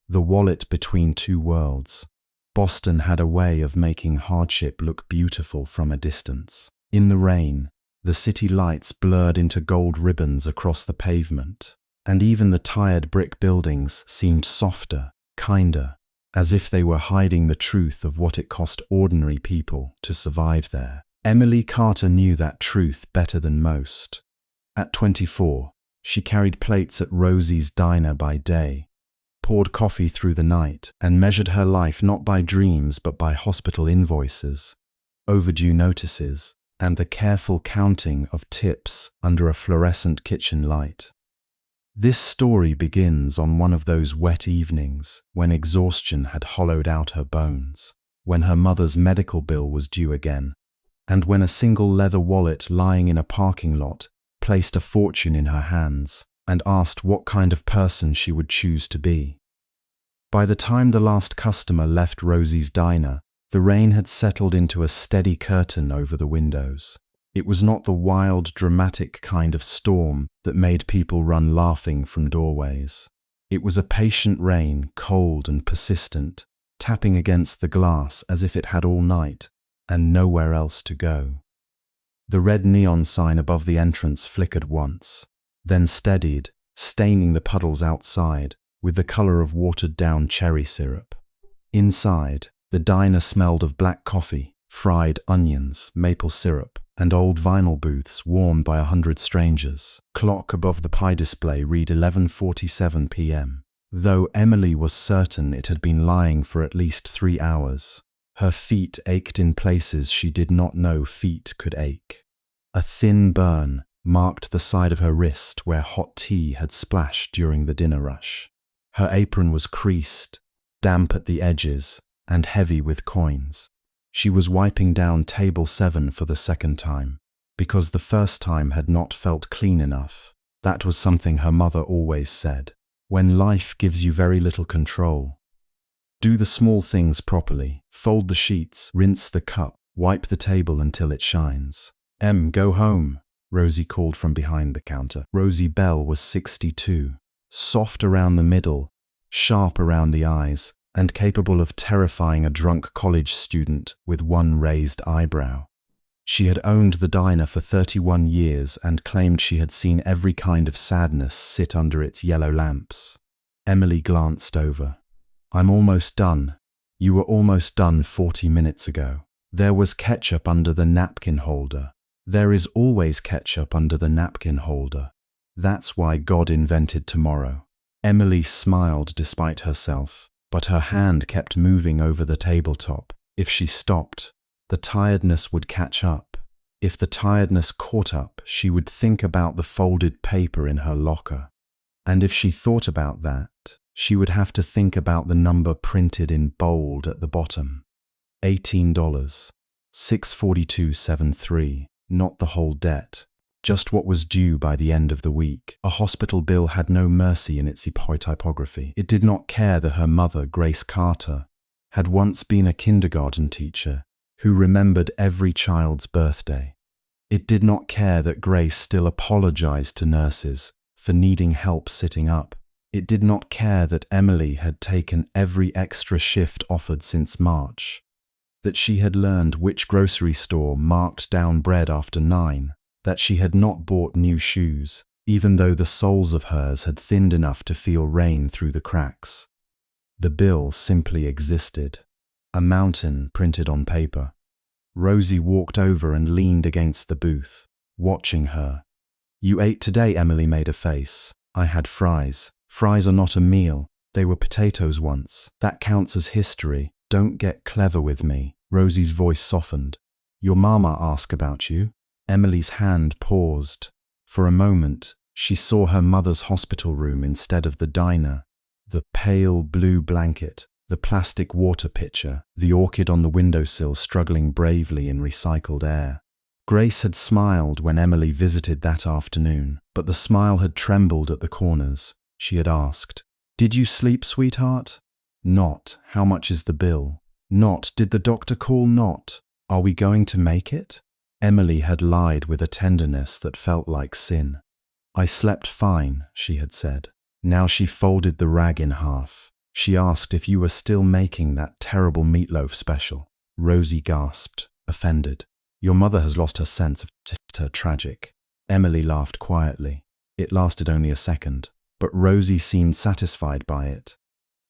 the wallet between two worlds. Boston had a way of making hardship look beautiful from a distance. In the rain, the city lights blurred into gold ribbons across the pavement, and even the tired brick buildings seemed softer, kinder, as if they were hiding the truth of what it cost ordinary people to survive there. Emily Carter knew that truth better than most. At 24, she carried plates at Rosie's Diner by day, poured coffee through the night, and measured her life not by dreams but by hospital invoices, overdue notices, and the careful counting of tips under a fluorescent kitchen light. This story begins on one of those wet evenings when exhaustion had hollowed out her bones, when her mother's medical bill was due again, and when a single leather wallet lying in a parking lot placed a fortune in her hands and asked what kind of person she would choose to be. By the time the last customer left Rosie's Diner, the rain had settled into a steady curtain over the windows. It was not the wild, dramatic kind of storm that made people run laughing from doorways. It was a patient rain, cold and persistent, tapping against the glass as if it had all night and nowhere else to go. The red neon sign above the entrance flickered once, then steadied, staining the puddles outside with the color of watered-down cherry syrup. Inside, the diner smelled of black coffee, fried onions, maple syrup, and old vinyl booths worn by 100 strangers. Clock above the pie display read 11:47 p.m., though Emily was certain it had been lying for at least 3 hours. Her feet ached in places she did not know feet could ache. A thin burn marked the side of her wrist where hot tea had splashed during the dinner rush. Her apron was creased, damp at the edges, and heavy with coins. She was wiping down table 7 for the second time, because the first time had not felt clean enough. That was something her mother always said. When life gives you very little control, do the small things properly. Fold the sheets, rinse the cup, wipe the table until it shines. Go home, Rosie called from behind the counter. Rosie Bell was 62, soft around the middle, sharp around the eyes, and capable of terrifying a drunk college student with one raised eyebrow. She had owned the diner for 31 years and claimed she had seen every kind of sadness sit under its yellow lamps. Emily glanced over. "I'm almost done. You were almost done 40 minutes ago." There was ketchup under the napkin holder. There is always ketchup under the napkin holder. That's why God invented tomorrow. Emily smiled despite herself, but her hand kept moving over the tabletop. If she stopped, the tiredness would catch up. If the tiredness caught up, she would think about the folded paper in her locker. And if she thought about that, she would have to think about the number printed in bold at the bottom. $18. $642.73. Not the whole debt, just what was due by the end of the week. A hospital bill had no mercy in its typography. It did not care that her mother, Grace Carter, had once been a kindergarten teacher who remembered every child's birthday. It did not care that Grace still apologized to nurses for needing help sitting up. It did not care that Emily had taken every extra shift offered since March, that she had learned which grocery store marked down bread after 9, that she had not bought new shoes, even though the soles of hers had thinned enough to feel rain through the cracks. The bill simply existed, a mountain printed on paper. Rosie walked over and leaned against the booth, watching her. "You ate today," Emily made a face. "I had fries. Fries are not a meal. They were potatoes once. That counts as history. Don't get clever with me." Rosie's voice softened. "Your mama asked about you." Emily's hand paused. For a moment, she saw her mother's hospital room instead of the diner. The pale blue blanket, the plastic water pitcher, the orchid on the windowsill struggling bravely in recycled air. Grace had smiled when Emily visited that afternoon, but the smile had trembled at the corners. She had asked, "Did you sleep, sweetheart?" Not, "How much is the bill?" Not, "Did the doctor call?" Not, "Are we going to make it?" Emily had lied with a tenderness that felt like sin. "I slept fine," she had said. Now she folded the rag in half. She asked if you were still making that terrible meatloaf special. Rosie gasped, offended. Your mother has lost her sense of tragic. Emily laughed quietly. It lasted only a second, but Rosie seemed satisfied by it.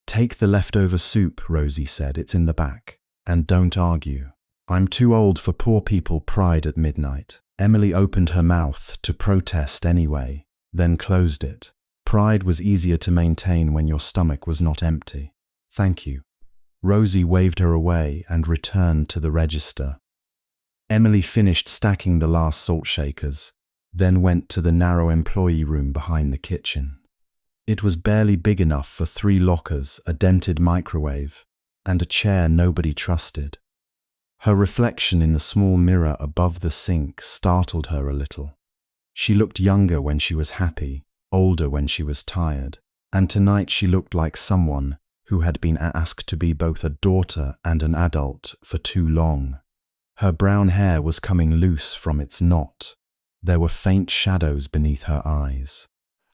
Take the leftover soup, Rosie said. It's in the back. And don't argue. I'm too old for poor people pride at midnight. Emily opened her mouth to protest anyway, then closed it. Pride was easier to maintain when your stomach was not empty. Thank you. Rosie waved her away and returned to the register. Emily finished stacking the last salt shakers, then went to the narrow employee room behind the kitchen. It was barely big enough for 3 lockers, a dented microwave, and a chair nobody trusted. Her reflection in the small mirror above the sink startled her a little. She looked younger when she was happy, older when she was tired, and tonight she looked like someone who had been asked to be both a daughter and an adult for too long. Her brown hair was coming loose from its knot. There were faint shadows beneath her eyes.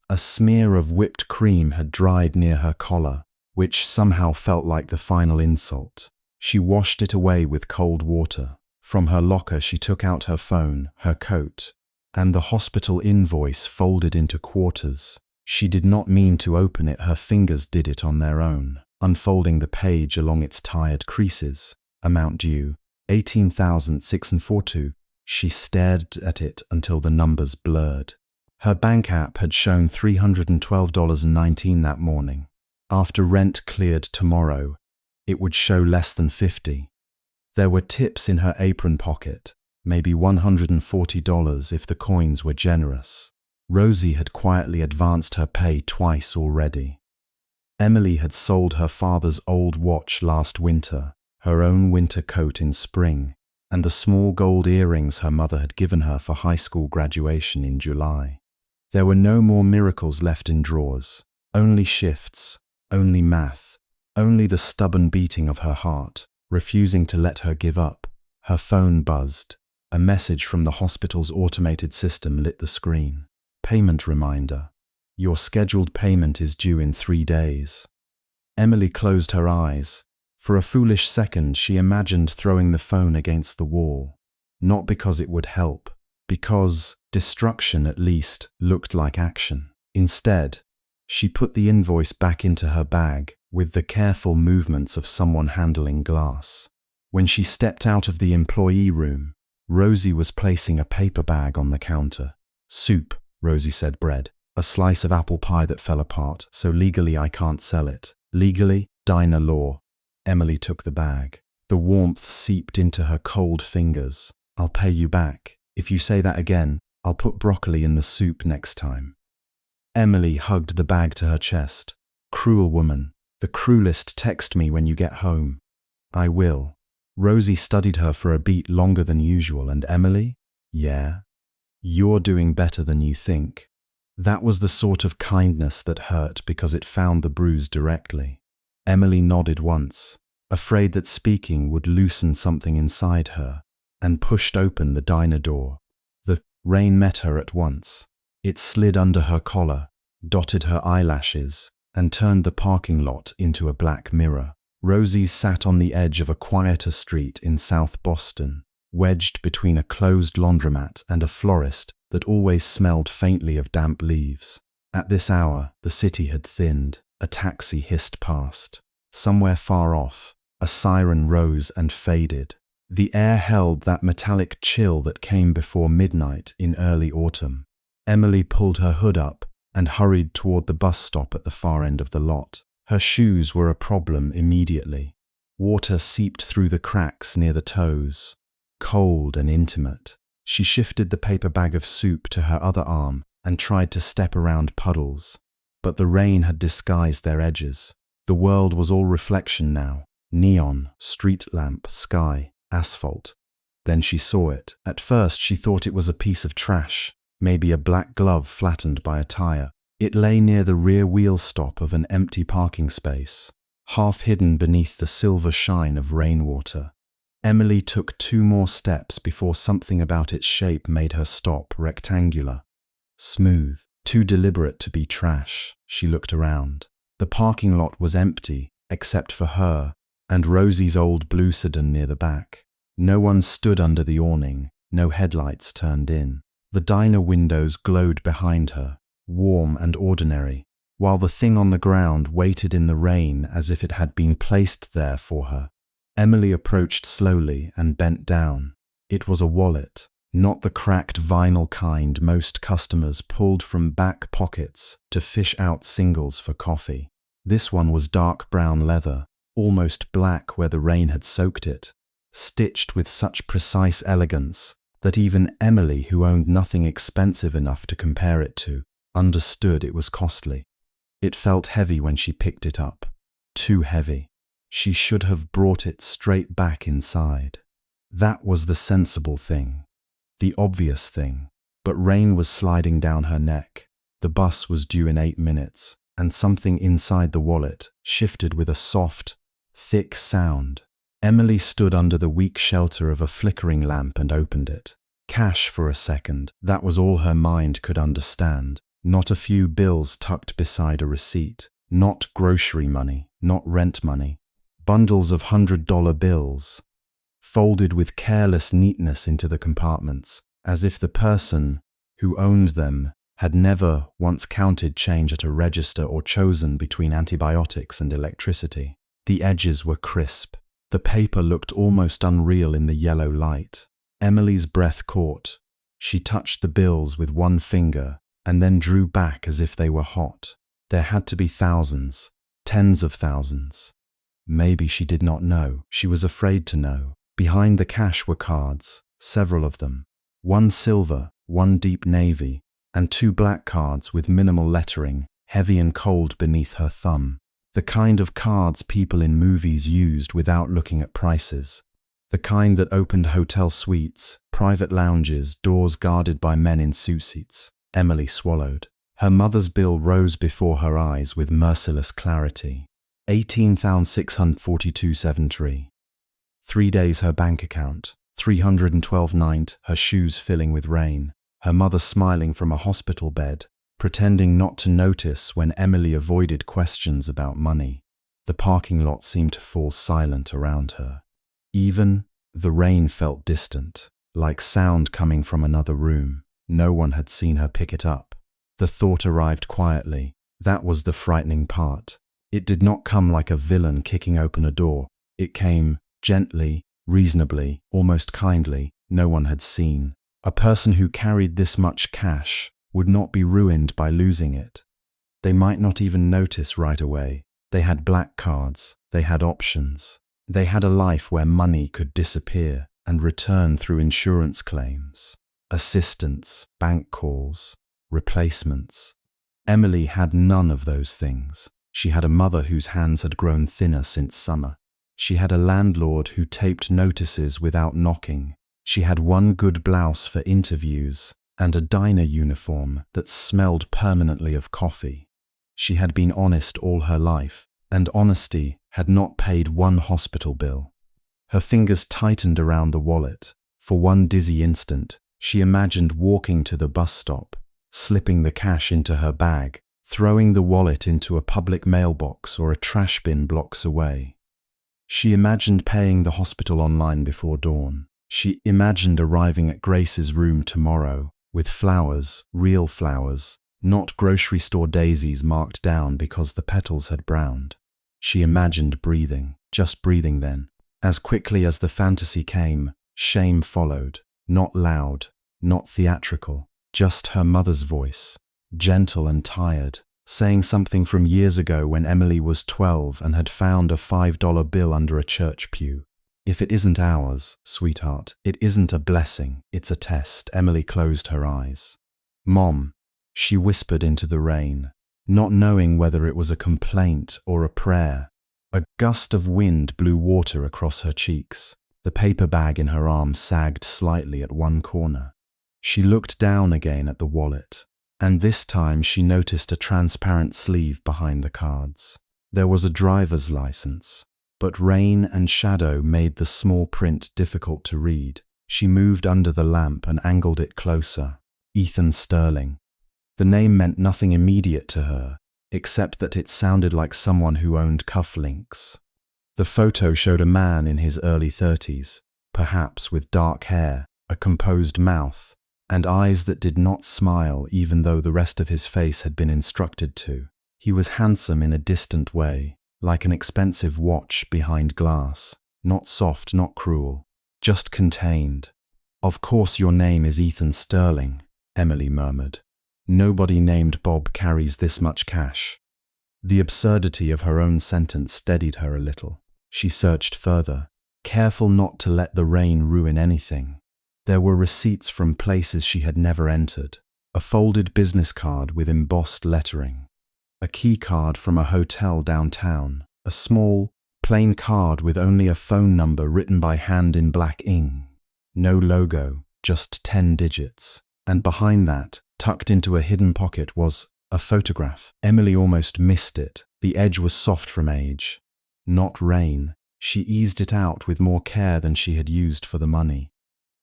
A smear of whipped cream had dried near her collar, which somehow felt like the final insult. She washed it away with cold water. From her locker she took out her phone, her coat, and the hospital invoice folded into quarters. She did not mean to open it, her fingers did it on their own, unfolding the page along its tired creases. Amount due, $18,642. She stared at it until the numbers blurred. Her bank app had shown $312.19 that morning. After rent cleared tomorrow, it would show less than $50. There were tips in her apron pocket, maybe $140 if the coins were generous. Rosie had quietly advanced her pay twice already. Emily had sold her father's old watch last winter, her own winter coat in spring, and the small gold earrings her mother had given her for high school graduation in July. There were no more miracles left in drawers, only shifts, only math, only the stubborn beating of her heart, refusing to let her give up. Her phone buzzed. A message from the hospital's automated system lit the screen. Payment reminder. Your scheduled payment is due in 3 days. Emily closed her eyes. For a foolish second, she imagined throwing the phone against the wall. Not because it would help, because destruction at least looked like action. Instead, she put the invoice back into her bag with the careful movements of someone handling glass. When she stepped out of the employee room, Rosie was placing a paper bag on the counter. Soup, Rosie said. Bread. A slice of apple pie that fell apart, so legally I can't sell it. Legally, diner law. Emily took the bag. The warmth seeped into her cold fingers. I'll pay you back. If you say that again, I'll put broccoli in the soup next time. Emily hugged the bag to her chest. Cruel woman. The cruelest. Text me when you get home. I will. Rosie studied her for a beat longer than usual. And Emily? Yeah? You're doing better than you think. That was the sort of kindness that hurt because it found the bruise directly. Emily nodded once, afraid that speaking would loosen something inside her, and pushed open the diner door. The rain met her at once. It slid under her collar, dotted her eyelashes, and turned the parking lot into a black mirror. Rosie sat on the edge of a quieter street in South Boston, wedged between a closed laundromat and a florist that always smelled faintly of damp leaves. At this hour, the city had thinned. A taxi hissed past. Somewhere far off, a siren rose and faded. The air held that metallic chill that came before midnight in early autumn. Emily pulled her hood up and hurried toward the bus stop at the far end of the lot. Her shoes were a problem immediately. Water seeped through the cracks near the toes. Cold and intimate. She shifted the paper bag of soup to her other arm and tried to step around puddles. But the rain had disguised their edges. The world was all reflection now. Neon, street lamp, sky, asphalt. Then she saw it. At first she thought it was a piece of trash, maybe a black glove flattened by a tire. It lay near the rear wheel stop of an empty parking space, half hidden beneath the silver shine of rainwater. Emily took 2 more steps before something about its shape made her stop. Rectangular. Smooth. Too deliberate to be trash. She looked around. The parking lot was empty, except for her and Rosie's old blue sedan near the back. No one stood under the awning, no headlights turned in. The diner windows glowed behind her, warm and ordinary, while the thing on the ground waited in the rain as if it had been placed there for her. Emily approached slowly and bent down. It was a wallet, not the cracked vinyl kind most customers pulled from back pockets to fish out singles for coffee. This one was dark brown leather, almost black where the rain had soaked it, stitched with such precise elegance that even Emily, who owned nothing expensive enough to compare it to, understood it was costly. It felt heavy when she picked it up. Too heavy. She should have brought it straight back inside. That was the sensible thing. The obvious thing. But rain was sliding down her neck. The bus was due in 8 minutes, and something inside the wallet shifted with a soft, thick sound. Emily stood under the weak shelter of a flickering lamp and opened it. Cash for a second, that was all her mind could understand. Not a few bills tucked beside a receipt. Not grocery money, not rent money. Bundles of $100 bills, folded with careless neatness into the compartments, as if the person who owned them had never once counted change at a register or chosen between antibiotics and electricity. The edges were crisp. The paper looked almost unreal in the yellow light. Emily's breath caught. She touched the bills with one finger and then drew back as if they were hot. There had to be thousands, tens of thousands. Maybe she did not know. She was afraid to know. Behind the cash were cards, several of them. One silver, one deep navy, and 2 black cards with minimal lettering, heavy and cold beneath her thumb. The kind of cards people in movies used without looking at prices. The kind that opened hotel suites, private lounges, doors guarded by men in suits. Emily swallowed. Her mother's bill rose before her eyes with merciless clarity. $18,642.73. 3 days her bank account. 312 night, her shoes filling with rain. Her mother smiling from a hospital bed, pretending not to notice when Emily avoided questions about money. The parking lot seemed to fall silent around her. Even the rain felt distant, like sound coming from another room. No one had seen her pick it up. The thought arrived quietly. That was the frightening part. It did not come like a villain kicking open a door. It came gently, reasonably, almost kindly. No one had seen. A person who carried this much cash would not be ruined by losing it. They might not even notice right away. They had black cards. They had options. They had a life where money could disappear and return through insurance claims, assistance, bank calls, replacements. Emily had none of those things. She had a mother whose hands had grown thinner since summer. She had a landlord who taped notices without knocking. She had one good blouse for interviews and a diner uniform that smelled permanently of coffee. She had been honest all her life, and honesty had not paid one hospital bill. Her fingers tightened around the wallet. For one dizzy instant, she imagined walking to the bus stop, slipping the cash into her bag, throwing the wallet into a public mailbox or a trash bin blocks away. She imagined paying the hospital online before dawn. She imagined arriving at Grace's room tomorrow with flowers, real flowers, not grocery store daisies marked down because the petals had browned. She imagined breathing, just breathing then. As quickly as the fantasy came, shame followed, not loud, not theatrical, just her mother's voice, gentle and tired, saying something from years ago when Emily was 12 and had found a $5 bill under a church pew. If it isn't ours, sweetheart, it isn't a blessing, it's a test. Emily closed her eyes. Mom, she whispered into the rain, not knowing whether it was a complaint or a prayer. A gust of wind blew water across her cheeks. The paper bag in her arm sagged slightly at one corner. She looked down again at the wallet, and this time she noticed a transparent sleeve behind the cards. There was a driver's license, but rain and shadow made the small print difficult to read. She moved under the lamp and angled it closer. Ethan Sterling. The name meant nothing immediate to her, except that it sounded like someone who owned cufflinks. The photo showed a man in his early 30s, perhaps with dark hair, a composed mouth, and eyes that did not smile even though the rest of his face had been instructed to. He was handsome in a distant way, like an expensive watch behind glass, not soft, not cruel, just contained. "Of course your name is Ethan Sterling," Emily murmured. "Nobody named Bob carries this much cash." The absurdity of her own sentence steadied her a little. She searched further, careful not to let the rain ruin anything. There were receipts from places she had never entered, a folded business card with embossed lettering, a key card from a hotel downtown, a small, plain card with only a phone number written by hand in black ink. No logo, just 10 digits. And behind that, tucked into a hidden pocket, was a photograph. Emily almost missed it. The edge was soft from age. Not rain. She eased it out with more care than she had used for the money.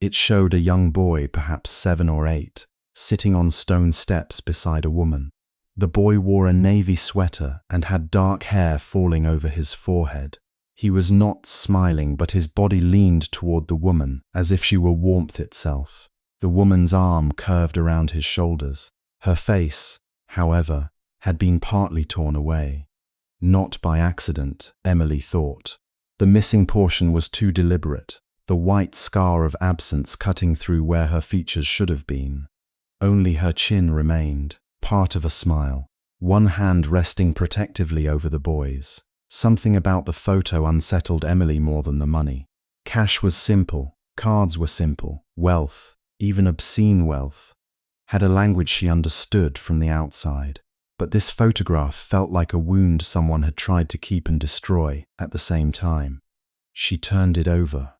It showed a young boy, perhaps 7 or 8, sitting on stone steps beside a woman. The boy wore a navy sweater and had dark hair falling over his forehead. He was not smiling, but his body leaned toward the woman, as if she were warmth itself. The woman's arm curved around his shoulders. Her face, however, had been partly torn away. Not by accident, Emily thought. The missing portion was too deliberate, the white scar of absence cutting through where her features should have been. Only her chin remained, part of a smile, one hand resting protectively over the boy's. Something about the photo unsettled Emily more than the money. Cash was simple, cards were simple, wealth, even obscene wealth, had a language she understood from the outside. But this photograph felt like a wound someone had tried to keep and destroy at the same time. She turned it over.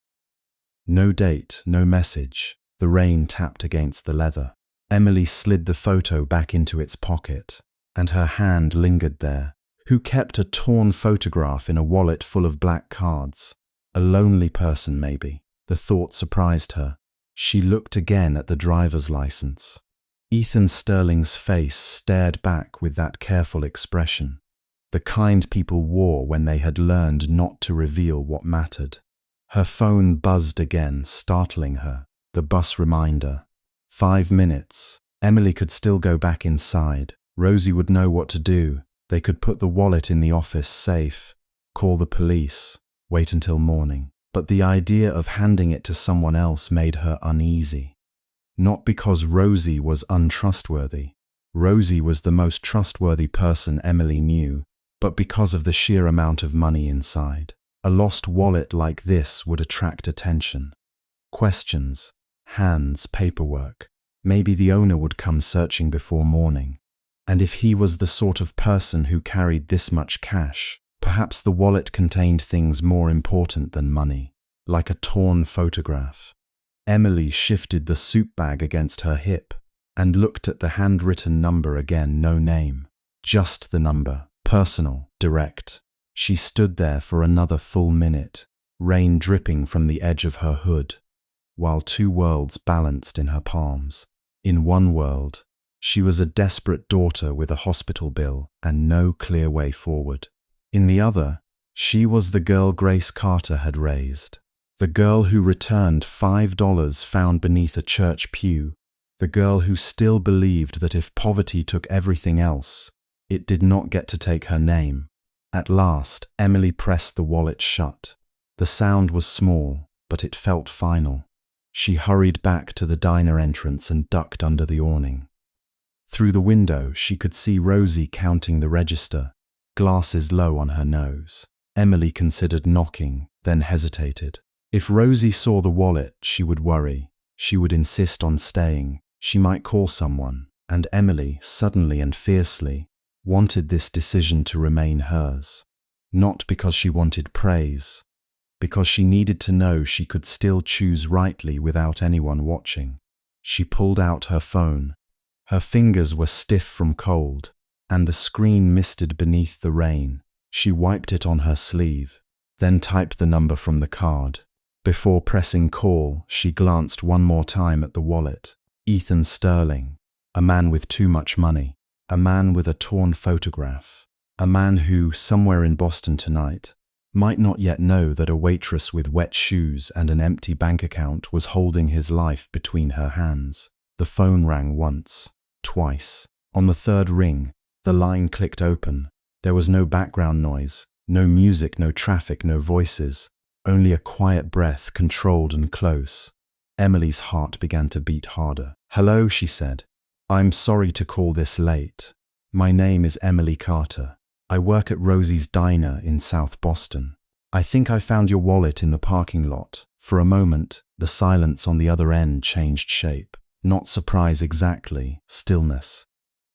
No date, no message. The rain tapped against the leather. Emily slid the photo back into its pocket, and her hand lingered there. Who kept a torn photograph in a wallet full of black cards? A lonely person, maybe. The thought surprised her. She looked again at the driver's license. Ethan Sterling's face stared back with that careful expression, the kind people wore when they had learned not to reveal what mattered. Her phone buzzed again, startling her. The bus reminder. 5 minutes. Emily could still go back inside. Rosie would know what to do. They could put the wallet in the office safe, call the police, wait until morning. But the idea of handing it to someone else made her uneasy. Not because Rosie was untrustworthy. Rosie was the most trustworthy person Emily knew, but because of the sheer amount of money inside. A lost wallet like this would attract attention. Questions, hands, paperwork. Maybe the owner would come searching before morning. And if he was the sort of person who carried this much cash, perhaps the wallet contained things more important than money, like a torn photograph. Emily shifted the soup bag against her hip and looked at the handwritten number again. No name, just the number, personal, direct. She stood there for another full minute, rain dripping from the edge of her hood, while 2 worlds balanced in her palms. In one world, she was a desperate daughter with a hospital bill and no clear way forward. In the other, she was the girl Grace Carter had raised. The girl who returned $5 found beneath a church pew. The girl who still believed that if poverty took everything else, it did not get to take her name. At last, Emily pressed the wallet shut. The sound was small, but it felt final. She hurried back to the diner entrance and ducked under the awning. Through the window, she could see Rosie counting the register, glasses low on her nose. Emily considered knocking, then hesitated. If Rosie saw the wallet, she would worry. She would insist on staying. She might call someone. And Emily, suddenly and fiercely, wanted this decision to remain hers. Not because she wanted praise, because she needed to know she could still choose rightly without anyone watching. She pulled out her phone. Her fingers were stiff from cold, and the screen misted beneath the rain. She wiped it on her sleeve, then typed the number from the card. Before pressing call, she glanced one more time at the wallet. Ethan Sterling, a man with too much money, a man with a torn photograph, a man who, somewhere in Boston tonight, might not yet know that a waitress with wet shoes and an empty bank account was holding his life between her hands. The phone rang once, twice. On the third ring, the line clicked open. There was no background noise, no music, no traffic, no voices, only a quiet breath, controlled and close. Emily's heart began to beat harder. "Hello," she said. "I'm sorry to call this late. My name is Emily Carter. I work at Rosie's Diner in South Boston. I think I found your wallet in the parking lot." For a moment, the silence on the other end changed shape. Not surprise exactly, stillness.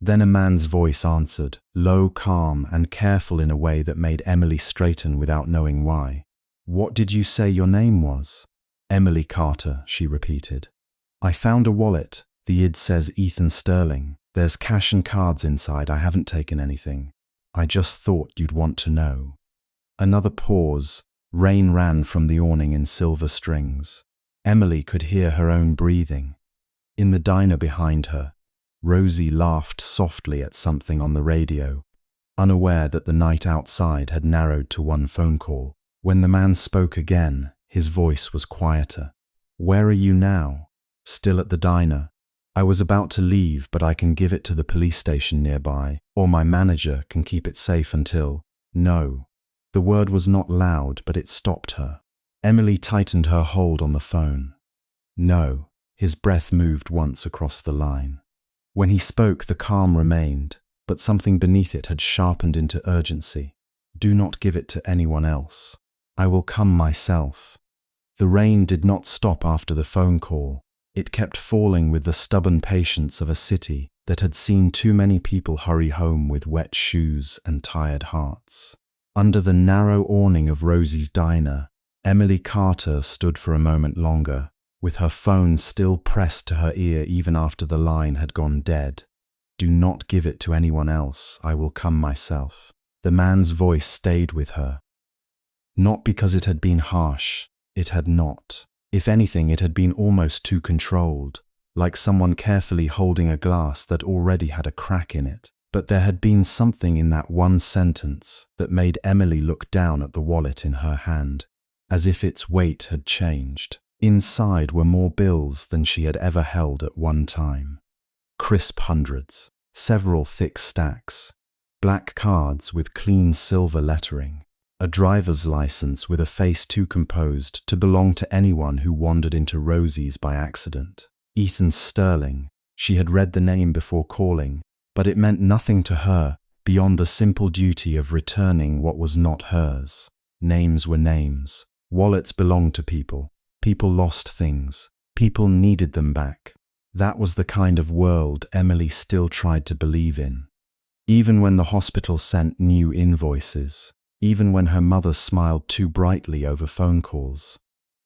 Then a man's voice answered, low, calm, and careful in a way that made Emily straighten without knowing why. "What did you say your name was?" "Emily Carter," she repeated. "I found a wallet. The ID says Ethan Sterling. There's cash and cards inside. I haven't taken anything. I just thought you'd want to know." Another pause. Rain ran from the awning in silver strings. Emily could hear her own breathing. In the diner behind her, Rosie laughed softly at something on the radio, unaware that the night outside had narrowed to one phone call. When the man spoke again, his voice was quieter. "Where are you now?" "Still at the diner. I was about to leave, but I can give it to the police station nearby, or my manager can keep it safe until—" "No." The word was not loud, but it stopped her. Emily tightened her hold on the phone. "No." His breath moved once across the line. When he spoke, the calm remained, but something beneath it had sharpened into urgency. "Do not give it to anyone else. I will come myself." The rain did not stop after the phone call. It kept falling with the stubborn patience of a city that had seen too many people hurry home with wet shoes and tired hearts. Under the narrow awning of Rosie's Diner, Emily Carter stood for a moment longer, with her phone still pressed to her ear even after the line had gone dead. "Do not give it to anyone else. I will come myself." The man's voice stayed with her. Not because it had been harsh. It had not. If anything, it had been almost too controlled, like someone carefully holding a glass that already had a crack in it. But there had been something in that one sentence that made Emily look down at the wallet in her hand, as if its weight had changed. Inside were more bills than she had ever held at one time. Crisp hundreds, several thick stacks, black cards with clean silver lettering, a driver's license with a face too composed to belong to anyone who wandered into Rosie's by accident. Ethan Sterling. She had read the name before calling, but it meant nothing to her beyond the simple duty of returning what was not hers. Names were names. Wallets belonged to people. People lost things. People needed them back. That was the kind of world Emily still tried to believe in. Even when the hospital sent new invoices. Even when her mother smiled too brightly over phone calls.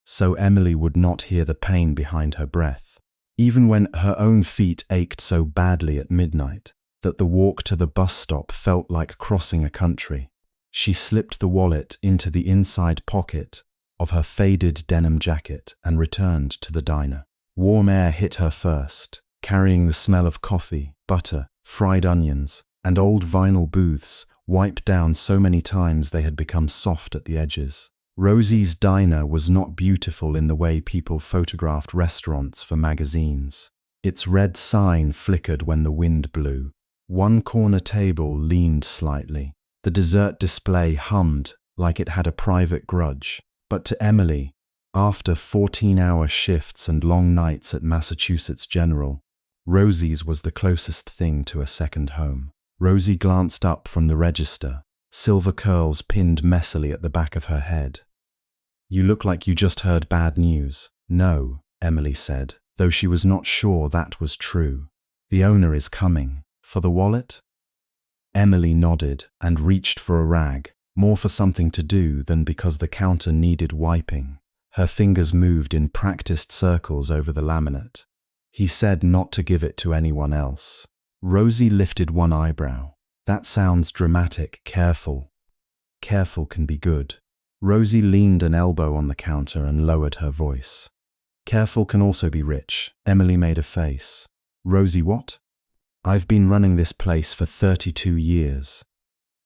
So Emily would not hear the pain behind her breath. Even when her own feet ached so badly at midnight that the walk to the bus stop felt like crossing a country. She slipped the wallet into the inside pocket of her faded denim jacket and returned to the diner. Warm air hit her first, carrying the smell of coffee, butter, fried onions, and old vinyl booths wiped down so many times they had become soft at the edges. Rosie's Diner was not beautiful in the way people photographed restaurants for magazines. Its red sign flickered when the wind blew. One corner table leaned slightly. The dessert display hummed like it had a private grudge. But to Emily, after 14-hour shifts and long nights at Massachusetts General, Rosie's was the closest thing to a second home. Rosie glanced up from the register, silver curls pinned messily at the back of her head. "You look like you just heard bad news." "No," Emily said, though she was not sure that was true. "The owner is coming." "For the wallet?" Emily nodded and reached for a rag, more for something to do than because the counter needed wiping. Her fingers moved in practiced circles over the laminate. "He said not to give it to anyone else." Rosie lifted one eyebrow. "That sounds dramatic. Careful. Careful can be good." Rosie leaned an elbow on the counter and lowered her voice. "Careful can also be rich." Emily made a face. "Rosie what?" I've been running this place for 32 years.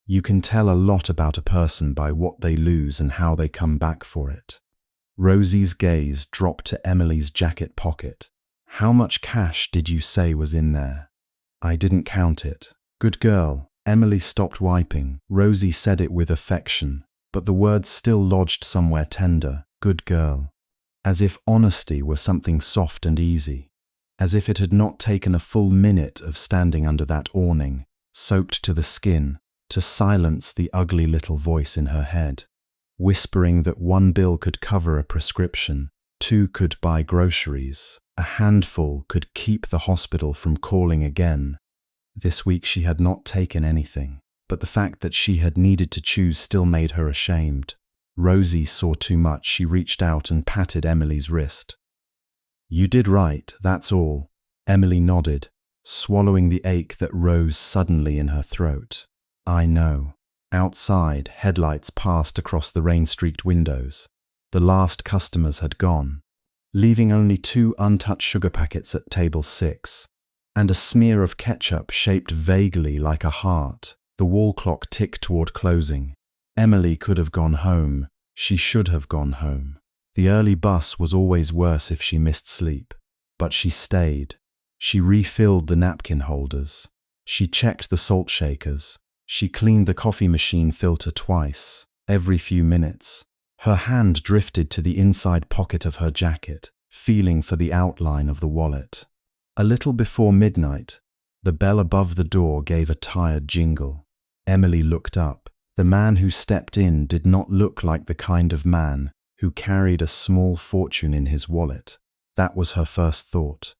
You can tell a lot about a person by what they lose and how they come back for it. Rosie's gaze dropped to Emily's jacket pocket. How much cash did you say was in there? I didn't count it. Good girl. Emily stopped wiping. Rosie said it with affection, but the words still lodged somewhere tender. Good girl. As if honesty were something soft and easy. As if it had not taken a full minute of standing under that awning, soaked to the skin, to silence the ugly little voice in her head, whispering that one bill could cover a prescription, 2 could buy groceries, a handful could keep the hospital from calling again. This week she had not taken anything, but the fact that she had needed to choose still made her ashamed. Rosie saw too much. She reached out and patted Emily's wrist. You did right, that's all. Emily nodded, swallowing the ache that rose suddenly in her throat. I know. Outside, headlights passed across the rain-streaked windows. The last customers had gone, leaving only 2 untouched sugar packets at table 6, and a smear of ketchup shaped vaguely like a heart. The wall clock ticked toward closing. Emily could have gone home. She should have gone home. The early bus was always worse if she missed sleep. But she stayed. She refilled the napkin holders. She checked the salt shakers. She cleaned the coffee machine filter twice, every few minutes. Her hand drifted to the inside pocket of her jacket, feeling for the outline of the wallet. A little before midnight, the bell above the door gave a tired jingle. Emily looked up. The man who stepped in did not look like the kind of man who carried a small fortune in his wallet. That was her first thought.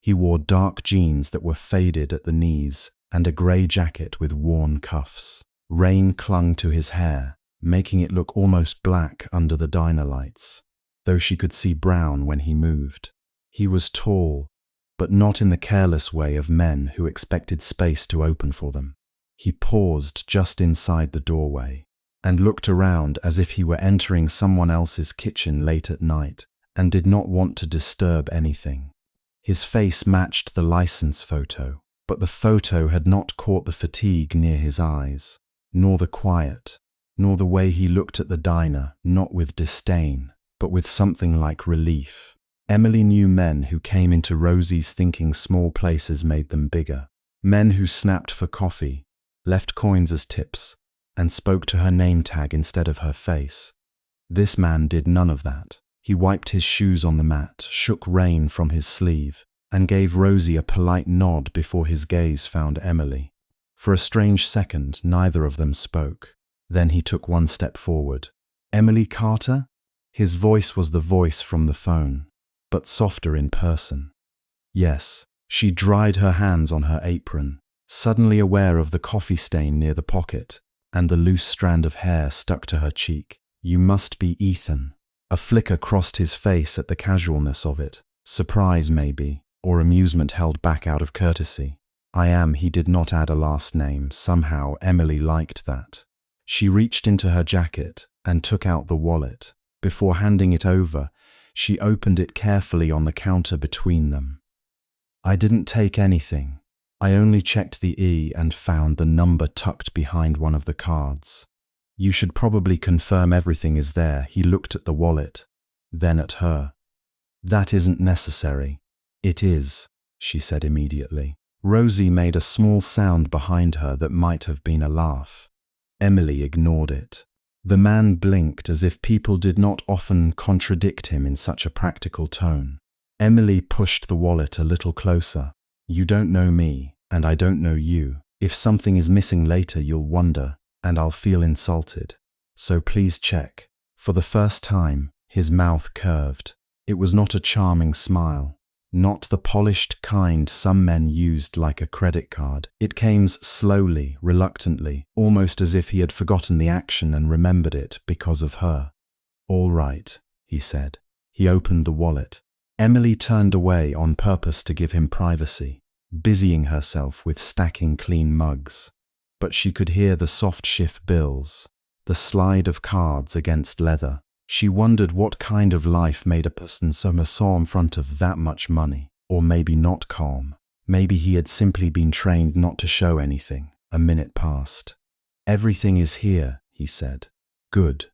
He wore dark jeans that were faded at the knees and a grey jacket with worn cuffs. Rain clung to his hair, making it look almost black under the diner lights, though she could see brown when he moved. He was tall, but not in the careless way of men who expected space to open for them. He paused just inside the doorway and looked around as if he were entering someone else's kitchen late at night and did not want to disturb anything. His face matched the license photo, but the photo had not caught the fatigue near his eyes, nor the quiet, nor the way he looked at the diner, not with disdain, but with something like relief. Emily knew men who came into Rosie's thinking small places made them bigger. Men who snapped for coffee, left coins as tips, and spoke to her name tag instead of her face. This man did none of that. He wiped his shoes on the mat, shook rain from his sleeve, and gave Rosie a polite nod before his gaze found Emily. For a strange second, neither of them spoke. Then he took one step forward. Emily Carter? His voice was the voice from the phone, but softer in person. Yes, she dried her hands on her apron, suddenly aware of the coffee stain near the pocket and the loose strand of hair stuck to her cheek. You must be Ethan. A flicker crossed his face at the casualness of it. Surprise, maybe, or amusement held back out of courtesy. I am. He did not add a last name. Somehow Emily liked that. She reached into her jacket and took out the wallet. Before handing it over, she opened it carefully on the counter between them. I didn't take anything. I only checked the E and found the number tucked behind one of the cards. You should probably confirm everything is there. He looked at the wallet, then at her. That isn't necessary. It is, she said immediately. Rosie made a small sound behind her that might have been a laugh. Emily ignored it. The man blinked as if people did not often contradict him in such a practical tone. Emily pushed the wallet a little closer. You don't know me, and I don't know you. If something is missing later, you'll wonder, and I'll feel insulted. So please check. For the first time, his mouth curved. It was not a charming smile. Not the polished kind some men used like a credit card. It came slowly, reluctantly, almost as if he had forgotten the action and remembered it because of her. All right, he said. He opened the wallet. Emily turned away on purpose to give him privacy, busying herself with stacking clean mugs. But she could hear the soft shift bills, the slide of cards against leather. She wondered what kind of life made a person so maso in front of that much money, or maybe not calm. Maybe he had simply been trained not to show anything. A minute passed. "Everything is here," he said. "Good."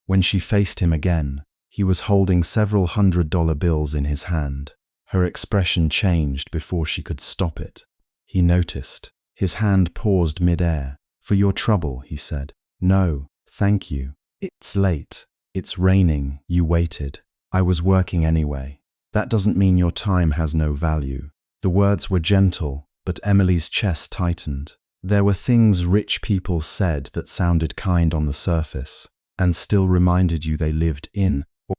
When she faced him again, he was holding several $100 bills in his hand. Her expression changed before she could stop it. He noticed. His hand paused mid-air. "For your trouble," he said. "No, thank you. It's late. It's raining. You waited. I was working anyway. That doesn't mean your time has no value." The words were gentle, but Emily's chest tightened. There were things rich people said that sounded kind on the surface, and still reminded you they lived in a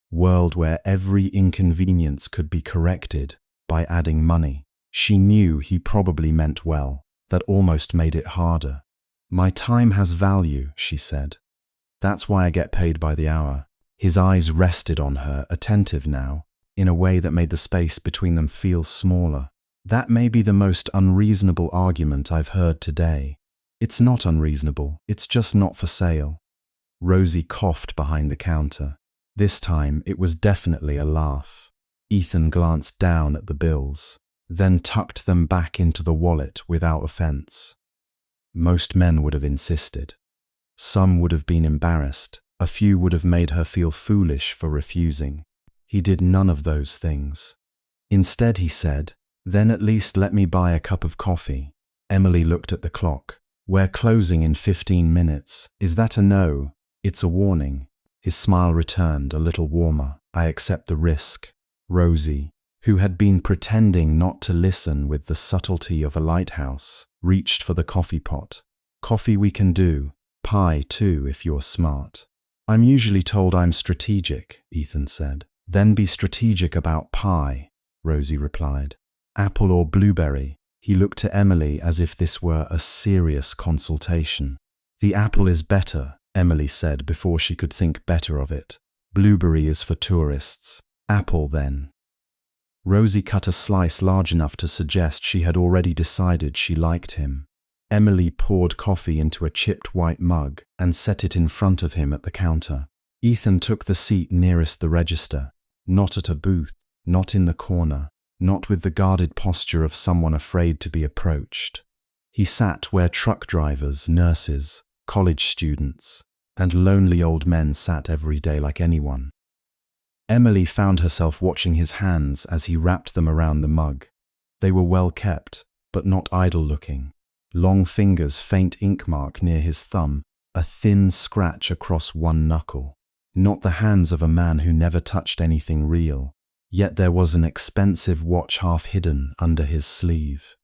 world where every inconvenience could be corrected by adding money. She knew he probably meant well. That almost made it harder. "My time has value," she said. "That's why I get paid by the hour." His eyes rested on her, attentive now, in a way that made the space between them feel smaller. "That may be the most unreasonable argument I've heard today." "It's not unreasonable, it's just not for sale." Rosie coughed behind the counter. This time it was definitely a laugh. Ethan glanced down at the bills, then tucked them back into the wallet without offense. Most men would have insisted. Some would have been embarrassed. A few would have made her feel foolish for refusing. He did none of those things. Instead, he said, "Then at least let me buy a cup of coffee." Emily looked at the clock. "We're closing in 15 minutes. Is that a no?" "It's a warning." His smile returned, a little warmer. "I accept the risk." Rosie, who had been pretending not to listen with the subtlety of a lighthouse, reached for the coffee pot. "Coffee we can do. Pie too, if you're smart." "I'm usually told I'm strategic," Ethan said. "Then be strategic about pie," Rosie replied. "Apple or blueberry?" He looked to Emily as if this were a serious consultation. "The apple is better," Emily said before she could think better of it. "Blueberry is for tourists. Apple, then." Rosie cut a slice large enough to suggest she had already decided she liked him. Emily poured coffee into a chipped white mug and set it in front of him at the counter. Ethan took the seat nearest the register, not at a booth, not in the corner, not with the guarded posture of someone afraid to be approached. He sat where truck drivers, nurses, college students, and lonely old men sat every day like anyone. Emily found herself watching his hands as he wrapped them around the mug. They were well kept, but not idle-looking. Long fingers, faint ink mark near his thumb, a thin scratch across one knuckle. Not the hands of a man who never touched anything real. Yet there was an expensive watch half hidden under his sleeve.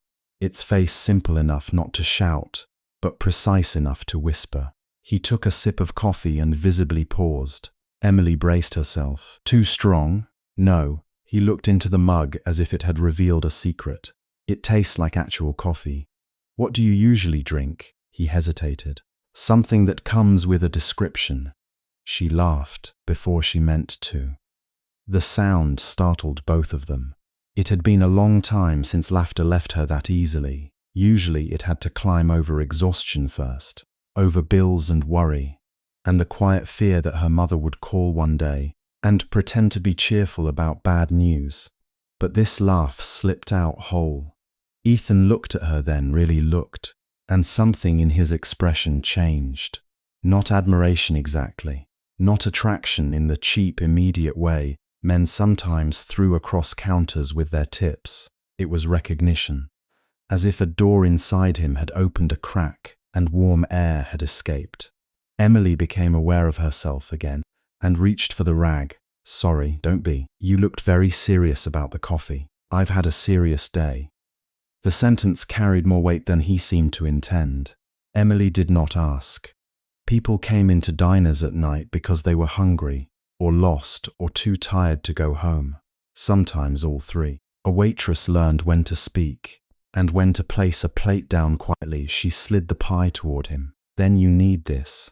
Its face simple enough not to shout, but precise enough to whisper. He took a sip of coffee and visibly paused. Emily braced herself. "Too strong?" "No." He looked into the mug as if it had revealed a secret. "It tastes like actual coffee." "What do you usually drink?" He hesitated. "Something that comes with a description." She laughed before she meant to. The sound startled both of them. It had been a long time since laughter left her that easily. Usually it had to climb over exhaustion first, over bills and worry, and the quiet fear that her mother would call one day and pretend to be cheerful about bad news. But this laugh slipped out whole. Ethan looked at her then, really looked, and something in his expression changed. Not admiration exactly, not attraction in the cheap, immediate way men sometimes threw across counters with their tips. It was recognition, as if a door inside him had opened a crack and warm air had escaped. Emily became aware of herself again and reached for the rag. "Sorry, don't be. You looked very serious about the coffee. I've had a serious day." The sentence carried more weight than he seemed to intend. Emily did not ask. People came into diners at night because they were hungry, or lost, or too tired to go home. Sometimes all three. A waitress learned when to speak, and when to place a plate down quietly. She slid the pie toward him. "Then you need this."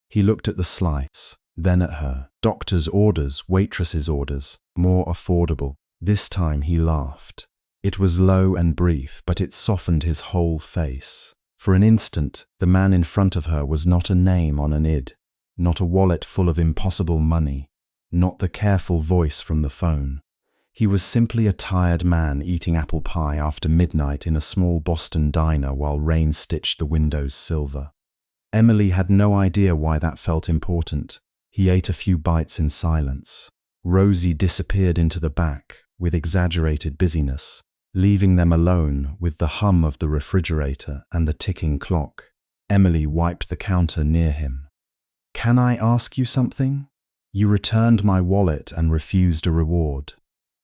He looked at the slice, then at her. Doctor's orders, waitress's orders, more affordable. This time he laughed. It was low and brief, but it softened his whole face. For an instant, the man in front of her was not a name on an id, not a wallet full of impossible money, not the careful voice from the phone. He was simply a tired man eating apple pie after midnight in a small Boston diner while rain stitched the windows silver. Emily had no idea why that felt important. He ate a few bites in silence. Rosie disappeared into the back with exaggerated busyness, leaving them alone with the hum of the refrigerator and the ticking clock. Emily wiped the counter near him. "Can I ask you something? You returned my wallet and refused a reward.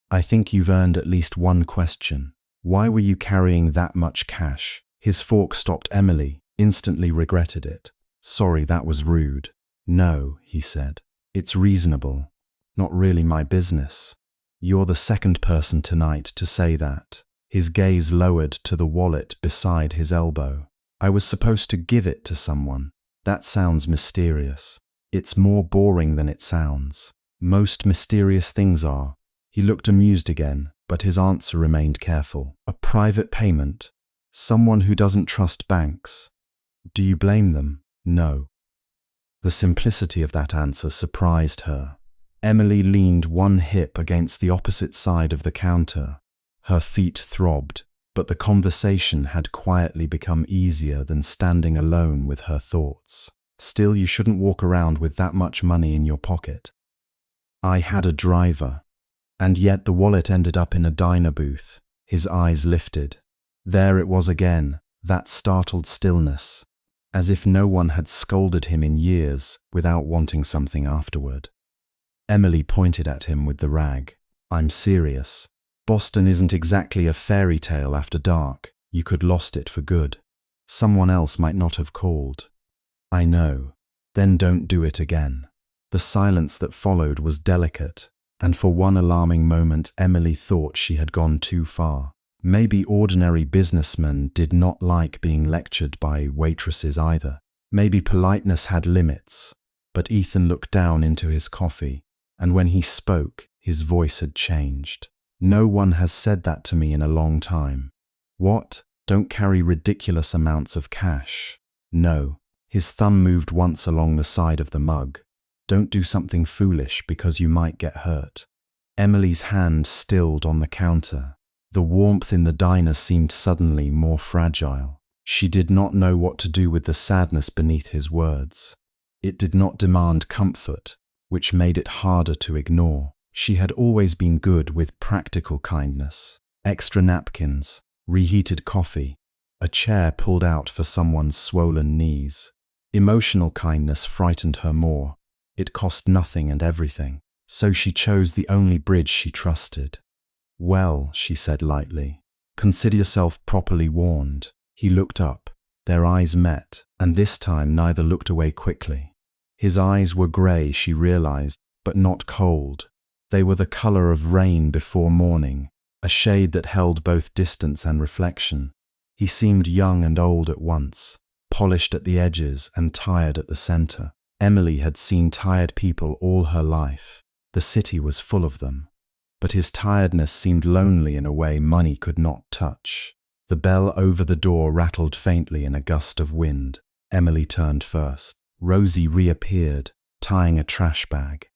I think you've earned at least one question. Why were you carrying that much cash?" His fork stopped. Emily instantly regretted it. "Sorry, that was rude." "No," he said. "It's reasonable. Not really my business. You're the second person tonight to say that." His gaze lowered to the wallet beside his elbow. "I was supposed to give it to someone. That sounds mysterious. It's more boring than it sounds. Most mysterious things are." He looked amused again, but his answer remained careful. "A private payment. Someone who doesn't trust banks. Do you blame them?" "No." The simplicity of that answer surprised her. Emily leaned one hip against the opposite side of the counter. Her feet throbbed, but the conversation had quietly become easier than standing alone with her thoughts. "Still, you shouldn't walk around with that much money in your pocket." "I had a driver." And yet the wallet ended up in a diner booth. His eyes lifted. There it was again, that startled stillness, as if no one had scolded him in years without wanting something afterward. Emily pointed at him with the rag. "I'm serious. Boston isn't exactly a fairy tale after dark. You could lost it for good. Someone else might not have called." "I know. Then don't do it again." The silence that followed was delicate, and for one alarming moment Emily thought she had gone too far. Maybe ordinary businessmen did not like being lectured by waitresses either. Maybe politeness had limits. But Ethan looked down into his coffee, and when he spoke, his voice had changed. "No one has said that to me in a long time." "What? Don't carry ridiculous amounts of cash." "No." His thumb moved once along the side of the mug. "Don't do something foolish because you might get hurt." Emily's hand stilled on the counter. The warmth in the diner seemed suddenly more fragile. She did not know what to do with the sadness beneath his words. It did not demand comfort, which made it harder to ignore. She had always been good with practical kindness. Extra napkins, reheated coffee, a chair pulled out for someone's swollen knees. Emotional kindness frightened her more. It cost nothing and everything, so she chose the only bridge she trusted. "Well," she said lightly, "consider yourself properly warned." He looked up. Their eyes met, and this time neither looked away quickly. His eyes were grey, she realized, but not cold. They were the color of rain before morning, a shade that held both distance and reflection. He seemed young and old at once, polished at the edges and tired at the center. Emily had seen tired people all her life. The city was full of them. But his tiredness seemed lonely in a way money could not touch. The bell over the door rattled faintly in a gust of wind. Emily turned first. Rosie reappeared, tying a trash bag.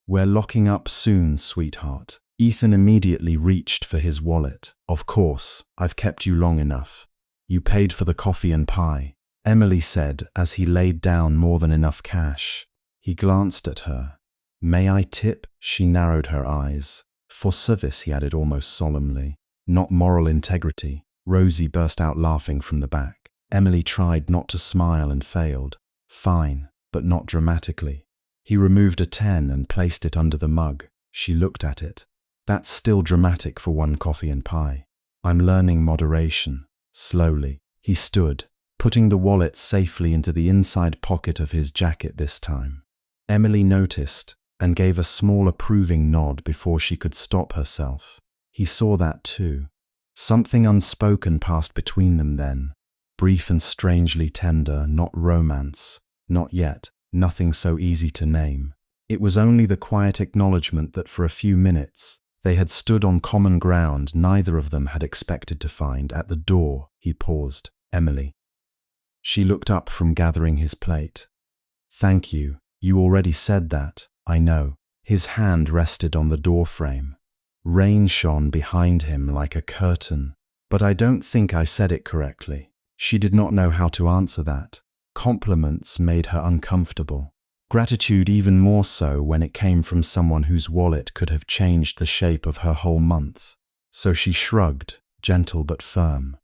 "We're locking up soon, sweetheart." Ethan immediately reached for his wallet. "Of course, I've kept you long enough. You paid for the coffee and pie," Emily said as he laid down more than enough cash. He glanced at her. "May I tip?" She narrowed her eyes. "For service," he added almost solemnly. "Not moral integrity." Rosie burst out laughing from the back. Emily tried not to smile and failed. "Fine, but not dramatically." He removed a 10 and placed it under the mug. She looked at it. "That's still dramatic for one coffee and pie." "I'm learning moderation." Slowly, he stood, putting the wallet safely into the inside pocket of his jacket this time. Emily noticed and gave a small approving nod before she could stop herself. He saw that too. Something unspoken passed between them then, brief and strangely tender, not romance, not yet, nothing so easy to name. It was only the quiet acknowledgement that for a few minutes they had stood on common ground neither of them had expected to find. At the door, he paused. "Emily." She looked up from gathering his plate. "Thank you. You already said that, I know." His hand rested on the door frame. Rain shone behind him like a curtain. But I don't think I said it correctly. She did not know how to answer that. Compliments made her uncomfortable. Gratitude even more so when it came from someone whose wallet could have changed the shape of her whole month. So she shrugged, gentle but firm.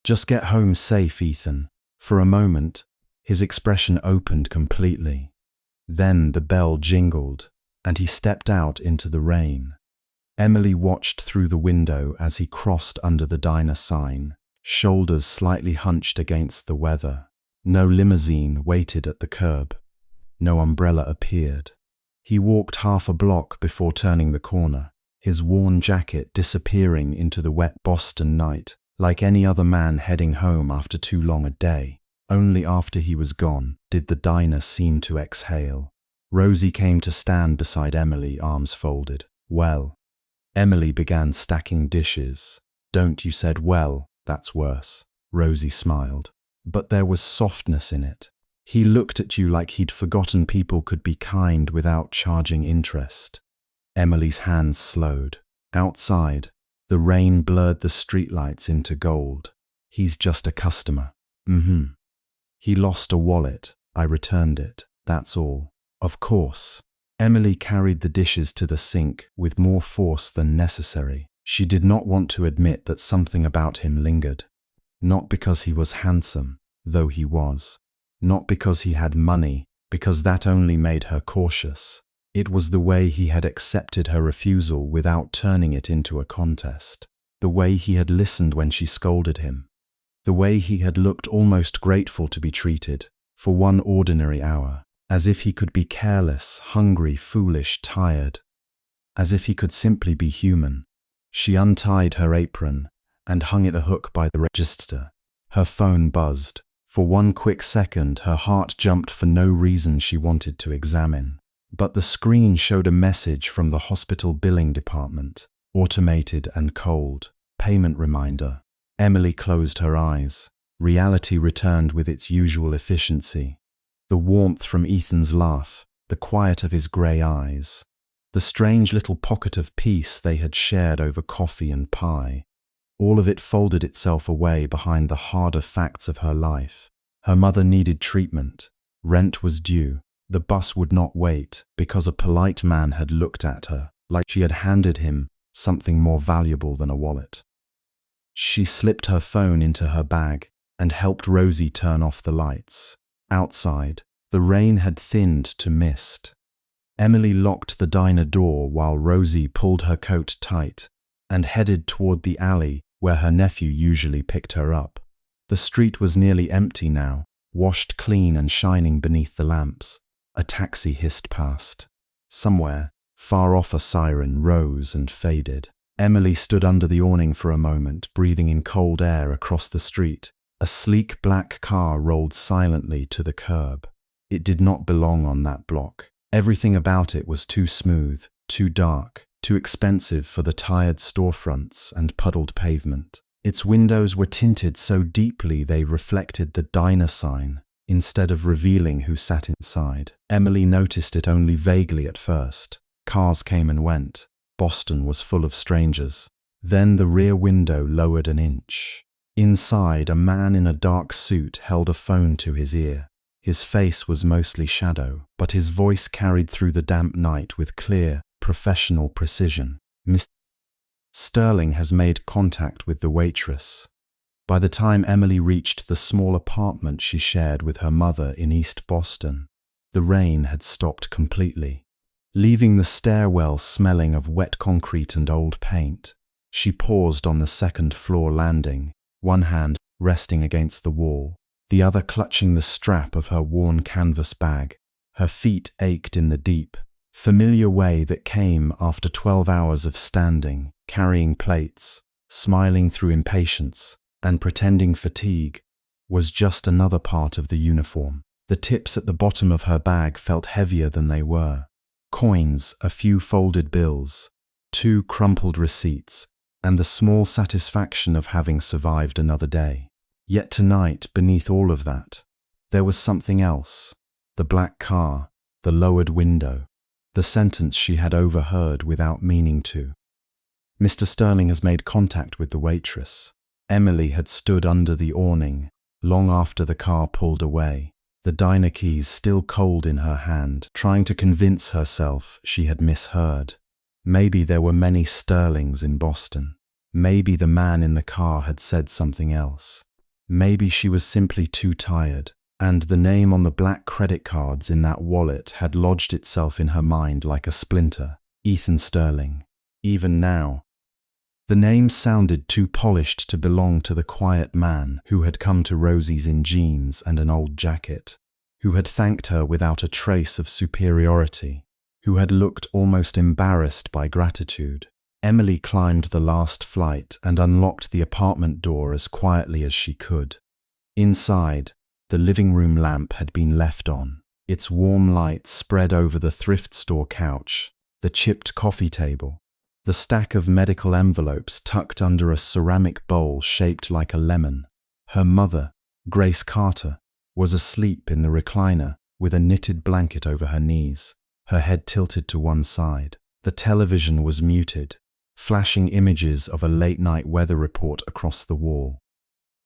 Just get home safe, Ethan. For a moment, his expression opened completely. Then the bell jingled, and he stepped out into the rain. Emily watched through the window as he crossed under the diner sign, shoulders slightly hunched against the weather. No limousine waited at the curb. No umbrella appeared. He walked half a block before turning the corner, his worn jacket disappearing into the wet Boston night, like any other man heading home after too long a day. Only after he was gone did the diner seem to exhale. Rosie came to stand beside Emily, arms folded. Well. Emily began stacking dishes. Don't, you said, well, that's worse. Rosie smiled. But there was softness in it. He looked at you like he'd forgotten people could be kind without charging interest. Emily's hands slowed. Outside, the rain blurred the streetlights into gold. He's just a customer. He lost a wallet. I returned it. That's all. Of course. Emily carried the dishes to the sink with more force than necessary. She did not want to admit that something about him lingered. Not because he was handsome, though he was. Not because he had money, because that only made her cautious. It was the way he had accepted her refusal without turning it into a contest. The way he had listened when she scolded him. The way he had looked almost grateful to be treated, for one ordinary hour. As if he could be careless, hungry, foolish, tired. As if he could simply be human. She untied her apron and hung it a hook by the register. Her phone buzzed. For one quick second, her heart jumped for no reason she wanted to examine. But the screen showed a message from the hospital billing department, automated and cold. Payment reminder. Emily closed her eyes. Reality returned with its usual efficiency. The warmth from Ethan's laugh, the quiet of his grey eyes, the strange little pocket of peace they had shared over coffee and pie. All of it folded itself away behind the harder facts of her life. Her mother needed treatment. Rent was due. The bus would not wait because a polite man had looked at her like she had handed him something more valuable than a wallet. She slipped her phone into her bag and helped Rosie turn off the lights. Outside, the rain had thinned to mist. Emily locked the diner door while Rosie pulled her coat tight and headed toward the alley where her nephew usually picked her up. The street was nearly empty now, washed clean and shining beneath the lamps. A taxi hissed past. Somewhere, far off, a siren rose and faded. Emily stood under the awning for a moment, breathing in cold air across the street. A sleek black car rolled silently to the curb. It did not belong on that block. Everything about it was too smooth, too dark, too expensive for the tired storefronts and puddled pavement. Its windows were tinted so deeply they reflected the diner sign, instead of revealing who sat inside. Emily noticed it only vaguely at first. Cars came and went. Boston was full of strangers. Then the rear window lowered an inch. Inside, a man in a dark suit held a phone to his ear. His face was mostly shadow, but his voice carried through the damp night with clear, professional precision. Mr. Sterling has made contact with the waitress. By the time Emily reached the small apartment she shared with her mother in East Boston, the rain had stopped completely, leaving the stairwell smelling of wet concrete and old paint. She paused on the second-floor landing, one hand resting against the wall, the other clutching the strap of her worn canvas bag. Her feet ached in the deep, familiar way that came after 12 hours of standing, carrying plates, smiling through impatience, and pretending fatigue was just another part of the uniform. The tips at the bottom of her bag felt heavier than they were. Coins, a few folded bills, 2 crumpled receipts, and the small satisfaction of having survived another day. Yet tonight, beneath all of that, there was something else. The black car, the lowered window, the sentence she had overheard without meaning to. Mr. Sterling has made contact with the waitress. Emily had stood under the awning long after the car pulled away, the diner keys still cold in her hand, trying to convince herself she had misheard. Maybe there were many Sterlings in Boston. Maybe the man in the car had said something else. Maybe she was simply too tired, and the name on the black credit cards in that wallet had lodged itself in her mind like a splinter. Ethan Sterling. Even now, the name sounded too polished to belong to the quiet man who had come to Rosie's in jeans and an old jacket, who had thanked her without a trace of superiority, who had looked almost embarrassed by gratitude. Emily climbed the last flight and unlocked the apartment door as quietly as she could. Inside, the living room lamp had been left on, its warm light spread over the thrift store couch, the chipped coffee table, the stack of medical envelopes tucked under a ceramic bowl shaped like a lemon. Her mother, Grace Carter, was asleep in the recliner with a knitted blanket over her knees, her head tilted to one side. The television was muted, flashing images of a late-night weather report across the wall.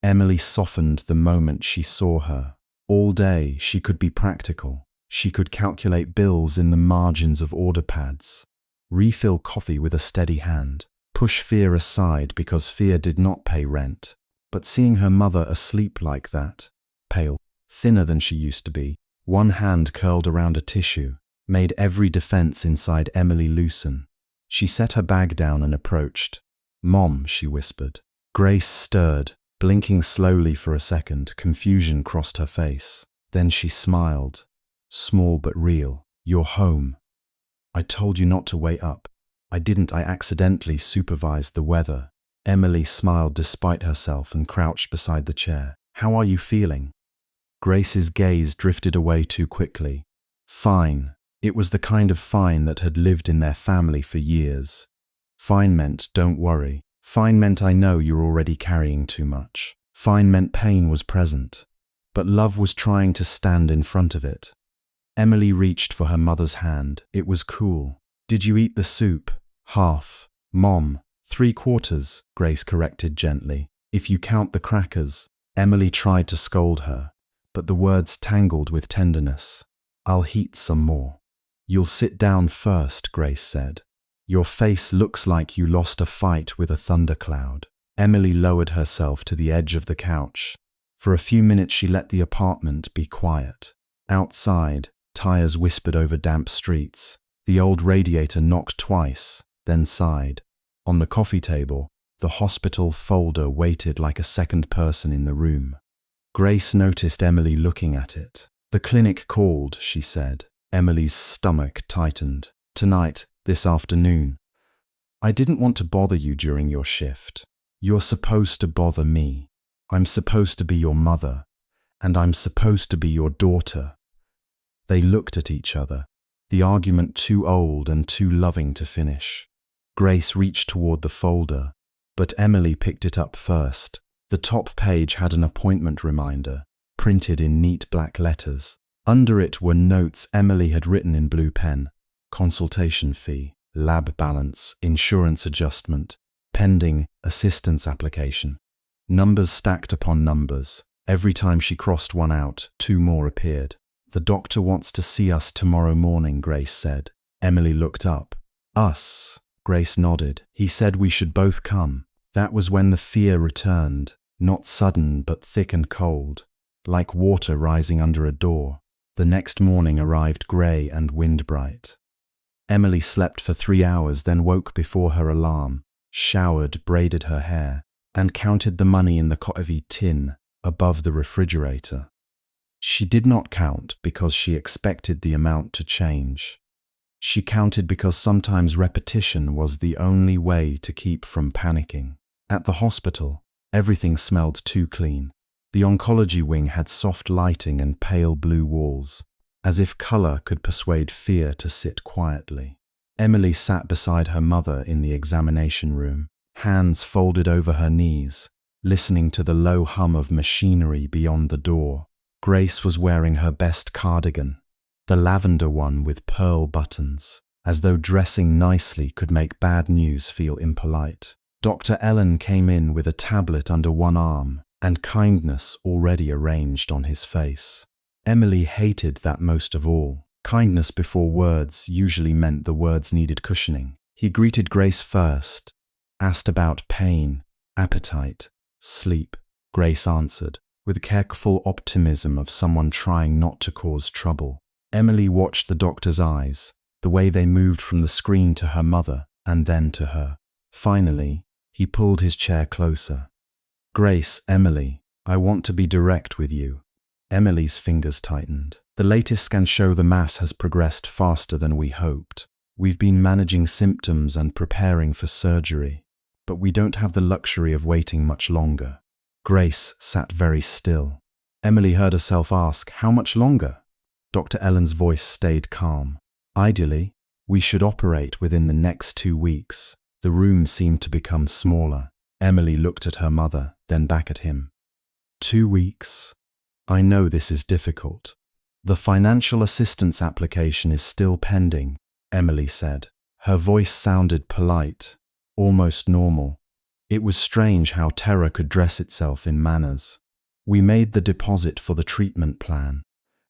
Emily softened the moment she saw her. All day she could be practical. She could calculate bills in the margins of order pads, refill coffee with a steady hand, push fear aside because fear did not pay rent. But seeing her mother asleep like that, pale, thinner than she used to be, one hand curled around a tissue, made every defense inside Emily loosen. She set her bag down and approached. "Mom," she whispered. Grace stirred, blinking slowly for a second. Confusion crossed her face. Then she smiled. Small but real. "You're home. I told you not to wait up." "I didn't. I accidentally supervised the weather." Emily smiled despite herself and crouched beside the chair. "How are you feeling?" Grace's gaze drifted away too quickly. "Fine." It was the kind of fine that had lived in their family for years. Fine meant "don't worry." Fine meant "I know you're already carrying too much." Fine meant pain was present, but love was trying to stand in front of it. Emily reached for her mother's hand. It was cool. "Did you eat the soup?" "Half." "Mom, 3/4, Grace corrected gently. "If you count the crackers." Emily tried to scold her, but the words tangled with tenderness. "I'll heat some more." "You'll sit down first," Grace said. "Your face looks like you lost a fight with a thundercloud." Emily lowered herself to the edge of the couch. For a few minutes she let the apartment be quiet. Outside, tires whispered over damp streets. The old radiator knocked twice, then sighed. On the coffee table, the hospital folder waited like a second person in the room. Grace noticed Emily looking at it. "The clinic called," she said. Emily's stomach tightened. "Tonight, this afternoon. I didn't want to bother you during your shift. You're supposed to bother me. I'm supposed to be your mother, and I'm supposed to be your daughter." They looked at each other, the argument too old and too loving to finish. Grace reached toward the folder, but Emily picked it up first. The top page had an appointment reminder, printed in neat black letters. Under it were notes Emily had written in blue pen: consultation fee, lab balance, insurance adjustment, pending, assistance application. Numbers stacked upon numbers. Every time she crossed one out, two more appeared. "The doctor wants to see us tomorrow morning," Grace said. Emily looked up. "Us?" Grace nodded. "He said we should both come." That was when the fear returned, not sudden but thick and cold, like water rising under a door. The next morning arrived grey and wind-bright. Emily slept for 3 hours, then woke before her alarm, showered, braided her hair, and counted the money in the coffee tin above the refrigerator. She did not count because she expected the amount to change. She counted because sometimes repetition was the only way to keep from panicking. At the hospital, everything smelled too clean. The oncology wing had soft lighting and pale blue walls, as if color could persuade fear to sit quietly. Emily sat beside her mother in the examination room, hands folded over her knees, listening to the low hum of machinery beyond the door. Grace was wearing her best cardigan, the lavender one with pearl buttons. as though dressing nicely could make bad news feel impolite. Dr. Ellen came in with a tablet under one arm and kindness already arranged on his face. Emily hated that most of all. Kindness before words usually meant the words needed cushioning. He greeted Grace first, asked about pain, appetite, sleep. Grace answered, with careful optimism of someone trying not to cause trouble. Emily watched the doctor's eyes, the way they moved from the screen to her mother and then to her. Finally, he pulled his chair closer. "Grace, Emily, I want to be direct with you." Emily's fingers tightened. "The latest scans show the mass has progressed faster than we hoped. We've been managing symptoms and preparing for surgery, but we don't have the luxury of waiting much longer." Grace sat very still. Emily heard herself ask, "How much longer?" Dr. Ellen's voice stayed calm. "Ideally, we should operate within the next 2 weeks." The room seemed to become smaller. Emily looked at her mother, then back at him. 2 weeks? I know this is difficult. The financial assistance application is still pending, Emily said. Her voice sounded polite, almost normal. It was strange how terror could dress itself in manners. "We made the deposit for the treatment plan,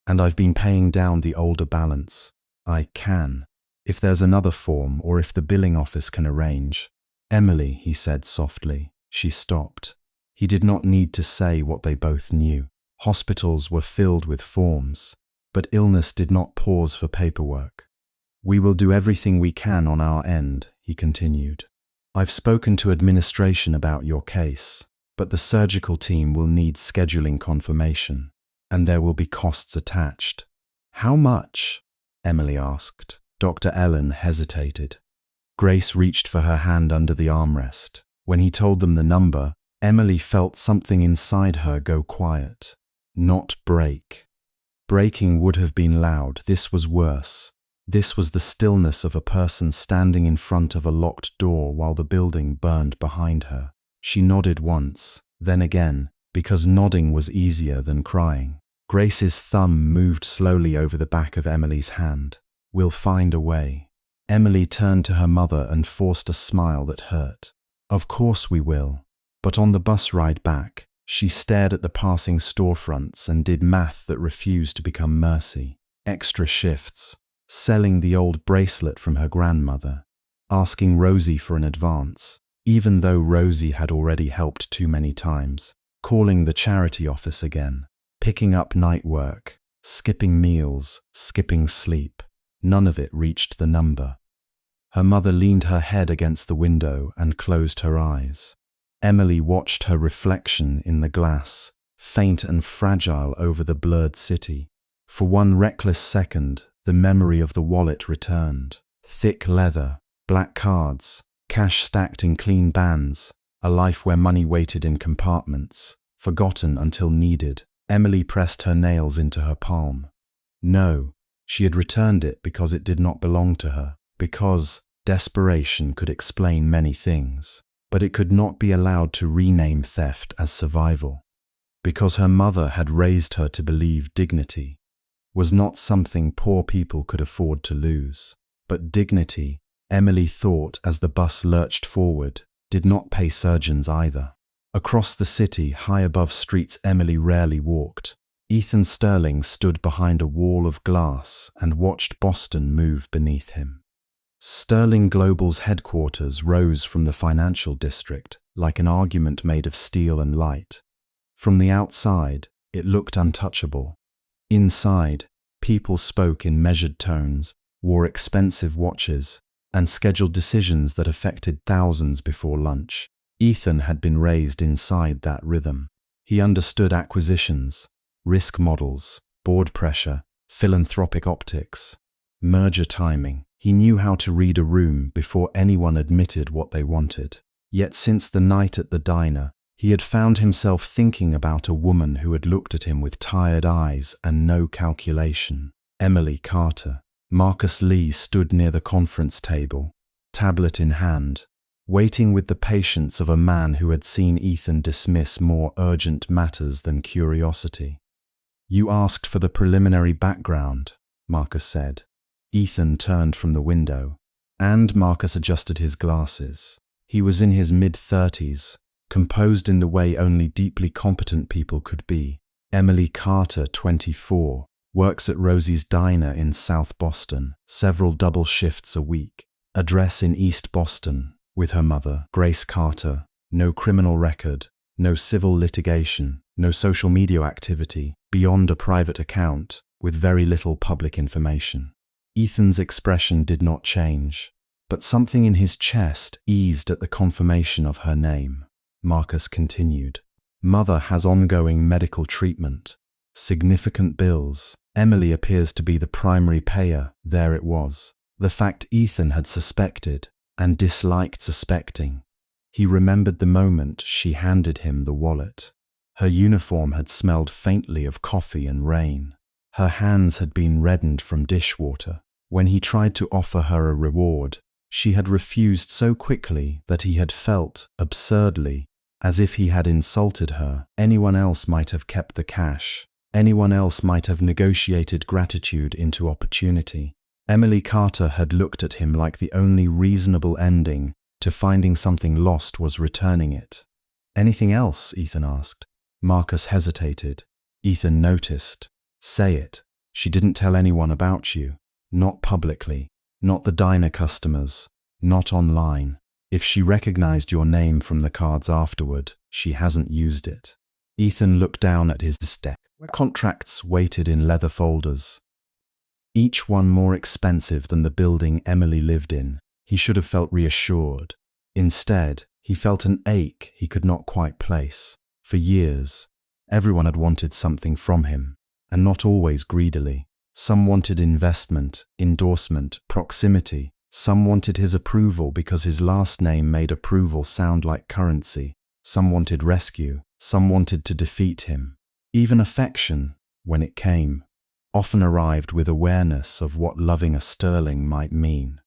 and I've been paying down the older balance. I can, if there's another form or if the billing office can arrange." "Emily," he said softly. She stopped. He did not need to say what they both knew. Hospitals were filled with forms, but illness did not pause for paperwork. "We will do everything we can on our end," he continued. "I've spoken to administration about your case, but the surgical team will need scheduling confirmation, and there will be costs attached." "How much?" Emily asked. Dr. Ellen hesitated. Grace reached for her hand under the armrest. When he told them the number, Emily felt something inside her go quiet. Not break. Breaking would have been loud. This was worse. This was the stillness of a person standing in front of a locked door while the building burned behind her. She nodded once, then again, because nodding was easier than crying. Grace's thumb moved slowly over the back of Emily's hand. "We'll find a way." Emily turned to her mother and forced a smile that hurt. "Of course we will." But on the bus ride back, she stared at the passing storefronts and did math that refused to become mercy. Extra shifts, selling the old bracelet from her grandmother, asking Rosie for an advance, even though Rosie had already helped too many times, calling the charity office again, picking up night work, skipping meals, skipping sleep. None of it reached the number. Her mother leaned her head against the window and closed her eyes. Emily watched her reflection in the glass, faint and fragile over the blurred city. For one reckless second, the memory of the wallet returned. Thick leather, black cards, cash stacked in clean bands, a life where money waited in compartments, forgotten until needed. Emily pressed her nails into her palm. No, she had returned it because it did not belong to her. Because desperation could explain many things, but it could not be allowed to rename theft as survival. Because her mother had raised her to believe dignity was not something poor people could afford to lose. But dignity, Emily thought as the bus lurched forward, did not pay surgeons either. Across the city, high above streets Emily rarely walked, Ethan Sterling stood behind a wall of glass and watched Boston move beneath him. Sterling Global's headquarters rose from the financial district like an argument made of steel and light. From the outside, it looked untouchable. Inside, people spoke in measured tones, wore expensive watches, and scheduled decisions that affected thousands before lunch. Ethan had been raised inside that rhythm. He understood acquisitions, risk models, board pressure, philanthropic optics, merger timing. He knew how to read a room before anyone admitted what they wanted. Yet since the night at the diner, he had found himself thinking about a woman who had looked at him with tired eyes and no calculation. Emily Carter. Marcus Lee stood near the conference table, tablet in hand, waiting with the patience of a man who had seen Ethan dismiss more urgent matters than curiosity. "You asked for the preliminary background," Marcus said. Ethan turned from the window, and Marcus adjusted his glasses. He was in his mid-30s, composed in the way only deeply competent people could be. Emily Carter, 24, works at Rosie's Diner in South Boston, several double shifts a week. Address in East Boston, with her mother, Grace Carter. No criminal record, no civil litigation, no social media activity, beyond a private account, with very little public information. Ethan's expression did not change, but something in his chest eased at the confirmation of her name. Marcus continued. Mother has ongoing medical treatment, significant bills. Emily appears to be the primary payer. There it was. The fact Ethan had suspected, and disliked suspecting. He remembered the moment she handed him the wallet. Her uniform had smelled faintly of coffee and rain. Her hands had been reddened from dishwater. When he tried to offer her a reward, she had refused so quickly that he had felt, absurdly, as if he had insulted her. Anyone else might have kept the cash. Anyone else might have negotiated gratitude into opportunity. Emily Carter had looked at him like the only reasonable ending to finding something lost was returning it. Anything else? Ethan asked. Marcus hesitated. Ethan noticed. Say it. She didn't tell anyone about you. Not publicly. Not the diner customers. Not online. If she recognized your name from the cards afterward, she hasn't used it. Ethan looked down at his desk, where contracts waited in leather folders. Each one more expensive than the building Emily lived in. He should have felt reassured. Instead, he felt an ache he could not quite place. For years, everyone had wanted something from him, and not always greedily. Some wanted investment, endorsement, proximity. Some wanted his approval because his last name made approval sound like currency. Some wanted rescue. Some wanted to defeat him. Even affection, when it came, often arrived with awareness of what loving a sterling might mean.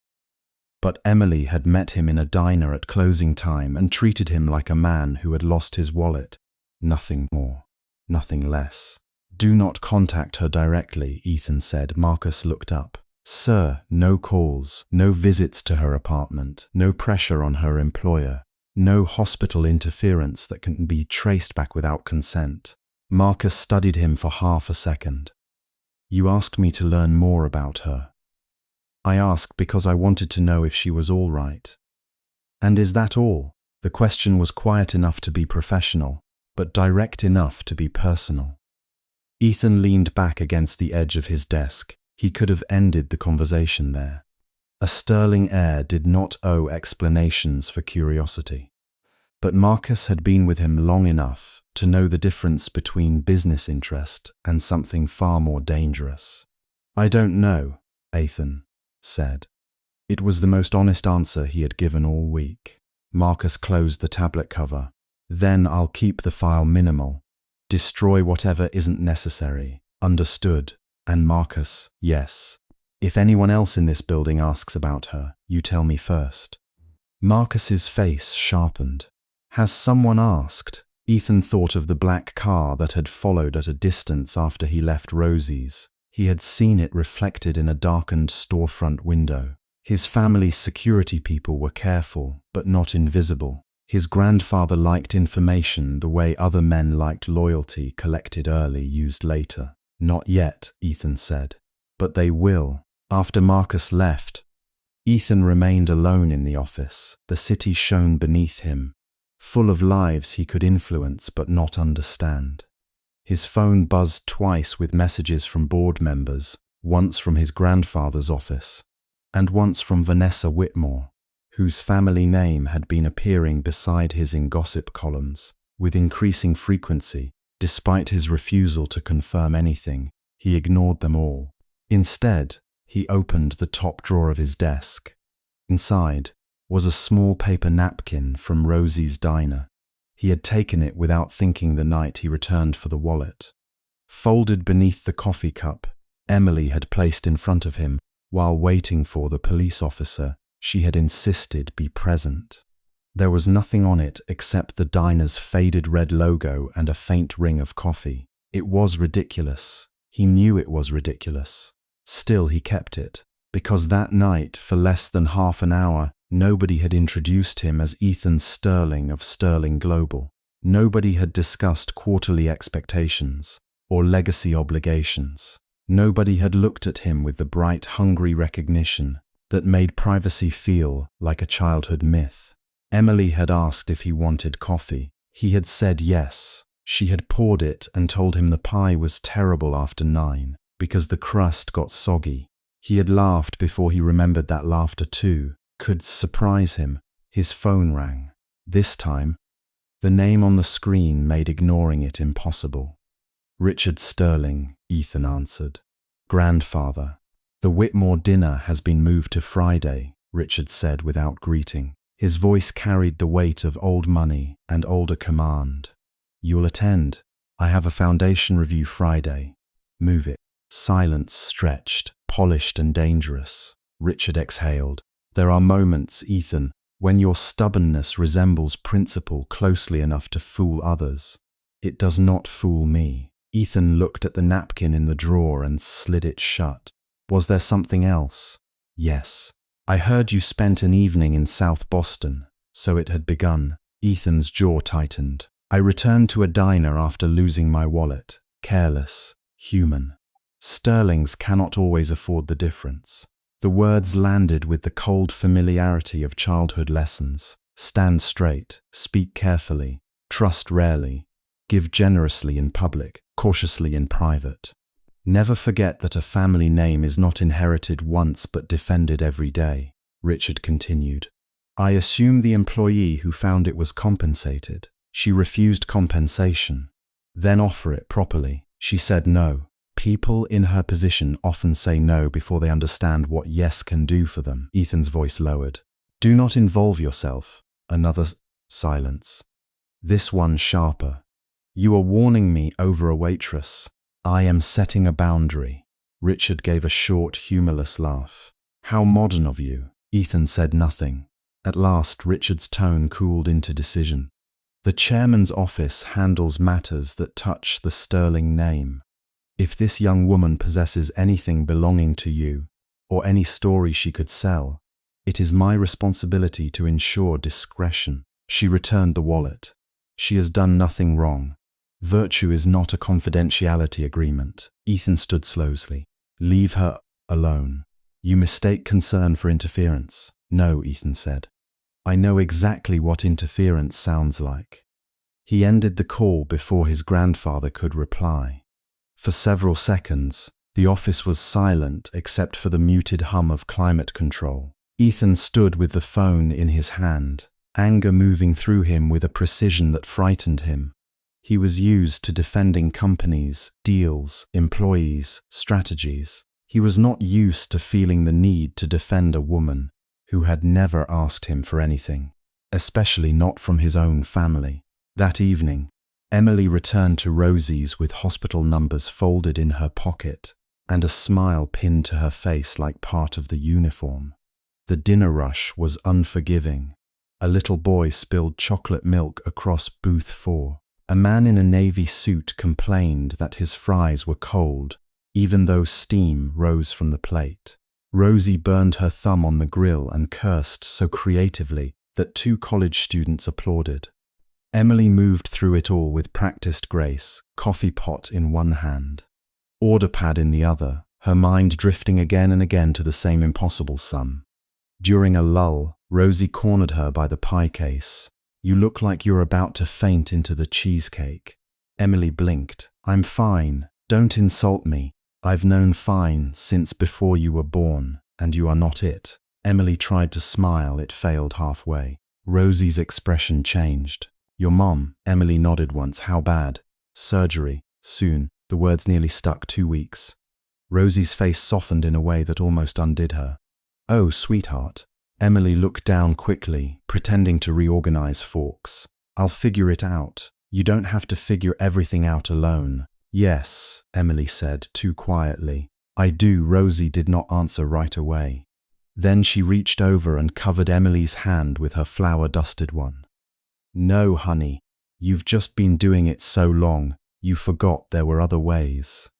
But Emily had met him in a diner at closing time and treated him like a man who had lost his wallet. Nothing more, nothing less. Do not contact her directly, Ethan said. Marcus looked up. Sir, no calls, no visits to her apartment, no pressure on her employer, no hospital interference that can be traced back without consent. Marcus studied him for half a second. You asked me to learn more about her. I asked because I wanted to know if she was all right. And is that all? The question was quiet enough to be professional, but direct enough to be personal. Ethan leaned back against the edge of his desk. He could have ended the conversation there. A sterling heir did not owe explanations for curiosity. But Marcus had been with him long enough to know the difference between business interest and something far more dangerous. I don't know, Ethan said. It was the most honest answer he had given all week. Marcus closed the tablet cover. Then I'll keep the file minimal. Destroy whatever isn't necessary. Understood. And Marcus, yes. If anyone else in this building asks about her, you tell me first. Marcus's face sharpened. Has someone asked? Ethan thought of the black car that had followed at a distance after he left Rosie's. He had seen it reflected in a darkened storefront window. His family's security people were careful, but not invisible. His grandfather liked information the way other men liked loyalty collected early, used later. Not yet, Ethan said. But they will. After Marcus left, Ethan remained alone in the office. The city shone beneath him, full of lives he could influence but not understand. His phone buzzed twice with messages from board members, once from his grandfather's office, and once from Vanessa Whitmore, whose family name had been appearing beside his in gossip columns. With increasing frequency, despite his refusal to confirm anything, he ignored them all. Instead, he opened the top drawer of his desk. Inside was a small paper napkin from Rosie's Diner. He had taken it without thinking the night he returned for the wallet. Folded beneath the coffee cup Emily had placed in front of him while waiting for the police officer she had insisted be present. There was nothing on it except the diner's faded red logo and a faint ring of coffee. It was ridiculous. He knew it was ridiculous. Still, he kept it. because that night, for less than half an hour, nobody had introduced him as Ethan Sterling of Sterling Global. Nobody had discussed quarterly expectations or legacy obligations. Nobody had looked at him with the bright, hungry recognition that made privacy feel like a childhood myth. Emily had asked if he wanted coffee. He had said yes. She had poured it and told him the pie was terrible after 9 because the crust got soggy. He had laughed before he remembered that laughter too could surprise him. His phone rang. This time, the name on the screen made ignoring it impossible. Richard Sterling, Ethan answered. Grandfather. The Whitmore dinner has been moved to Friday, Richard said without greeting. His voice carried the weight of old money and older command. You'll attend. I have a foundation review Friday. Move it. Silence stretched, polished and dangerous. Richard exhaled. There are moments, Ethan, when your stubbornness resembles principle closely enough to fool others. It does not fool me. Ethan looked at the napkin in the drawer and slid it shut. Was there something else? Yes. I heard you spent an evening in South Boston, so it had begun. Ethan's jaw tightened. I returned to a diner after losing my wallet. Careless. Human. Sterlings cannot always afford the difference. The words landed with the cold familiarity of childhood lessons. Stand straight, speak carefully, trust rarely, give generously in public, cautiously in private. Never forget that a family name is not inherited once but defended every day, Richard continued. I assume the employee who found it was compensated. She refused compensation. Then offer it properly. She said no. People in her position often say no before they understand what yes can do for them. Ethan's voice lowered. Do not involve yourself. Another silence. This one sharper. You are warning me over a waitress. I am setting a boundary. Richard gave a short, humorless laugh. How modern of you. Ethan said nothing. At last, Richard's tone cooled into decision. The chairman's office handles matters that touch the Sterling name. If this young woman possesses anything belonging to you, or any story she could sell, it is my responsibility to ensure discretion. She returned the wallet. She has done nothing wrong. Virtue is not a confidentiality agreement. Ethan stood slowly. Leave her alone. You mistake concern for interference. No, Ethan said. I know exactly what interference sounds like. He ended the call before his grandfather could reply. For several seconds, the office was silent except for the muted hum of climate control. Ethan stood with the phone in his hand, anger moving through him with a precision that frightened him. He was used to defending companies, deals, employees, strategies. He was not used to feeling the need to defend a woman who had never asked him for anything, especially not from his own family. That evening, Emily returned to Rosie's with hospital numbers folded in her pocket and a smile pinned to her face like part of the uniform. The dinner rush was unforgiving. A little boy spilled chocolate milk across booth 4. A man in a navy suit complained that his fries were cold, even though steam rose from the plate. Rosie burned her thumb on the grill and cursed so creatively that 2 college students applauded. Emily moved through it all with practiced grace, coffee pot in one hand, order pad in the other, her mind drifting again and again to the same impossible sum. During a lull, Rosie cornered her by the pie case. You look like you're about to faint into the cheesecake. Emily blinked. I'm fine. Don't insult me. I've known fine since before you were born, and you are not it. Emily tried to smile. It failed halfway. Rosie's expression changed. Your mom, Emily nodded once. How bad? Surgery. Soon. The words nearly stuck. 2 weeks. Rosie's face softened in a way that almost undid her. Oh, sweetheart. Emily looked down quickly, pretending to reorganize forks. I'll figure it out. You don't have to figure everything out alone. Yes, Emily said, too quietly. I do. Rosie did not answer right away. Then she reached over and covered Emily's hand with her flour-dusted one. No, honey. You've just been doing it so long, you forgot there were other ways.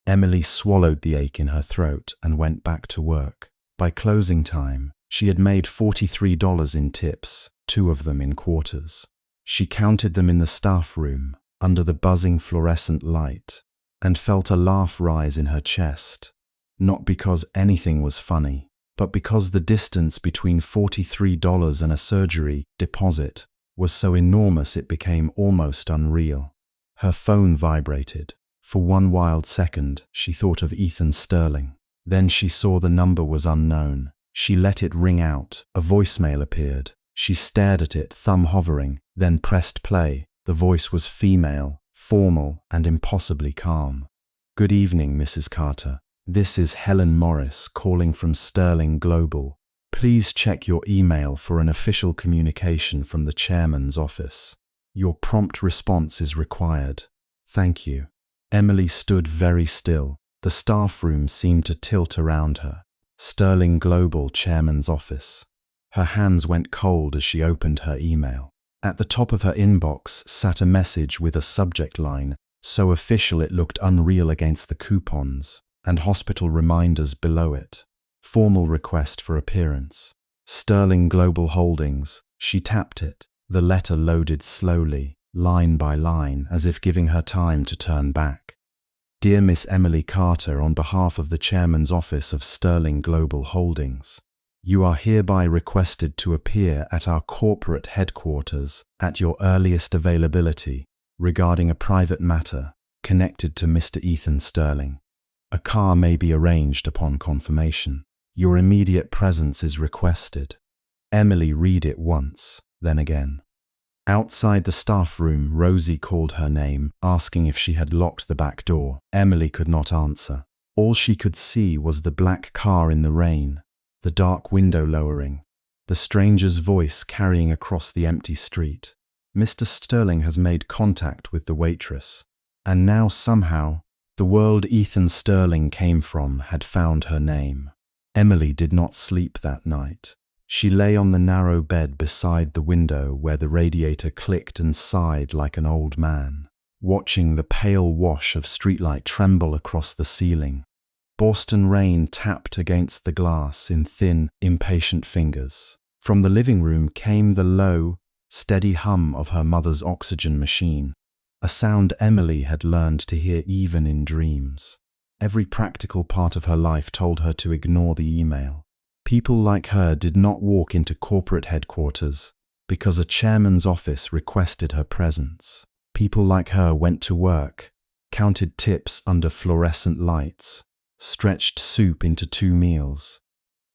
Emily swallowed the ache in her throat and went back to work. By closing time, she had made $43 in tips, 2 of them in quarters. She counted them in the staff room, under the buzzing fluorescent light, and felt a laugh rise in her chest, not because anything was funny, but because the distance between $43 and a surgery deposit was so enormous it became almost unreal. Her phone vibrated. For one wild second, she thought of Ethan Sterling. Then she saw the number was unknown. She let it ring out. A voicemail appeared. She stared at it, thumb hovering, then pressed play. The voice was female, formal, and impossibly calm. "Good evening, Mrs. Carter. This is Helen Morris calling from Sterling Global. Please check your email for an official communication from the chairman's office. Your prompt response is required. Thank you." Emily stood very still. The staff room seemed to tilt around her. Sterling Global chairman's office. Her hands went cold as she opened her email. At the top of her inbox sat a message with a subject line so official it looked unreal against the coupons, and hospital reminders below it. Formal request for appearance. Sterling Global Holdings. She tapped it. The letter loaded slowly, line by line, as if giving her time to turn back. "Dear Miss Emily Carter, on behalf of the Chairman's Office of Sterling Global Holdings, you are hereby requested to appear at our corporate headquarters at your earliest availability regarding a private matter connected to Mr. Ethan Sterling. A car may be arranged upon confirmation. Your immediate presence is requested." Emily read it once, then again. Outside the staff room, Rosie called her name, asking if she had locked the back door. Emily could not answer. All she could see was the black car in the rain, the dark window lowering, the stranger's voice carrying across the empty street. "Mr. Sterling has made contact with the waitress, and now somehow the world Ethan Sterling came from had found her name." Emily did not sleep that night. She lay on the narrow bed beside the window where the radiator clicked and sighed like an old man, watching the pale wash of streetlight tremble across the ceiling. Boston rain tapped against the glass in thin, impatient fingers. From the living room came the low, steady hum of her mother's oxygen machine, a sound Emily had learned to hear even in dreams. Every practical part of her life told her to ignore the email. People like her did not walk into corporate headquarters because a chairman's office requested her presence. People like her went to work, counted tips under fluorescent lights, stretched soup into 2 meals,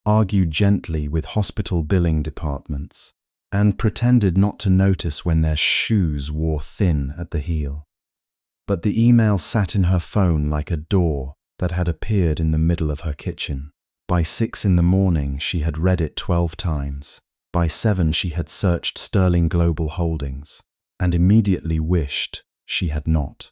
argued gently with hospital billing departments, and pretended not to notice when their shoes wore thin at the heel. But the email sat in her phone like a door that had appeared in the middle of her kitchen. By 6 in the morning, she had read it 12 times. By 7, she had searched Sterling Global Holdings and immediately wished she had not.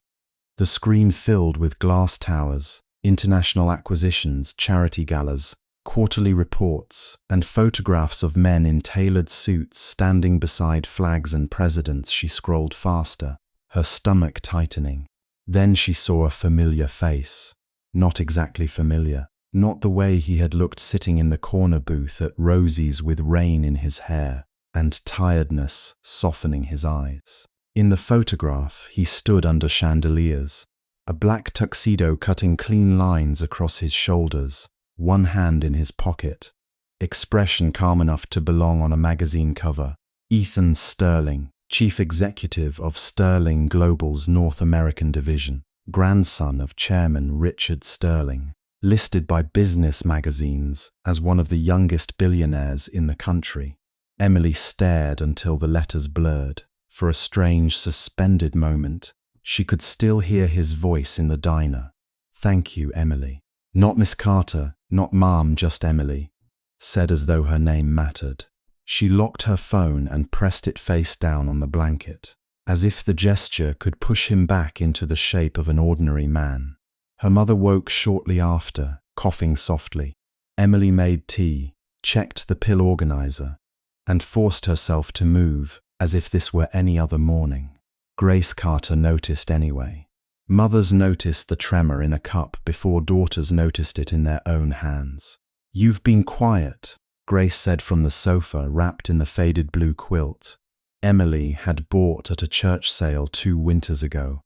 The screen filled with glass towers, international acquisitions, charity galas, quarterly reports, and photographs of men in tailored suits standing beside flags and presidents. She scrolled faster, her stomach tightening. Then she saw a familiar face. Not exactly familiar. Not the way he had looked sitting in the corner booth at Rosie's with rain in his hair and tiredness softening his eyes. In the photograph, he stood under chandeliers, a black tuxedo cutting clean lines across his shoulders, one hand in his pocket, expression calm enough to belong on a magazine cover. Ethan Sterling, chief executive of Sterling Global's North American division, grandson of Chairman Richard Sterling, listed by business magazines as one of the youngest billionaires in the country. Emily stared until the letters blurred. For a strange, suspended moment, she could still hear his voice in the diner. "Thank you, Emily." "Not Miss Carter, not Mom, just Emily," said as though her name mattered. She locked her phone and pressed it face down on the blanket, as if the gesture could push him back into the shape of an ordinary man. Her mother woke shortly after, coughing softly. Emily made tea, checked the pill organizer, and forced herself to move as if this were any other morning. Grace Carter noticed anyway. Mothers noticed the tremor in a cup before daughters noticed it in their own hands. "You've been quiet," Grace said from the sofa, wrapped in the faded blue quilt Emily had bought at a church sale 2 winters ago.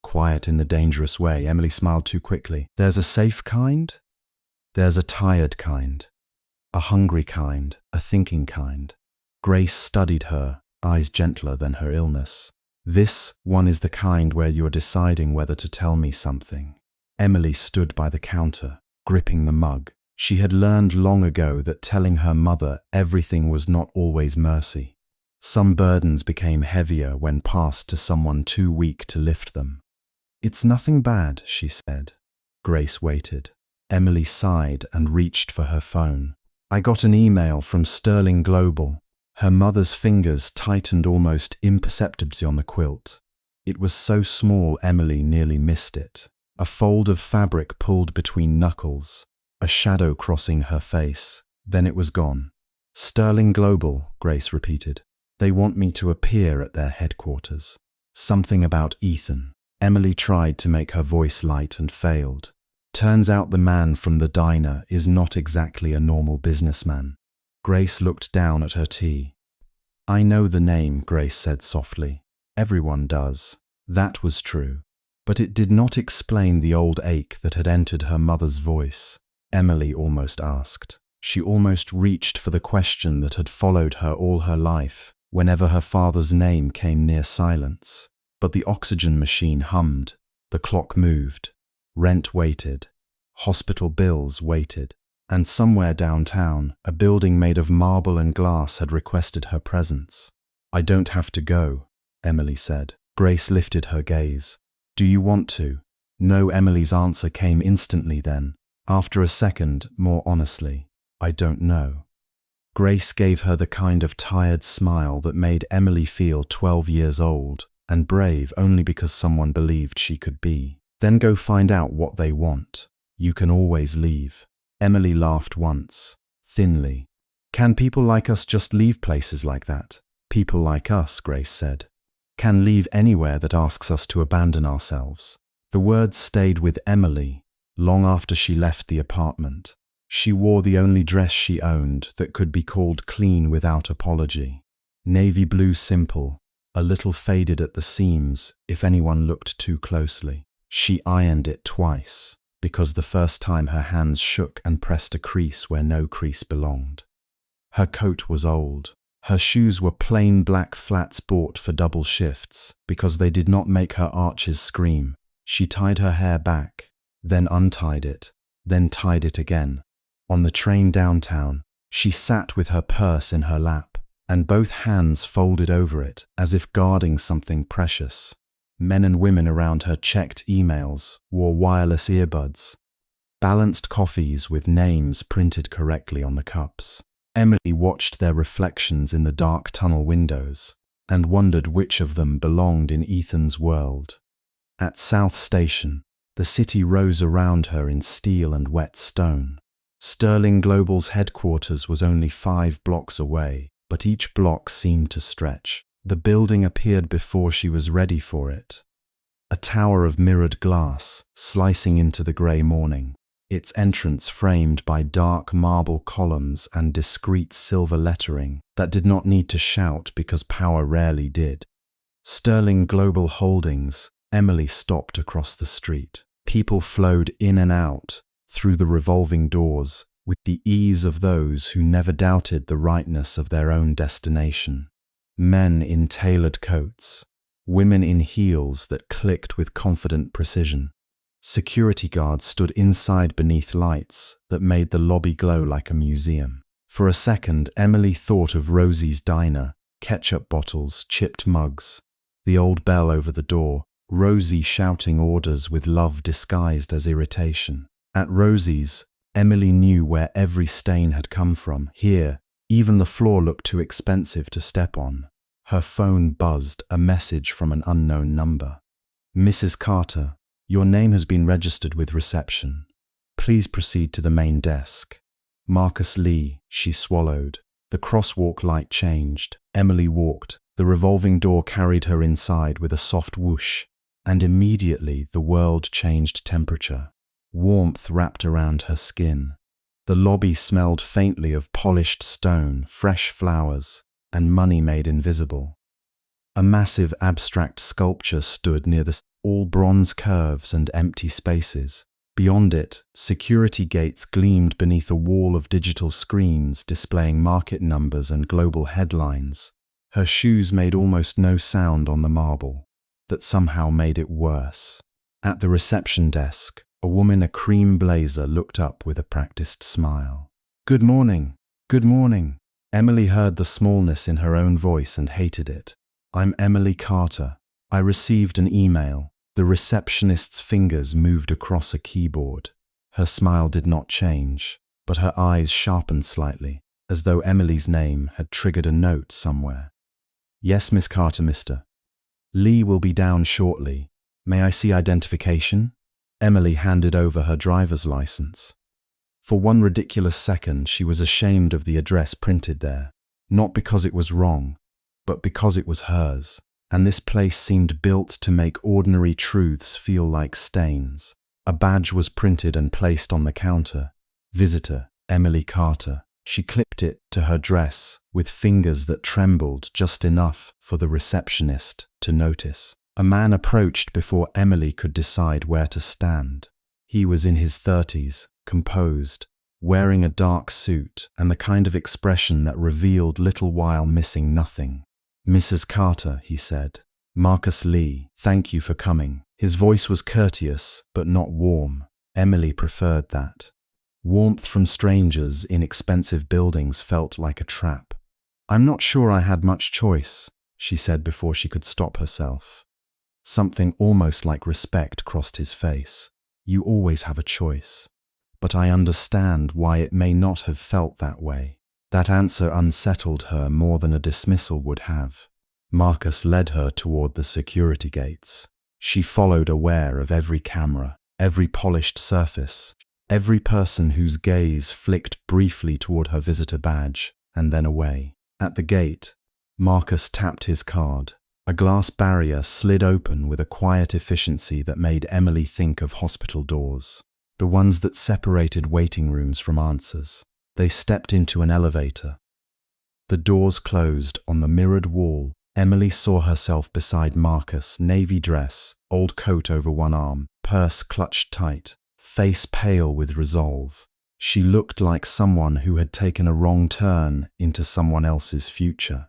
Quiet in the dangerous way. Emily smiled too quickly. "There's a safe kind? There's a tired kind, a hungry kind, a thinking kind." Grace studied her, eyes gentler than her illness. "This one is the kind where you're deciding whether to tell me something." Emily stood by the counter, gripping the mug. She had learned long ago that telling her mother everything was not always mercy. Some burdens became heavier when passed to someone too weak to lift them. "It's nothing bad," she said. Grace waited. Emily sighed and reached for her phone. "I got an email from Sterling Global." Her mother's fingers tightened almost imperceptibly on the quilt. It was so small Emily nearly missed it. A fold of fabric pulled between knuckles, a shadow crossing her face. Then it was gone. "Sterling Global," Grace repeated. "They want me to appear at their headquarters. Something about Ethan." Emily tried to make her voice light and failed. "Turns out the man from the diner is not exactly a normal businessman." Grace looked down at her tea. "I know the name," Grace said softly. "Everyone does." That was true. But it did not explain the old ache that had entered her mother's voice. Emily almost asked. She almost reached for the question that had followed her all her life, whenever her father's name came near silence. But the oxygen machine hummed, the clock moved, rent waited, hospital bills waited, and somewhere downtown, a building made of marble and glass had requested her presence. "I don't have to go," Emily said. Grace lifted her gaze. "Do you want to?" "No." Emily's answer came instantly then. After a second, more honestly, "I don't know." Grace gave her the kind of tired smile that made Emily feel 12 years old and brave only because someone believed she could be. "Then go find out what they want. You can always leave." Emily laughed once, thinly. "Can people like us just leave places like that?" "People like us," Grace said, "can leave anywhere that asks us to abandon ourselves." The words stayed with Emily long after she left the apartment. She wore the only dress she owned that could be called clean without apology. Navy blue simple, a little faded at the seams if anyone looked too closely. She ironed it twice, because the first time her hands shook and pressed a crease where no crease belonged. Her coat was old. Her shoes were plain black flats bought for double shifts, because they did not make her arches scream. She tied her hair back, then untied it, then tied it again. On the train downtown, she sat with her purse in her lap, and both hands folded over it as if guarding something precious. Men and women around her checked emails, wore wireless earbuds, balanced coffees with names printed correctly on the cups. Emily watched their reflections in the dark tunnel windows and wondered which of them belonged in Ethan's world. At South Station, the city rose around her in steel and wet stone. Sterling Global's headquarters was only 5 blocks away, but each block seemed to stretch. The building appeared before she was ready for it. A tower of mirrored glass, slicing into the grey morning, its entrance framed by dark marble columns and discreet silver lettering that did not need to shout because power rarely did. Sterling Global Holdings. Emily stopped across the street. People flowed in and out through the revolving doors with the ease of those who never doubted the rightness of their own destination. Men in tailored coats, women in heels that clicked with confident precision. Security guards stood inside beneath lights that made the lobby glow like a museum. For a second, Emily thought of Rosie's diner, ketchup bottles, chipped mugs, the old bell over the door, Rosie shouting orders with love disguised as irritation. At Rosie's, Emily knew where every stain had come from. Here, even the floor looked too expensive to step on. Her phone buzzed, a message from an unknown number. "Mrs. Carter, your name has been registered with reception. Please proceed to the main desk." Marcus Lee, she swallowed. The crosswalk light changed. Emily walked. The revolving door carried her inside with a soft whoosh, and immediately the world changed temperature. Warmth wrapped around her skin. The lobby smelled faintly of polished stone, fresh flowers, and money made invisible. A massive abstract sculpture stood near all bronze curves and empty spaces. Beyond it, security gates gleamed beneath a wall of digital screens displaying market numbers and global headlines. Her shoes made almost no sound on the marble. That somehow made it worse. At the reception desk, a woman in a cream blazer looked up with a practiced smile. "Good morning. Good morning." Emily heard the smallness in her own voice and hated it. "I'm Emily Carter. I received an email." The receptionist's fingers moved across a keyboard. Her smile did not change, but her eyes sharpened slightly, as though Emily's name had triggered a note somewhere. "Yes, Miss Carter, Mr. Lee will be down shortly. May I see identification?" Emily handed over her driver's license. For one ridiculous second, she was ashamed of the address printed there, not because it was wrong, but because it was hers. And this place seemed built to make ordinary truths feel like stains. A badge was printed and placed on the counter. "Visitor, Emily Carter." She clipped it to her dress with fingers that trembled just enough for the receptionist to notice. A man approached before Emily could decide where to stand. He was in his 30s, composed, wearing a dark suit and the kind of expression that revealed little while missing nothing. "Mrs. Carter," he said. "Marcus Lee, thank you for coming." His voice was courteous, but not warm. Emily preferred that. Warmth from strangers in expensive buildings felt like a trap. "I'm not sure I had much choice," she said before she could stop herself. Something almost like respect crossed his face. "You always have a choice. But I understand why it may not have felt that way." That answer unsettled her more than a dismissal would have. Marcus led her toward the security gates. She followed, aware of every camera, every polished surface, every person whose gaze flicked briefly toward her visitor badge and then away. At the gate, Marcus tapped his card. A glass barrier slid open with a quiet efficiency that made Emily think of hospital doors, the ones that separated waiting rooms from answers. They stepped into an elevator. The doors closed. On the mirrored wall, Emily saw herself beside Marcus, navy dress, old coat over one arm, purse clutched tight, face pale with resolve. She looked like someone who had taken a wrong turn into someone else's future.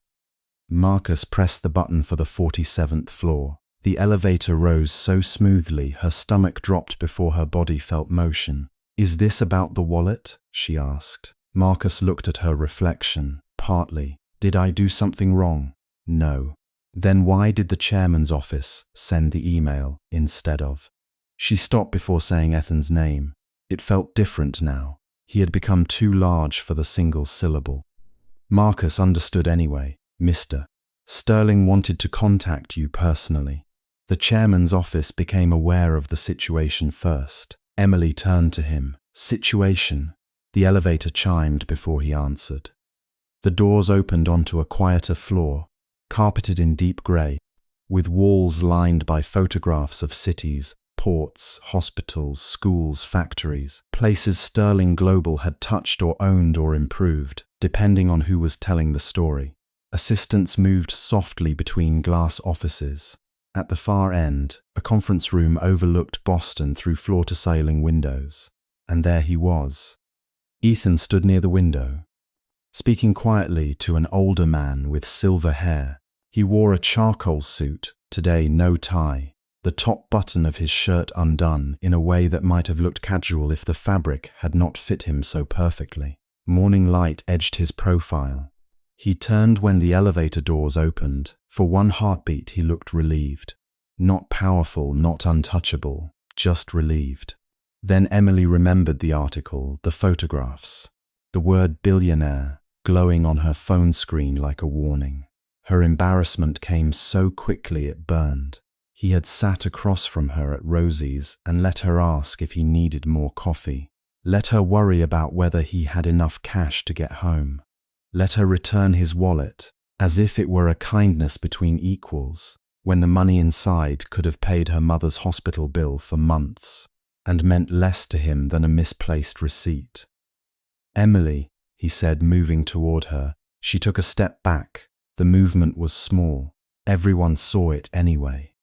Marcus pressed the button for the 47th floor. The elevator rose so smoothly her stomach dropped before her body felt motion. "Is this about the wallet?" she asked. Marcus looked at her reflection. "Partly. Did I do something wrong?" "No." "Then why did the chairman's office send the email instead of?" She stopped before saying Ethan's name. It felt different now. He had become too large for the single syllable. Marcus understood anyway. "Mr. Sterling wanted to contact you personally." The chairman's office became aware of the situation first. Emily turned to him. "Situation?" The elevator chimed before he answered. The doors opened onto a quieter floor, carpeted in deep grey, with walls lined by photographs of cities, ports, hospitals, schools, factories, places Sterling Global had touched or owned or improved, depending on who was telling the story. Assistants moved softly between glass offices. At the far end, a conference room overlooked Boston through floor-to-ceiling windows. And there he was. Ethan stood near the window, speaking quietly to an older man with silver hair. He wore a charcoal suit, today no tie, the top button of his shirt undone in a way that might have looked casual if the fabric had not fit him so perfectly. Morning light edged his profile. He turned when the elevator doors opened. For one heartbeat he looked relieved. Not powerful, not untouchable, just relieved. Then Emily remembered the article, the photographs, the word billionaire glowing on her phone screen like a warning. Her embarrassment came so quickly it burned. He had sat across from her at Rosie's and let her ask if he needed more coffee. Let her worry about whether he had enough cash to get home. Let her return his wallet, as if it were a kindness between equals, when the money inside could have paid her mother's hospital bill for months, and meant less to him than a misplaced receipt. Emily, he said, moving toward her. She took a step back. The movement was small. Everyone saw it anyway.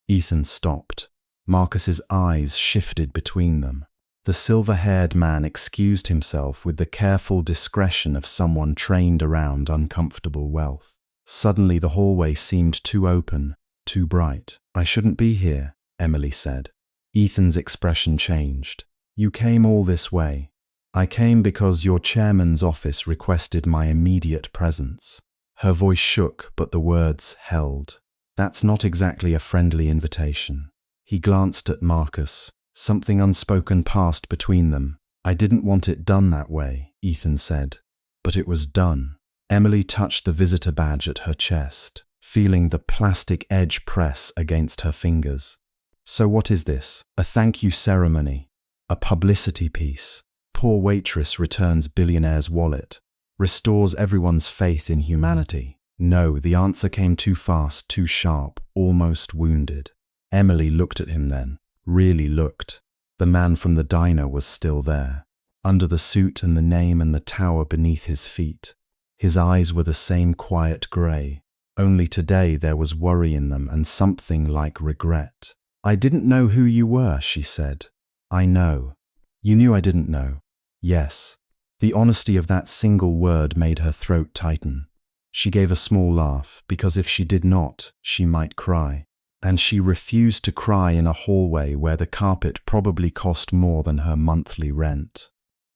Ethan stopped. Marcus's eyes shifted between them. The silver-haired man excused himself with the careful discretion of someone trained around uncomfortable wealth. Suddenly the hallway seemed too open, too bright. "I shouldn't be here," Emily said. Ethan's expression changed. "You came all this way." "I came because your chairman's office requested my immediate presence." Her voice shook, but the words held. "That's not exactly a friendly invitation." He glanced at Marcus. Something unspoken passed between them. "I didn't want it done that way," Ethan said. "But it was done." Emily touched the visitor badge at her chest, feeling the plastic edge press against her fingers. "So what is this? A thank you ceremony? A publicity piece? Poor waitress returns billionaire's wallet. Restores everyone's faith in humanity." No, the answer came too fast, too sharp, almost wounded. Emily looked at him then. Really looked. The man from the diner was still there, under the suit and the name and the tower beneath his feet. His eyes were the same quiet grey. Only today there was worry in them and something like regret. "I didn't know who you were," she said. "I know." "You knew I didn't know?" "Yes." The honesty of that single word made her throat tighten. She gave a small laugh, because if she did not, she might cry. And she refused to cry in a hallway where the carpet probably cost more than her monthly rent.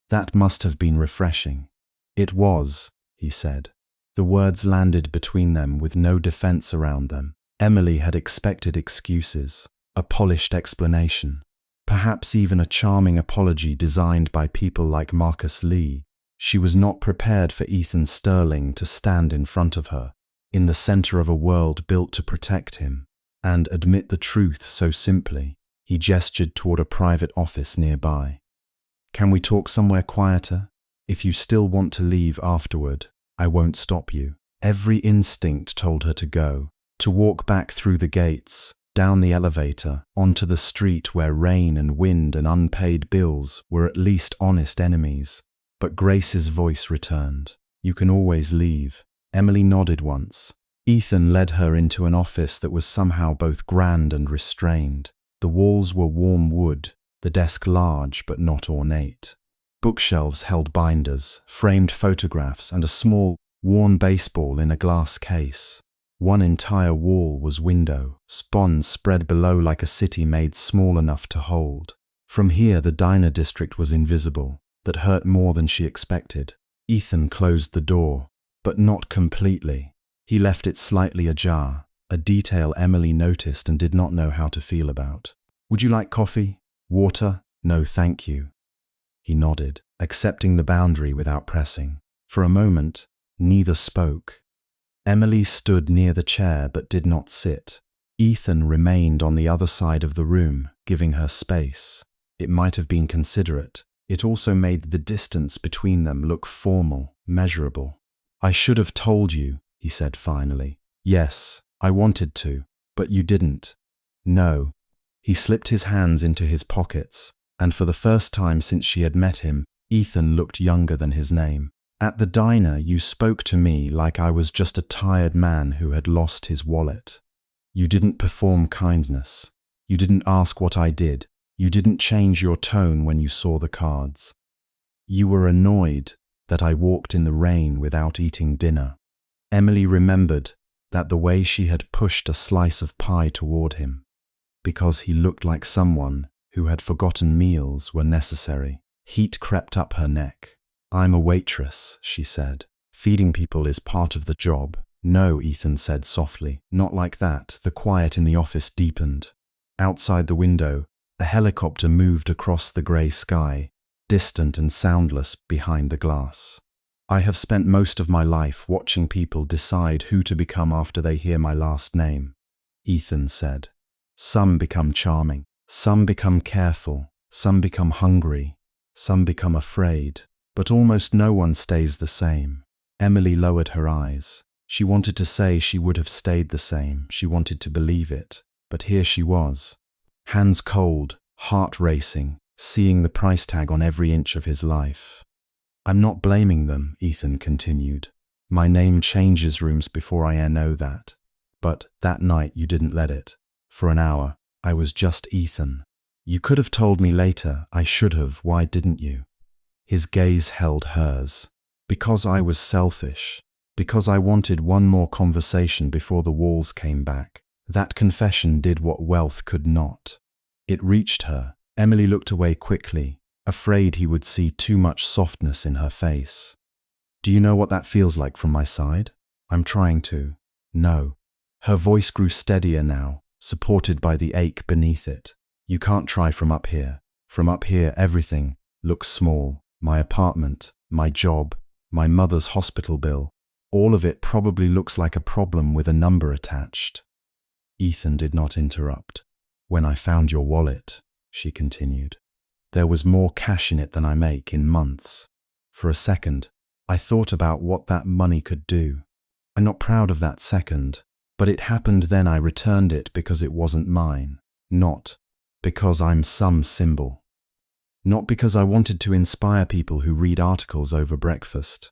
"That must have been refreshing." "It was," he said. The words landed between them with no defense around them. Emily had expected excuses, a polished explanation, perhaps even a charming apology designed by people like Marcus Lee. She was not prepared for Ethan Sterling to stand in front of her, in the center of a world built to protect him, and admit the truth so simply. He gestured toward a private office nearby. "Can we talk somewhere quieter? If you still want to leave afterward, I won't stop you." Every instinct told her to go, to walk back through the gates, down the elevator, onto the street where rain and wind and unpaid bills were at least honest enemies. But Grace's voice returned. "You can always leave." Emily nodded once. Ethan led her into an office that was somehow both grand and restrained. The walls were warm wood, the desk large but not ornate. Bookshelves held binders, framed photographs, and a small, worn baseball in a glass case. One entire wall was window, spawns spread below like a city made small enough to hold. From here the diner district was invisible. That hurt more than she expected. Ethan closed the door, but not completely. He left it slightly ajar, a detail Emily noticed and did not know how to feel about. "Would you like coffee? Water?" "No, thank you." He nodded, accepting the boundary without pressing. For a moment, neither spoke. Emily stood near the chair but did not sit. Ethan remained on the other side of the room, giving her space. It might have been considerate. It also made the distance between them look formal, measurable. "I should have told you," he said finally. "Yes, I wanted to, but you didn't." "No." He slipped his hands into his pockets, and for the first time since she had met him, Ethan looked younger than his name. "At the diner, you spoke to me like I was just a tired man who had lost his wallet. You didn't perform kindness. You didn't ask what I did. You didn't change your tone when you saw the cards. You were annoyed that I walked in the rain without eating dinner." Emily remembered that the way she had pushed a slice of pie toward him, because he looked like someone who had forgotten meals were necessary. Heat crept up her neck. "I'm a waitress," she said. "Feeding people is part of the job." "No," Ethan said softly. "Not like that." The quiet in the office deepened. Outside the window, a helicopter moved across the grey sky, distant and soundless behind the glass. "I have spent most of my life watching people decide who to become after they hear my last name," Ethan said. "Some become charming, some become careful, some become hungry, some become afraid, but almost no one stays the same." Emily lowered her eyes. She wanted to say she would have stayed the same. She wanted to believe it. But here she was. Hands cold, heart racing, seeing the price tag on every inch of his life. I'm not blaming them, Ethan continued. My name changes rooms before I know that. But that night you didn't let it. For an hour, I was just Ethan. You could have told me later, I should have, why didn't you? His gaze held hers. Because I was selfish. Because I wanted one more conversation before the walls came back. That confession did what wealth could not. It reached her. Emily looked away quickly, afraid he would see too much softness in her face. Do you know what that feels like from my side? I'm trying to. No. Her voice grew steadier now, supported by the ache beneath it. You can't try from up here. From up here, everything looks small. My apartment, my job, my mother's hospital bill. All of it probably looks like a problem with a number attached. Ethan did not interrupt. When I found your wallet, she continued, there was more cash in it than I make in months. For a second, I thought about what that money could do. I'm not proud of that second, but it happened then. I returned it because it wasn't mine. Not because I'm some symbol. Not because I wanted to inspire people who read articles over breakfast.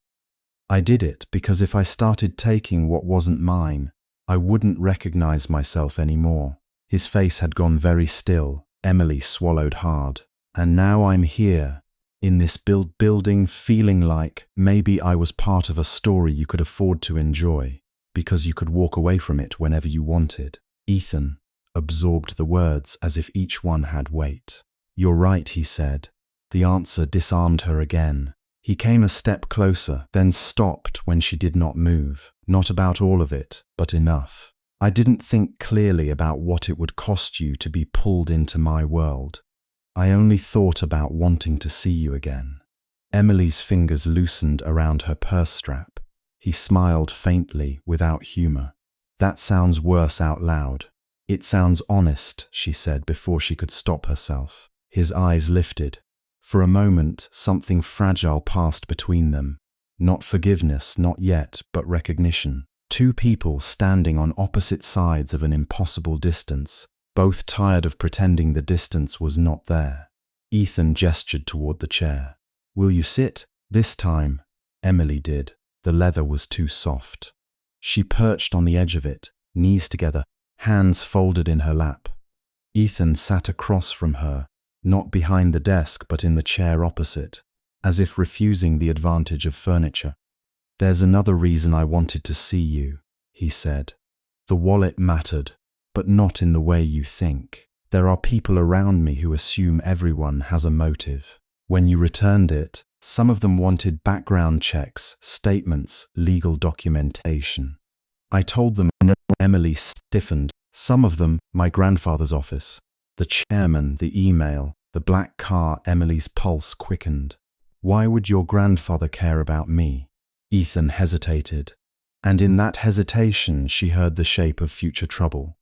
I did it because if I started taking what wasn't mine, I wouldn't recognize myself anymore. His face had gone very still. Emily swallowed hard. And now I'm here, in this building, feeling like maybe I was part of a story you could afford to enjoy, because you could walk away from it whenever you wanted. Ethan absorbed the words as if each one had weight. You're right, he said. The answer disarmed her again. He came a step closer, then stopped when she did not move. Not about all of it, but enough. I didn't think clearly about what it would cost you to be pulled into my world. I only thought about wanting to see you again. Emily's fingers loosened around her purse strap. He smiled faintly, without humor. That sounds worse out loud. It sounds honest, she said before she could stop herself. His eyes lifted. For a moment, something fragile passed between them. Not forgiveness, not yet, but recognition. Two people standing on opposite sides of an impossible distance, both tired of pretending the distance was not there. Ethan gestured toward the chair. Will you sit? This time, Emily did. The leather was too soft. She perched on the edge of it, knees together, hands folded in her lap. Ethan sat across from her, not behind the desk but in the chair opposite, as if refusing the advantage of furniture. There's another reason I wanted to see you, he said. The wallet mattered, but not in the way you think. There are people around me who assume everyone has a motive. When you returned it, some of them wanted background checks, statements, legal documentation. I told them. Emily stiffened. Some of them, my grandfather's office. The chairman, the email, the black car. Emily's pulse quickened. Why would your grandfather care about me? Ethan hesitated, and in that hesitation she heard the shape of future trouble.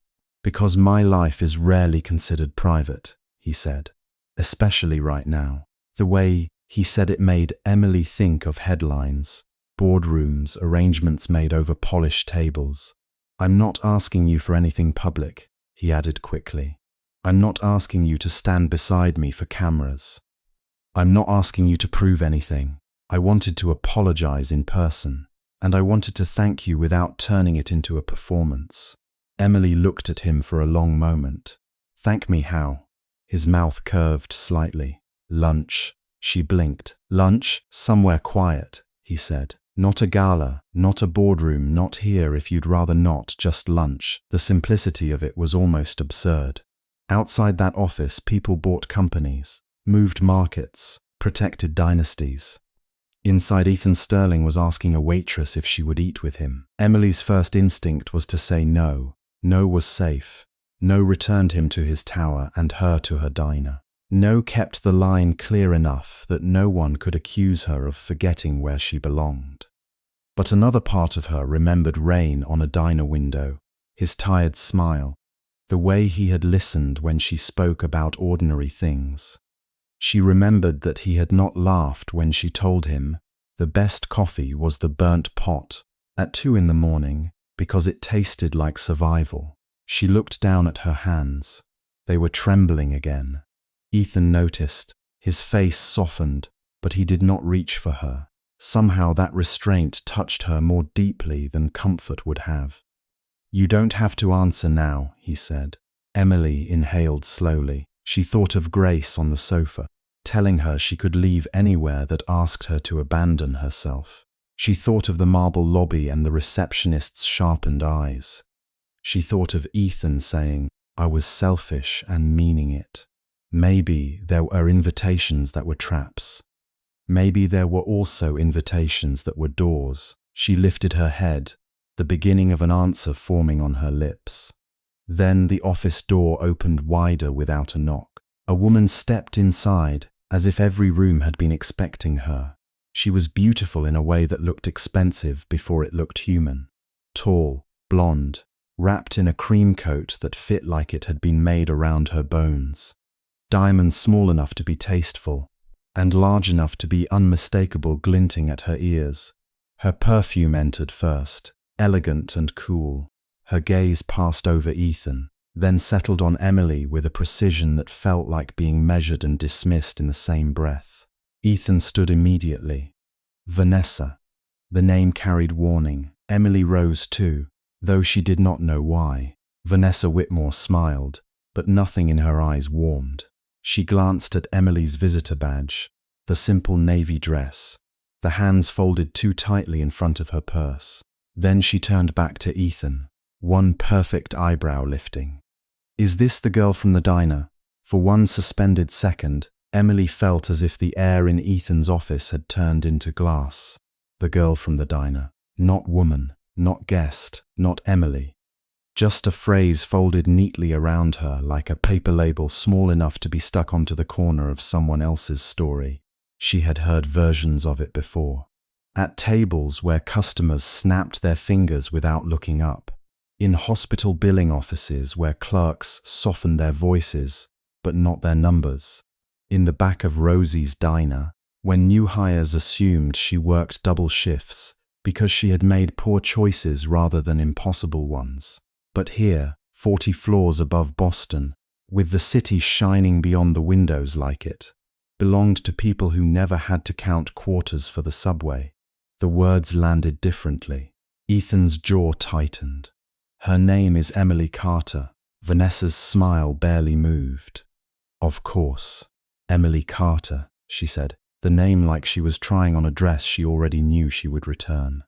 Because my life is rarely considered private, he said, especially right now. The way he said it made Emily think of headlines, boardrooms, arrangements made over polished tables. I'm not asking you for anything public, he added quickly. I'm not asking you to stand beside me for cameras. I'm not asking you to prove anything. I wanted to apologize in person, and I wanted to thank you without turning it into a performance. Emily looked at him for a long moment. Thank me how? His mouth curved slightly. Lunch. She blinked. Lunch? Somewhere quiet, he said. Not a gala, not a boardroom, not here if you'd rather not, just lunch. The simplicity of it was almost absurd. Outside that office, people bought companies, moved markets, protected dynasties. Inside, Ethan Sterling was asking a waitress if she would eat with him. Emily's first instinct was to say no. No was safe. No returned him to his tower and her to her diner. No kept the line clear enough that no one could accuse her of forgetting where she belonged. But another part of her remembered rain on a diner window, his tired smile, the way he had listened when she spoke about ordinary things. She remembered that he had not laughed when she told him the best coffee was the burnt pot at 2 a.m. because it tasted like survival. She looked down at her hands. They were trembling again. Ethan noticed. His face softened, but he did not reach for her. Somehow that restraint touched her more deeply than comfort would have. "You don't have to answer now," he said. Emily inhaled slowly. She thought of Grace on the sofa, telling her she could leave anywhere that asked her to abandon herself. She thought of the marble lobby and the receptionist's sharpened eyes. She thought of Ethan saying, "I was selfish," and meaning it. Maybe there were invitations that were traps. Maybe there were also invitations that were doors. She lifted her head, the beginning of an answer forming on her lips. Then the office door opened wider without a knock. A woman stepped inside, as if every room had been expecting her. She was beautiful in a way that looked expensive before it looked human. Tall, blonde, wrapped in a cream coat that fit like it had been made around her bones. Diamonds small enough to be tasteful, and large enough to be unmistakable glinting at her ears. Her perfume entered first, elegant and cool. Her gaze passed over Ethan, then settled on Emily with a precision that felt like being measured and dismissed in the same breath. Ethan stood immediately. Vanessa. The name carried warning. Emily rose too, though she did not know why. Vanessa Whitmore smiled, but nothing in her eyes warmed. She glanced at Emily's visitor badge, the simple navy dress, the hands folded too tightly in front of her purse. Then she turned back to Ethan, one perfect eyebrow lifting. "Is this the girl from the diner?" For one suspended second, Emily felt as if the air in Ethan's office had turned into glass. The girl from the diner. Not woman, not guest, not Emily. Just a phrase folded neatly around her like a paper label small enough to be stuck onto the corner of someone else's story. She had heard versions of it before. At tables where customers snapped their fingers without looking up. In hospital billing offices where clerks softened their voices, but not their numbers. In the back of Rosie's diner, when new hires assumed she worked double shifts because she had made poor choices rather than impossible ones. But here, 40 floors above Boston, with the city shining beyond the windows like it, belonged to people who never had to count quarters for the subway. The words landed differently. Ethan's jaw tightened. "Her name is Emily Carter." Vanessa's smile barely moved. "Of course, Emily Carter," she said, the name like she was trying on a dress she already knew she would return.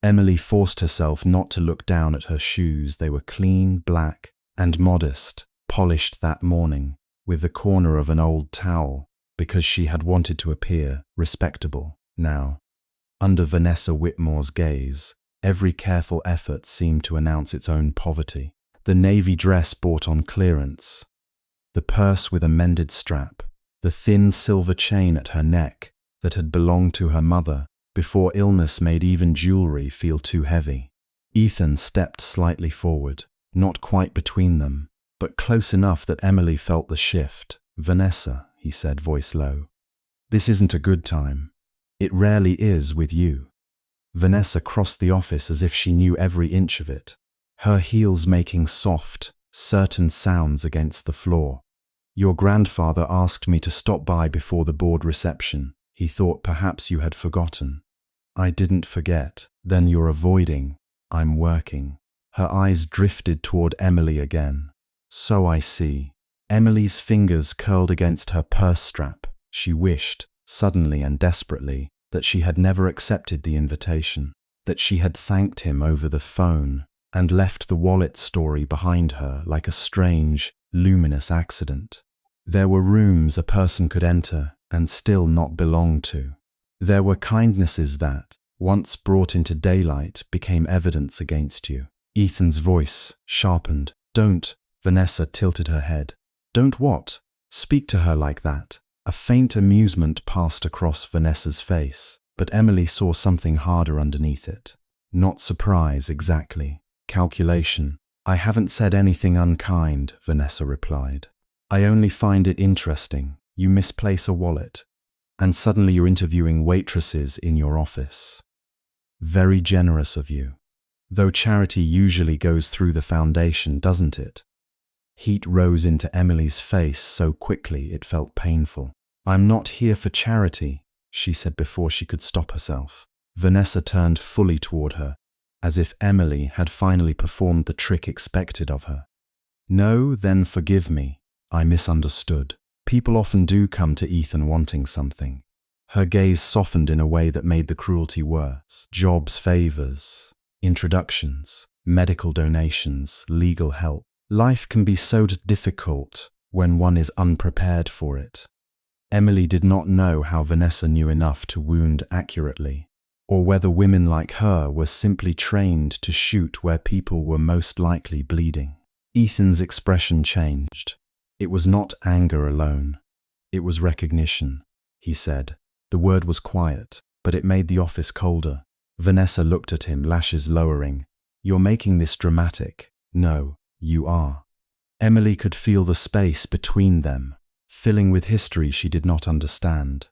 Emily forced herself not to look down at her shoes. They were clean, black, and modest, polished that morning, with the corner of an old towel, because she had wanted to appear respectable now. Under Vanessa Whitmore's gaze, every careful effort seemed to announce its own poverty. The navy dress bought on clearance, the purse with a mended strap, the thin silver chain at her neck that had belonged to her mother before illness made even jewelry feel too heavy. Ethan stepped slightly forward, not quite between them, but close enough that Emily felt the shift. "Vanessa," he said, voice low, "this isn't a good time. It rarely is with you." Vanessa crossed the office as if she knew every inch of it, her heels making soft, certain sounds against the floor. "Your grandfather asked me to stop by before the board reception. He thought perhaps you had forgotten." "I didn't forget." "Then you're avoiding." "I'm working." Her eyes drifted toward Emily again. "So I see." Emily's fingers curled against her purse strap. She wished, suddenly and desperately, that she had never accepted the invitation, that she had thanked him over the phone and left the wallet story behind her like a strange, luminous accident. There were rooms a person could enter and still not belong to. There were kindnesses that, once brought into daylight, became evidence against you. Ethan's voice sharpened. "Don't." Vanessa tilted her head. "Don't what?" "Speak to her like that." A faint amusement passed across Vanessa's face, but Emily saw something harder underneath it. Not surprise exactly. Calculation. "I haven't said anything unkind," Vanessa replied. "I only find it interesting. You misplace a wallet, and suddenly you're interviewing waitresses in your office. Very generous of you. Though charity usually goes through the foundation, doesn't it?" Heat rose into Emily's face so quickly it felt painful. "I'm not here for charity," she said before she could stop herself. Vanessa turned fully toward her, as if Emily had finally performed the trick expected of her. No, then forgive me. I misunderstood. People often do come to Ethan wanting something. Her gaze softened in a way that made the cruelty worse. Jobs, favors, introductions, medical donations, legal help. Life can be so difficult when one is unprepared for it. Emily did not know how Vanessa knew enough to wound accurately, or whether women like her were simply trained to shoot where people were most likely bleeding. Ethan's expression changed. It was not anger alone. It was recognition, he said. The word was quiet, but it made the office colder. Vanessa looked at him, lashes lowering. You're making this dramatic. No, you are. Emily could feel the space between them, filling with history she did not understand.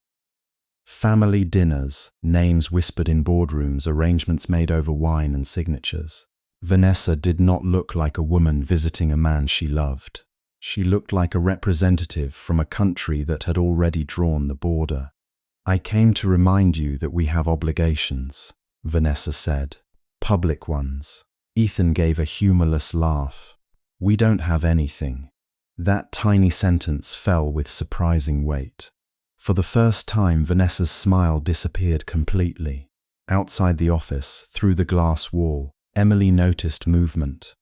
Family dinners, names whispered in boardrooms, arrangements made over wine and signatures. Vanessa did not look like a woman visiting a man she loved. She looked like a representative from a country that had already drawn the border. I came to remind you that we have obligations, Vanessa said. Public ones. Ethan gave a humorless laugh. We don't have anything. That tiny sentence fell with surprising weight. For the first time, Vanessa's smile disappeared completely. Outside the office, through the glass wall, Emily noticed movement.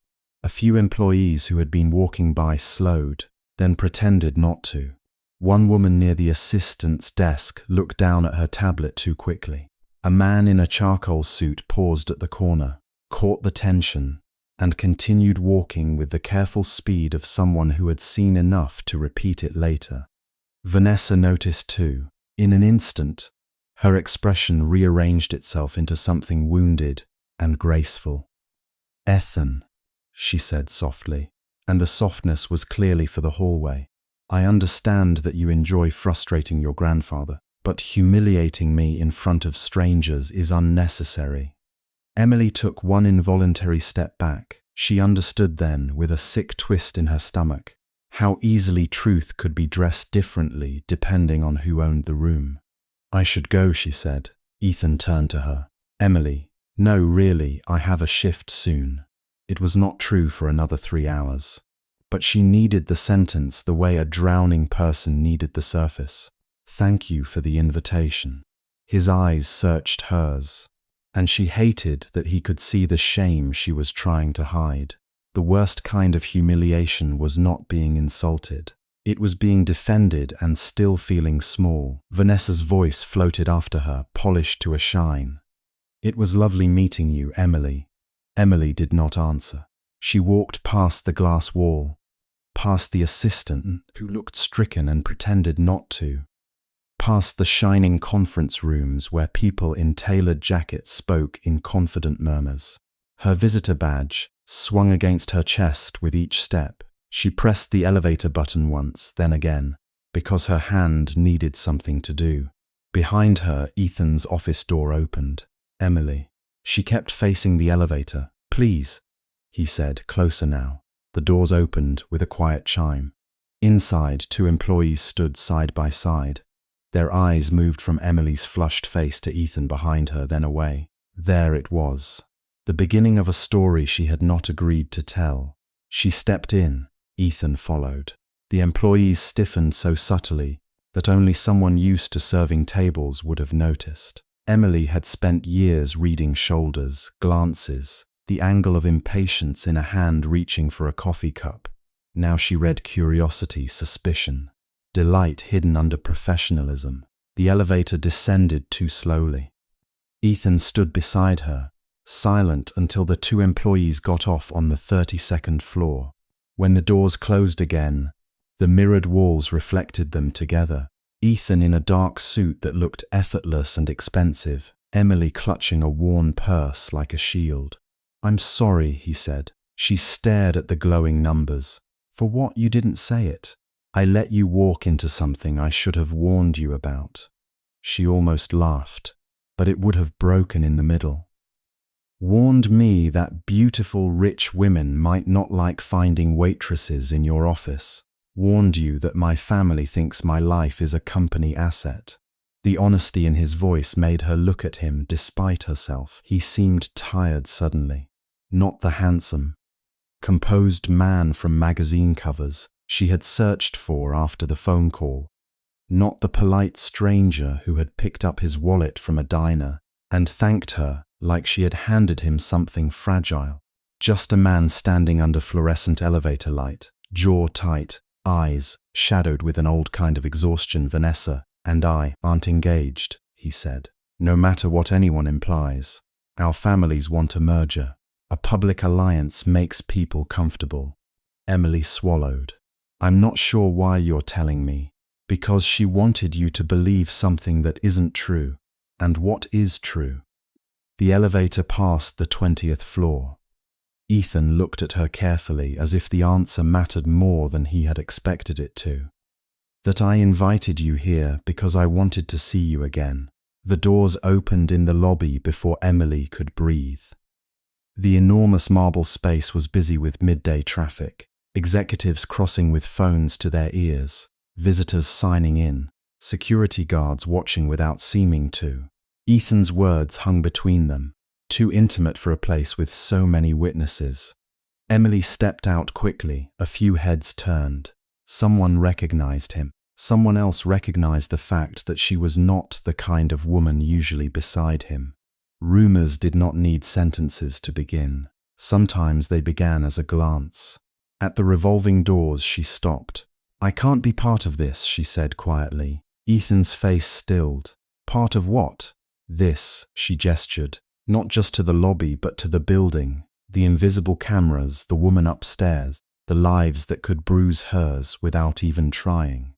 A few employees who had been walking by slowed, then pretended not to. One woman near the assistant's desk looked down at her tablet too quickly. A man in a charcoal suit paused at the corner, caught the tension, and continued walking with the careful speed of someone who had seen enough to repeat it later. Vanessa noticed too. In an instant, her expression rearranged itself into something wounded and graceful. Ethan, she said softly, and the softness was clearly for the hallway. I understand that you enjoy frustrating your grandfather, but humiliating me in front of strangers is unnecessary. Emily took one involuntary step back. She understood then, with a sick twist in her stomach, how easily truth could be dressed differently depending on who owned the room. I should go, she said. Ethan turned to her. Emily, no, really, I have a shift soon. It was not true for another 3 hours. But she needed the sentence the way a drowning person needed the surface. Thank you for the invitation. His eyes searched hers, and she hated that he could see the shame she was trying to hide. The worst kind of humiliation was not being insulted. It was being defended and still feeling small. Vanessa's voice floated after her, polished to a shine. It was lovely meeting you, Emily. Emily did not answer. She walked past the glass wall, past the assistant, who looked stricken and pretended not to, past the shining conference rooms where people in tailored jackets spoke in confident murmurs. Her visitor badge swung against her chest with each step. She pressed the elevator button once, then again, because her hand needed something to do. Behind her, Ethan's office door opened. Emily. She kept facing the elevator. Please, he said, closer now. The doors opened with a quiet chime. Inside, 2 employees stood side by side. Their eyes moved from Emily's flushed face to Ethan behind her, then away. There it was. The beginning of a story she had not agreed to tell. She stepped in. Ethan followed. The employees stiffened so subtly that only someone used to serving tables would have noticed. Emily had spent years reading shoulders, glances, the angle of impatience in a hand reaching for a coffee cup. Now she read curiosity, suspicion, delight hidden under professionalism. The elevator descended too slowly. Ethan stood beside her, silent until the 2 employees got off on the 32nd floor. When the doors closed again, the mirrored walls reflected them together. Ethan in a dark suit that looked effortless and expensive, Emily clutching a worn purse like a shield. I'm sorry, he said. She stared at the glowing numbers. For what? You didn't say it. I let you walk into something I should have warned you about. She almost laughed, but it would have broken in the middle. Warned me that beautiful, rich women might not like finding waitresses in your office. Warned you that my family thinks my life is a company asset. The honesty in his voice made her look at him despite herself. He seemed tired suddenly. Not the handsome, composed man from magazine covers she had searched for after the phone call. Not the polite stranger who had picked up his wallet from a diner and thanked her like she had handed him something fragile. Just a man standing under fluorescent elevator light, jaw tight, eyes shadowed with an old kind of exhaustion. "Vanessa and I aren't engaged," he said. "No matter what anyone implies, our families want a merger. A public alliance makes people comfortable." Emily swallowed. "I'm not sure why you're telling me." "Because she wanted you to believe something that isn't true." "And what is true?" The elevator passed the 20th floor. Ethan looked at her carefully, as if the answer mattered more than he had expected it to. "That I invited you here because I wanted to see you again." The doors opened in the lobby before Emily could breathe. The enormous marble space was busy with midday traffic, executives crossing with phones to their ears, visitors signing in, security guards watching without seeming to. Ethan's words hung between them, too intimate for a place with so many witnesses. Emily stepped out quickly. A few heads turned. Someone recognized him. Someone else recognized the fact that she was not the kind of woman usually beside him. Rumors did not need sentences to begin. Sometimes they began as a glance. At the revolving doors, she stopped. "I can't be part of this," she said quietly. Ethan's face stilled. "Part of what?" "This," she gestured, not just to the lobby but to the building, the invisible cameras, the woman upstairs, the lives that could bruise hers without even trying.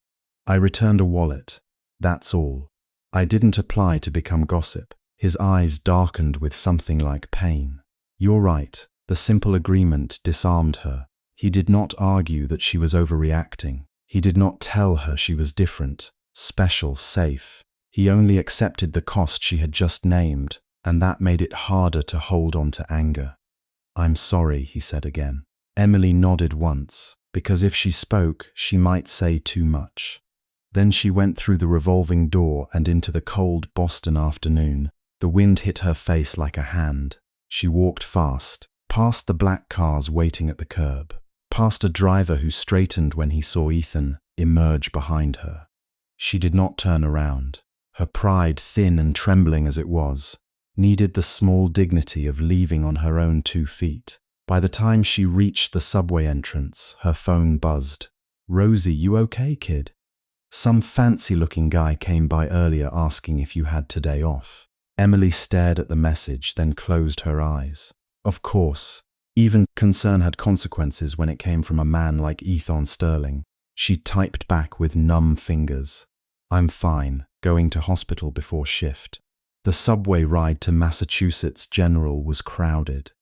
"I returned a wallet. That's all. I didn't apply to become gossip." His eyes darkened with something like pain. "You're right." The simple agreement disarmed her. He did not argue that she was overreacting. He did not tell her she was different, special, safe. He only accepted the cost she had just named, and that made it harder to hold on to anger. "I'm sorry," he said again. Emily nodded once, because if she spoke, she might say too much. Then she went through the revolving door and into the cold Boston afternoon. The wind hit her face like a hand. She walked fast, past the black cars waiting at the curb, past a driver who straightened when he saw Ethan emerge behind her. She did not turn around. Her pride, thin and trembling as it was, needed the small dignity of leaving on her own 2 feet. By the time she reached the subway entrance, her phone buzzed. "Rosie, you okay, kid?" Some fancy-looking guy came by earlier asking if you had today off. Emily stared at the message, then closed her eyes. Of course, even concern had consequences when it came from a man like Ethan Sterling. She typed back with numb fingers. "I'm fine, going to hospital before shift." The subway ride to Massachusetts General was crowded.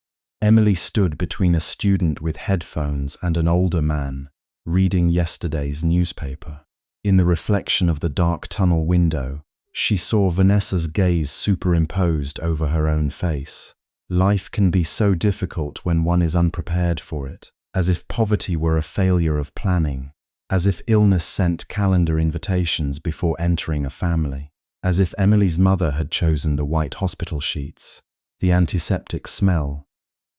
Emily stood between a student with headphones and an older man, reading yesterday's newspaper. In the reflection of the dark tunnel window, she saw Vanessa's gaze superimposed over her own face. Life can be so difficult when one is unprepared for it, as if poverty were a failure of planning, as if illness sent calendar invitations before entering a family, as if Emily's mother had chosen the white hospital sheets, the antiseptic smell,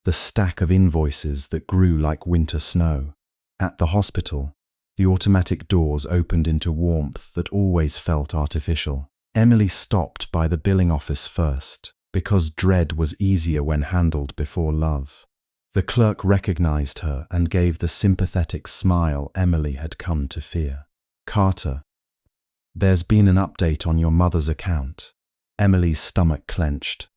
the stack of invoices that grew like winter snow. At the hospital, the automatic doors opened into warmth that always felt artificial. Emily stopped by the billing office first, because dread was easier when handled before love. The clerk recognized her and gave the sympathetic smile Emily had come to fear. "Carter, there's been an update on your mother's account." Emily's stomach clenched.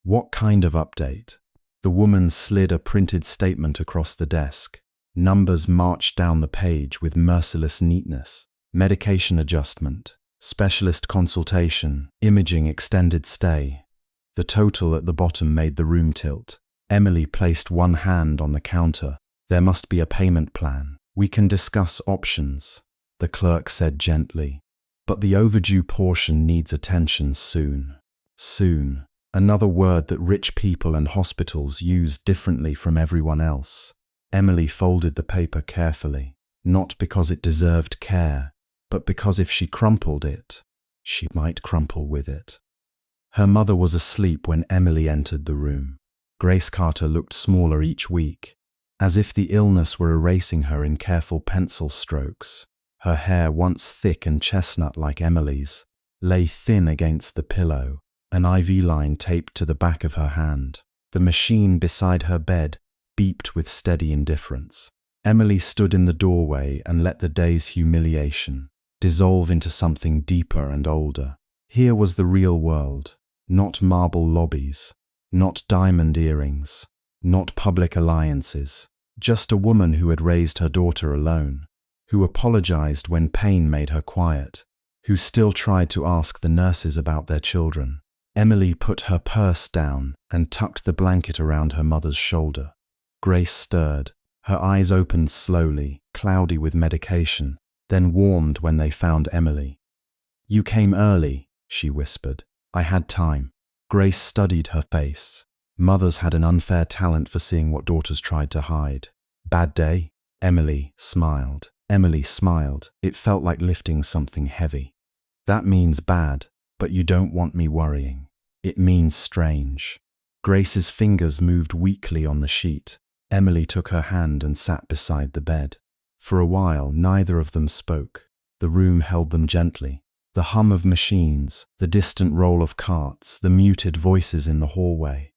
"What kind of update?" The woman slid a printed statement across the desk. Numbers marched down the page with merciless neatness. Medication adjustment, specialist consultation, imaging extended stay. The total at the bottom made the room tilt. Emily placed one hand on the counter. "There must be a payment plan. We can discuss options," the clerk said gently. "But the overdue portion needs attention soon." Soon, another word that rich people and hospitals use differently from everyone else. Emily folded the paper carefully, not because it deserved care, but because if she crumpled it, She might crumple with it. Her mother was asleep when Emily entered the room. Grace Carter looked smaller each week, as if the illness were erasing her in careful pencil strokes. Her hair, once thick and chestnut like Emily's, lay thin against the pillow, an IV line taped to the back of her hand. The machine beside her bed beeped with steady indifference. Emily stood in the doorway and let the day's humiliation dissolve into something deeper and older. Here was the real world, not marble lobbies, not diamond earrings, not public alliances, just a woman who had raised her daughter alone, who apologized when pain made her quiet, who still tried to ask the nurses about their children. Emily put her purse down and tucked the blanket around her mother's shoulder. Grace stirred. Her eyes opened slowly, cloudy with medication, then warmed when they found Emily. "You came early," she whispered. "I had time." Grace studied her face. Mothers had an unfair talent for seeing what daughters tried to hide. "Bad day?" Emily smiled. It felt like lifting something heavy. "That means bad, but you don't want me worrying. It means strange." Grace's fingers moved weakly on the sheet. Emily took her hand and sat beside the bed. For a while, neither of them spoke. The room held them gently. The hum of machines, the distant roll of carts, the muted voices in the hallway.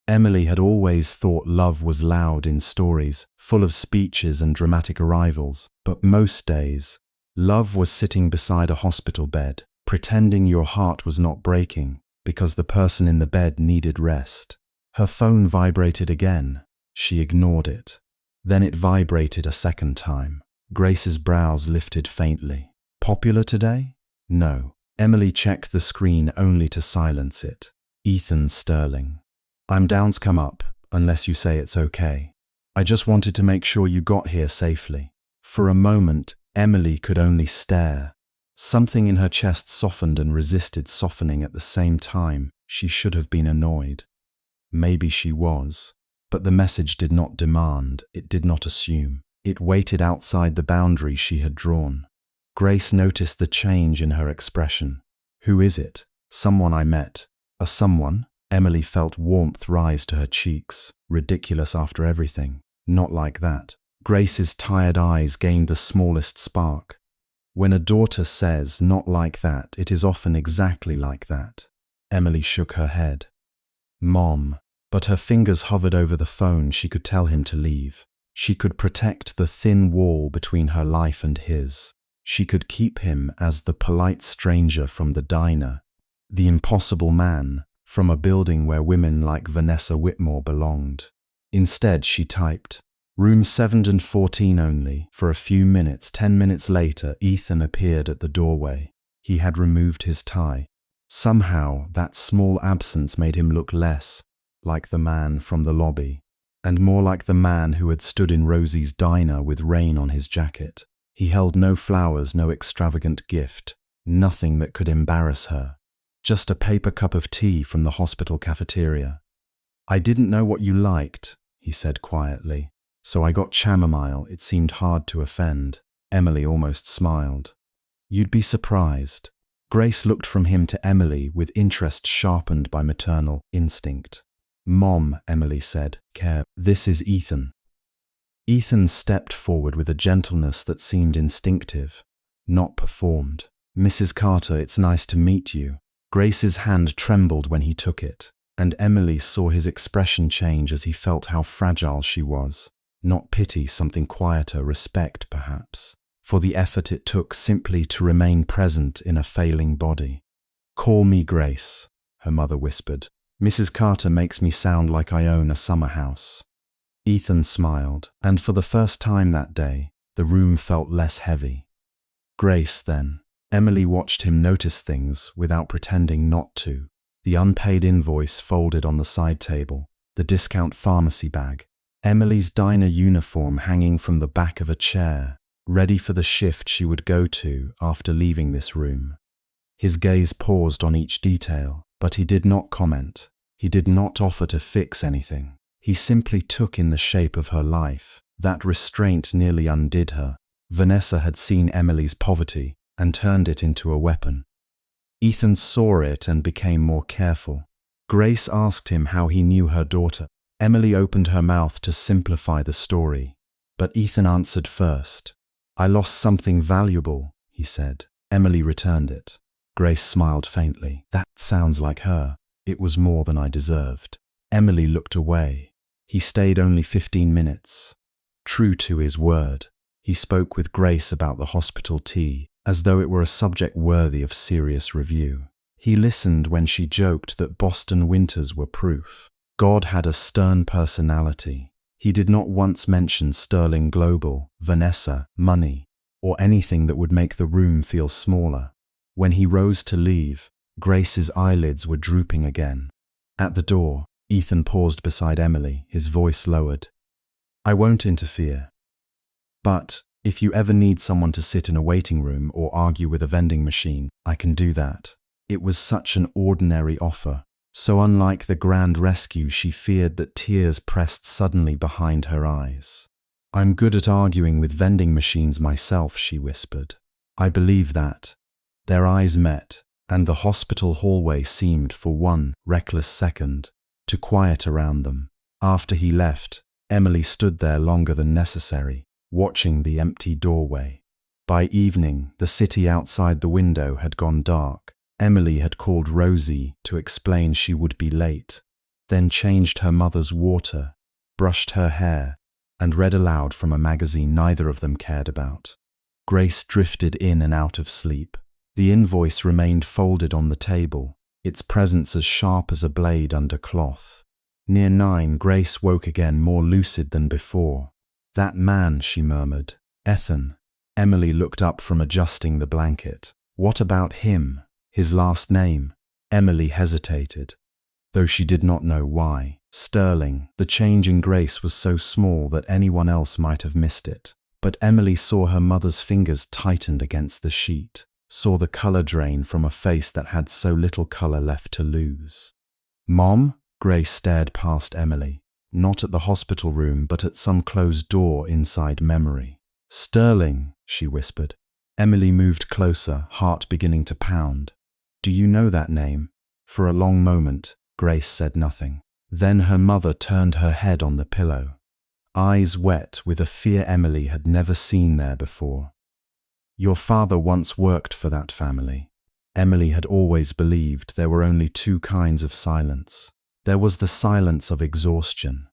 Emily had always thought love was loud in stories, full of speeches and dramatic arrivals, but most days, love was sitting beside a hospital bed, pretending your heart was not breaking because the person in the bed needed rest. Her phone vibrated again. She ignored it. Then it vibrated a second time. Grace's brows lifted faintly. "Popular today?" "No." Emily checked the screen only to silence it. "Ethan Sterling. I'm down's come up, unless you say it's okay. I just wanted to make sure you got here safely." For a moment, Emily could only stare. Something in her chest softened and resisted softening at the same time. She should have been annoyed. Maybe she was. But the message did not demand, it did not assume. It waited outside the boundary she had drawn. Grace noticed the change in her expression. "Who is it?" "Someone I met." "A someone?" Emily felt warmth rise to her cheeks. Ridiculous after everything. Not like that. Grace's tired eyes gained the smallest spark. When a daughter says, "not like that," it is often exactly like that. Emily shook her head. "Mom." But her fingers hovered over the phone. She could tell him to leave. She could protect the thin wall between her life and his. She could keep him as the polite stranger from the diner, the impossible man from a building where women like Vanessa Whitmore belonged. Instead, she typed, "Room 714 only." For a few minutes, 10 minutes later, Ethan appeared at the doorway. He had removed his tie. Somehow, that small absence made him look less like the man from the lobby, and more like the man who had stood in Rosie's diner with rain on his jacket. He held no flowers, no extravagant gift, nothing that could embarrass her. Just a paper cup of tea from the hospital cafeteria. "I didn't know what you liked," he said quietly, "so I got chamomile." It seemed hard to offend. Emily almost smiled. "You'd be surprised." Grace looked from him to Emily with interest sharpened by maternal instinct. "Mom," Emily said, "this is Ethan." Ethan stepped forward with a gentleness that seemed instinctive, not performed. "Mrs. Carter, it's nice to meet you." Grace's hand trembled when he took it, and Emily saw his expression change as he felt how fragile she was. Not pity, something quieter, respect perhaps, for the effort it took simply to remain present in a failing body. "Call me Grace," her mother whispered. "Mrs. Carter makes me sound like I own a summer house." Ethan smiled, and for the first time that day, the room felt less heavy. "Grace, then." Emily watched him notice things without pretending not to. The unpaid invoice folded on the side table, the discount pharmacy bag, Emily's diner uniform hanging from the back of a chair, ready for the shift she would go to after leaving this room. His gaze paused on each detail, but he did not comment. He did not offer to fix anything. He simply took in the shape of her life. That restraint nearly undid her. Vanessa had seen Emily's poverty and turned it into a weapon. Ethan saw it and became more careful. Grace asked him how he knew her daughter. Emily opened her mouth to simplify the story, but Ethan answered first. "I lost something valuable," he said. Emily returned it. Grace smiled faintly. "That sounds like her. It was more than I deserved." Emily looked away. He stayed only 15 minutes. True to his word, he spoke with Grace about the hospital tea, as though it were a subject worthy of serious review. He listened when she joked that Boston winters were proof. God had a stern personality. He did not once mention Sterling Global, Vanessa, money, or anything that would make the room feel smaller. When he rose to leave, Grace's eyelids were drooping again. At the door, Ethan paused beside Emily, his voice lowered. "I won't interfere. But if you ever need someone to sit in a waiting room or argue with a vending machine, I can do that." It was such an ordinary offer, so unlike the grand rescue she feared that tears pressed suddenly behind her eyes. "I'm good at arguing with vending machines myself," she whispered. "I believe that." Their eyes met, and the hospital hallway seemed, for one reckless second, to quiet around them. After he left, Emily stood there longer than necessary, watching the empty doorway. By evening, the city outside the window had gone dark. Emily had called Rosie to explain she would be late, then changed her mother's water, brushed her hair, and read aloud from a magazine neither of them cared about. Grace drifted in and out of sleep. The invoice remained folded on the table, its presence as sharp as a blade under cloth. Near 9, Grace woke again, more lucid than before. "That man," she murmured. "Ethan." Emily looked up from adjusting the blanket. "What about him? His last name?" Emily hesitated, though she did not know why. Sterling. The change in Grace was so small that anyone else might have missed it. But Emily saw her mother's fingers tightened against the sheet, saw the color drain from a face that had so little color left to lose. "Mom?" Grace stared past Emily, not at the hospital room but at some closed door inside memory. "Sterling," she whispered. Emily moved closer, heart beginning to pound. "Do you know that name?" For a long moment, Grace said nothing. Then her mother turned her head on the pillow, eyes wet with a fear Emily had never seen there before. "Your father once worked for that family." Emily had always believed there were only two kinds of silence. There was the silence of exhaustion,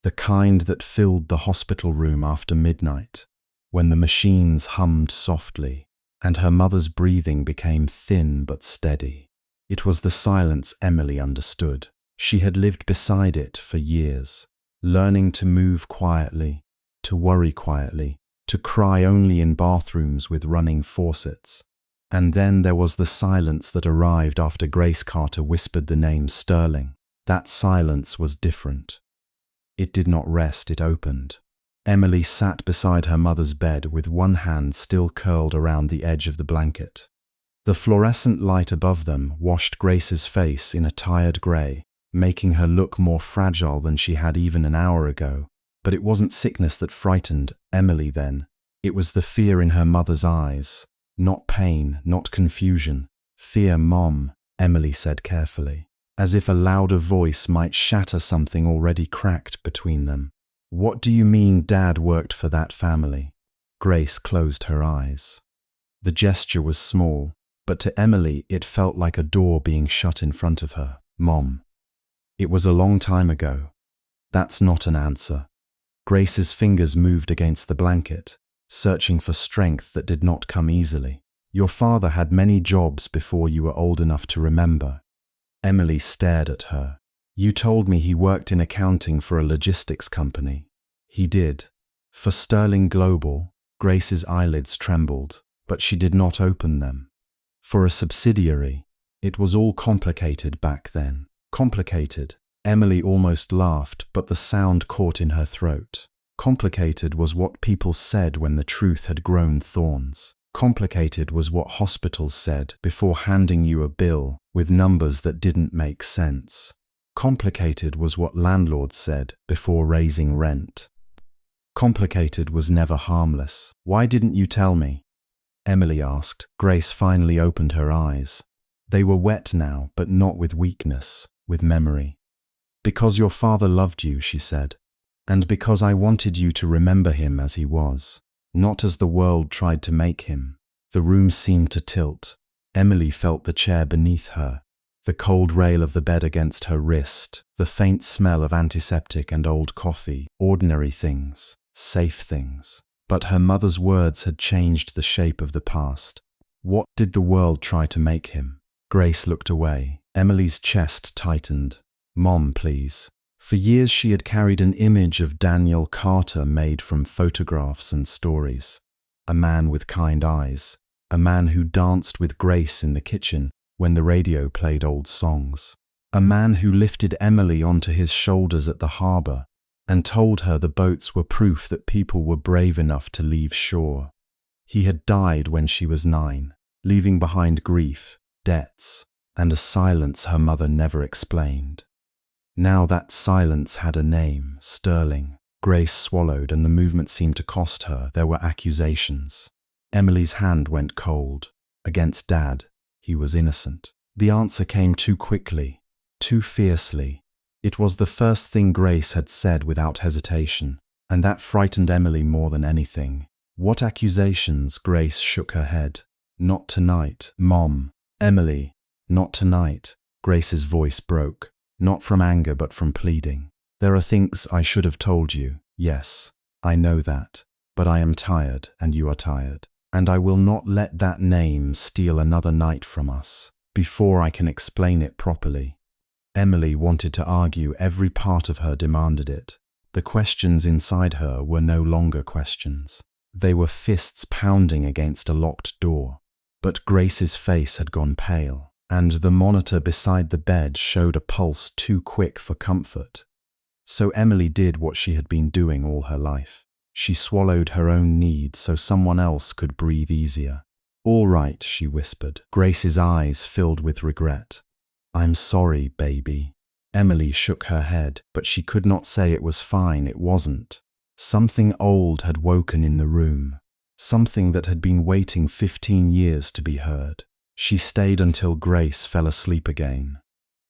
the kind that filled the hospital room after midnight, when the machines hummed softly, and her mother's breathing became thin but steady. It was the silence Emily understood. She had lived beside it for years, learning to move quietly, to worry quietly, to cry only in bathrooms with running faucets. And then there was the silence that arrived after Grace Carter whispered the name Sterling. That silence was different. It did not rest, it opened. Emily sat beside her mother's bed with one hand still curled around the edge of the blanket. The fluorescent light above them washed Grace's face in a tired grey, making her look more fragile than she had even an hour ago. But it wasn't sickness that frightened Emily then. It was the fear in her mother's eyes. Not pain, not confusion. "Fear, Mom," Emily said carefully, as if a louder voice might shatter something already cracked between them. "What do you mean Dad worked for that family?" Grace closed her eyes. The gesture was small, but to Emily it felt like a door being shut in front of her. "Mom." "It was a long time ago." "That's not an answer." Grace's fingers moved against the blanket, searching for strength that did not come easily. "Your father had many jobs before you were old enough to remember." Emily stared at her. "You told me he worked in accounting for a logistics company." "He did." "For Sterling Global." Grace's eyelids trembled, but she did not open them. "For a subsidiary." It was all complicated back then. Complicated. Emily almost laughed, but the sound caught in her throat. Complicated was what people said when the truth had grown thorns. Complicated was what hospitals said before handing you a bill with numbers that didn't make sense. Complicated was what landlords said before raising rent. Complicated was never harmless. "Why didn't you tell me?" Emily asked. Grace finally opened her eyes. They were wet now, but not with weakness, with memory. "Because your father loved you," she said, "and because I wanted you to remember him as he was, not as the world tried to make him." The room seemed to tilt. Emily felt the chair beneath her, the cold rail of the bed against her wrist, the faint smell of antiseptic and old coffee, ordinary things, safe things. But her mother's words had changed the shape of the past. What did the world try to make him? Grace looked away. Emily's chest tightened. "Mom, please." For years she had carried an image of Daniel Carter made from photographs and stories. A man with kind eyes, a man who danced with Grace in the kitchen when the radio played old songs, a man who lifted Emily onto his shoulders at the harbor and told her the boats were proof that people were brave enough to leave shore. He had died when she was 9, leaving behind grief, debts, and a silence her mother never explained. Now that silence had a name, Sterling. Grace swallowed, and the movement seemed to cost her. There were accusations. Emily's hand went cold. Against Dad, he was innocent. The answer came too quickly, too fiercely. It was the first thing Grace had said without hesitation, and that frightened Emily more than anything. "What accusations?" Grace shook her head. "Not tonight, Mom." "Emily, not tonight." Grace's voice broke, not from anger but from pleading. "There are things I should have told you. Yes, I know that. But I am tired, and you are tired. And I will not let that name steal another night from us, before I can explain it properly." Emily wanted to argue. Every part of her demanded it. The questions inside her were no longer questions. They were fists pounding against a locked door. But Grace's face had gone pale, and the monitor beside the bed showed a pulse too quick for comfort. So Emily did what she had been doing all her life. She swallowed her own need so someone else could breathe easier. "All right," she whispered. Grace's eyes filled with regret. "I'm sorry, baby." Emily shook her head, but she could not say it was fine. It wasn't. Something old had woken in the room. Something that had been waiting 15 years to be heard. She stayed until Grace fell asleep again.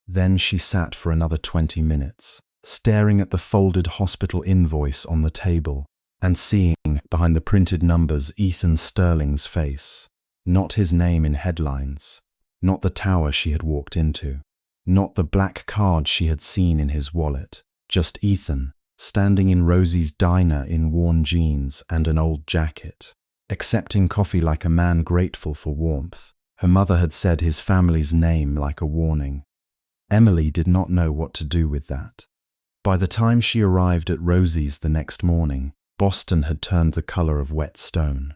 Then she sat for another 20 minutes, staring at the folded hospital invoice on the table and seeing, behind the printed numbers, Ethan Sterling's face. Not his name in headlines. Not the tower she had walked into. Not the black card she had seen in his wallet. Just Ethan, standing in Rosie's diner in worn jeans and an old jacket, accepting coffee like a man grateful for warmth. Her mother had said his family's name like a warning. Emily did not know what to do with that. By the time she arrived at Rosie's the next morning, Boston had turned the color of wet stone.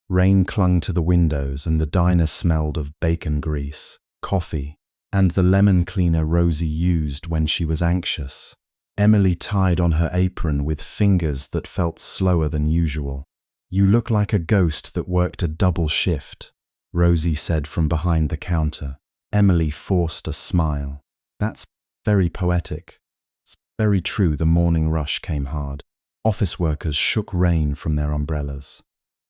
Rain clung to the windows and the diner smelled of bacon grease, coffee, and the lemon cleaner Rosie used when she was anxious. Emily tied on her apron with fingers that felt slower than usual. "You look like a ghost that worked a double shift," Rosie said from behind the counter. Emily forced a smile. "That's very poetic." "It's very true." The morning rush came hard. Office workers shook rain from their umbrellas.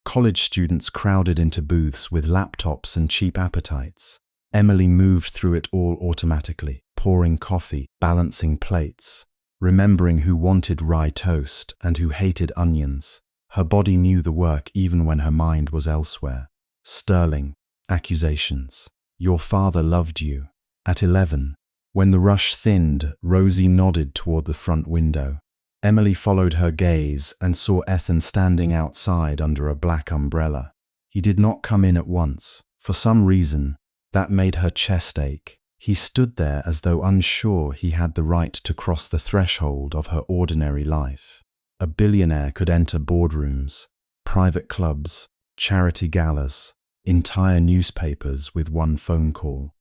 College students crowded into booths with laptops and cheap appetites. Emily moved through it all automatically, pouring coffee, balancing plates, remembering who wanted rye toast and who hated onions. Her body knew the work even when her mind was elsewhere. Sterling, accusations. "Your father loved you." At 11, when the rush thinned, Rosie nodded toward the front window. Emily followed her gaze and saw Ethan standing outside under a black umbrella. He did not come in at once. For some reason, that made her chest ache. He stood there as though unsure he had the right to cross the threshold of her ordinary life. A billionaire could enter boardrooms, private clubs, charity galas, entire newspapers with one phone call.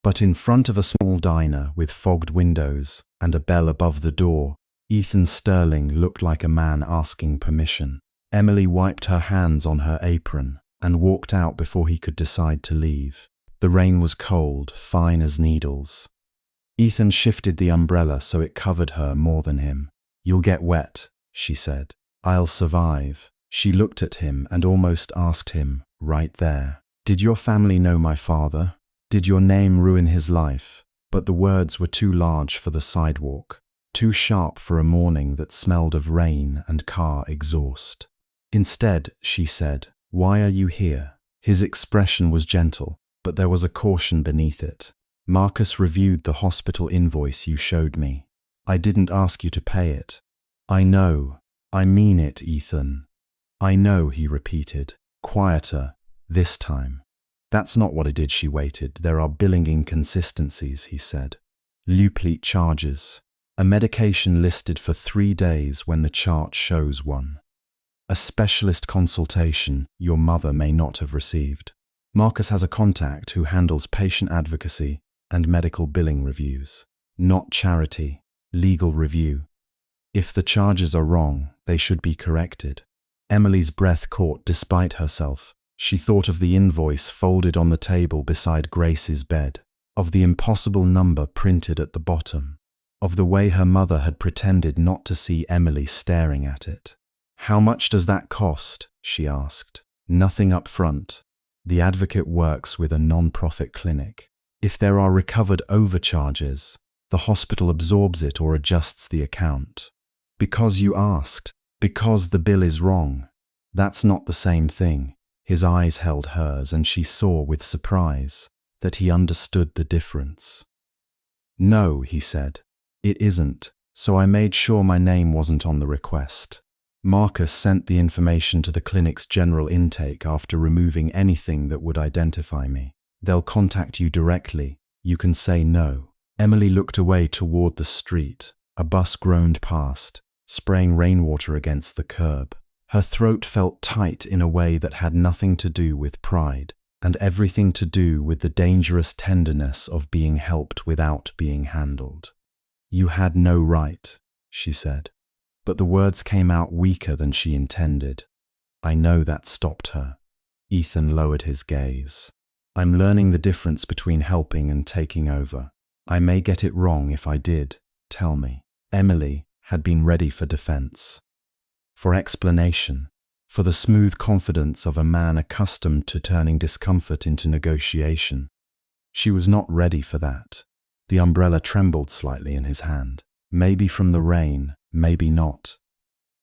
But in front of a small diner with fogged windows and a bell above the door, Ethan Sterling looked like a man asking permission. Emily wiped her hands on her apron and walked out before he could decide to leave. The rain was cold, fine as needles. Ethan shifted the umbrella so it covered her more than him. "You'll get wet," she said. "I'll survive." She looked at him and almost asked him, right there, "Did your family know my father?" Did your name ruin his life? But the words were too large for the sidewalk, too sharp for a morning that smelled of rain and car exhaust. Instead, she said, "Why are you here?" His expression was gentle, but there was a caution beneath it. "Marcus reviewed the hospital invoice you showed me. I didn't ask you to pay it." "I know. I mean it, Ethan." "I know," he repeated, quieter this time. "That's not what I did," she waited. "There are billing inconsistencies," he said. "Lupleet charges. A medication listed for 3 days when the chart shows one. A specialist consultation your mother may not have received. Marcus has a contact who handles patient advocacy and medical billing reviews. Not charity, legal review. If the charges are wrong, they should be corrected." Emily's breath caught despite herself. She thought of the invoice folded on the table beside Grace's bed, of the impossible number printed at the bottom, of the way her mother had pretended not to see Emily staring at it. "How much does that cost?" she asked. "Nothing up front. The advocate works with a non-profit clinic. If there are recovered overcharges, the hospital absorbs it or adjusts the account. Because you asked, because the bill is wrong. That's not the same thing." His eyes held hers, and she saw with surprise that he understood the difference. "No," he said, "it isn't, so I made sure my name wasn't on the request. Marcus sent the information to the clinic's general intake after removing anything that would identify me. They'll contact you directly. You can say no." Emily looked away toward the street. A bus groaned past, spraying rainwater against the curb. Her throat felt tight in a way that had nothing to do with pride, and everything to do with the dangerous tenderness of being helped without being handled. "You had no right," she said, but the words came out weaker than she intended. "I know that stopped her." Ethan lowered his gaze. "I'm learning the difference between helping and taking over. I may get it wrong. If I did, tell me." Emily had been ready for defense, for explanation, for the smooth confidence of a man accustomed to turning discomfort into negotiation. She was not ready for that. The umbrella trembled slightly in his hand. Maybe from the rain, maybe not.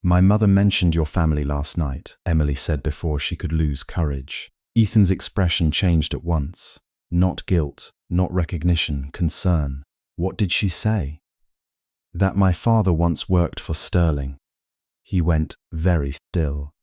"My mother mentioned your family last night," Emily said before she could lose courage. Ethan's expression changed at once. Not guilt, not recognition, concern. "What did she say?" "That my father once worked for Sterling." He went very still.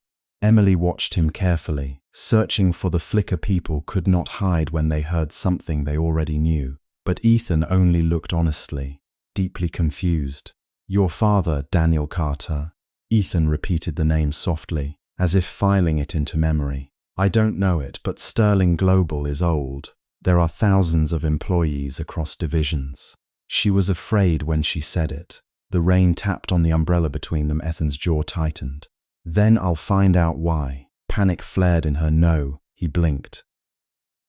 Emily watched him carefully, searching for the flicker people could not hide when they heard something they already knew. But Ethan only looked honestly, deeply confused. "Your father, Daniel Carter." Ethan repeated the name softly, as if filing it into memory. "I don't know it, but Sterling Global is old. There are thousands of employees across divisions." She was afraid when she said it. The rain tapped on the umbrella between them. Ethan's jaw tightened. "Then I'll find out why." Panic flared in her. "No," he blinked.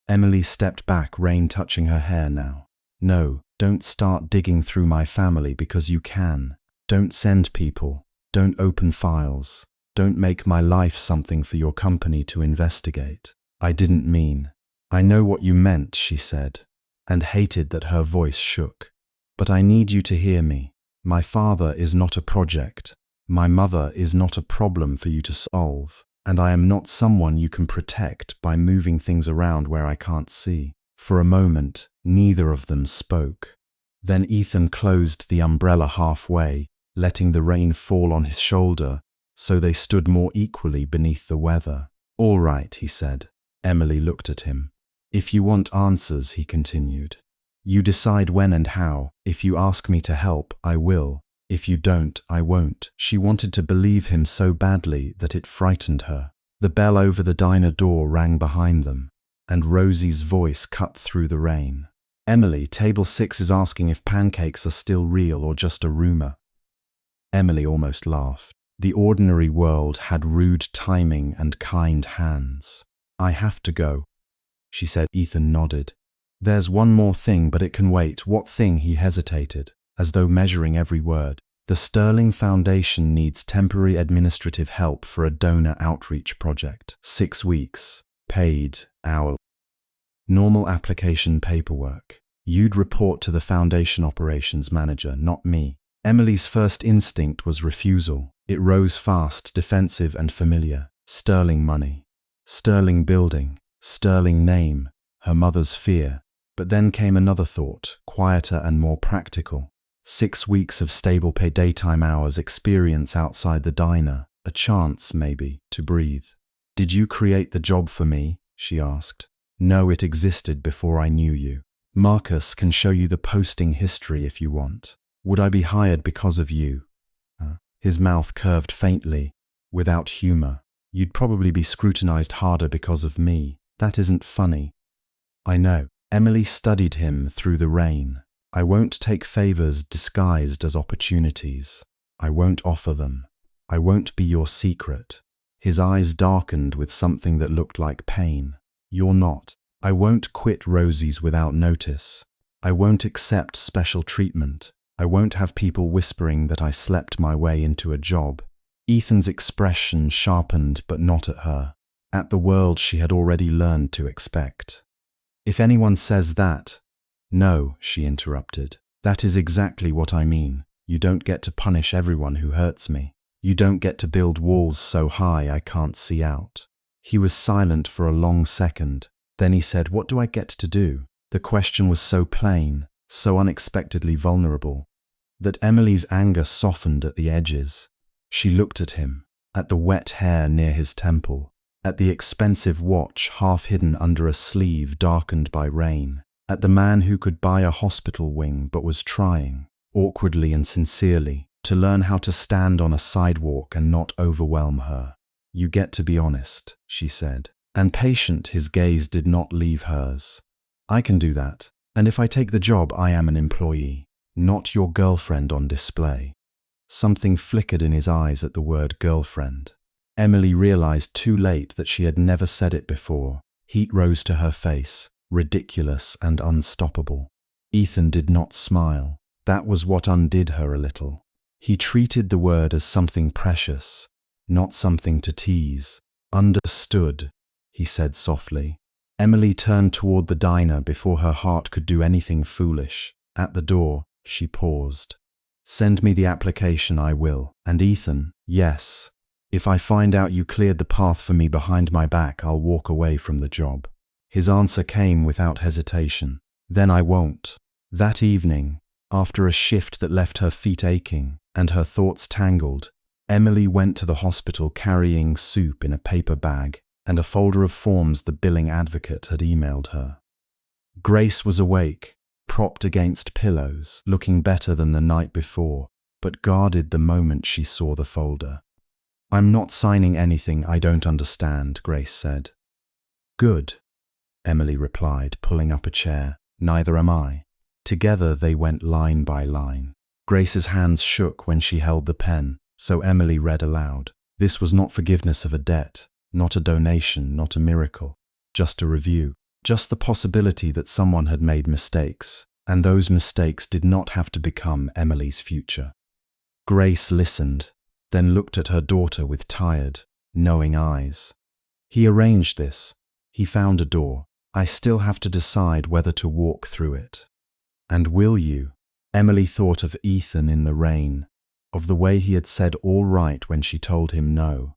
Emily stepped back, rain touching her hair now. "No, don't start digging through my family because you can. Don't send people. Don't open files. Don't make my life something for your company to investigate." "I didn't mean." "I know what you meant," she said, and hated that her voice shook. "But I need you to hear me. My father is not a project. My mother is not a problem for you to solve. And I am not someone you can protect by moving things around where I can't see." For a moment, neither of them spoke. Then Ethan closed the umbrella halfway, letting the rain fall on his shoulder, so they stood more equally beneath the weather. "All right," he said. Emily looked at him. "If you want answers," he continued, "you decide when and how. If you ask me to help, I will. If you don't, I won't." She wanted to believe him so badly that it frightened her. The bell over the diner door rang behind them, and Rosie's voice cut through the rain. "Emily, table 6 is asking if pancakes are still real or just a rumor." Emily almost laughed. The ordinary world had rude timing and kind hands. "I have to go," she said. Ethan nodded. "There's one more thing, but it can wait." "What thing?" He hesitated, as though measuring every word. "The Sterling Foundation needs temporary administrative help for a donor outreach project. 6 weeks, paid, hourly." Normal application paperwork. You'd report to the foundation operations manager, not me. Emily's first instinct was refusal. It rose fast, defensive and familiar. Sterling money. Sterling building. Sterling name. Her mother's fear. But then came another thought, quieter and more practical. 6 weeks of stable pay, daytime hours, experience outside the diner. A chance, maybe, to breathe. Did you create the job for me? She asked. No, it existed before I knew you. Marcus can show you the posting history if you want. Would I be hired because of you? His mouth curved faintly, without humor. You'd probably be scrutinized harder because of me. That isn't funny. I know. Emily studied him through the rain. I won't take favors disguised as opportunities. I won't offer them. I won't be your secret. His eyes darkened with something that looked like pain. You're not. I won't quit Rosie's without notice. I won't accept special treatment. I won't have people whispering that I slept my way into a job. Ethan's expression sharpened, but not at her. At the world she had already learned to expect. If anyone says that… No, she interrupted. That is exactly what I mean. You don't get to punish everyone who hurts me. You don't get to build walls so high I can't see out. He was silent for a long second. Then he said, what do I get to do? The question was so plain, so unexpectedly vulnerable, that Emily's anger softened at the edges. She looked at him, at the wet hair near his temple, at the expensive watch half hidden under a sleeve darkened by rain, at the man who could buy a hospital wing but was trying, awkwardly and sincerely, to learn how to stand on a sidewalk and not overwhelm her. You get to be honest, she said. And patient, his gaze did not leave hers. I can do that. And if I take the job, I am an employee, not your girlfriend on display. Something flickered in his eyes at the word girlfriend. Emily realized too late that she had never said it before. Heat rose to her face, ridiculous and unstoppable. Ethan did not smile. That was what undid her a little. He treated the word as something precious, not something to tease. Understood, he said softly. Emily turned toward the diner before her heart could do anything foolish. At the door, she paused. Send me the application, I will. And Ethan, yes. If I find out you cleared the path for me behind my back, I'll walk away from the job. His answer came without hesitation. Then I won't. That evening, after a shift that left her feet aching and her thoughts tangled, Emily went to the hospital carrying soup in a paper bag and a folder of forms the billing advocate had emailed her. Grace was awake, propped against pillows, looking better than the night before, but guarded the moment she saw the folder. I'm not signing anything I don't understand, Grace said. Good, Emily replied, pulling up a chair. Neither am I. Together they went line by line. Grace's hands shook when she held the pen, so Emily read aloud. This was not forgiveness of a debt, not a donation, not a miracle, just a review, just the possibility that someone had made mistakes, and those mistakes did not have to become Emily's future. Grace listened, then looked at her daughter with tired, knowing eyes. He arranged this. He found a door. I still have to decide whether to walk through it. And will you? Emily thought of Ethan in the rain, of the way he had said all right when she told him no,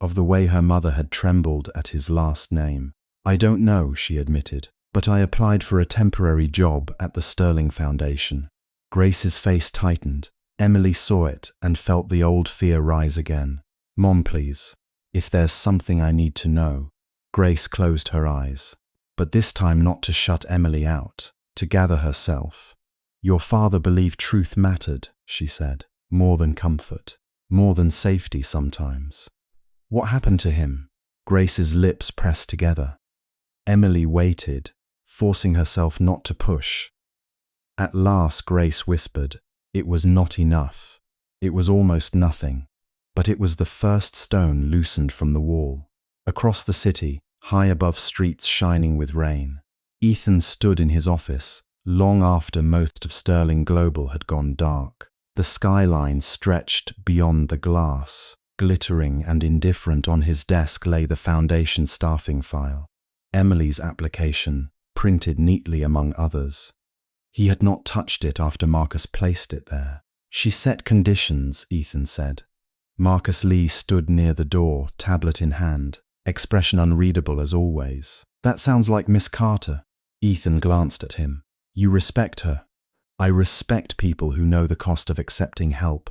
of the way her mother had trembled at his last name. I don't know, she admitted, but I applied for a temporary job at the Sterling Foundation. Grace's face tightened. Emily saw it and felt the old fear rise again. Mom, please. If there's something I need to know. Grace closed her eyes, but this time not to shut Emily out, to gather herself. Your father believed truth mattered, she said, more than comfort, more than safety sometimes. What happened to him? Grace's lips pressed together. Emily waited, forcing herself not to push. At last Grace whispered, it was not enough. It was almost nothing, but it was the first stone loosened from the wall. Across the city, high above streets shining with rain, Ethan stood in his office, long after most of Sterling Global had gone dark. The skyline stretched beyond the glass. Glittering and indifferent on his desk lay the foundation staffing file. Emily's application, printed neatly among others. He had not touched it after Marcus placed it there. She set conditions, Ethan said. Marcus Lee stood near the door, tablet in hand, expression unreadable as always. That sounds like Miss Carter. Ethan glanced at him. You respect her. I respect people who know the cost of accepting help.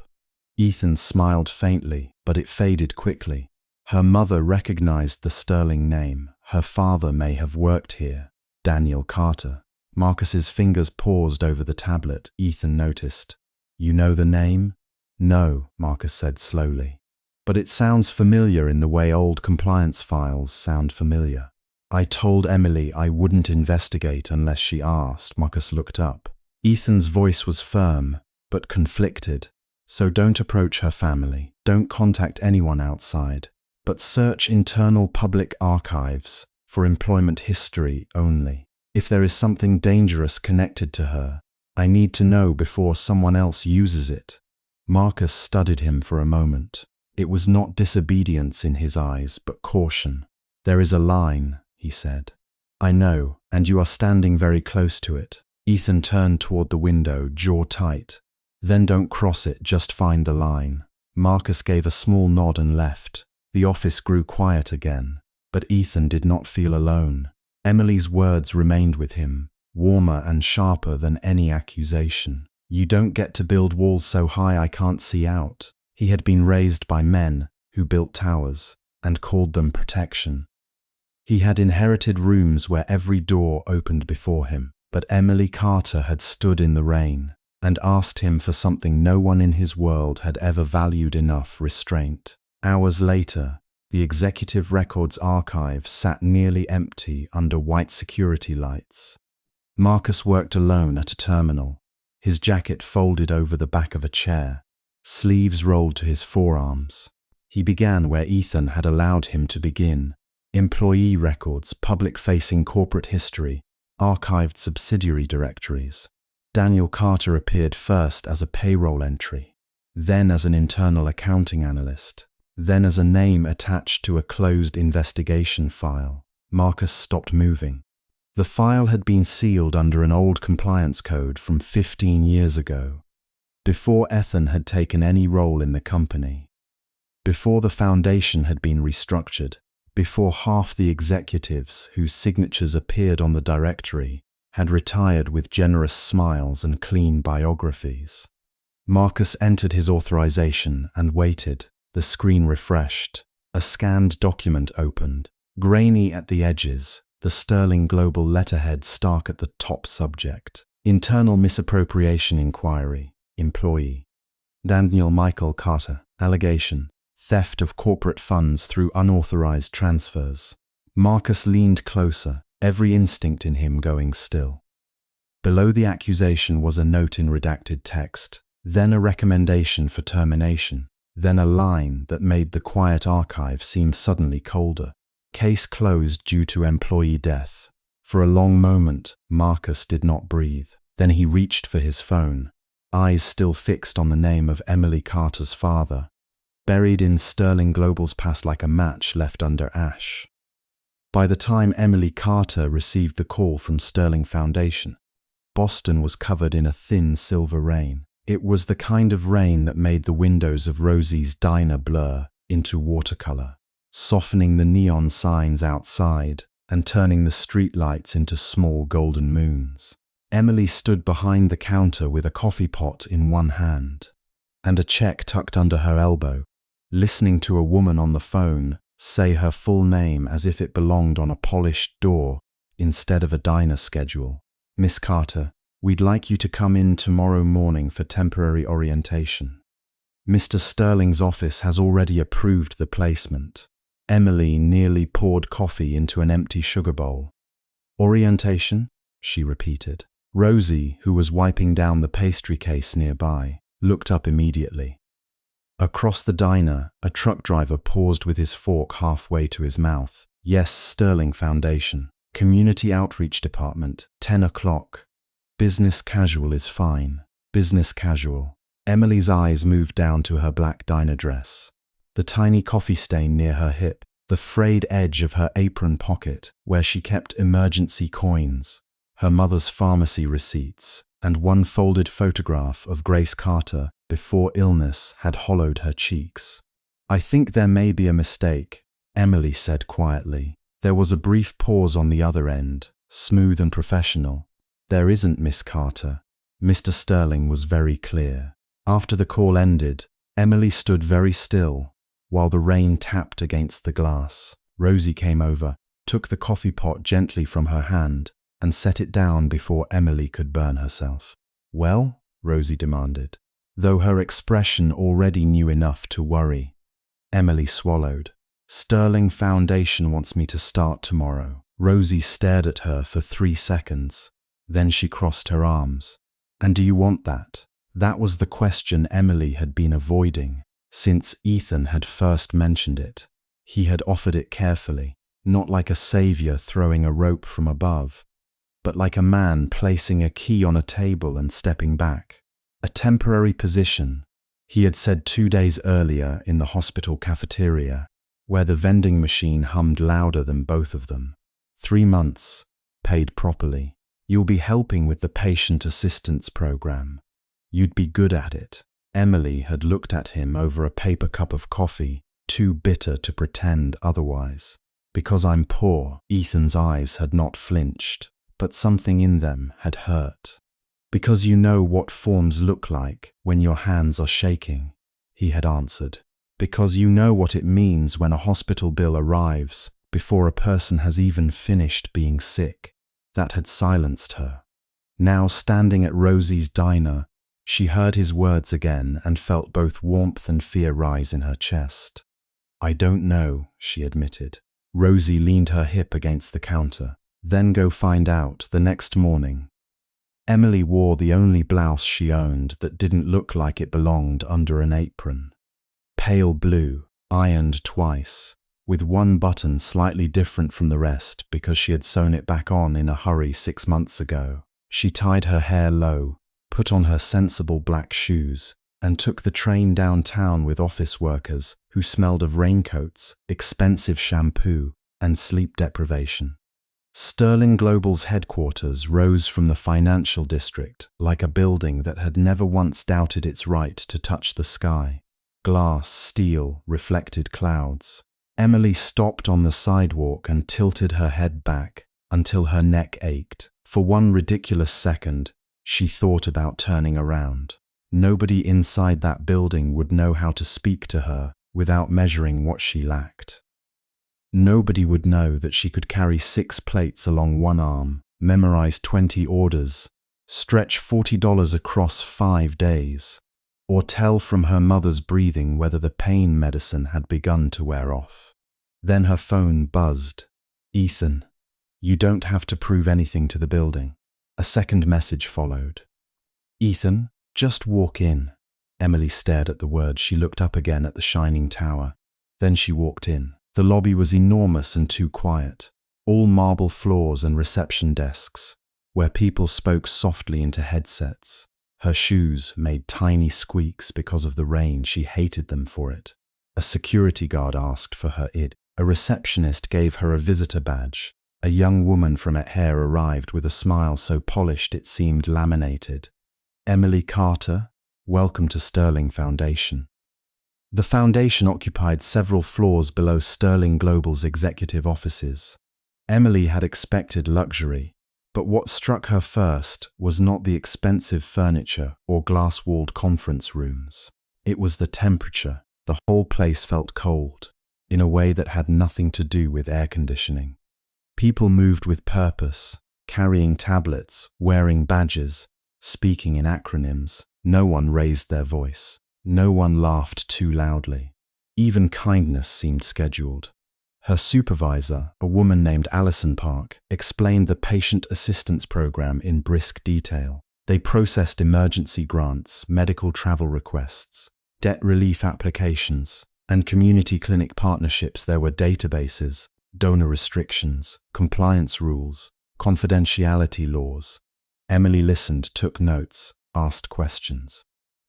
Ethan smiled faintly, but it faded quickly. Her mother recognized the sterling name. Her father may have worked here. Daniel Carter. Marcus's fingers paused over the tablet. Ethan noticed. You know the name? No, Marcus said slowly. But it sounds familiar in the way old compliance files sound familiar. I told Emily I wouldn't investigate unless she asked. Marcus looked up. Ethan's voice was firm, but conflicted. So don't approach her family. Don't contact anyone outside. But search internal public archives for employment history only. If there is something dangerous connected to her, I need to know before someone else uses it. Marcus studied him for a moment. It was not disobedience in his eyes, but caution. There is a line, he said. I know, and you are standing very close to it. Ethan turned toward the window, jaw tight. Then don't cross it, just find the line. Marcus gave a small nod and left. The office grew quiet again, but Ethan did not feel alone. Emily's words remained with him, warmer and sharper than any accusation. You don't get to build walls so high I can't see out. He had been raised by men who built towers and called them protection. He had inherited rooms where every door opened before him, but Emily Carter had stood in the rain and asked him for something no one in his world had ever valued enough: restraint. Hours later, the Executive Records Archive sat nearly empty under white security lights. Marcus worked alone at a terminal, his jacket folded over the back of a chair, sleeves rolled to his forearms. He began where Ethan had allowed him to begin: employee records, public-facing corporate history, archived subsidiary directories. Daniel Carter appeared first as a payroll entry, then as an internal accounting analyst, then as a name attached to a closed investigation file. Marcus stopped moving. The file had been sealed under an old compliance code from 15 years ago, before Ethan had taken any role in the company, before the foundation had been restructured, before half the executives whose signatures appeared on the directory had retired with generous smiles and clean biographies. Marcus entered his authorization and waited. The screen refreshed. A scanned document opened, grainy at the edges, the sterling global letterhead stark at the top subject. Internal misappropriation inquiry. Employee. Daniel Michael Carter. Allegation. Theft of corporate funds through unauthorized transfers. Marcus leaned closer, every instinct in him going still. Below the accusation was a note in redacted text, then a recommendation for termination, then a line that made the quiet archive seem suddenly colder. Case closed due to employee death. For a long moment, Marcus did not breathe. Then he reached for his phone, eyes still fixed on the name of Emily Carter's father, buried in Sterling Global's past like a match left under ash. By the time Emily Carter received the call from Sterling Foundation, Boston was covered in a thin silver rain. It was the kind of rain that made the windows of Rosie's diner blur into watercolor, softening the neon signs outside and turning the streetlights into small golden moons. Emily stood behind the counter with a coffee pot in one hand and a check tucked under her elbow, listening to a woman on the phone say her full name as if it belonged on a polished door instead of a diner schedule. Miss Carter, we'd like you to come in tomorrow morning for temporary orientation. Mr. Sterling's office has already approved the placement. Emily nearly poured coffee into an empty sugar bowl. Orientation? She repeated. Rosie, who was wiping down the pastry case nearby, looked up immediately. Across the diner, a truck driver paused with his fork halfway to his mouth. Yes, Sterling Foundation. Community Outreach Department, 10 o'clock. Business casual is fine. Business casual. Emily's eyes moved down to her black diner dress, the tiny coffee stain near her hip, the frayed edge of her apron pocket where she kept emergency coins, her mother's pharmacy receipts, and one folded photograph of Grace Carter before illness had hollowed her cheeks. "I think there may be a mistake," Emily said quietly. There was a brief pause on the other end, smooth and professional. "There isn't, Miss Carter." Mr. Sterling was very clear. After the call ended, Emily stood very still while the rain tapped against the glass. Rosie came over, took the coffee pot gently from her hand, and set it down before Emily could burn herself. "Well?" Rosie demanded, though her expression already knew enough to worry. Emily swallowed. "Sterling Foundation wants me to start tomorrow." Rosie stared at her for 3 seconds. Then she crossed her arms. "And do you want that?" That was the question Emily had been avoiding since Ethan had first mentioned it. He had offered it carefully, not like a savior throwing a rope from above, but like a man placing a key on a table and stepping back. A temporary position, he had said 2 days earlier in the hospital cafeteria, where the vending machine hummed louder than both of them. 3 months, paid properly. You'll be helping with the patient assistance program. You'd be good at it. Emily had looked at him over a paper cup of coffee, too bitter to pretend otherwise. "Because I'm poor." Ethan's eyes had not flinched, but something in them had hurt. "Because you know what forms look like when your hands are shaking," he had answered. "Because you know what it means when a hospital bill arrives before a person has even finished being sick." That had silenced her. Now, standing at Rosie's diner, she heard his words again and felt both warmth and fear rise in her chest. "I don't know," she admitted. Rosie leaned her hip against the counter. "Then go find out the next morning." Emily wore the only blouse she owned that didn't look like it belonged under an apron. Pale blue, ironed twice, with one button slightly different from the rest because she had sewn it back on in a hurry 6 months ago. She tied her hair low, put on her sensible black shoes, and took the train downtown with office workers who smelled of raincoats, expensive shampoo, and sleep deprivation. Sterling Global's headquarters rose from the financial district like a building that had never once doubted its right to touch the sky. Glass, steel, reflected clouds. Emily stopped on the sidewalk and tilted her head back until her neck ached. For one ridiculous second, she thought about turning around. Nobody inside that building would know how to speak to her without measuring what she lacked. Nobody would know that she could carry 6 plates along one arm, memorize 20 orders, stretch $40 across 5 days, or tell from her mother's breathing whether the pain medicine had begun to wear off. Then her phone buzzed. "Ethan, you don't have to prove anything to the building." A second message followed. "Ethan, just walk in." Emily stared at the words. She looked up again at the shining tower. Then she walked in. The lobby was enormous and too quiet. All marble floors and reception desks, where people spoke softly into headsets. Her shoes made tiny squeaks because of the rain. She hated them for it. A security guard asked for her ID. A receptionist gave her a visitor badge. A young woman from heir arrived with a smile so polished it seemed laminated. "Emily Carter, welcome to Sterling Foundation." The foundation occupied several floors below Sterling Global's executive offices. Emily had expected luxury, but what struck her first was not the expensive furniture or glass-walled conference rooms. It was the temperature. The whole place felt cold, in a way that had nothing to do with air conditioning. People moved with purpose, carrying tablets, wearing badges, speaking in acronyms. No one raised their voice. No one laughed too loudly. Even kindness seemed scheduled. Her supervisor, a woman named Allison Park, explained the patient assistance program in brisk detail. They processed emergency grants, medical travel requests, debt relief applications, and community clinic partnerships. There were databases, donor restrictions, compliance rules, confidentiality laws. Emily listened, took notes, asked questions.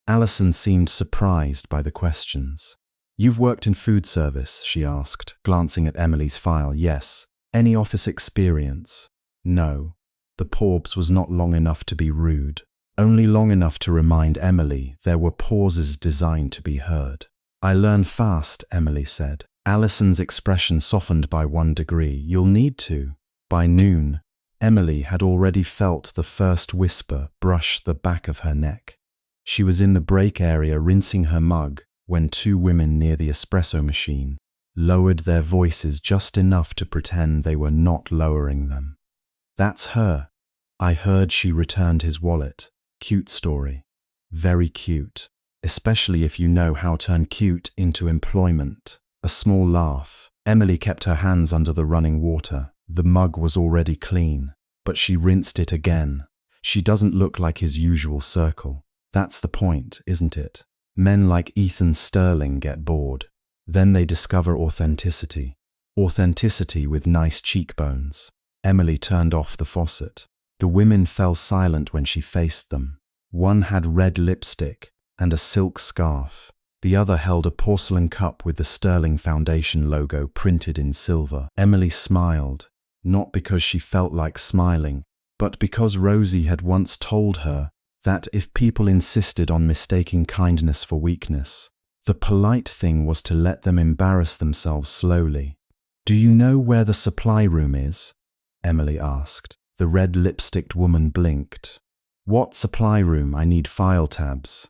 Allison seemed surprised by the questions. You've worked in food service, she asked, glancing at Emily's file. Yes. Any office experience? No. The pause was not long enough to be rude, only long enough to remind Emily there were pauses designed to be heard. I learn fast, Emily said. Alison's expression softened by 1 degree. You'll need to. By noon, Emily had already felt the first whisper brush the back of her neck. She was in the break area rinsing her mug when 2 women near the espresso machine lowered their voices just enough to pretend they were not lowering them. That's her. I heard she returned his wallet. Cute story. Very cute. Especially if you know how to turn cute into employment. A small laugh. Emily kept her hands under the running water. The mug was already clean, but she rinsed it again. She doesn't look like his usual circle. That's the point, isn't it? Men like Ethan Sterling get bored. Then they discover authenticity. Authenticity with nice cheekbones. Emily turned off the faucet. The women fell silent when she faced them. One had red lipstick and a silk scarf. The other held a porcelain cup with the Sterling Foundation logo printed in silver. Emily smiled, not because she felt like smiling, but because Rosie had once told her that if people insisted on mistaking kindness for weakness, the polite thing was to let them embarrass themselves slowly. Do you know where the supply room is? Emily asked. The red lipsticked woman blinked. What supply room? I need file tabs.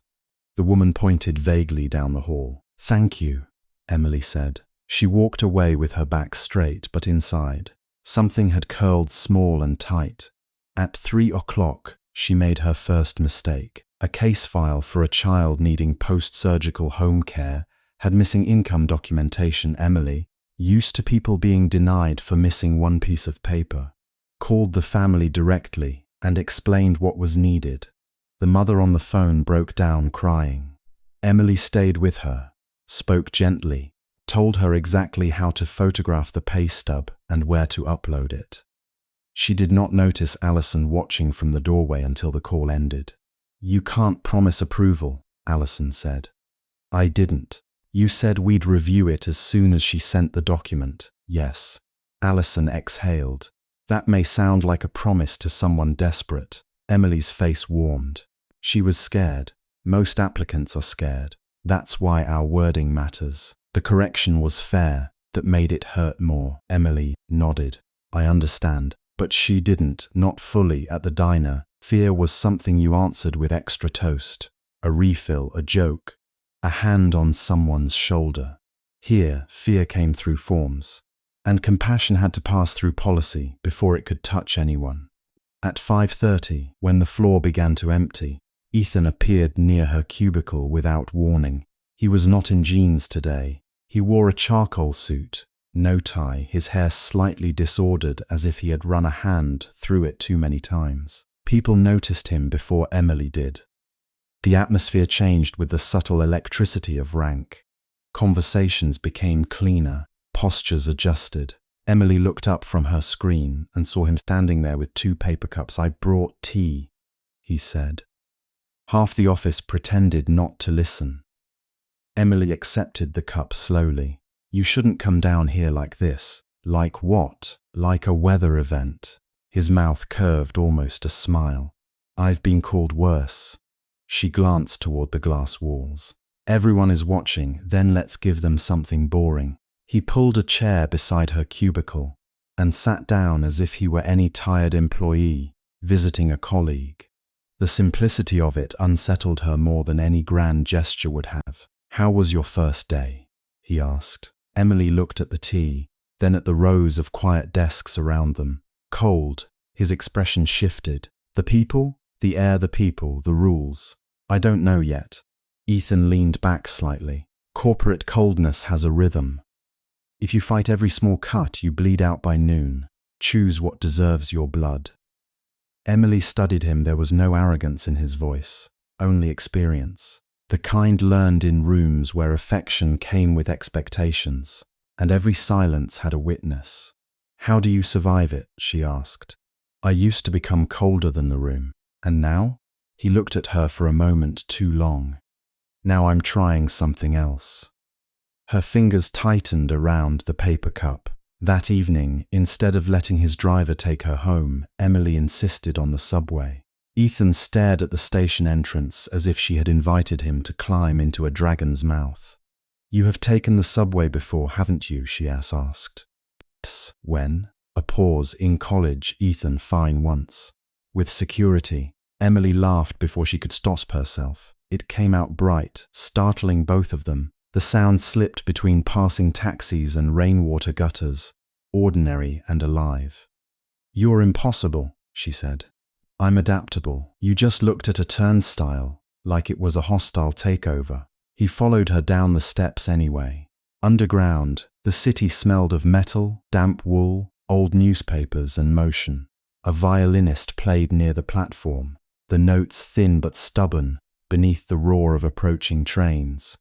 The woman pointed vaguely down the hall. Thank you, Emily said. She walked away with her back straight, but inside, something had curled small and tight. At 3 o'clock, she made her first mistake. A case file for a child needing post-surgical home care had missing income documentation. Emily, used to people being denied for missing one piece of paper, called the family directly and explained what was needed. The mother on the phone broke down crying. Emily stayed with her, spoke gently, told her exactly how to photograph the pay stub and where to upload it. She did not notice Alison watching from the doorway until the call ended. You can't promise approval, Alison said. I didn't. You said we'd review it as soon as she sent the document. Yes. Alison exhaled. That may sound like a promise to someone desperate. Emily's face warmed. She was scared. Most applicants are scared. That's why our wording matters. The correction was fair. That made it hurt more. Emily nodded. I understand. But she didn't, not fully, at the diner. Fear was something you answered with extra toast. A refill, a joke, a hand on someone's shoulder. Here, fear came through forms. And compassion had to pass through policy before it could touch anyone. At 5:30, when the floor began to empty, Ethan appeared near her cubicle without warning. He was not in jeans today. He wore a charcoal suit, no tie, his hair slightly disordered as if he had run a hand through it too many times. People noticed him before Emily did. The atmosphere changed with the subtle electricity of rank. Conversations became cleaner, postures adjusted. Emily looked up from her screen and saw him standing there with 2 paper cups. I brought tea, he said. Half the office pretended not to listen. Emily accepted the cup slowly. You shouldn't come down here like this. Like what? Like a weather event. His mouth curved almost a smile. I've been called worse. She glanced toward the glass walls. Everyone is watching, then let's give them something boring. He pulled a chair beside her cubicle and sat down as if he were any tired employee visiting a colleague. The simplicity of it unsettled her more than any grand gesture would have. How was your first day? He asked. Emily looked at the tea, then at the rows of quiet desks around them. Cold, his expression shifted. The people? The air, the people, the rules. I don't know yet. Ethan leaned back slightly. Corporate coldness has a rhythm. If you fight every small cut, you bleed out by noon. Choose what deserves your blood. Emily studied him. There was no arrogance in his voice, only experience. The kind learned in rooms where affection came with expectations, and every silence had a witness. How do you survive it? She asked. I used to become colder than the room. And now? He looked at her for a moment too long. Now I'm trying something else. Her fingers tightened around the paper cup. That evening, instead of letting his driver take her home, Emily insisted on the subway. Ethan stared at the station entrance as if she had invited him to climb into a dragon's mouth. "You have taken the subway before, haven't you?" she asked. "Yes." "When?" A pause. "In college, Ethan, fine once." With security. Emily laughed before she could stop herself. It came out bright, startling both of them. The sound slipped between passing taxis and rainwater gutters, ordinary and alive. "You're impossible," she said. "I'm adaptable. You just looked at a turnstile, like it was a hostile takeover." He followed her down the steps anyway. Underground, the city smelled of metal, damp wool, old newspapers and motion. A violinist played near the platform, the notes thin but stubborn, beneath the roar of approaching trains.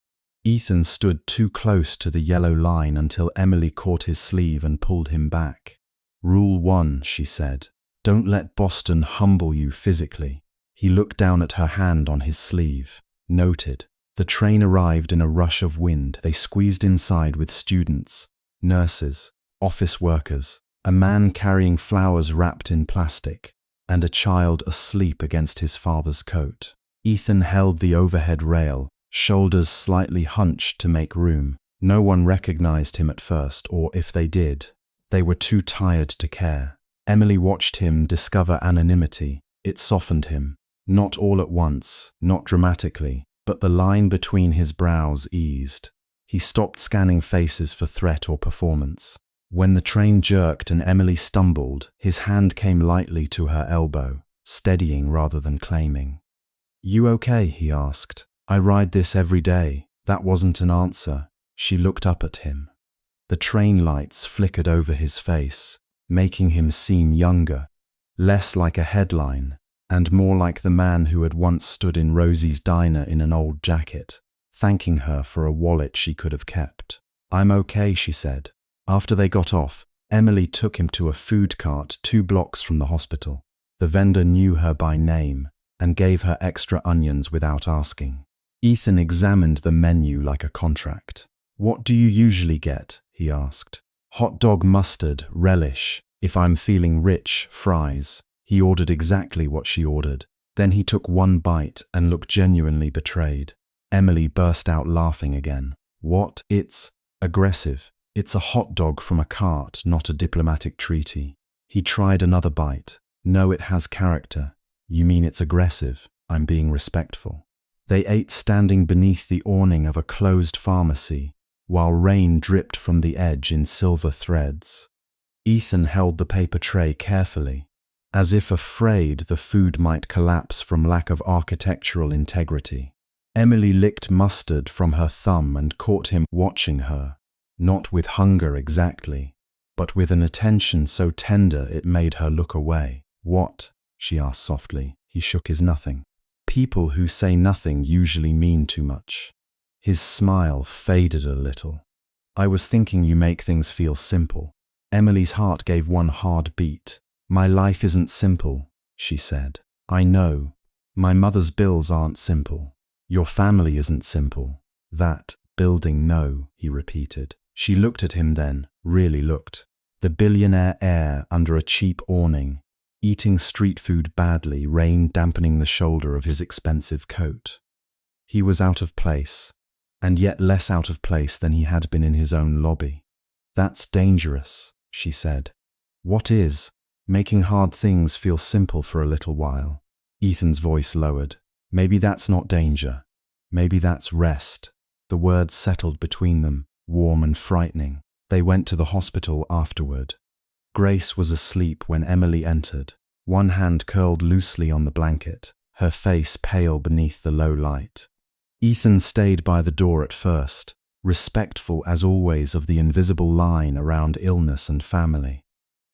Ethan stood too close to the yellow line until Emily caught his sleeve and pulled him back. "Rule 1, she said. "Don't let Boston humble you physically." He looked down at her hand on his sleeve. Noted. The train arrived in a rush of wind. They squeezed inside with students, nurses, office workers, a man carrying flowers wrapped in plastic, and a child asleep against his father's coat. Ethan held the overhead rail, shoulders slightly hunched to make room. No one recognized him at first, or if they did, they were too tired to care. Emily watched him discover anonymity. It softened him. Not all at once, not dramatically, but the line between his brows eased. He stopped scanning faces for threat or performance. When the train jerked and Emily stumbled, his hand came lightly to her elbow, steadying rather than claiming. "You okay?" he asked. "I ride this every day." That wasn't an answer. She looked up at him. The train lights flickered over his face, making him seem younger, less like a headline, and more like the man who had once stood in Rosie's diner in an old jacket, thanking her for a wallet she could have kept. "I'm okay," she said. After they got off, Emily took him to a food cart 2 blocks from the hospital. The vendor knew her by name and gave her extra onions without asking. Ethan examined the menu like a contract. "What do you usually get?" he asked. "Hot dog, mustard, relish. If I'm feeling rich, fries." He ordered exactly what she ordered. Then he took one bite and looked genuinely betrayed. Emily burst out laughing again. "What? It's aggressive. It's a hot dog from a cart, not a diplomatic treaty." He tried another bite. "No, it has character." "You mean it's aggressive?" "I'm being respectful." They ate standing beneath the awning of a closed pharmacy, while rain dripped from the edge in silver threads. Ethan held the paper tray carefully, as if afraid the food might collapse from lack of architectural integrity. Emily licked mustard from her thumb and caught him watching her, not with hunger exactly, but with an attention so tender it made her look away. "What?" she asked softly. He shook his nothing. People who say nothing usually mean too much. His smile faded a little. "I was thinking you make things feel simple." Emily's heart gave one hard beat. "My life isn't simple," she said. "I know. My mother's bills aren't simple. Your family isn't simple. That building, no," he repeated. She looked at him then, really looked. The billionaire heir under a cheap awning, eating street food badly, rain dampening the shoulder of his expensive coat. He was out of place, and yet less out of place than he had been in his own lobby. "That's dangerous," she said. "What is?" "Making hard things feel simple for a little while." Ethan's voice lowered. "Maybe that's not danger. Maybe that's rest." The words settled between them, warm and frightening. They went to the hospital afterward. Grace was asleep when Emily entered, one hand curled loosely on the blanket, her face pale beneath the low light. Ethan stayed by the door at first, respectful as always of the invisible line around illness and family.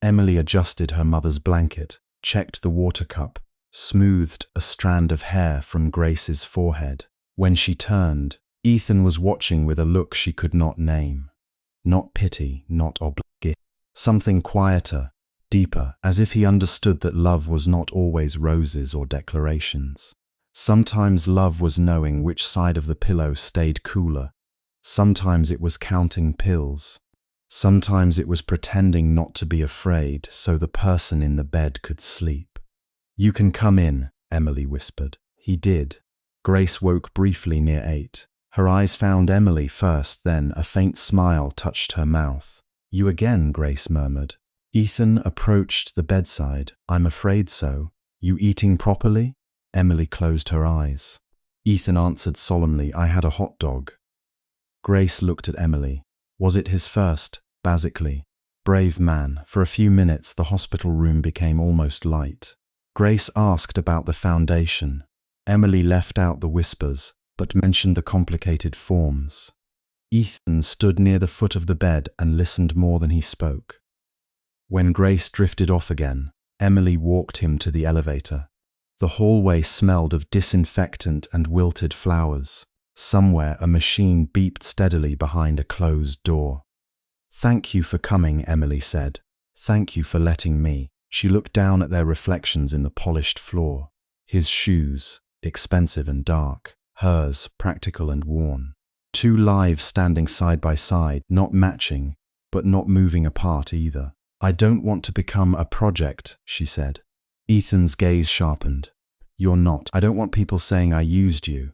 Emily adjusted her mother's blanket, checked the water cup, smoothed a strand of hair from Grace's forehead. When she turned, Ethan was watching with a look she could not name. Not pity, not obligation. Something quieter, deeper, as if he understood that love was not always roses or declarations. Sometimes love was knowing which side of the pillow stayed cooler. Sometimes it was counting pills. Sometimes it was pretending not to be afraid so the person in the bed could sleep. "You can come in," Emily whispered. He did. Grace woke briefly near 8. Her eyes found Emily first, then a faint smile touched her mouth. "You again," Grace murmured. Ethan approached the bedside. "I'm afraid so. You eating properly?" Emily closed her eyes. Ethan answered solemnly, "I had a hot dog." Grace looked at Emily. Was it his first? Basically. Brave man. For a few minutes the hospital room became almost light. Grace asked about the foundation. Emily left out the whispers, but mentioned the complicated forms. Ethan stood near the foot of the bed and listened more than he spoke. When Grace drifted off again, Emily walked him to the elevator. The hallway smelled of disinfectant and wilted flowers. Somewhere a machine beeped steadily behind a closed door. "Thank you for coming," Emily said. "Thank you for letting me." She looked down at their reflections in the polished floor. His shoes, expensive and dark. Hers, practical and worn. Two lives standing side by side, not matching, but not moving apart either. "I don't want to become a project," she said. Ethan's gaze sharpened. "You're not. I don't want people saying I used you.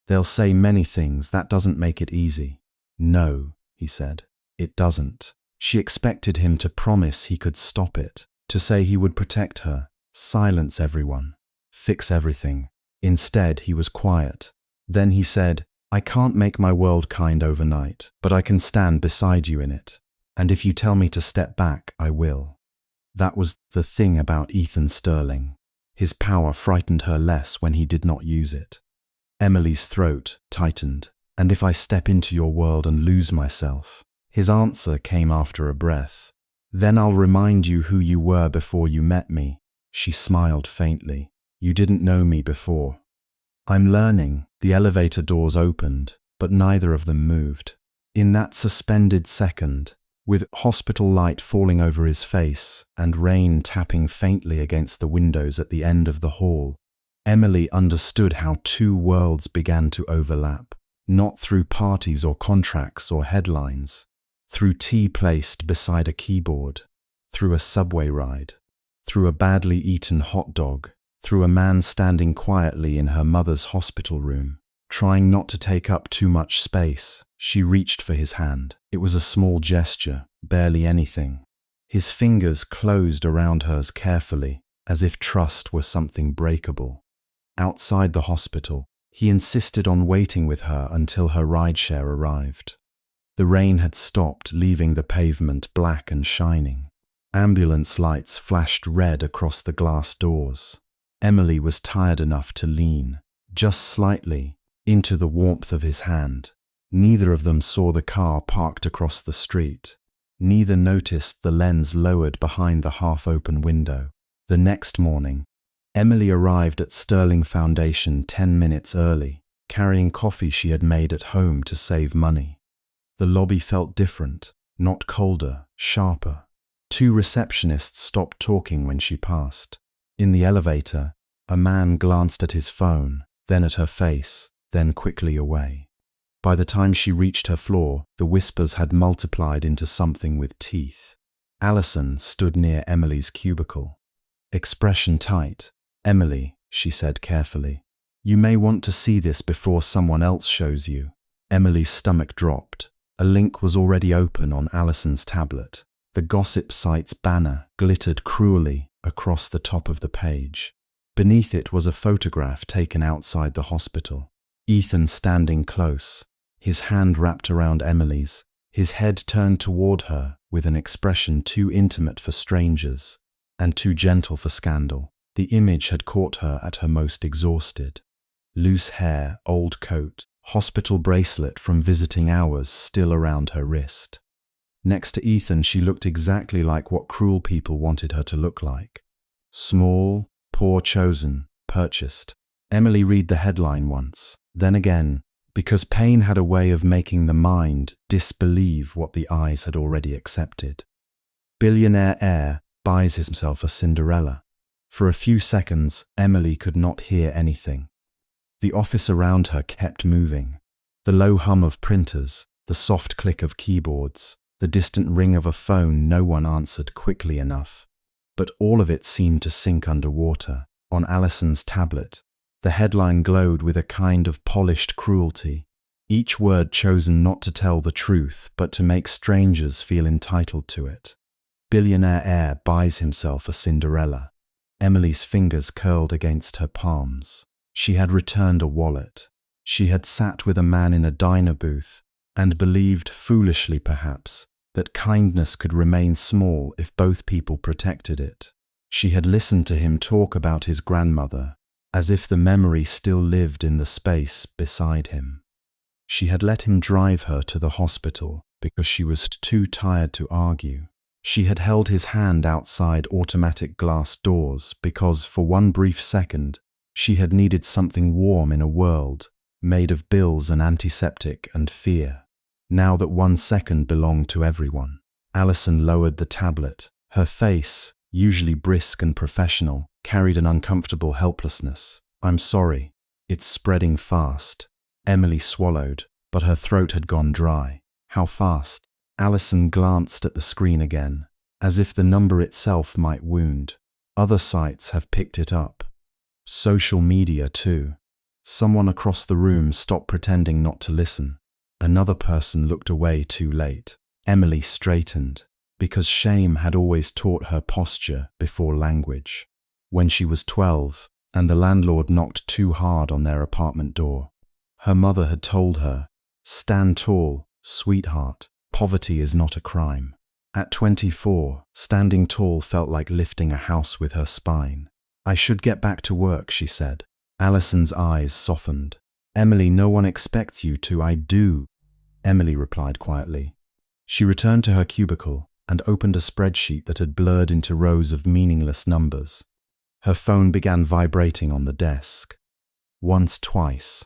They'll say many things. That doesn't make it easy." "No," he said. "It doesn't." She expected him to promise he could stop it, to say he would protect her, silence everyone, fix everything. Instead, he was quiet. Then he said, "I can't make my world kind overnight, but I can stand beside you in it. And if you tell me to step back, I will." That was the thing about Ethan Sterling. His power frightened her less when he did not use it. Emily's throat tightened. "And if I step into your world and lose myself?" His answer came after a breath. "Then I'll remind you who you were before you met me." She smiled faintly. "You didn't know me before." "I'm learning." The elevator doors opened, but neither of them moved. In that suspended second, with hospital light falling over his face and rain tapping faintly against the windows at the end of the hall, Emily understood how two worlds began to overlap, not through parties or contracts or headlines, through tea placed beside a keyboard, through a subway ride, through a badly eaten hot dog, through a man standing quietly in her mother's hospital room, trying not to take up too much space. She reached for his hand. It was a small gesture, barely anything. His fingers closed around hers carefully, as if trust were something breakable. Outside the hospital, he insisted on waiting with her until her rideshare arrived. The rain had stopped, leaving the pavement black and shining. Ambulance lights flashed red across the glass doors. Emily was tired enough to lean, just slightly, into the warmth of his hand. Neither of them saw the car parked across the street. Neither noticed the lens lowered behind the half-open window. The next morning, Emily arrived at Sterling Foundation 10 minutes early, carrying coffee she had made at home to save money. The lobby felt different, not colder, sharper. Two receptionists stopped talking when she passed. In the elevator, a man glanced at his phone, then at her face, then quickly away. By the time she reached her floor, the whispers had multiplied into something with teeth. Allison stood near Emily's cubicle. Expression tight. "Emily," she said carefully, "you may want to see this before someone else shows you." Emily's stomach dropped. A link was already open on Allison's tablet. The gossip site's banner glittered cruelly across the top of the page. Beneath it was a photograph taken outside the hospital. Ethan standing close, his hand wrapped around Emily's, his head turned toward her with an expression too intimate for strangers and too gentle for scandal. The image had caught her at her most exhausted. Loose hair, old coat, hospital bracelet from visiting hours still around her wrist. Next to Ethan, she looked exactly like what cruel people wanted her to look like. Small, poor chosen, purchased. Emily read the headline once, then again, because pain had a way of making the mind disbelieve what the eyes had already accepted. Billionaire heir buys himself a Cinderella. For a few seconds, Emily could not hear anything. The office around her kept moving. The low hum of printers, the soft click of keyboards, the distant ring of a phone no one answered quickly enough. But all of it seemed to sink underwater. On Alison's tablet, the headline glowed with a kind of polished cruelty, each word chosen not to tell the truth but to make strangers feel entitled to it. Billionaire heir buys himself a Cinderella. Emily's fingers curled against her palms. She had returned a wallet. She had sat with a man in a diner booth and believed, foolishly perhaps, that kindness could remain small if both people protected it. She had listened to him talk about his grandmother, as if the memory still lived in the space beside him. She had let him drive her to the hospital because she was too tired to argue. She had held his hand outside automatic glass doors because, for one brief second, she had needed something warm in a world made of bills and antiseptic and fear. Now that 1 second belonged to everyone. Alison lowered the tablet. Her face, usually brisk and professional, carried an uncomfortable helplessness. "I'm sorry. It's spreading fast." Emily swallowed, but her throat had gone dry. "How fast?" Alison glanced at the screen again, as if the number itself might wound. "Other sites have picked it up. Social media too." Someone across the room stopped pretending not to listen. Another person looked away too late. Emily straightened, because shame had always taught her posture before language. When she was 12, and the landlord knocked too hard on their apartment door, her mother had told her, "Stand tall, sweetheart. Poverty is not a crime." At 24, standing tall felt like lifting a house with her spine. "I should get back to work," she said. Alison's eyes softened. "Emily, no one expects you to." "I do," Emily replied quietly. She returned to her cubicle and opened a spreadsheet that had blurred into rows of meaningless numbers. Her phone began vibrating on the desk. Once, twice,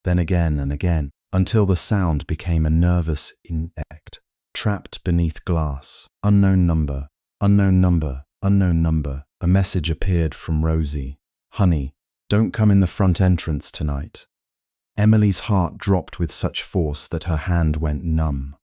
then again and again, until the sound became a nervous insect, trapped beneath glass. "Unknown number, unknown number, unknown number." A message appeared from Rosie. "Honey, don't come in the front entrance tonight." Emily's heart dropped with such force that her hand went numb.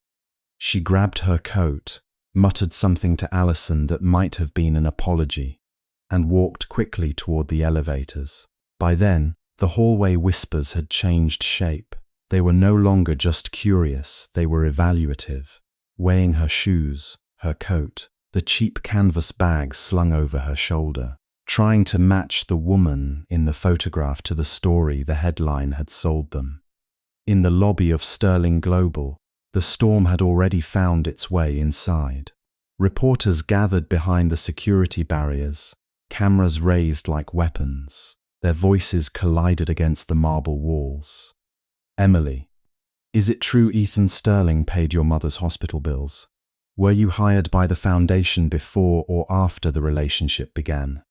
She grabbed her coat, muttered something to Alison that might have been an apology, and walked quickly toward the elevators. By then, the hallway whispers had changed shape. They were no longer just curious, they were evaluative, weighing her shoes, her coat, the cheap canvas bag slung over her shoulder, trying to match the woman in the photograph to the story the headline had sold them. In the lobby of Sterling Global, the storm had already found its way inside. Reporters gathered behind the security barriers, cameras raised like weapons. Their voices collided against the marble walls. "Emily, is it true Ethan Sterling paid your mother's hospital bills? Were you hired by the foundation before or after the relationship began?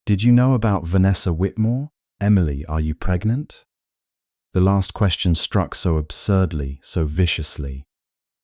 Did you know about Vanessa Whitmore? Emily, are you pregnant?" The last question struck so absurdly, so viciously,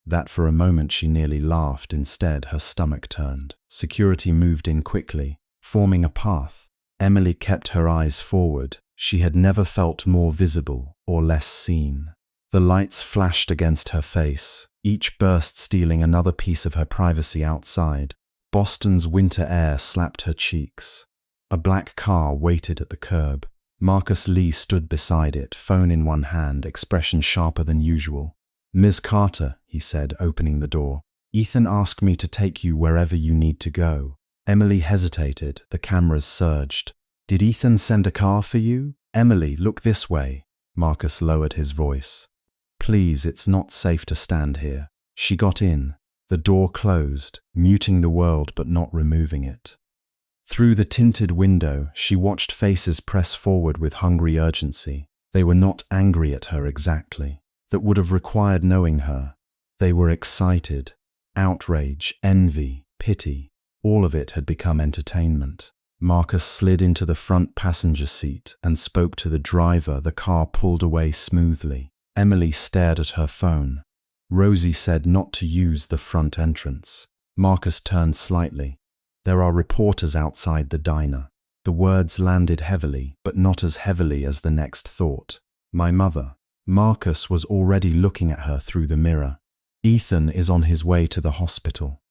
that for a moment she nearly laughed. Instead, her stomach turned. Security moved in quickly, forming a path. Emily kept her eyes forward. She had never felt more visible or less seen. The lights flashed against her face, each burst stealing another piece of her privacy outside. Boston's winter air slapped her cheeks. A black car waited at the curb. Marcus Lee stood beside it, phone in one hand, expression sharper than usual. "Ms. Carter," he said, opening the door. "Ethan asked me to take you wherever you need to go." Emily hesitated. The cameras surged. "Did Ethan send a car for you?" "Emily, look this way." Marcus lowered his voice. "Please, it's not safe to stand here." She got in. The door closed, muting the world but not removing it. Through the tinted window, she watched faces press forward with hungry urgency. They were not angry at her exactly. That would have required knowing her. They were excited. Outrage, envy, pity. All of it had become entertainment. Marcus slid into the front passenger seat and spoke to the driver. The car pulled away smoothly. Emily stared at her phone. Rosie said not to use the front entrance. Marcus turned slightly. "There are reporters outside the diner." The words landed heavily, but not as heavily as the next thought. "My mother." Marcus was already looking at her through the mirror. Ethan is on his way to the hospital.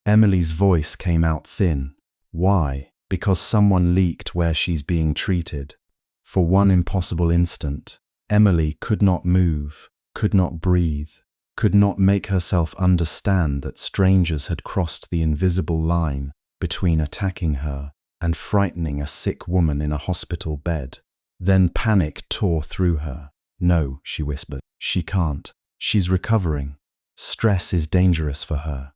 Emily's voice came out thin. Why? Because someone leaked where she's being treated. For one impossible instant, Emily could not move, could not breathe, could not make herself understand that strangers had crossed the invisible line between attacking her and frightening a sick woman in a hospital bed. Then panic tore through her. No, she whispered. She can't. She's recovering. Stress is dangerous for her.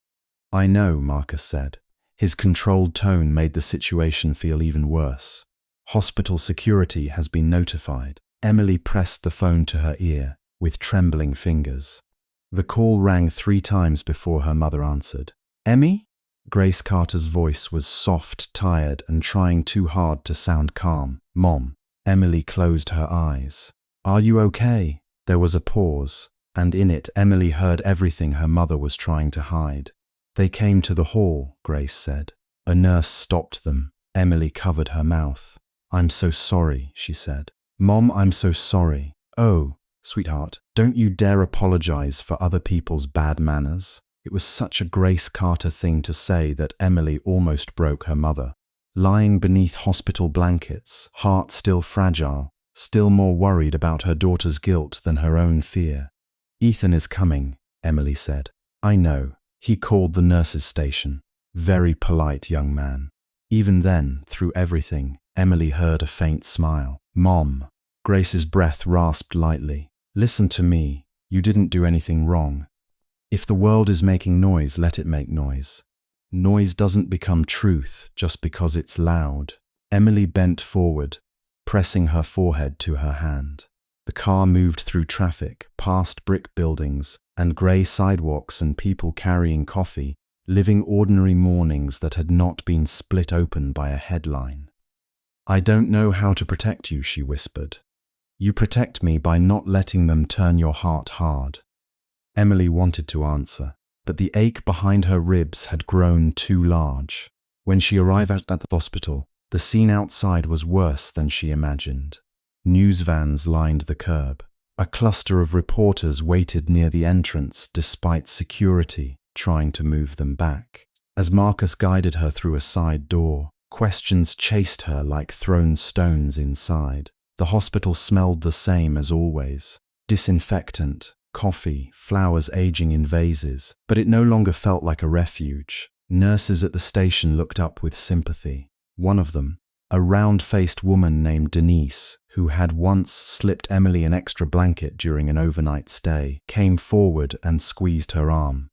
I know, Marcus said. His controlled tone made the situation feel even worse. Hospital security has been notified. Emily pressed the phone to her ear with trembling fingers. The call rang 3 times before her mother answered. Emmy? Grace Carter's voice was soft, tired, and trying too hard to sound calm. Mom. Emily closed her eyes. Are you okay? There was a pause, and in it Emily heard everything her mother was trying to hide. They came to the hall, Grace said. A nurse stopped them. Emily covered her mouth. I'm so sorry, she said. Mom, I'm so sorry. Oh, sweetheart, don't you dare apologize for other people's bad manners. It was such a Grace Carter thing to say that Emily almost broke her mother. Lying beneath hospital blankets, heart still fragile, still more worried about her daughter's guilt than her own fear. Ethan is coming, Emily said. I know. He called the nurse's station. Very polite young man. Even then, through everything, Emily heard a faint smile. Mom. Grace's breath rasped lightly. Listen to me. You didn't do anything wrong. If the world is making noise, let it make noise. Noise doesn't become truth just because it's loud. Emily bent forward, pressing her forehead to her hand. The car moved through traffic, past brick buildings and grey sidewalks and people carrying coffee, living ordinary mornings that had not been split open by a headline. I don't know how to protect you, she whispered. You protect me by not letting them turn your heart hard. Emily wanted to answer, but the ache behind her ribs had grown too large. When she arrived at the hospital, the scene outside was worse than she imagined. News vans lined the curb. A cluster of reporters waited near the entrance despite security trying to move them back. As Marcus guided her through a side door, questions chased her like thrown stones inside. The hospital smelled the same as always. Disinfectant, coffee, flowers aging in vases, but it no longer felt like a refuge. Nurses at the station looked up with sympathy. One of them, a round-faced woman named Denise, who had once slipped Emily an extra blanket during an overnight stay, came forward and squeezed her arm.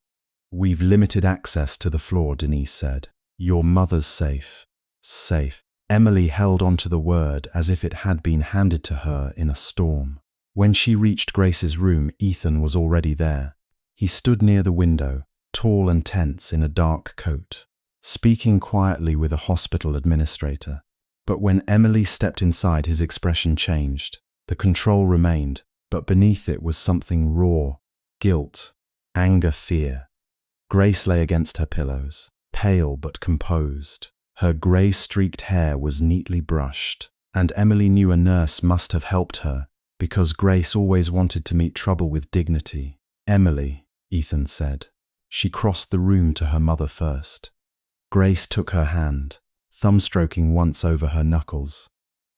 We've limited access to the floor, Denise said. Your mother's safe. Safe. Emily held onto the word as if it had been handed to her in a storm. When she reached Grace's room, Ethan was already there. He stood near the window, tall and tense in a dark coat, speaking quietly with a hospital administrator. But when Emily stepped inside, his expression changed. The control remained, but beneath it was something raw, guilt, anger, fear. Grace lay against her pillows, pale but composed. Her grey-streaked hair was neatly brushed, and Emily knew a nurse must have helped her, because Grace always wanted to meet trouble with dignity. Emily, Ethan said. She crossed the room to her mother first. Grace took her hand, thumb-stroking once over her knuckles.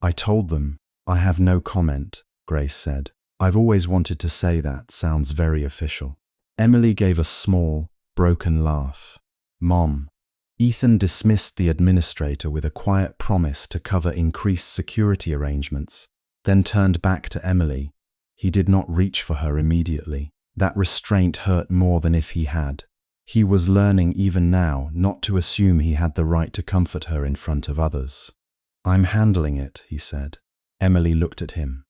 I told them. I have no comment, Grace said. I've always wanted to say that. Sounds very official. Emily gave a small, broken laugh. Mom. Ethan dismissed the administrator with a quiet promise to cover increased security arrangements, then turned back to Emily. He did not reach for her immediately. That restraint hurt more than if he had. He was learning even now not to assume he had the right to comfort her in front of others. I'm handling it, he said. Emily looked at him.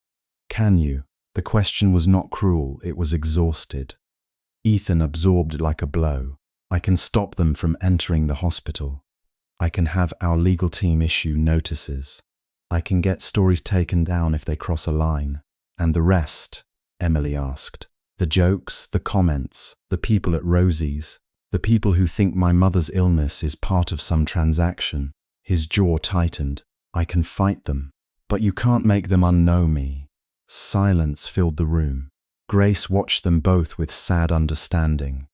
Can you? The question was not cruel, it was exhausted. Ethan absorbed it like a blow. I can stop them from entering the hospital. I can have our legal team issue notices. I can get stories taken down if they cross a line. And the rest? Emily asked. The jokes, the comments, the people at Rosie's, the people who think my mother's illness is part of some transaction. His jaw tightened. I can fight them. But you can't make them unknow me. Silence filled the room. Grace watched them both with sad understanding.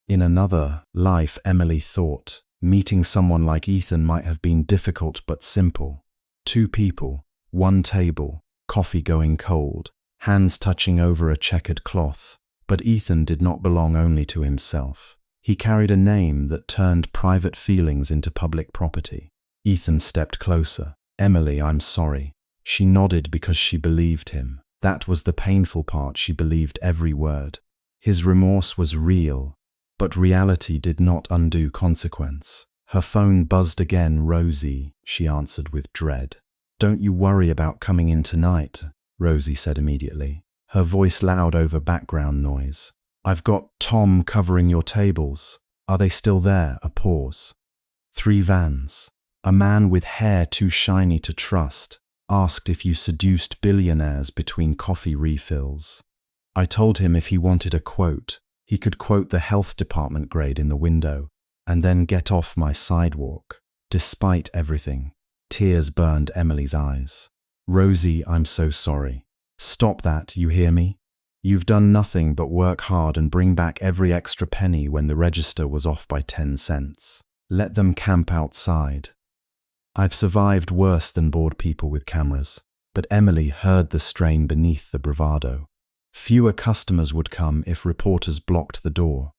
In another life, Emily thought, meeting someone like Ethan might have been difficult but simple. Two people, one table, coffee going cold, hands touching over a checkered cloth. But Ethan did not belong only to himself. He carried a name that turned private feelings into public property. Ethan stepped closer. "Emily, I'm sorry." She nodded because she believed him. That was the painful part, she believed every word. His remorse was real, but reality did not undo consequence. Her phone buzzed again. "Rosie," she answered with dread. "Don't you worry about coming in tonight," Rosie said immediately, her voice loud over background noise. "I've got Tom covering your tables. Are they still there?" A pause. 3 vans. A man with hair too shiny to trust asked if you seduced billionaires between coffee refills. I told him if he wanted a quote, he could quote the health department grade in the window and then get off my sidewalk. Despite everything, tears burned Emily's eyes. "Rosie, I'm so sorry. Stop that, you hear me? You've done nothing but work hard and bring back every extra penny when the register was off by 10 cents. Let them camp outside." I've survived worse than bored people with cameras, but Emily heard the strain beneath the bravado. Fewer customers would come if reporters blocked the door.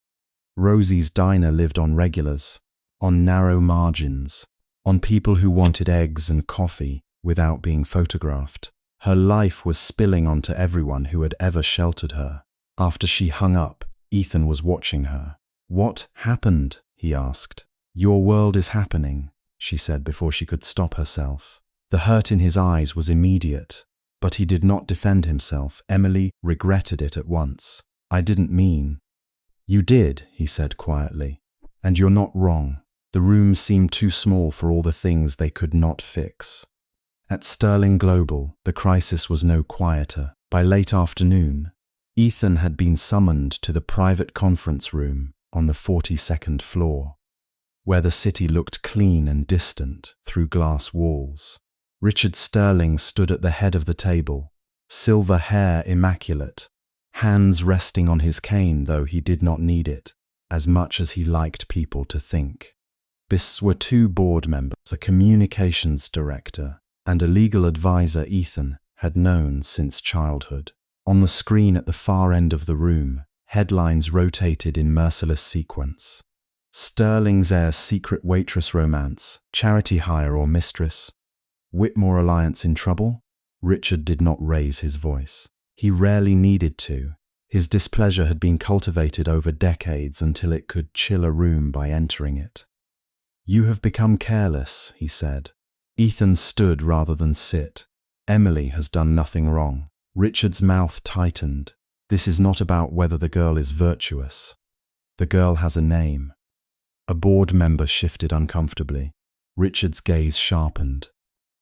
Rosie's diner lived on regulars, on narrow margins, on people who wanted eggs and coffee without being photographed. Her life was spilling onto everyone who had ever sheltered her. After she hung up, Ethan was watching her. "What happened?" he asked. "Your world is happening," she said before she could stop herself. The hurt in his eyes was immediate, but he did not defend himself. Emily regretted it at once. "I didn't mean." "You did," he said quietly, "and you're not wrong." The room seemed too small for all the things they could not fix. At Sterling Global, the crisis was no quieter. By late afternoon, Ethan had been summoned to the private conference room on the 42nd floor, where the city looked clean and distant through glass walls. Richard Sterling stood at the head of the table, silver hair immaculate, hands resting on his cane, though he did not need it, as much as he liked people to think. This were 2 board members, a communications director, and a legal advisor Ethan had known since childhood. On the screen at the far end of the room, headlines rotated in merciless sequence. Sterling's heir's secret waitress romance, charity hire or mistress. Whitmore alliance in trouble? Richard did not raise his voice. He rarely needed to. His displeasure had been cultivated over decades until it could chill a room by entering it. "You have become careless," he said. Ethan stood rather than sit. "Emily has done nothing wrong." Richard's mouth tightened. "This is not about whether the girl is virtuous. The girl has a name." A board member shifted uncomfortably. Richard's gaze sharpened.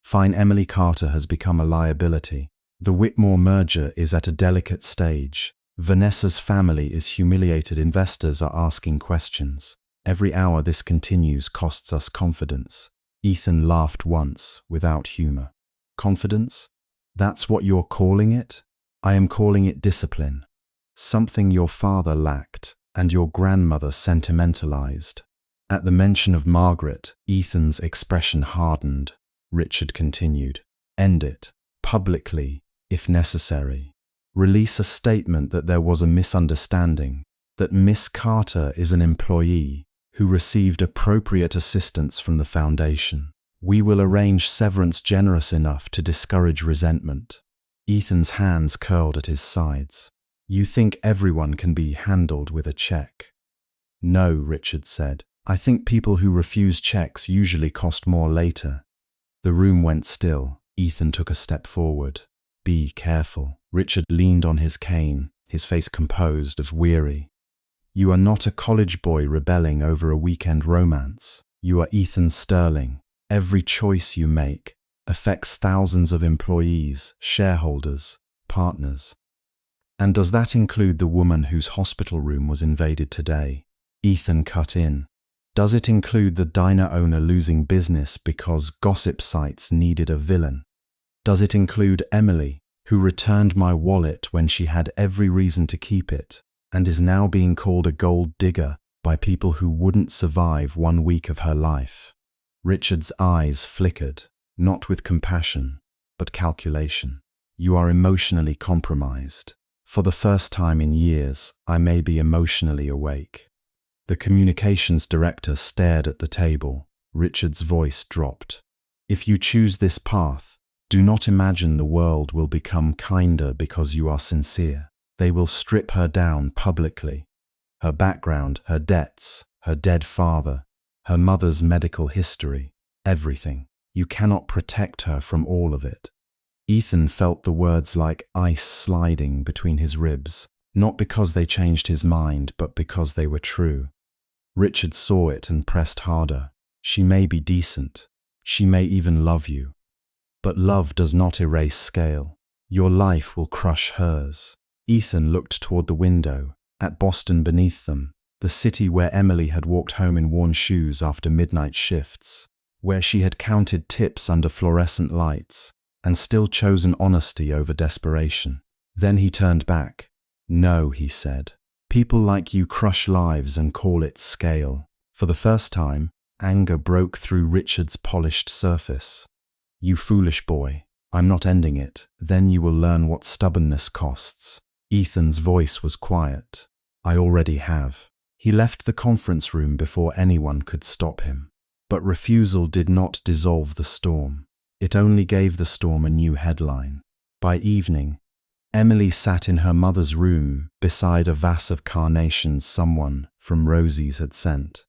"Fine, Emily Carter has become a liability. The Whitmore merger is at a delicate stage. Vanessa's family is humiliated. Investors are asking questions. Every hour this continues costs us confidence." Ethan laughed once, without humor. "Confidence? That's what you're calling it?" "I am calling it discipline. Something your father lacked and your grandmother sentimentalized." At the mention of Margaret, Ethan's expression hardened. Richard continued. "End it, publicly, if necessary. Release a statement that there was a misunderstanding, that Miss Carter is an employee who received appropriate assistance from the foundation. We will arrange severance generous enough to discourage resentment." Ethan's hands curled at his sides. "You think everyone can be handled with a check?" "No," Richard said. "I think people who refuse checks usually cost more later." The room went still. Ethan took a step forward. "Be careful." Richard leaned on his cane, his face composed of weary. "You are not a college boy rebelling over a weekend romance. You are Ethan Sterling. Every choice you make affects thousands of employees, shareholders, partners. And does that include the woman whose hospital room was invaded today?" Ethan cut in. "Does it include the diner owner losing business because gossip sites needed a villain? Does it include Emily, who returned my wallet when she had every reason to keep it, and is now being called a gold digger by people who wouldn't survive 1 week of her life. Richard's eyes flickered, not with compassion, but calculation. You are emotionally compromised. For the first time in years, I may be emotionally awake. The communications director stared at the table. Richard's voice dropped. If you choose this path, do not imagine the world will become kinder because you are sincere. They will strip her down publicly. Her background, her debts, her dead father, her mother's medical history, everything. You cannot protect her from all of it. Ethan felt the words like ice sliding between his ribs, not because they changed his mind, but because they were true. Richard saw it and pressed harder. She may be decent. She may even love you. But love does not erase scale. Your life will crush hers. Ethan looked toward the window, at Boston beneath them, the city where Emily had walked home in worn shoes after midnight shifts, where she had counted tips under fluorescent lights, and still chosen honesty over desperation. Then he turned back. No, he said. People like you crush lives and call it scale. For the first time, anger broke through Richard's polished surface. You foolish boy, I'm not ending it. Then you will learn what stubbornness costs. Ethan's voice was quiet. I already have. He left the conference room before anyone could stop him. But refusal did not dissolve the storm. It only gave the storm a new headline. By evening, Emily sat in her mother's room beside a vase of carnations someone from Rosie's had sent.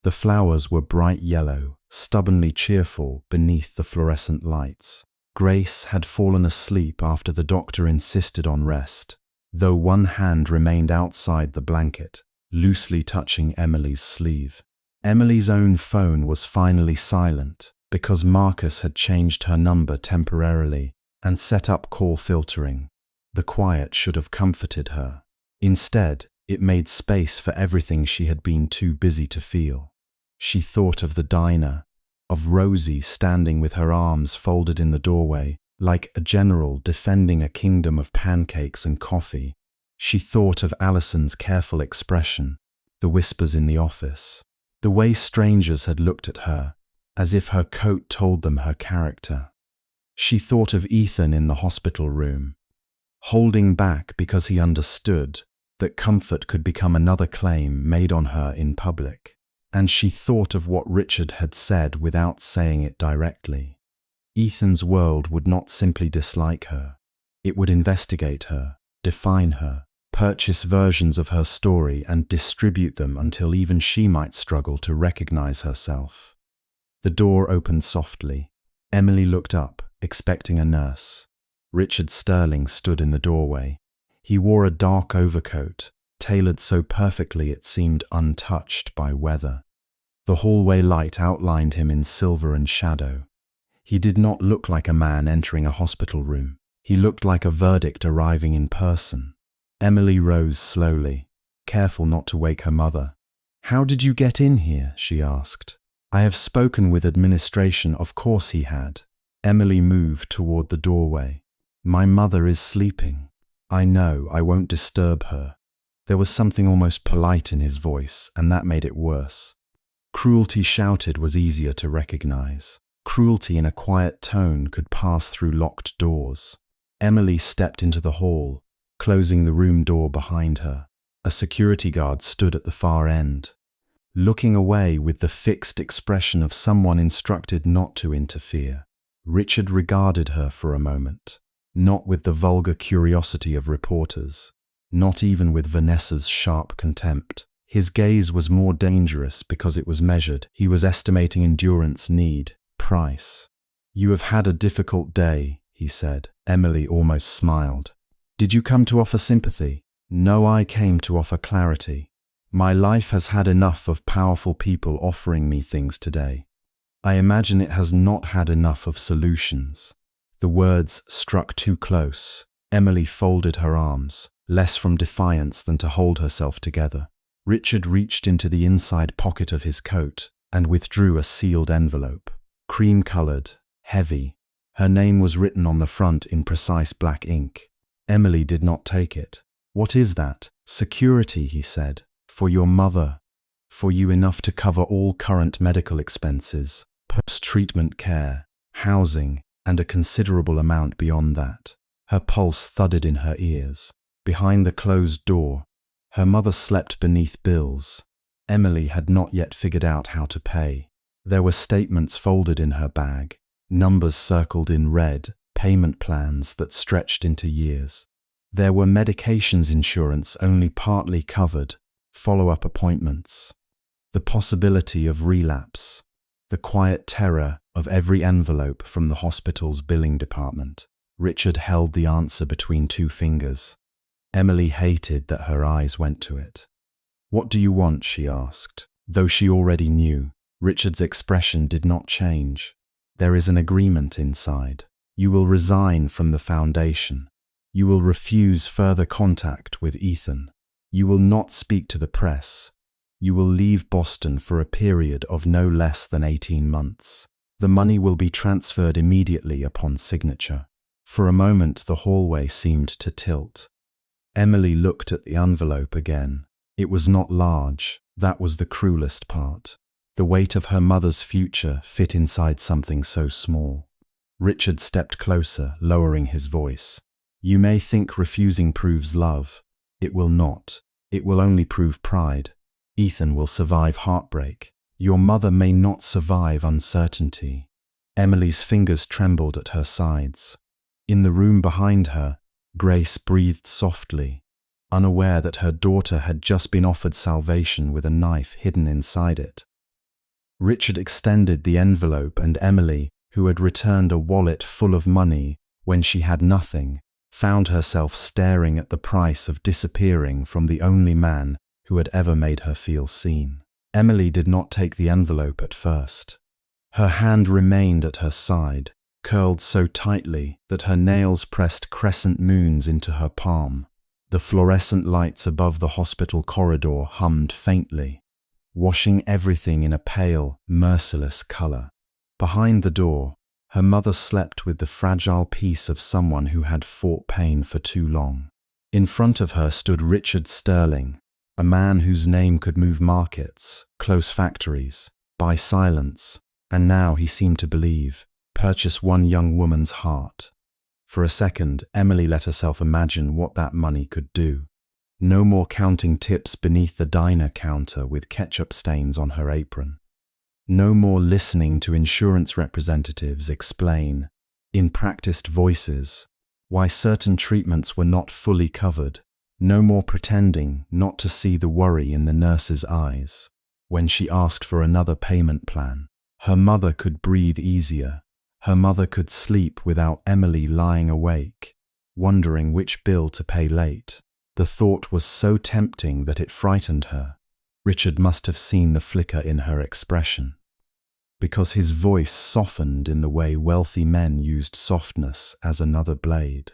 The flowers were bright yellow, stubbornly cheerful beneath the fluorescent lights. Grace had fallen asleep after the doctor insisted on rest, though one hand remained outside the blanket, loosely touching Emily's sleeve. Emily's own phone was finally silent, because Marcus had changed her number temporarily and set up call filtering. The quiet should have comforted her. Instead, it made space for everything she had been too busy to feel. She thought of the diner, of Rosie standing with her arms folded in the doorway, like a general defending a kingdom of pancakes and coffee. She thought of Allison's careful expression, the whispers in the office, the way strangers had looked at her, as if her coat told them her character. She thought of Ethan in the hospital room, holding back because he understood that comfort could become another claim made on her in public. And she thought of what Richard had said without saying it directly. Ethan's world would not simply dislike her. It would investigate her, define her, purchase versions of her story and distribute them until even she might struggle to recognize herself. The door opened softly. Emily looked up, expecting a nurse. Richard Sterling stood in the doorway. He wore a dark overcoat, tailored so perfectly it seemed untouched by weather. The hallway light outlined him in silver and shadow. He did not look like a man entering a hospital room. He looked like a verdict arriving in person. Emily rose slowly, careful not to wake her mother. "How did you get in here?" she asked. "I have spoken with administration." Of course he had. Emily moved toward the doorway. "My mother is sleeping. I know, I won't disturb her." There was something almost polite in his voice, and that made it worse. Cruelty shouted was easier to recognize. Cruelty in a quiet tone could pass through locked doors. Emily stepped into the hall, closing the room door behind her. A security guard stood at the far end, looking away with the fixed expression of someone instructed not to interfere. Richard regarded her for a moment, not with the vulgar curiosity of reporters, not even with Vanessa's sharp contempt. His gaze was more dangerous because it was measured. He was estimating endurance, need, price. "You have had a difficult day," he said. Emily almost smiled. "Did you come to offer sympathy?" "No, I came to offer clarity. My life has had enough of powerful people offering me things today. I imagine it has not had enough of solutions." The words struck too close. Emily folded her arms, less from defiance than to hold herself together. Richard reached into the inside pocket of his coat and withdrew a sealed envelope. Cream-colored, heavy, Her name was written on the front in precise black ink. Emily did not take it. "What is that?" "Security," he said. "For your mother. For you, enough to cover all current medical expenses, post-treatment care, housing, and a considerable amount beyond that." Her pulse thudded in her ears. Behind the closed door, her mother slept beneath bills. Emily had not yet figured out how to pay. There were statements folded in her bag, numbers circled in red, payment plans that stretched into years. There were medications insurance only partly covered, follow-up appointments, the possibility of relapse, the quiet terror of every envelope from the hospital's billing department. Richard held the answer between two fingers. Emily hated that her eyes went to it. "What do you want?" she asked. Though she already knew, Richard's expression did not change. "There is an agreement inside. You will resign from the foundation. You will refuse further contact with Ethan. You will not speak to the press. You will leave Boston for a period of no less than 18 months. The money will be transferred immediately upon signature." For a moment, the hallway seemed to tilt. Emily looked at the envelope again. It was not large. That was the cruelest part. The weight of her mother's future fit inside something so small. Richard stepped closer, lowering his voice. "You may think refusing proves love. It will not. It will only prove pride. Ethan will survive heartbreak. Your mother may not survive uncertainty." Emily's fingers trembled at her sides. In the room behind her, Grace breathed softly, unaware that her daughter had just been offered salvation with a knife hidden inside it. Richard extended the envelope, and Emily, who had returned a wallet full of money when she had nothing, found herself staring at the price of disappearing from the only man who had ever made her feel seen. Emily did not take the envelope at first. Her hand remained at her side, curled so tightly that her nails pressed crescent moons into her palm. The fluorescent lights above the hospital corridor hummed faintly, washing everything in a pale, merciless color. Behind the door, her mother slept with the fragile peace of someone who had fought pain for too long. In front of her stood Richard Sterling, a man whose name could move markets, close factories, buy silence, and now, he seemed to believe, purchase one young woman's heart. For a second, Emily let herself imagine what that money could do. No more counting tips beneath the diner counter with ketchup stains on her apron. No more listening to insurance representatives explain, in practiced voices, why certain treatments were not fully covered. No more pretending not to see the worry in the nurse's eyes. When she asked for another payment plan, her mother could breathe easier. Her mother could sleep without Emily lying awake, wondering which bill to pay late. The thought was so tempting that it frightened her. Richard must have seen the flicker in her expression, because his voice softened in the way wealthy men used softness as another blade.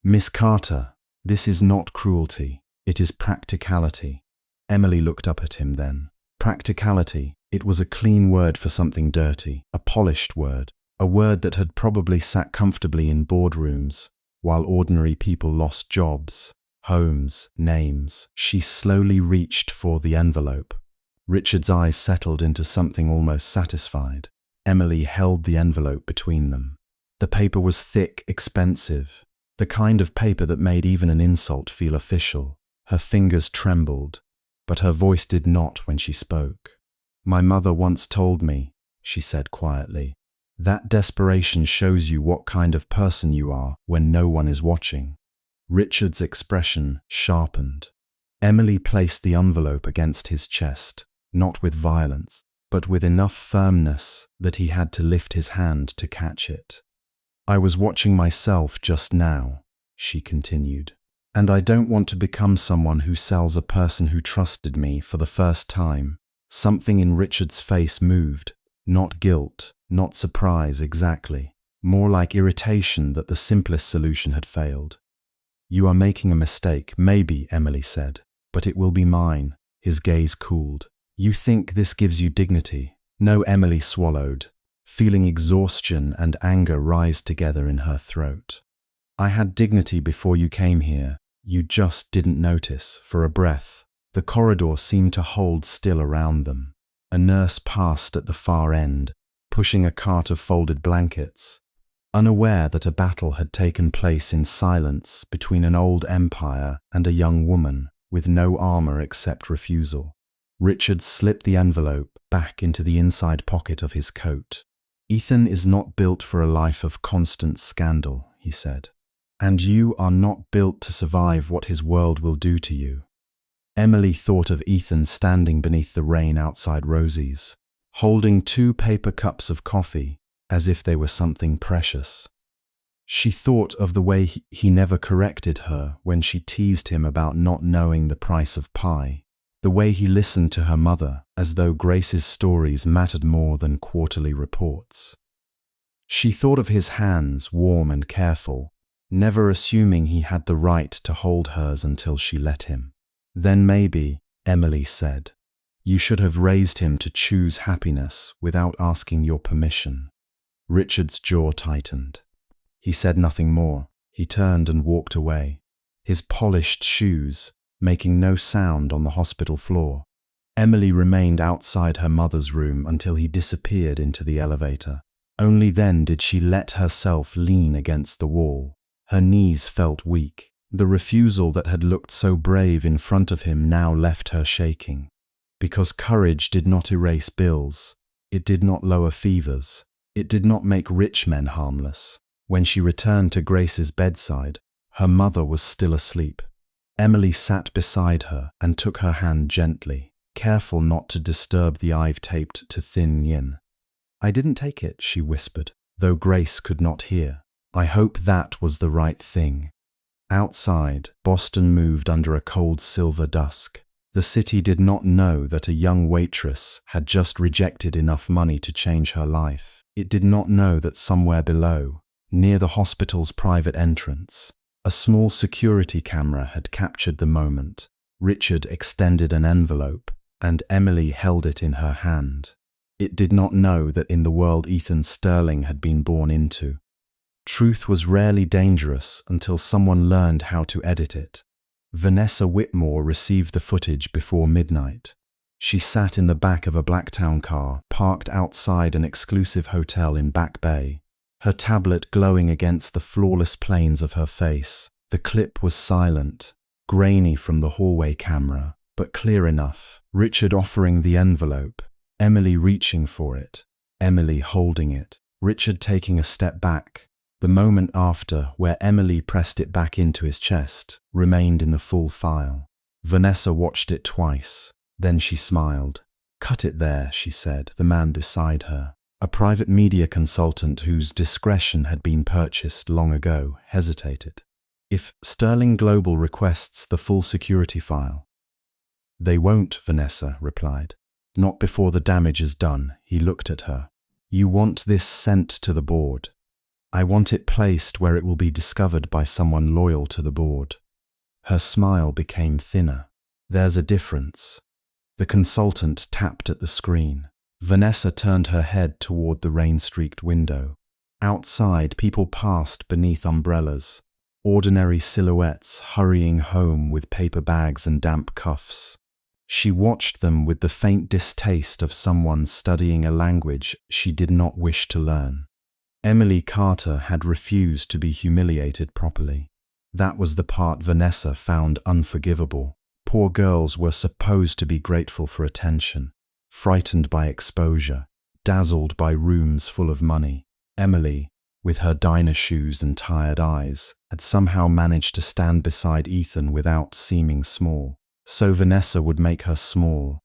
"Miss Carter, this is not cruelty. It is practicality." Emily looked up at him then. Practicality. It was a clean word for something dirty, a polished word. A word that had probably sat comfortably in boardrooms while ordinary people lost jobs, homes, names. She slowly reached for the envelope. Richard's eyes settled into something almost satisfied. Emily held the envelope between them. The paper was thick, expensive, the kind of paper that made even an insult feel official. Her fingers trembled, but her voice did not when she spoke. "My mother once told me," she said quietly, "that desperation shows you what kind of person you are when no one is watching." Richard's expression sharpened. Emily placed the envelope against his chest, not with violence, but with enough firmness that he had to lift his hand to catch it. "I was watching myself just now," she continued, "and I don't want to become someone who sells a person who trusted me for the first time." Something in Richard's face moved, not guilt, not surprise exactly, more like irritation that the simplest solution had failed. "You are making a mistake, maybe," Emily said, "but it will be mine." His gaze cooled. "You think this gives you dignity?" No, Emily swallowed. feeling exhaustion and anger rise together in her throat. "I had dignity before you came here. You just didn't notice." For a breath, the corridor seemed to hold still around them. A nurse passed at the far end, pushing a cart of folded blankets, unaware that a battle had taken place in silence between an old empire and a young woman with no armor except refusal. Richard slipped the envelope back into the inside pocket of his coat. "Ethan is not built for a life of constant scandal," he said. "And you are not built to survive what his world will do to you." Emily thought of Ethan standing beneath the rain outside Rosie's, holding 2 paper cups of coffee as if they were something precious. She thought of the way he never corrected her when she teased him about not knowing the price of pie, the way he listened to her mother as though Grace's stories mattered more than quarterly reports. She thought of his hands, warm and careful, never assuming he had the right to hold hers until she let him. "Then maybe," Emily said, "you should have raised him to choose happiness without asking your permission." Richard's jaw tightened. He said nothing more. He turned and walked away, his polished shoes making no sound on the hospital floor. Emily remained outside her mother's room until he disappeared into the elevator. Only then did she let herself lean against the wall. Her knees felt weak. The refusal that had looked so brave in front of him now left her shaking. Because courage did not erase bills. It did not lower fevers. It did not make rich men harmless. When she returned to Grace's bedside, her mother was still asleep. Emily sat beside her and took her hand gently, careful not to disturb the eye taped to thin yin. "I didn't take it," she whispered, though Grace could not hear. "I hope that was the right thing." Outside, Boston moved under a cold silver dusk. The city did not know that a young waitress had just rejected enough money to change her life. It did not know that somewhere below, near the hospital's private entrance, a small security camera had captured the moment. Richard extended an envelope, and Emily held it in her hand. It did not know that in the world Ethan Sterling had been born into, truth was rarely dangerous until someone learned how to edit it. Vanessa Whitmore received the footage before midnight. She sat in the back of a Blacktown car parked outside an exclusive hotel in Back Bay, her tablet glowing against the flawless planes of her face. The clip was silent, grainy from the hallway camera, but clear enough. Richard offering the envelope, Emily reaching for it, Emily holding it, Richard taking a step back. The moment after, where Emily pressed it back into his chest, remained in the full file. Vanessa watched it twice. Then she smiled. "Cut it there," she said, the man beside her, a private media consultant whose discretion had been purchased long ago, hesitated. "If Sterling Global requests the full security file." "They won't," Vanessa replied. "Not before the damage is done." He looked at her. "You want this sent to the board." "I want it placed where it will be discovered by someone loyal to the board." Her smile became thinner. "There's a difference." The consultant tapped at the screen. Vanessa turned her head toward the rain-streaked window. Outside, people passed beneath umbrellas, ordinary silhouettes hurrying home with paper bags and damp cuffs. She watched them with the faint distaste of someone studying a language she did not wish to learn. Emily Carter had refused to be humiliated properly. That was the part Vanessa found unforgivable. Poor girls were supposed to be grateful for attention, frightened by exposure, dazzled by rooms full of money. Emily, with her diner shoes and tired eyes, had somehow managed to stand beside Ethan without seeming small. So Vanessa would make her small,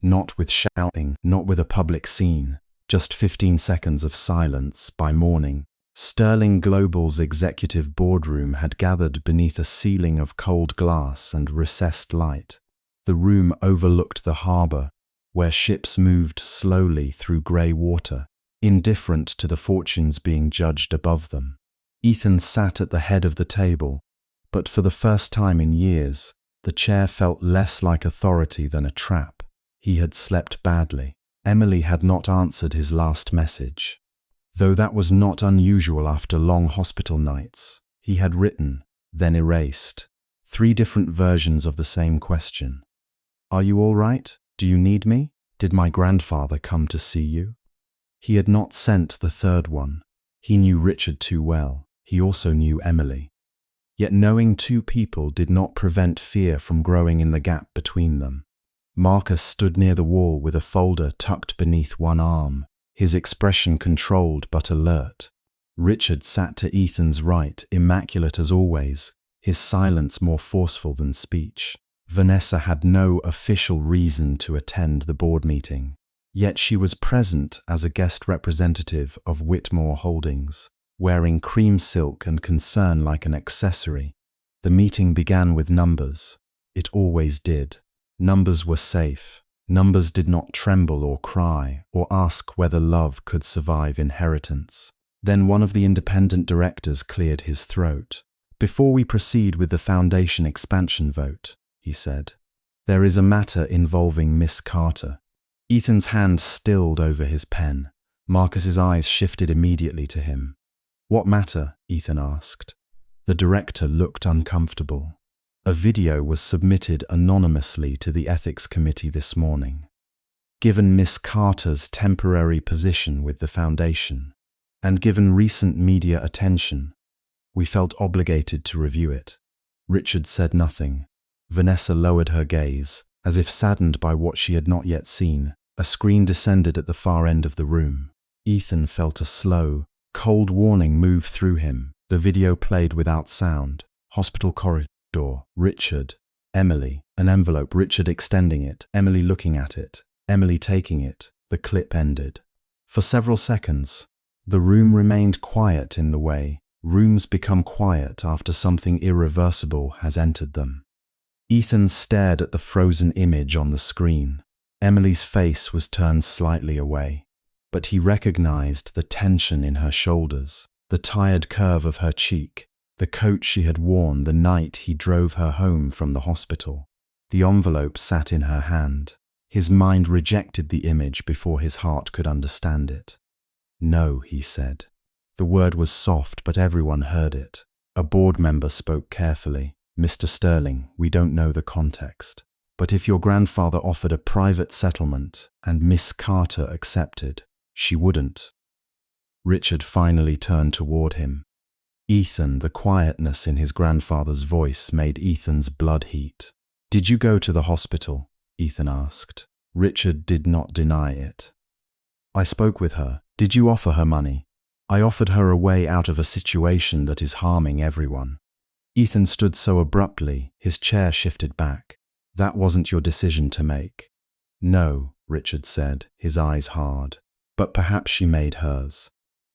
not with shouting, not with a public scene. Just 15 seconds of silence. By morning, Sterling Global's executive boardroom had gathered beneath a ceiling of cold glass and recessed light. The room overlooked the harbor, where ships moved slowly through grey water, indifferent to the fortunes being judged above them. Ethan sat at the head of the table, but for the first time in years, the chair felt less like authority than a trap. He had slept badly. Emily had not answered his last message. Though that was not unusual after long hospital nights, he had written, then erased, 3 different versions of the same question. Are you all right? Do you need me? Did my grandfather come to see you? He had not sent the 3rd one. He knew Richard too well. He also knew Emily. Yet knowing 2 people did not prevent fear from growing in the gap between them. Marcus stood near the wall with a folder tucked beneath one arm, his expression controlled but alert. Richard sat to Ethan's right, immaculate as always, his silence more forceful than speech. Vanessa had no official reason to attend the board meeting, yet she was present as a guest representative of Whitmore Holdings, wearing cream silk and concern like an accessory. The meeting began with numbers. It always did. Numbers were safe. Numbers did not tremble or cry or ask whether love could survive inheritance. Then one of the independent directors cleared his throat. Before we proceed with the foundation expansion vote, he said, there is a matter involving Miss Carter. Ethan's hand stilled over his pen. Marcus's eyes shifted immediately to him. What matter? Ethan asked. The director looked uncomfortable. A video was submitted anonymously to the ethics committee this morning. Given Miss Carter's temporary position with the foundation, and given recent media attention, we felt obligated to review it. Richard said nothing. Vanessa lowered her gaze, as if saddened by what she had not yet seen. A screen descended at the far end of the room. Ethan felt a slow, cold warning move through him. The video played without sound. Hospital corridor. Richard. Emily. An envelope. Richard extending it. Emily looking at it. Emily taking it. The clip ended. For several seconds, the room remained quiet in the way rooms become quiet after something irreversible has entered them. Ethan stared at the frozen image on the screen. Emily's face was turned slightly away, but he recognized the tension in her shoulders, the tired curve of her cheek, the coat she had worn the night he drove her home from the hospital. The envelope sat in her hand. His mind rejected the image before his heart could understand it. No, he said. The word was soft, but everyone heard it. A board member spoke carefully. Mr. Sterling, we don't know the context, but if your grandfather offered a private settlement and Miss Carter accepted, she wouldn't. Richard finally turned toward him. Ethan, the quietness in his grandfather's voice made Ethan's blood heat. Did you go to the hospital? Ethan asked. Richard did not deny it. I spoke with her. Did you offer her money? I offered her a way out of a situation that is harming everyone. Ethan stood so abruptly, his chair shifted back. That wasn't your decision to make. No, Richard said, his eyes hard. But perhaps she made hers.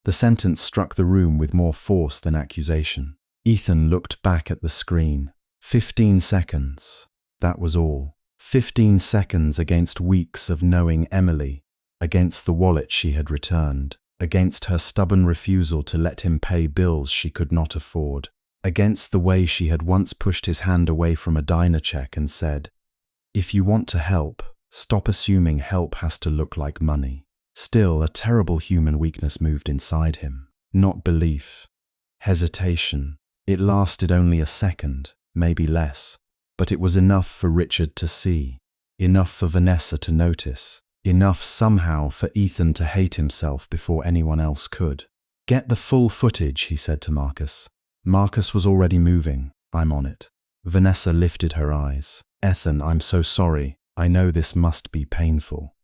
The sentence struck the room with more force than accusation. Ethan looked back at the screen. 15 seconds. That was all. 15 seconds against weeks of knowing Emily, against the wallet she had returned, against her stubborn refusal to let him pay bills she could not afford, against the way she had once pushed his hand away from a diner check and said, "If you want to help, stop assuming help has to look like money." Still, a terrible human weakness moved inside him. Not belief. Hesitation. It lasted only a second, maybe less, but it was enough for Richard to see, enough for Vanessa to notice, enough somehow for Ethan to hate himself before anyone else could. "Get the full footage," he said to Marcus. Marcus was already moving. "I'm on it." Vanessa lifted her eyes. "Ethan, I'm so sorry. I know this must be painful."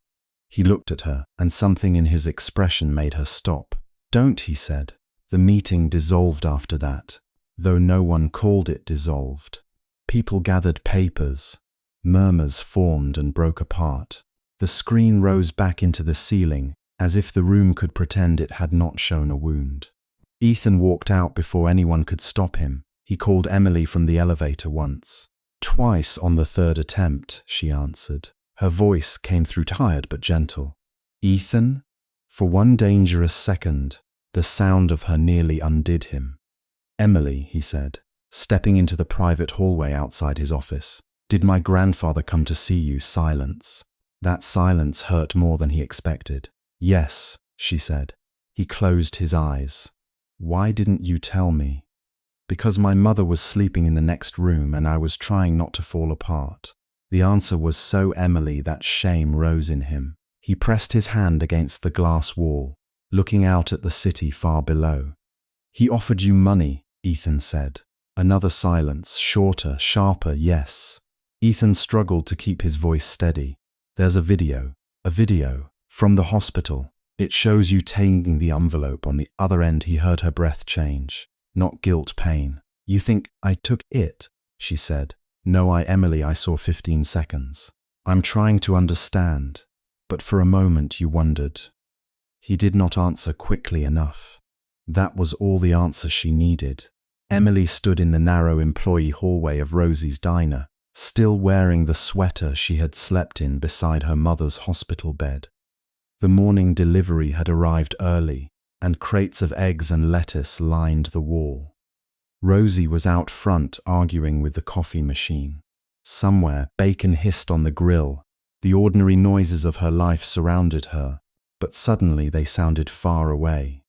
He looked at her, and something in his expression made her stop. "Don't," he said. The meeting dissolved after that, though no one called it dissolved. People gathered papers. Murmurs formed and broke apart. The screen rose back into the ceiling, as if the room could pretend it had not shown a wound. Ethan walked out before anyone could stop him. He called Emily from the elevator once. Twice on the third attempt, she answered. Her voice came through tired but gentle. "Ethan?" For one dangerous second, the sound of her nearly undid him. "Emily," he said, stepping into the private hallway outside his office. "Did my grandfather come to see you?" Silence. That silence hurt more than he expected. "Yes," she said. He closed his eyes. Why didn't you tell me? Because my mother was sleeping in the next room and I was trying not to fall apart. The answer was so Emily that shame rose in him. He pressed his hand against the glass wall, looking out at the city far below. He offered you money, Ethan said. Another silence, shorter, sharper, yes. Ethan struggled to keep his voice steady. There's a video from the hospital. It shows you taking the envelope. On the other end, he heard her breath change. Not guilt, pain. You think I took it, she said. No, Emily, I saw 15 seconds. I'm trying to understand. But for a moment you wondered. He did not answer quickly enough. That was all the answer she needed. Emily stood in the narrow employee hallway of Rosie's diner, still wearing the sweater she had slept in beside her mother's hospital bed. The morning delivery had arrived early, and crates of eggs and lettuce lined the wall. Rosie was out front arguing with the coffee machine. Somewhere, bacon hissed on the grill. The ordinary noises of her life surrounded her, but suddenly they sounded far away.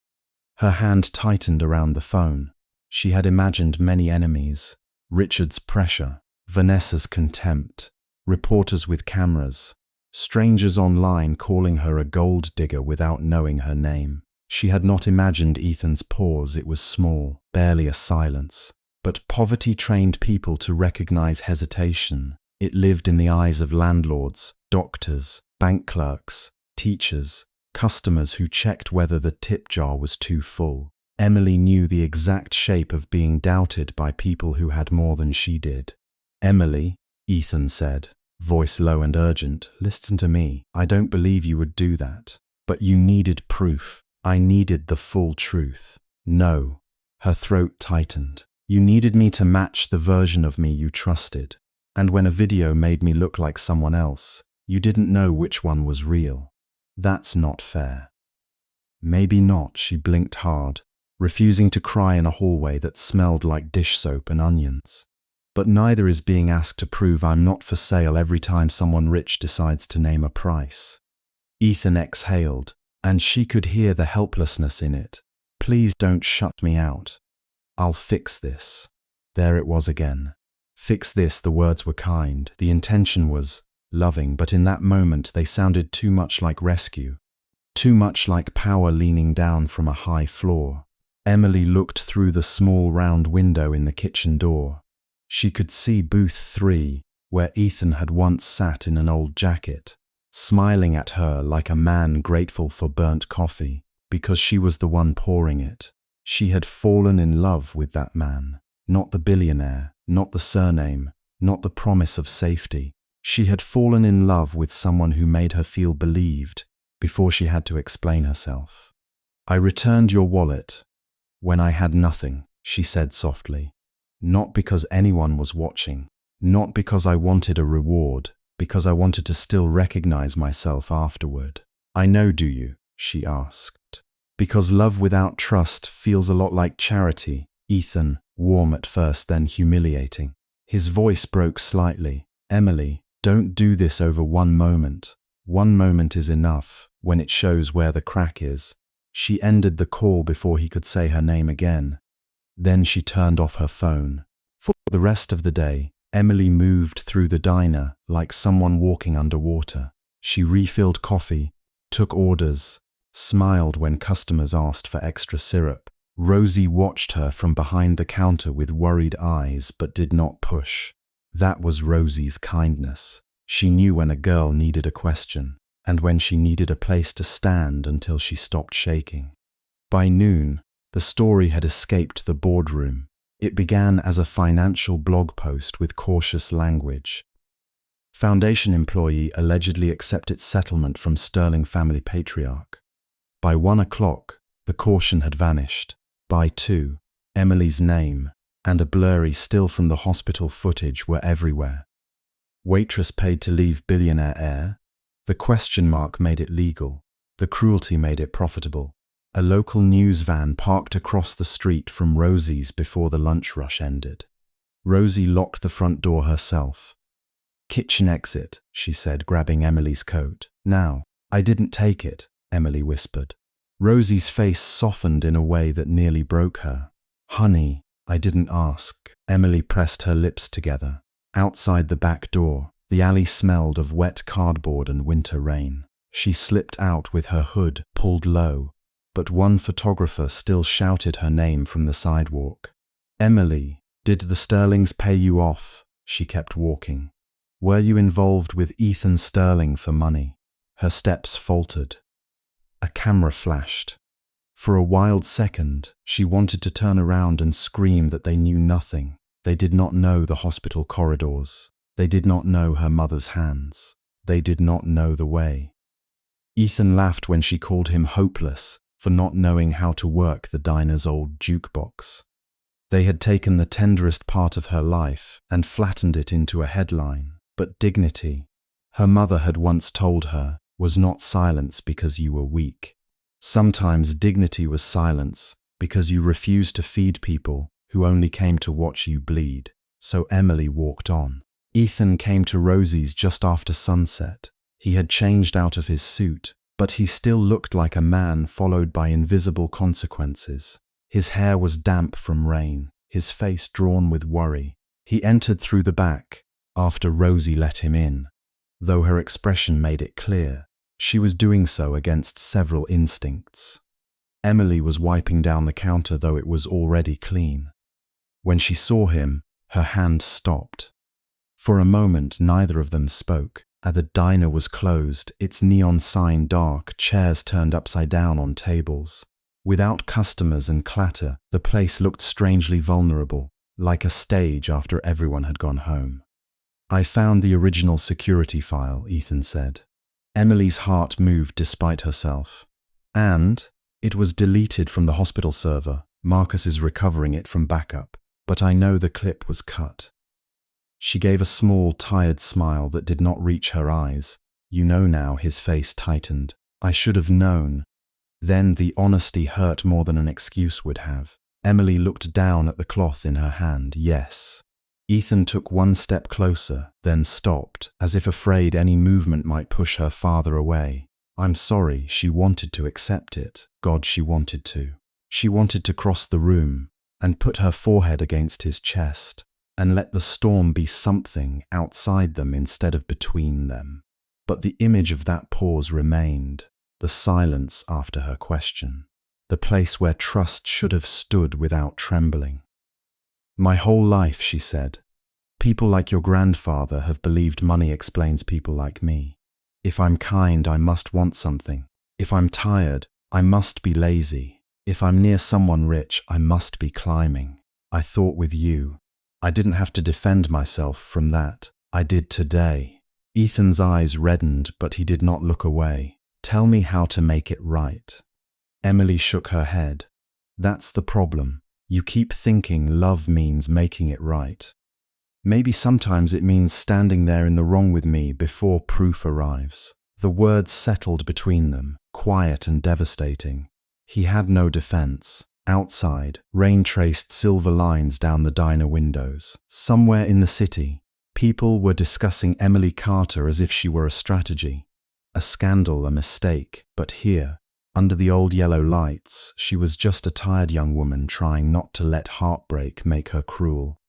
Her hand tightened around the phone. She had imagined many enemies: Richard's pressure, Vanessa's contempt, reporters with cameras, strangers online calling her a gold digger without knowing her name. She had not imagined Ethan's pause. It was small, barely a silence. But poverty trained people to recognize hesitation. It lived in the eyes of landlords, doctors, bank clerks, teachers, customers who checked whether the tip jar was too full. Emily knew the exact shape of being doubted by people who had more than she did. Emily, Ethan said, voice low and urgent, listen to me. I don't believe you would do that. But you needed proof. I needed the full truth. No. Her throat tightened. You needed me to match the version of me you trusted. And when a video made me look like someone else, you didn't know which one was real. That's not fair. Maybe not, she blinked hard, refusing to cry in a hallway that smelled like dish soap and onions. But neither is being asked to prove I'm not for sale every time someone rich decides to name a price. Ethan exhaled, and she could hear the helplessness in it. Please don't shut me out. I'll fix this. There it was again. Fix this. The words were kind. The intention was loving, but in that moment they sounded too much like rescue. Too much like power leaning down from a high floor. Emily looked through the small round window in the kitchen door. She could see booth 3, where Ethan had once sat in an old jacket, smiling at her like a man grateful for burnt coffee, because she was the one pouring it. She had fallen in love with that man, not the billionaire, not the surname, not the promise of safety. She had fallen in love with someone who made her feel believed before she had to explain herself. I returned your wallet when I had nothing, she said softly. Not because anyone was watching, not because I wanted a reward, because I wanted to still recognize myself afterward. I know, do you? She asked. Because love without trust feels a lot like charity. Ethan, warm at first, then humiliating. His voice broke slightly. Emily, don't do this over one moment. One moment is enough when it shows where the crack is. She ended the call before he could say her name again. Then she turned off her phone. For the rest of the day, Emily moved through the diner like someone walking underwater. She refilled coffee, took orders, smiled when customers asked for extra syrup. Rosie watched her from behind the counter with worried eyes but did not push. That was Rosie's kindness. She knew when a girl needed a question, and when she needed a place to stand until she stopped shaking. By noon, the story had escaped the boardroom. It began as a financial blog post with cautious language. Foundation employee allegedly accepted settlement from Sterling family patriarch. By 1 o'clock, the caution had vanished. By 2, Emily's name and a blurry still from the hospital footage were everywhere. Waitress paid to leave billionaire heir. The question mark made it legal. The cruelty made it profitable. A local news van parked across the street from Rosie's before the lunch rush ended. Rosie locked the front door herself. Kitchen exit, she said, grabbing Emily's coat. Now, I didn't take it, Emily whispered. Rosie's face softened in a way that nearly broke her. "Honey, I didn't ask." Emily pressed her lips together. Outside the back door, the alley smelled of wet cardboard and winter rain. She slipped out with her hood pulled low, but one photographer still shouted her name from the sidewalk. "Emily, did the Sterlings pay you off?" She kept walking. "Were you involved with Ethan Sterling for money?" Her steps faltered. A camera flashed. For a wild second, she wanted to turn around and scream that they knew nothing. They did not know the hospital corridors. They did not know her mother's hands. They did not know the way. Ethan laughed when she called him hopeless for not knowing how to work the diner's old jukebox. They had taken the tenderest part of her life and flattened it into a headline. But dignity, her mother had once told her, was not silence because you were weak. Sometimes dignity was silence because you refused to feed people who only came to watch you bleed. So Emily walked on. Ethan came to Rosie's just after sunset. He had changed out of his suit, but he still looked like a man followed by invisible consequences. His hair was damp from rain, his face drawn with worry. He entered through the back, after Rosie let him in. Though her expression made it clear, she was doing so against several instincts. Emily was wiping down the counter, though it was already clean. When she saw him, her hand stopped. For a moment, neither of them spoke. The diner was closed, its neon sign dark, chairs turned upside down on tables. Without customers and clatter, the place looked strangely vulnerable, like a stage after everyone had gone home. "I found the original security file," Ethan said. Emily's heart moved despite herself. "And it was deleted from the hospital server. Marcus is recovering it from backup, but I know the clip was cut." She gave a small, tired smile that did not reach her eyes. "You know now," his face tightened. "I should have known." Then the honesty hurt more than an excuse would have. Emily looked down at the cloth in her hand. "Yes." Ethan took one step closer, then stopped, as if afraid any movement might push her farther away. "I'm sorry." She wanted to accept it. God, she wanted to. She wanted to cross the room and put her forehead against his chest and let the storm be something outside them instead of between them. But the image of that pause remained, the silence after her question, the place where trust should have stood without trembling. "My whole life," she said, "people like your grandfather have believed money explains people like me. If I'm kind, I must want something. If I'm tired, I must be lazy. If I'm near someone rich, I must be climbing. I thought with you, I didn't have to defend myself from that. I did today." Ethan's eyes reddened, but he did not look away. "Tell me how to make it right." Emily shook her head. "That's the problem. You keep thinking love means making it right. Maybe sometimes it means standing there in the wrong with me before proof arrives." The words settled between them, quiet and devastating. He had no defense. Outside, rain traced silver lines down the diner windows. Somewhere in the city, people were discussing Emily Carter as if she were a strategy, a scandal, a mistake. But here, under the old yellow lights, she was just a tired young woman trying not to let heartbreak make her cruel.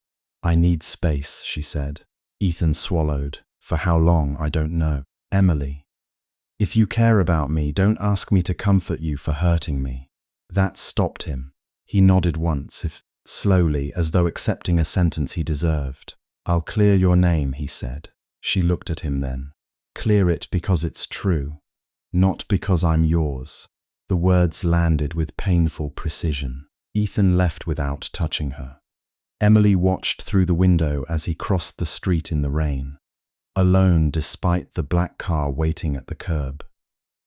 "I need space," she said. Ethan swallowed. "For how long, I don't know." "Emily, if you care about me, don't ask me to comfort you for hurting me." That stopped him. He nodded once, if slowly, as though accepting a sentence he deserved. "I'll clear your name," he said. She looked at him then. "Clear it because it's true, not because I'm yours." The words landed with painful precision. Ethan left without touching her. Emily watched through the window as he crossed the street in the rain, alone despite the black car waiting at the curb.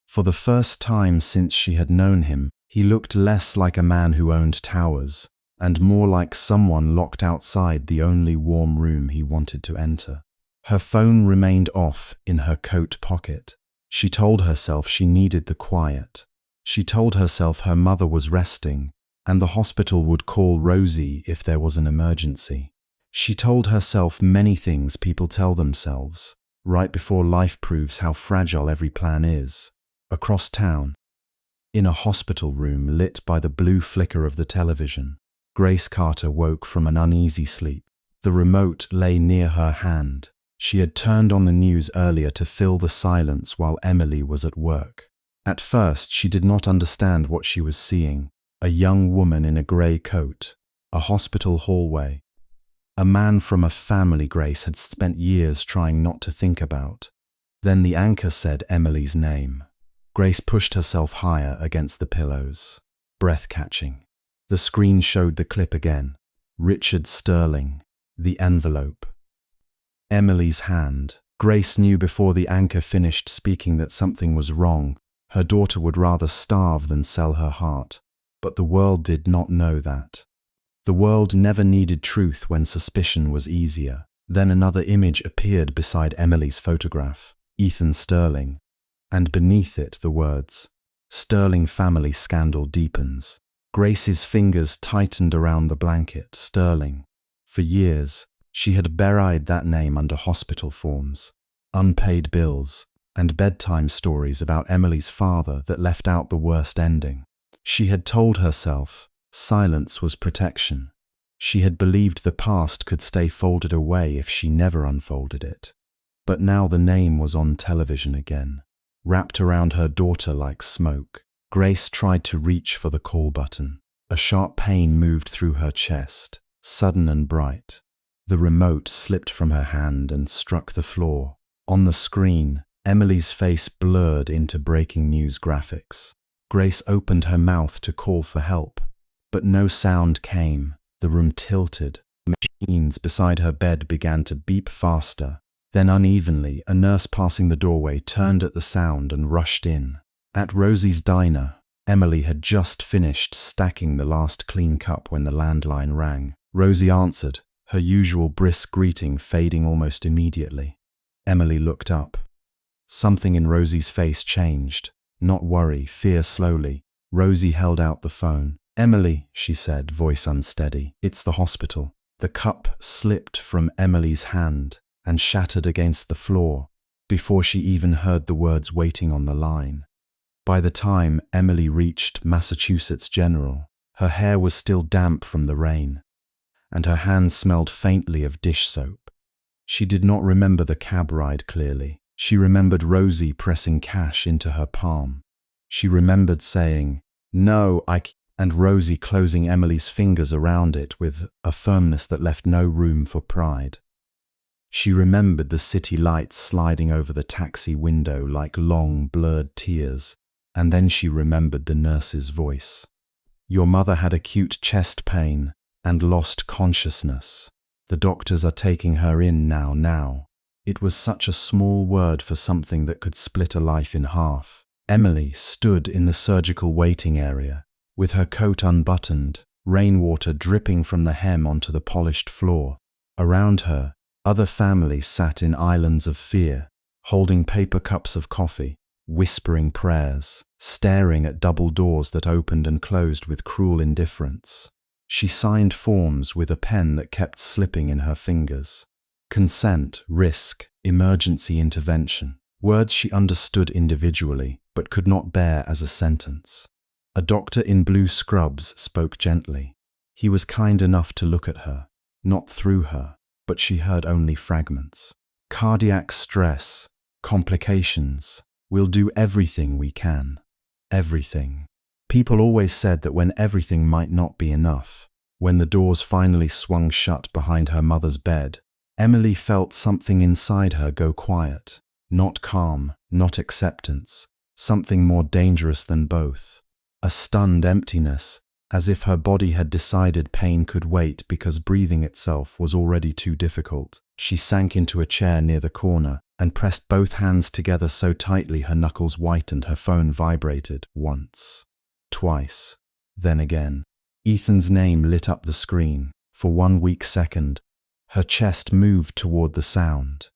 For the first time since she had known him, he looked less like a man who owned towers, and more like someone locked outside the only warm room he wanted to enter. Her phone remained off in her coat pocket. She told herself she needed the quiet. She told herself her mother was resting, and the hospital would call Rosie if there was an emergency. She told herself many things people tell themselves, right before life proves how fragile every plan is. Across town, In a hospital room lit by the blue flicker of the television, Grace Carter woke from an uneasy sleep. The remote lay near her hand. She had turned on the news earlier to fill the silence while Emily was at work. At first, she did not understand what she was seeing. A young woman in a grey coat, a hospital hallway. A man from a family Grace had spent years trying not to think about. Then the anchor said Emily's name. Grace pushed herself higher against the pillows, breath-catching. The screen showed the clip again. Richard Sterling, the envelope. Emily's hand. Grace knew before the anchor finished speaking that something was wrong. Her daughter would rather starve than sell her heart. But the world did not know that. The world never needed truth when suspicion was easier. Then another image appeared beside Emily's photograph, Ethan Sterling, and beneath it the words, "Sterling family scandal deepens." Grace's fingers tightened around the blanket, Sterling. For years, she had buried that name under hospital forms, unpaid bills, and bedtime stories about Emily's father that left out the worst ending. She had told herself silence was protection. She had believed the past could stay folded away if she never unfolded it. But now the name was on television again, wrapped around her daughter like smoke. Grace tried to reach for the call button. A sharp pain moved through her chest, sudden and bright. The remote slipped from her hand and struck the floor. On the screen, Emily's face blurred into breaking news graphics. Grace opened her mouth to call for help, but no sound came. The room tilted. Machines beside her bed began to beep faster. Then unevenly, a nurse passing the doorway turned at the sound and rushed in. At Rosie's diner, Emily had just finished stacking the last clean cup when the landline rang. Rosie answered, her usual brisk greeting fading almost immediately. Emily looked up. Something in Rosie's face changed. Not worry, fear slowly. Rosie held out the phone. "Emily," she said, voice unsteady. "It's the hospital." The cup slipped from Emily's hand and shattered against the floor before she even heard the words waiting on the line. By the time Emily reached Massachusetts General, her hair was still damp from the rain, and her hands smelled faintly of dish soap. She did not remember the cab ride clearly. She remembered Rosie pressing cash into her palm. She remembered saying, "No, and Rosie closing Emily's fingers around it with a firmness that left no room for pride. She remembered the city lights sliding over the taxi window like long, blurred tears, and then she remembered the nurse's voice. "Your mother had acute chest pain and lost consciousness. The doctors are taking her in now." It was such a small word for something that could split a life in half. Emily stood in the surgical waiting area, with her coat unbuttoned, rainwater dripping from the hem onto the polished floor. Around her, other families sat in islands of fear, holding paper cups of coffee, whispering prayers, staring at double doors that opened and closed with cruel indifference. She signed forms with a pen that kept slipping in her fingers. Consent, risk, emergency intervention. Words she understood individually, but could not bear as a sentence. A doctor in blue scrubs spoke gently. He was kind enough to look at her, not through her, but she heard only fragments. "Cardiac stress, complications. We'll do everything we can." Everything. People always said that when everything might not be enough, when the doors finally swung shut behind her mother's bed, Emily felt something inside her go quiet. Not calm, not acceptance, something more dangerous than both. A stunned emptiness, as if her body had decided pain could wait because breathing itself was already too difficult. She sank into a chair near the corner and pressed both hands together so tightly her knuckles whitened. Her phone vibrated once, twice, then again. Ethan's name lit up the screen. For 1 weak second, her chest moved toward the sound.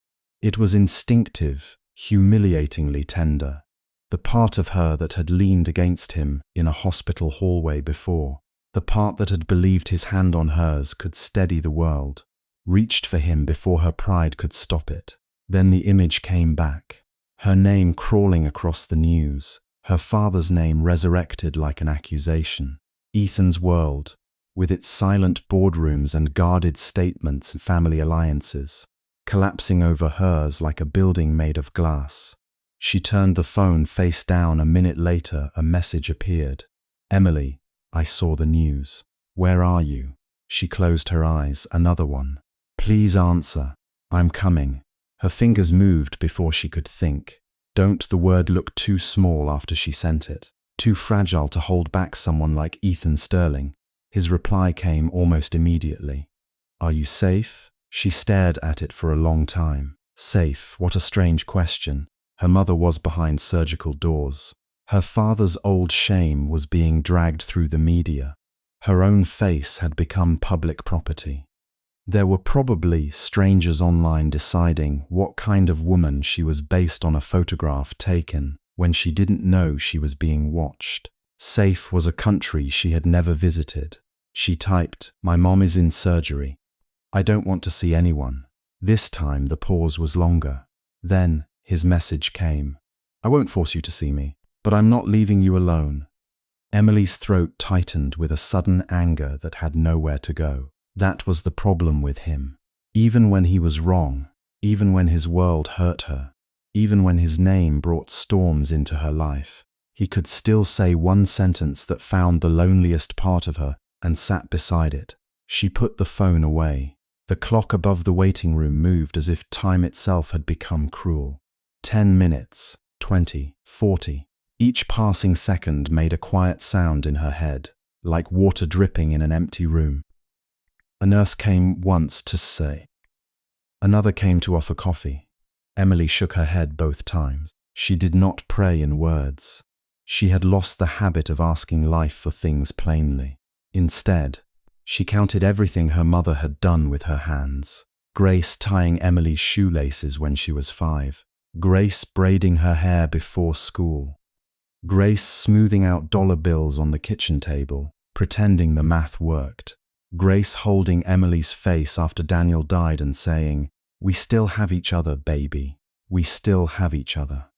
It was instinctive, humiliatingly tender. The part of her that had leaned against him in a hospital hallway before, the part that had believed his hand on hers could steady the world, reached for him before her pride could stop it. Then the image came back, her name crawling across the news, Her father's name resurrected like an accusation. Ethan's world, with its silent boardrooms and guarded statements and family alliances, collapsing over hers like a building made of glass. She turned the phone face down. A minute later, a message appeared. "Emily, I saw the news. Where are you?" She closed her eyes. Another one. "Please answer. I'm coming." Her fingers moved before she could think. Don't. The word looked too small after she sent it, too fragile to hold back someone like Ethan Sterling. His reply came almost immediately. "Are you safe?" She stared at it for a long time. Safe? What a strange question. Her mother was behind surgical doors. Her father's old shame was being dragged through the media. Her own face had become public property. There were probably strangers online deciding what kind of woman she was based on a photograph taken when she didn't know she was being watched. Safe was a country she had never visited. She typed, "My mom is in surgery. I don't want to see anyone." This time the pause was longer. Then his message came. "I won't force you to see me, but I'm not leaving you alone." Emily's throat tightened with a sudden anger that had nowhere to go. That was the problem with him. Even when he was wrong, even when his world hurt her, even when his name brought storms into her life, he could still say one sentence that found the loneliest part of her and sat beside it. She put the phone away. The clock above the waiting room moved as if time itself had become cruel. 10 minutes, 20, 40. Each passing second made a quiet sound in her head, like water dripping in an empty room. A nurse came once to say. Another came to offer coffee. Emily shook her head both times. She did not pray in words. She had lost the habit of asking life for things plainly. Instead, she counted everything her mother had done with her hands. Grace tying Emily's shoelaces when she was 5. Grace braiding her hair before school. Grace smoothing out dollar bills on the kitchen table, pretending the math worked. Grace holding Emily's face after Daniel died and saying, "We still have each other, baby. We still have each other."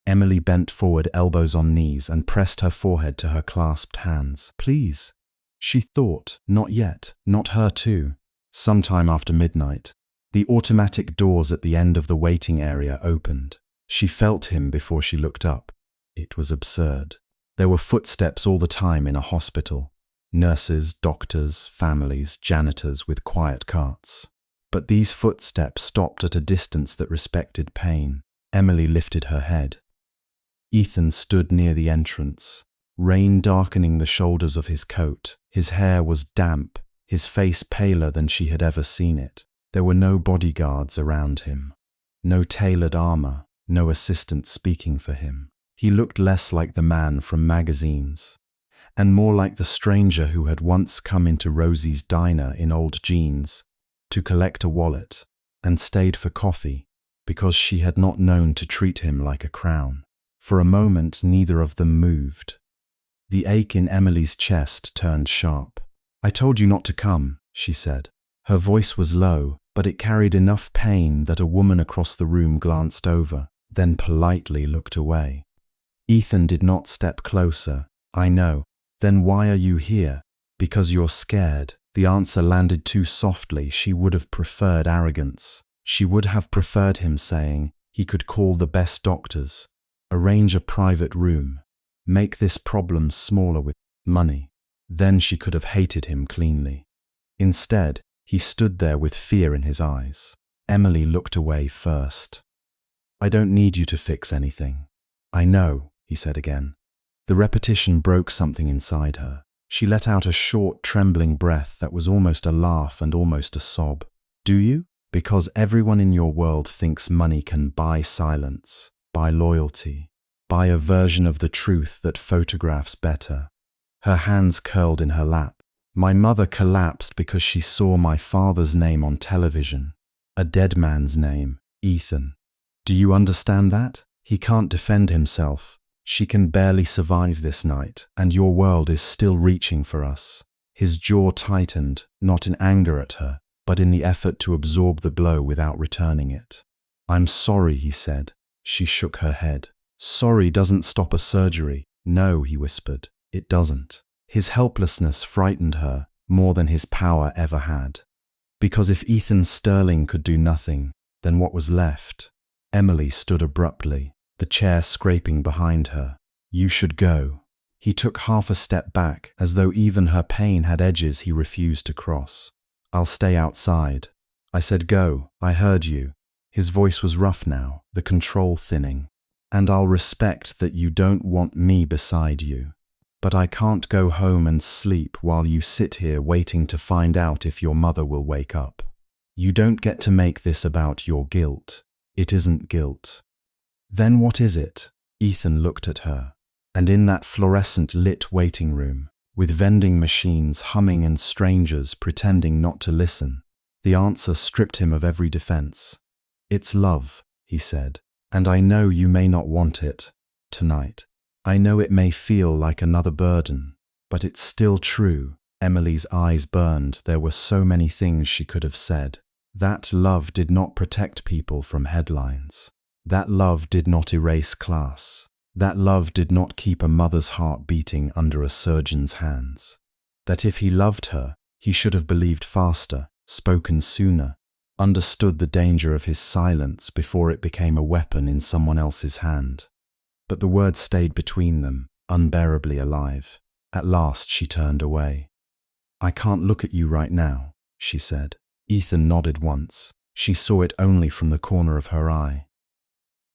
Emily bent forward, elbows on knees, and pressed her forehead to her clasped hands. "Please." She thought, not yet, not her too. Sometime after midnight, the automatic doors at the end of the waiting area opened. She felt him before she looked up. It was absurd. There were footsteps all the time in a hospital. Nurses, doctors, families, janitors with quiet carts. But these footsteps stopped at a distance that respected pain. Emily lifted her head. Ethan stood near the entrance, rain darkening the shoulders of his coat. His hair was damp, his face paler than she had ever seen it. There were no bodyguards around him, no tailored armor, no assistant speaking for him. He looked less like the man from magazines, and more like the stranger who had once come into Rosie's diner in old jeans to collect a wallet and stayed for coffee because she had not known to treat him like a crown. For a moment, neither of them moved. The ache in Emily's chest turned sharp. "I told you not to come," she said. Her voice was low, but it carried enough pain that a woman across the room glanced over, then politely looked away. Ethan did not step closer. "I know." "Then why are you here?" "Because you're scared." The answer landed too softly. She would have preferred arrogance. She would have preferred him saying he could call the best doctors, arrange a private room, make this problem smaller with money. Then she could have hated him cleanly. Instead, he stood there with fear in his eyes. Emily looked away first. "I don't need you to fix anything." "I know," he said again. The repetition broke something inside her. She let out a short, trembling breath that was almost a laugh and almost a sob. "Do you? Because everyone in your world thinks money can buy silence, buy loyalty, buy a version of the truth that photographs better." Her hands curled in her lap. "My mother collapsed because she saw my father's name on television. A dead man's name, Ethan. Do you understand that? He can't defend himself. She can barely survive this night, and your world is still reaching for us." His jaw tightened, not in anger at her, but in the effort to absorb the blow without returning it. "I'm sorry," he said. She shook her head. Sorry doesn't stop a surgery. No, he whispered. It doesn't. His helplessness frightened her more than his power ever had. Because if Ethan Sterling could do nothing, then what was left? Emily stood abruptly, the chair scraping behind her. You should go. He took half a step back, as though even her pain had edges he refused to cross. I'll stay outside. I said go. I heard you. His voice was rough now, the control thinning. And I'll respect that you don't want me beside you. But I can't go home and sleep while you sit here waiting to find out if your mother will wake up. You don't get to make this about your guilt. It isn't guilt. Then what is it? Ethan looked at her. And in that fluorescent lit waiting room, with vending machines humming and strangers pretending not to listen, the answer stripped him of every defense. It's love, he said, and I know you may not want it tonight. I know it may feel like another burden, but it's still true. Emily's eyes burned. There were so many things she could have said. That love did not protect people from headlines. That love did not erase class. That love did not keep a mother's heart beating under a surgeon's hands. That if he loved her, he should have believed faster, spoken sooner, understood the danger of his silence before it became a weapon in someone else's hand. But the words stayed between them, unbearably alive. At last she turned away. I can't look at you right now, she said. Ethan nodded once. She saw it only from the corner of her eye.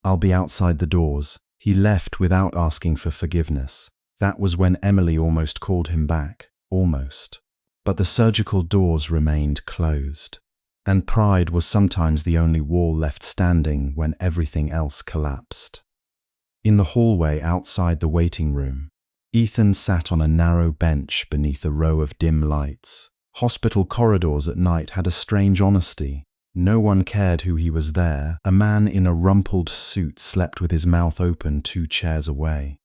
I'll be outside the doors. He left without asking for forgiveness. That was when Emily almost called him back. Almost. But the surgical doors remained closed. And pride was sometimes the only wall left standing when everything else collapsed. In the hallway outside the waiting room, Ethan sat on a narrow bench beneath a row of dim lights. Hospital corridors at night had a strange honesty. No one cared who he was there. A man in a rumpled suit slept with his mouth open 2 chairs away.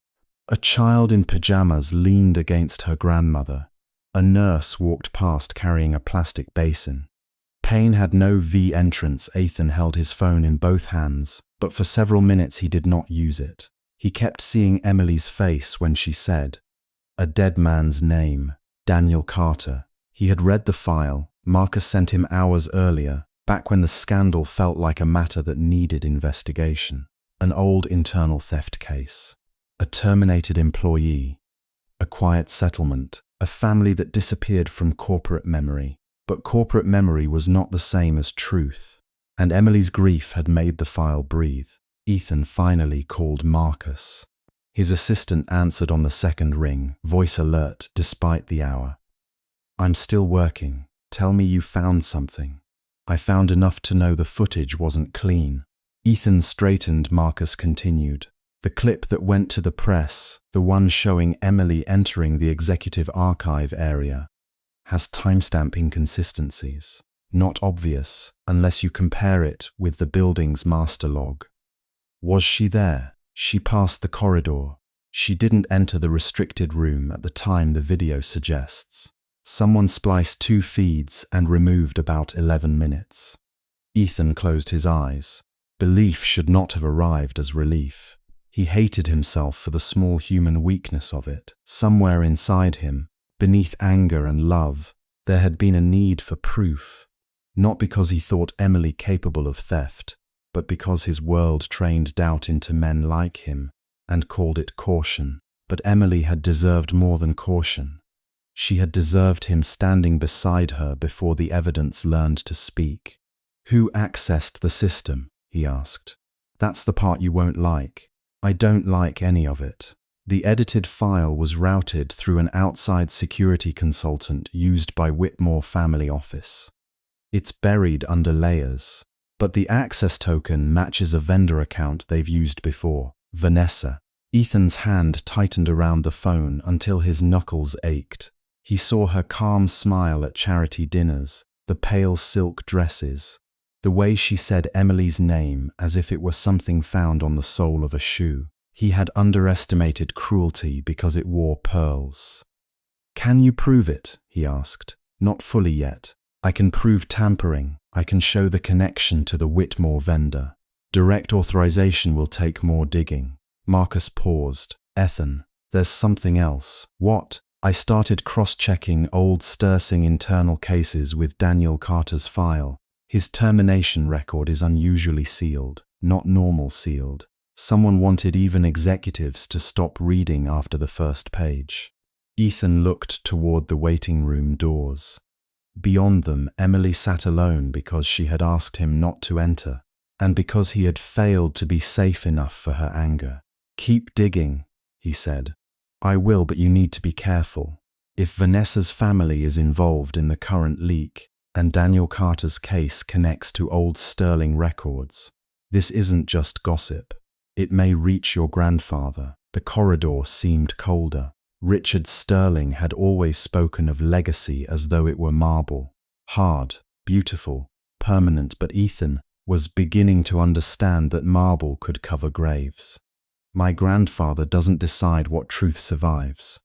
A child in pajamas leaned against her grandmother. A nurse walked past carrying a plastic basin. Pain had no V entrance. Ethan held his phone in both hands, but for several minutes he did not use it. He kept seeing Emily's face when she said, a dead man's name, Daniel Carter. He had read the file Marcus sent him hours earlier, back when the scandal felt like a matter that needed investigation. An old internal theft case. A terminated employee. A quiet settlement. A family that disappeared from corporate memory. But corporate memory was not the same as truth. And Emily's grief had made the file breathe. Ethan finally called Marcus. His assistant answered on the second ring, voice alert despite the hour. I'm still working. Tell me you found something. I found enough to know the footage wasn't clean. Ethan straightened. Marcus continued. The clip that went to the press, the one showing Emily entering the executive archive area, has timestamp inconsistencies. Not obvious unless you compare it with the building's master log. Was she there? She passed the corridor. She didn't enter the restricted room at the time the video suggests. Someone spliced 2 feeds and removed about 11 minutes. Ethan closed his eyes. Belief should not have arrived as relief. He hated himself for the small human weakness of it. Somewhere inside him, beneath anger and love, there had been a need for proof. Not because he thought Emily capable of theft, but because his world trained doubt into men like him and called it caution. But Emily had deserved more than caution. She had deserved him standing beside her before the evidence learned to speak. Who accessed the system? He asked. That's the part you won't like. I don't like any of it. The edited file was routed through an outside security consultant used by Whitmore Family Office. It's buried under layers, but the access token matches a vendor account they've used before, Vanessa. Ethan's hand tightened around the phone until his knuckles ached. He saw her calm smile at charity dinners, the pale silk dresses, the way she said Emily's name as if it were something found on the sole of a shoe. He had underestimated cruelty because it wore pearls. Can you prove it? He asked. Not fully yet. I can prove tampering. I can show the connection to the Whitmore vendor. Direct authorization will take more digging. Marcus paused. Ethan, there's something else. What? I started cross-checking old Stursing internal cases with Daniel Carter's file. His termination record is unusually sealed, not normal sealed. Someone wanted even executives to stop reading after the first page. Ethan looked toward the waiting room doors. Beyond them, Emily sat alone because she had asked him not to enter, and because he had failed to be safe enough for her anger. Keep digging, he said. I will, but you need to be careful. If Vanessa's family is involved in the current leak, and Daniel Carter's case connects to old Sterling records, this isn't just gossip. It may reach your grandfather. The corridor seemed colder. Richard Sterling had always spoken of legacy as though it were marble. Hard, beautiful, permanent, but Ethan was beginning to understand that marble could cover graves. My grandfather doesn't decide what truth survives.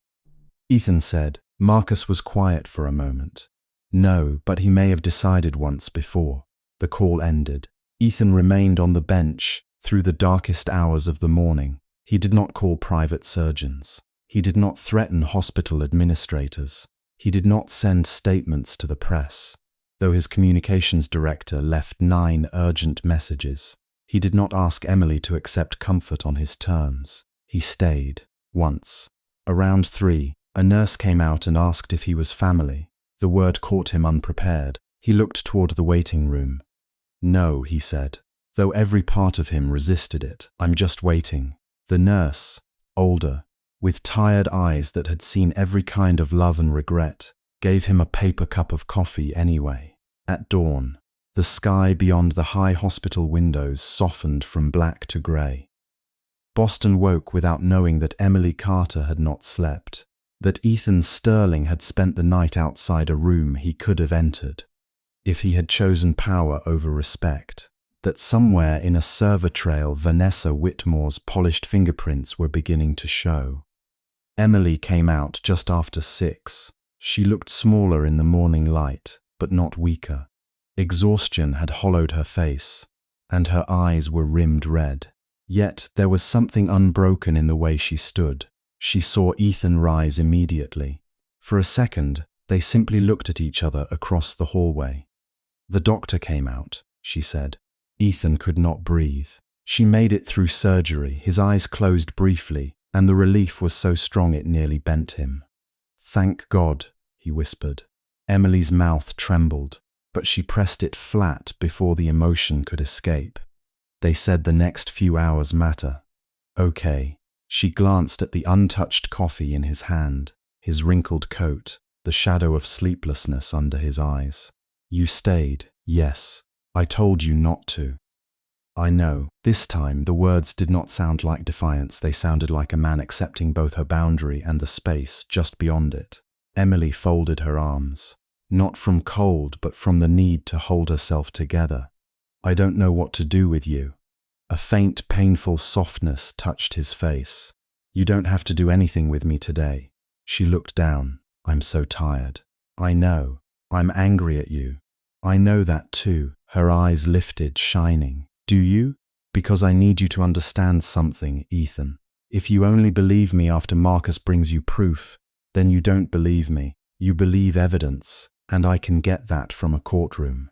Ethan said. Marcus was quiet for a moment. No, but he may have decided once before. The call ended. Ethan remained on the bench through the darkest hours of the morning. He did not call private surgeons. He did not threaten hospital administrators. He did not send statements to the press, though his communications director left 9 urgent messages. He did not ask Emily to accept comfort on his terms. He stayed. Once, around 3, a nurse came out and asked if he was family. The word caught him unprepared. He looked toward the waiting room. No, he said, though every part of him resisted it. I'm just waiting. The nurse, older, with tired eyes that had seen every kind of love and regret, gave him a paper cup of coffee anyway. At dawn, the sky beyond the high hospital windows softened from black to grey. Boston woke without knowing that Emily Carter had not slept, that Ethan Sterling had spent the night outside a room he could have entered, if he had chosen power over respect, that somewhere in a server trail Vanessa Whitmore's polished fingerprints were beginning to show. Emily came out just after 6. She looked smaller in the morning light, but not weaker. Exhaustion had hollowed her face, and her eyes were rimmed red. Yet there was something unbroken in the way she stood. She saw Ethan rise immediately. For a second, they simply looked at each other across the hallway. The doctor came out, she said. Ethan could not breathe. She made it through surgery. His eyes closed briefly, and the relief was so strong it nearly bent him. Thank God, he whispered. Emily's mouth trembled, but she pressed it flat before the emotion could escape. They said the next few hours matter. Okay. She glanced at the untouched coffee in his hand, his wrinkled coat, the shadow of sleeplessness under his eyes. You stayed, yes. I told you not to. I know. This time, the words did not sound like defiance. They sounded like a man accepting both her boundary and the space just beyond it. Emily folded her arms, not from cold, but from the need to hold herself together. I don't know what to do with you. A faint, painful softness touched his face. You don't have to do anything with me today. She looked down. I'm so tired. I know. I'm angry at you. I know that too. Her eyes lifted, shining. Do you? Because I need you to understand something, Ethan. If you only believe me after Marcus brings you proof, then you don't believe me. You believe evidence, and I can get that from a courtroom.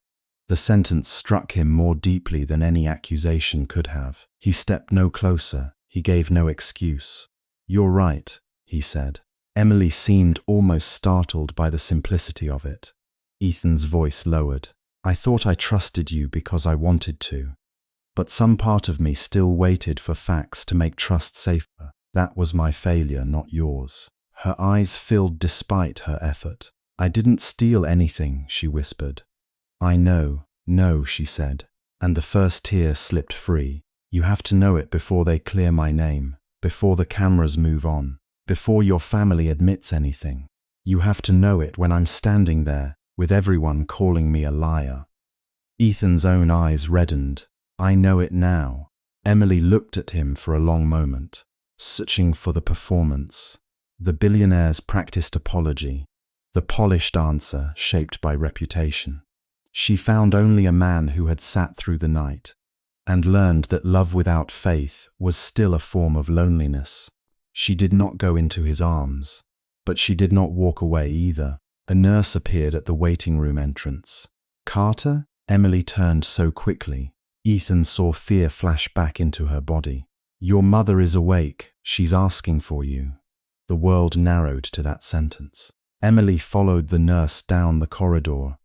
The sentence struck him more deeply than any accusation could have. He stepped no closer. He gave no excuse. You're right, he said. Emily seemed almost startled by the simplicity of it. Ethan's voice lowered. I thought I trusted you because I wanted to. But some part of me still waited for facts to make trust safer. That was my failure, not yours. Her eyes filled despite her effort. I didn't steal anything, she whispered. I know, no, she said, and the first tear slipped free. You have to know it before they clear my name, before the cameras move on, before your family admits anything. You have to know it when I'm standing there, with everyone calling me a liar. Ethan's own eyes reddened. I know it now. Emily looked at him for a long moment, searching for the performance, the billionaire's practiced apology, the polished answer shaped by reputation. She found only a man who had sat through the night, and learned that love without faith was still a form of loneliness. She did not go into his arms, but she did not walk away either. A nurse appeared at the waiting room entrance. "Carter?" Emily turned so quickly. Ethan saw fear flash back into her body. "Your mother is awake. She's asking for you." The world narrowed to that sentence. Emily followed the nurse down the corridor,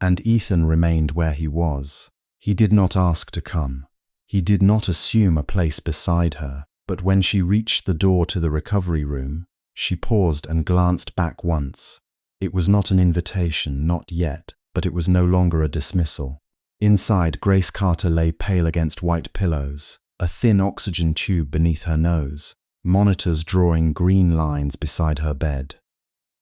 and Ethan remained where he was. He did not ask to come. He did not assume a place beside her, but when she reached the door to the recovery room, she paused and glanced back once. It was not an invitation, not yet, but it was no longer a dismissal. Inside, Grace Carter lay pale against white pillows, a thin oxygen tube beneath her nose, monitors drawing green lines beside her bed.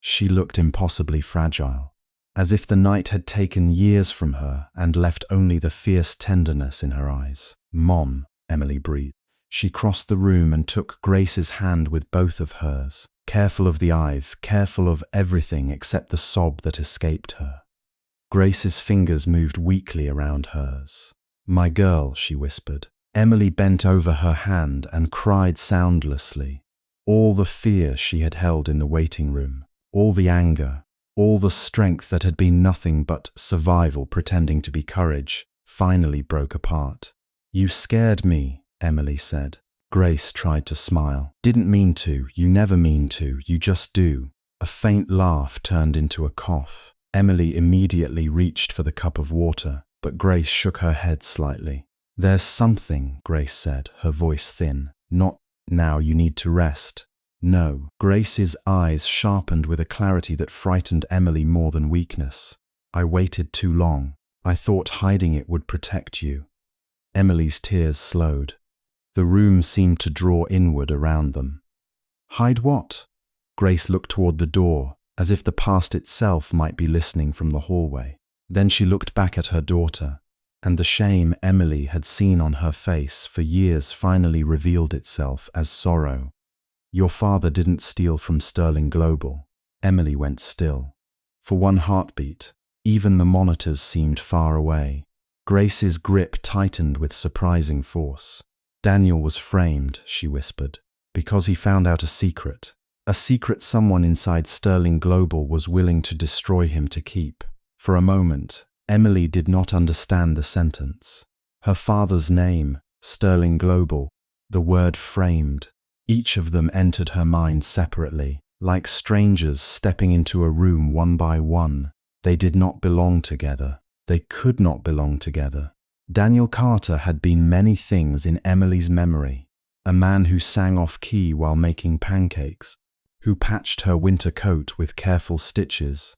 She looked impossibly fragile, as if the night had taken years from her and left only the fierce tenderness in her eyes. "Mom," Emily breathed. She crossed the room and took Grace's hand with both of hers, careful of the Ive, careful of everything except the sob that escaped her. Grace's fingers moved weakly around hers. "My girl," she whispered. Emily bent over her hand and cried soundlessly. All the fear she had held in the waiting room, all the anger, all the strength that had been nothing but survival pretending to be courage, finally broke apart. "You scared me," Emily said. Grace tried to smile. "Didn't mean to, you never mean to, you just do." A faint laugh turned into a cough. Emily immediately reached for the cup of water, but Grace shook her head slightly. "There's something," Grace said, her voice thin. "Not now, you need to rest." "No." Grace's eyes sharpened with a clarity that frightened Emily more than weakness. "I waited too long. I thought hiding it would protect you." Emily's tears slowed. The room seemed to draw inward around them. "Hide what?" Grace looked toward the door, as if the past itself might be listening from the hallway. Then she looked back at her daughter, and the shame Emily had seen on her face for years finally revealed itself as sorrow. "Your father didn't steal from Sterling Global." Emily went still. For one heartbeat, even the monitors seemed far away. Grace's grip tightened with surprising force. "Daniel was framed," she whispered, "because he found out a secret someone inside Sterling Global was willing to destroy him to keep." For a moment, Emily did not understand the sentence. Her father's name, Sterling Global, the word framed. Each of them entered her mind separately, like strangers stepping into a room one by one. They did not belong together. They could not belong together. Daniel Carter had been many things in Emily's memory. A man who sang off-key while making pancakes, who patched her winter coat with careful stitches,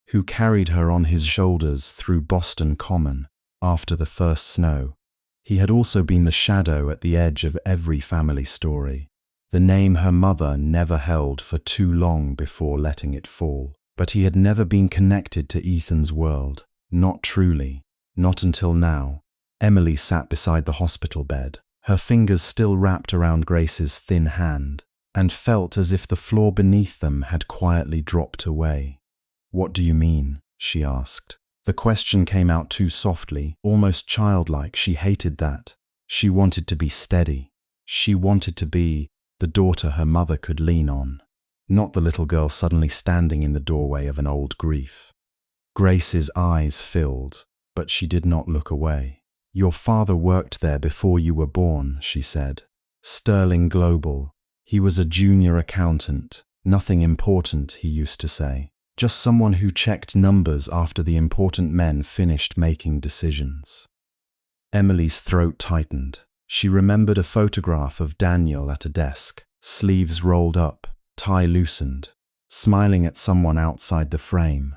who carried her on his shoulders through Boston Common after the first snow. He had also been the shadow at the edge of every family story, the name her mother never held for too long before letting it fall. But he had never been connected to Ethan's world, not truly, not until now. Emily sat beside the hospital bed, her fingers still wrapped around Grace's thin hand, and felt as if the floor beneath them had quietly dropped away. "What do you mean?" she asked. The question came out too softly, almost childlike. She hated that. She wanted to be steady. She wanted to be the daughter her mother could lean on, not the little girl suddenly standing in the doorway of an old grief. Grace's eyes filled, but she did not look away. "Your father worked there before you were born," she said. "Sterling Global. He was a junior accountant. Nothing important, he used to say. Just someone who checked numbers after the important men finished making decisions." Emily's throat tightened. She remembered a photograph of Daniel at a desk, sleeves rolled up, tie loosened, smiling at someone outside the frame.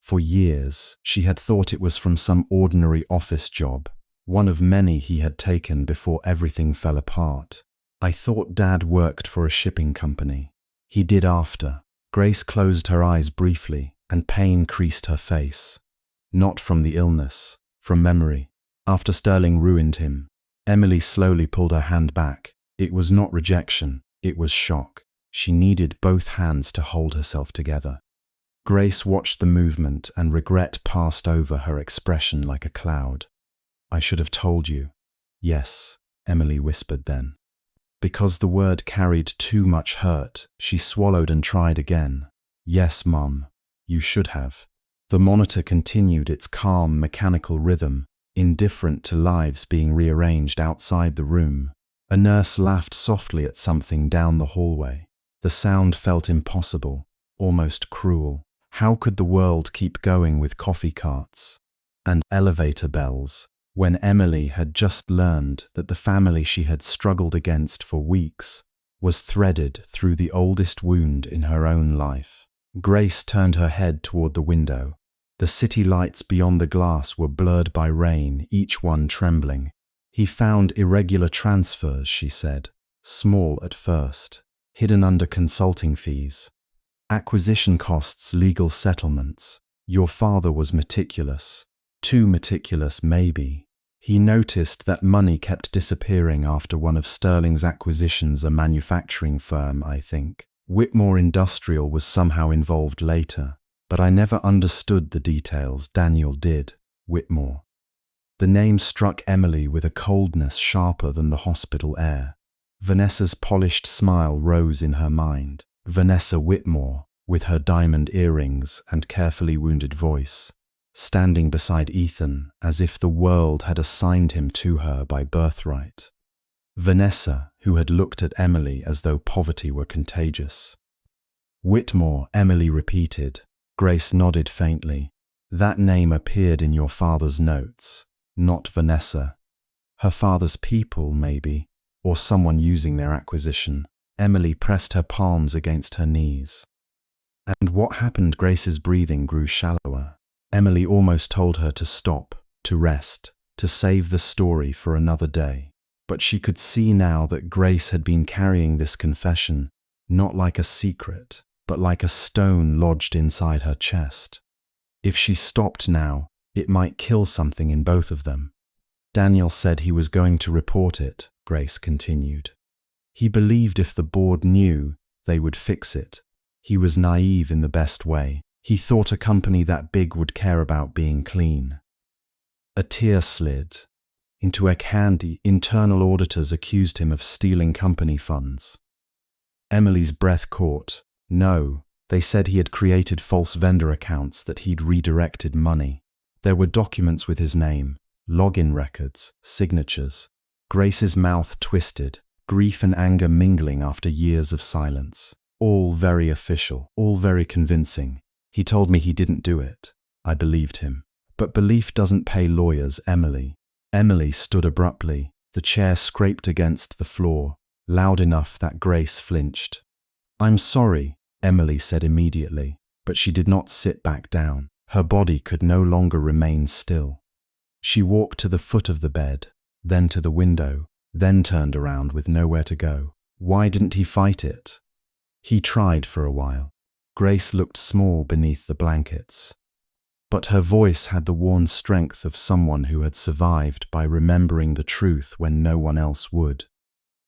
For years, she had thought it was from some ordinary office job, one of many he had taken before everything fell apart. "I thought Dad worked for a shipping company." "He did after." Grace closed her eyes briefly, and pain creased her face. Not from the illness, from memory. After Sterling ruined him, Emily slowly pulled her hand back. It was not rejection, it was shock. She needed both hands to hold herself together. Grace watched the movement, and regret passed over her expression like a cloud. "I should have told you. Yes, Emily whispered then. Because the word carried too much hurt, she swallowed and tried again. Yes, Mum, you should have. The monitor continued its calm, mechanical rhythm, indifferent to lives being rearranged outside the room. A nurse laughed softly at something down the hallway. The sound felt impossible, almost cruel. How could the world keep going with coffee carts and elevator bells when Emily had just learned that the family she had struggled against for weeks was threaded through the oldest wound in her own life? Grace turned her head toward the window. The city lights beyond the glass were blurred by rain, each one trembling. He found irregular transfers, she said, small at first, hidden under consulting fees. Acquisition costs, legal settlements. Your father was meticulous. Too meticulous, maybe. He noticed that money kept disappearing after one of Sterling's acquisitions, a manufacturing firm, I think. Whitmore Industrial was somehow involved later, but I never understood the details. Daniel did. Whitmore. The name struck Emily with a coldness sharper than the hospital air. Vanessa's polished smile rose in her mind. Vanessa Whitmore, with her diamond earrings and carefully wounded voice, standing beside Ethan as if the world had assigned him to her by birthright. Vanessa, who had looked at Emily as though poverty were contagious. Whitmore, Emily repeated. Grace nodded faintly. That name appeared in your father's notes, not Vanessa. Her father's people, maybe, or someone using their acquisition. Emily pressed her palms against her knees. And what happened? Grace's breathing grew shallower. Emily almost told her to stop, to rest, to save the story for another day. But she could see now that Grace had been carrying this confession, not like a secret, but like a stone lodged inside her chest. If she stopped now, it might kill something in both of them. Daniel said he was going to report it, Grace continued. He believed if the board knew, they would fix it. He was naive in the best way. He thought a company that big would care about being clean. A tear slid into a candy. Internal auditors accused him of stealing company funds. Emily's breath caught. No, they said he had created false vendor accounts, that he'd redirected money. There were documents with his name, login records, signatures. Grace's mouth twisted, grief and anger mingling after years of silence. All very official, all very convincing. He told me he didn't do it. I believed him. But belief doesn't pay lawyers, Emily. Emily stood abruptly. The chair scraped against the floor, loud enough that Grace flinched. I'm sorry, Emily said immediately, but she did not sit back down. Her body could no longer remain still. She walked to the foot of the bed, then to the window, then turned around with nowhere to go. Why didn't he fight it? He tried for a while. Grace looked small beneath the blankets. But her voice had the worn strength of someone who had survived by remembering the truth when no one else would.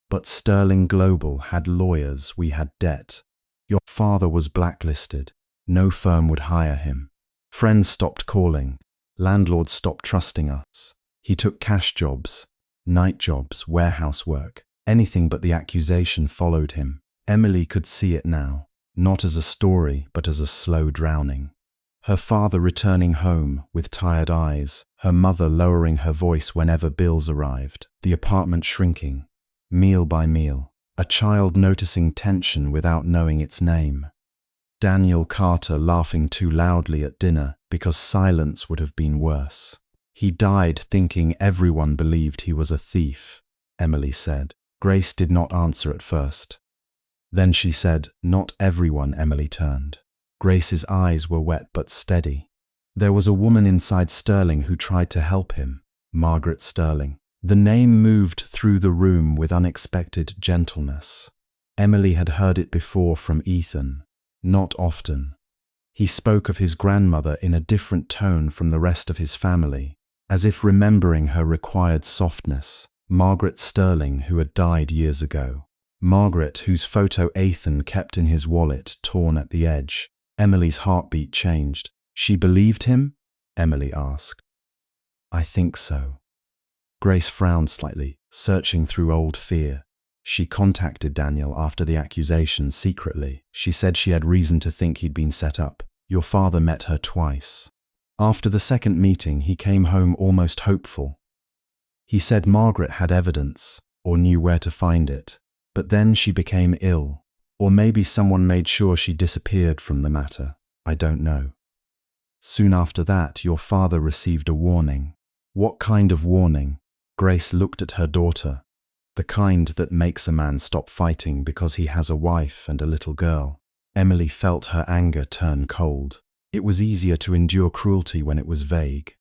But Sterling Global had lawyers, we had debt. Your father was blacklisted. No firm would hire him. Friends stopped calling. Landlords stopped trusting us. He took cash jobs, night jobs, warehouse work. Anything but the accusation followed him. Emily could see it now, not as a story, but as a slow drowning. Her father returning home with tired eyes, her mother lowering her voice whenever bills arrived, the apartment shrinking, meal by meal, a child noticing tension without knowing its name. Daniel Carter laughing too loudly at dinner because silence would have been worse. He died thinking everyone believed he was a thief, Emily said. Grace did not answer at first. Then she said, not everyone. Emily turned. Grace's eyes were wet but steady. There was a woman inside Sterling who tried to help him, Margaret Sterling. The name moved through the room with unexpected gentleness. Emily had heard it before from Ethan, not often. He spoke of his grandmother in a different tone from the rest of his family, as if remembering her required softness. Margaret Sterling, who had died years ago. Margaret, whose photo Ethan kept in his wallet, torn at the edge. Emily's heartbeat changed. She believed him? Emily asked. I think so. Grace frowned slightly, searching through old fear. She contacted Daniel after the accusation secretly. She said she had reason to think he'd been set up. Your father met her twice. After the second meeting, he came home almost hopeful. He said Margaret had evidence, or knew where to find it. But then she became ill. Or maybe someone made sure she disappeared from the matter. I don't know. Soon after that, your father received a warning. What kind of warning? Grace looked at her daughter. The kind that makes a man stop fighting because he has a wife and a little girl. Emily felt her anger turn cold. It was easier to endure cruelty when it was vague.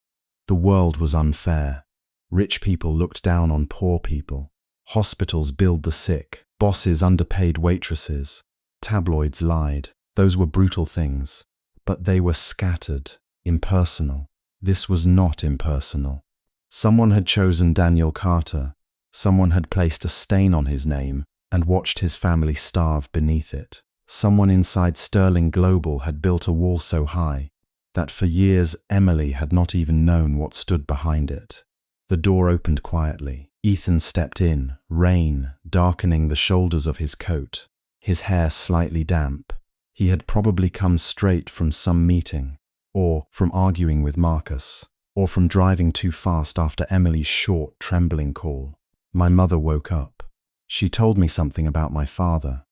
The world was unfair. Rich people looked down on poor people. Hospitals billed the sick. Bosses underpaid waitresses. Tabloids lied. Those were brutal things. But they were scattered, impersonal. This was not impersonal. Someone had chosen Daniel Carter. Someone had placed a stain on his name and watched his family starve beneath it. Someone inside Sterling Global had built a wall so high that for years Emily had not even known what stood behind it. The door opened quietly. Ethan stepped in, rain darkening the shoulders of his coat, his hair slightly damp. He had probably come straight from some meeting, or from arguing with Marcus, or from driving too fast after Emily's short, trembling call. My mother woke up. She told me something about my father.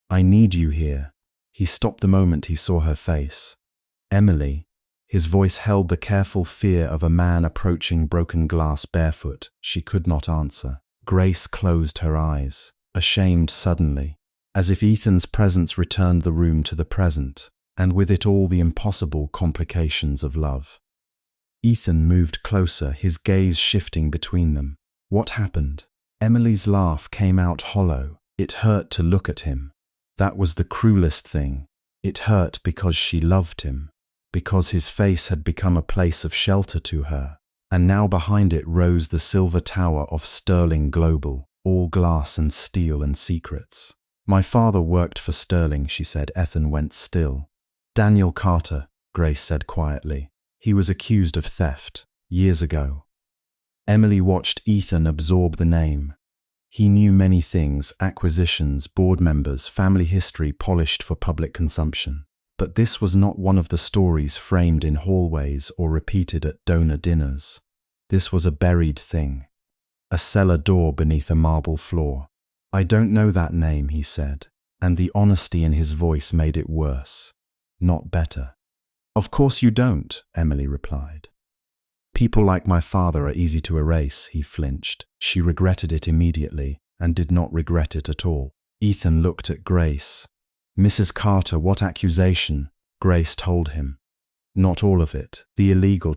I need you here. He stopped the moment he saw her face. Emily. His voice held the careful fear of a man approaching broken glass barefoot. She could not answer. Grace closed her eyes, ashamed suddenly, as if Ethan's presence returned the room to the present, and with it all the impossible complications of love. Ethan moved closer, his gaze shifting between them. What happened? Emily's laugh came out hollow. It hurt to look at him. That was the cruelest thing. It hurt because she loved him, because his face had become a place of shelter to her, and now behind it rose the silver tower of Sterling Global, all glass and steel and secrets. My father worked for Sterling, she said. Ethan went still. Daniel Carter, Grace said quietly. He was accused of theft, years ago. Emily watched Ethan absorb the name. He knew many things, acquisitions, board members, family history polished for public consumption. But this was not one of the stories framed in hallways or repeated at donor dinners. This was a buried thing. A cellar door beneath a marble floor. I don't know that name, he said, and the honesty in his voice made it worse, not better. Of course you don't, Emily replied. People like my father are easy to erase, he flinched. She regretted it immediately and did not regret it at all. Ethan looked at Grace. Mrs. Carter, what accusation? Grace told him. Not all of it. The illegal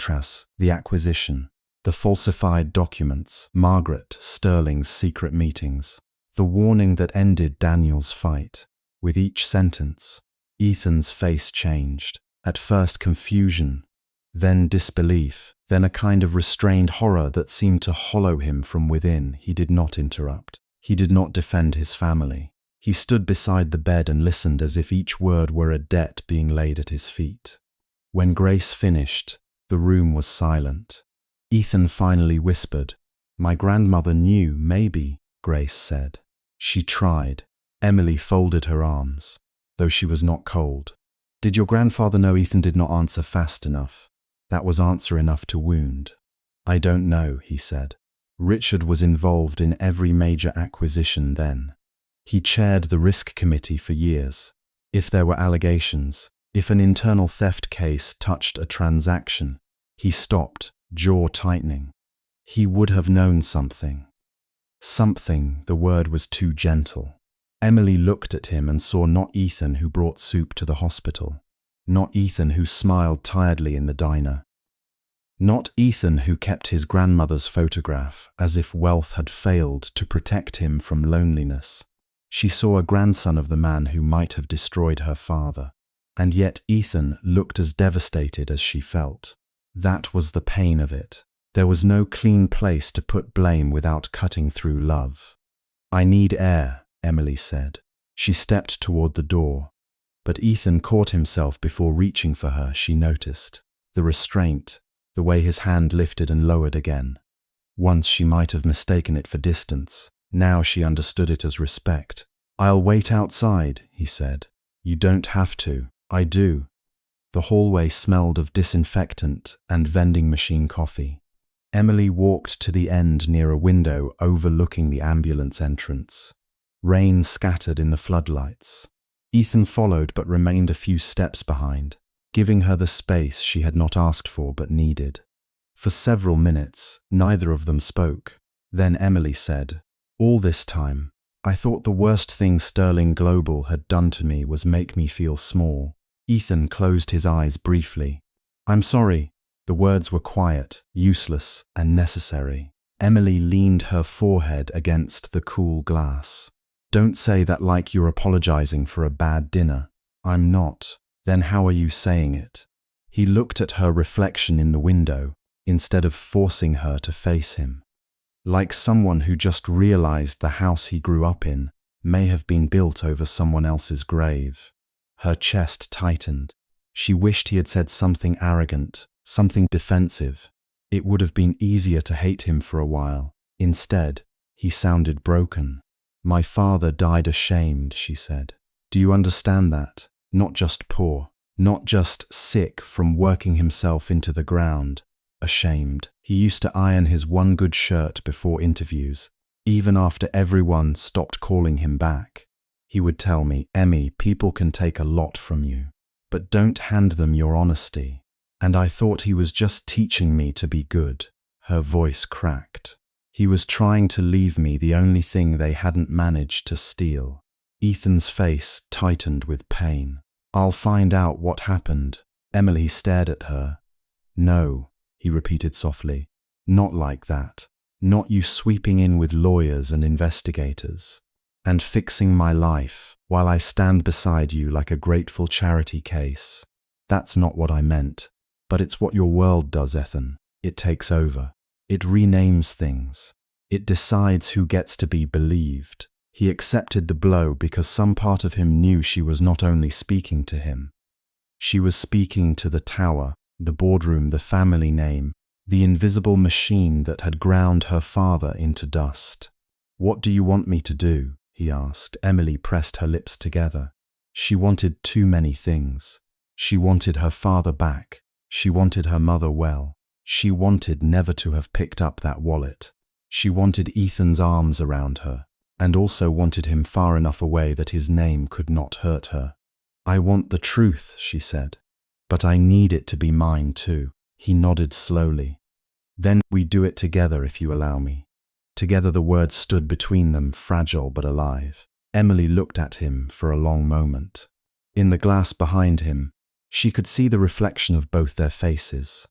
the acquisition, the falsified documents, Margaret, Sterling's secret meetings, the warning that ended Daniel's fight. With each sentence, Ethan's face changed. At first confusion, then disbelief, then a kind of restrained horror that seemed to hollow him from within. He did not interrupt. He did not defend his family. He stood beside the bed and listened as if each word were a debt being laid at his feet. When Grace finished, the room was silent. Ethan finally whispered. My grandmother knew, maybe, Grace said. She tried. Emily folded her arms, though she was not cold. Did your grandfather know? Ethan did not answer fast enough. That was answer enough to wound. I don't know, he said. Richard was involved in every major acquisition then. He chaired the risk committee for years. If there were allegations, if an internal theft case touched a transaction, he stopped, jaw tightening. He would have known something. Something, the word was too gentle. Emily looked at him and saw not Ethan who brought soup to the hospital, not Ethan who smiled tiredly in the diner, not Ethan who kept his grandmother's photograph as if wealth had failed to protect him from loneliness. She saw a grandson of the man who might have destroyed her father, and yet Ethan looked as devastated as she felt. That was the pain of it. There was no clean place to put blame without cutting through love. I need air, Emily said. She stepped toward the door, but Ethan caught himself before reaching for her. She noticed the restraint, the way his hand lifted and lowered again. Once she might have mistaken it for distance. Now she understood it as respect. "I'll wait outside," he said. "You don't have to." "I do." The hallway smelled of disinfectant and vending machine coffee. Emily walked to the end near a window overlooking the ambulance entrance. Rain scattered in the floodlights. Ethan followed but remained a few steps behind, giving her the space she had not asked for but needed. For several minutes, neither of them spoke. Then Emily said, "All this time, I thought the worst thing Sterling Global had done to me was make me feel small." Ethan closed his eyes briefly. "I'm sorry." The words were quiet, useless, and necessary. Emily leaned her forehead against the cool glass. "Don't say that like you're apologizing for a bad dinner." "I'm not." "Then how are you saying it?" He looked at her reflection in the window, instead of forcing her to face him. Like someone who just realized the house he grew up in may have been built over someone else's grave. Her chest tightened. She wished he had said something arrogant, something defensive. It would have been easier to hate him for a while. Instead, he sounded broken. "My father died ashamed," she said. "Do you understand that? Not just poor, not just sick from working himself into the ground. Ashamed. He used to iron his one good shirt before interviews, even after everyone stopped calling him back. He would tell me, 'Emmy, people can take a lot from you, but don't hand them your honesty.' And I thought he was just teaching me to be good." Her voice cracked. "He was trying to leave me the only thing they hadn't managed to steal." Ethan's face tightened with pain. "I'll find out what happened." Emily stared at her. "No," he repeated softly. "Not like that. Not you sweeping in with lawyers and investigators and fixing my life while I stand beside you like a grateful charity case. That's not what I meant. But it's what your world does, Ethan. It takes over. It renames things. It decides who gets to be believed." He accepted the blow because some part of him knew she was not only speaking to him. She was speaking to the tower, the boardroom, the family name, the invisible machine that had ground her father into dust. "What do you want me to do?" he asked. Emily pressed her lips together. She wanted too many things. She wanted her father back. She wanted her mother well. She wanted never to have picked up that wallet. She wanted Ethan's arms around her, and also wanted him far enough away that his name could not hurt her. "I want the truth," she said, "but I need it to be mine too." He nodded slowly. "Then we do it together if you allow me." Together the words stood between them, fragile but alive. Emily looked at him for a long moment. In the glass behind him, she could see the reflection of both their faces,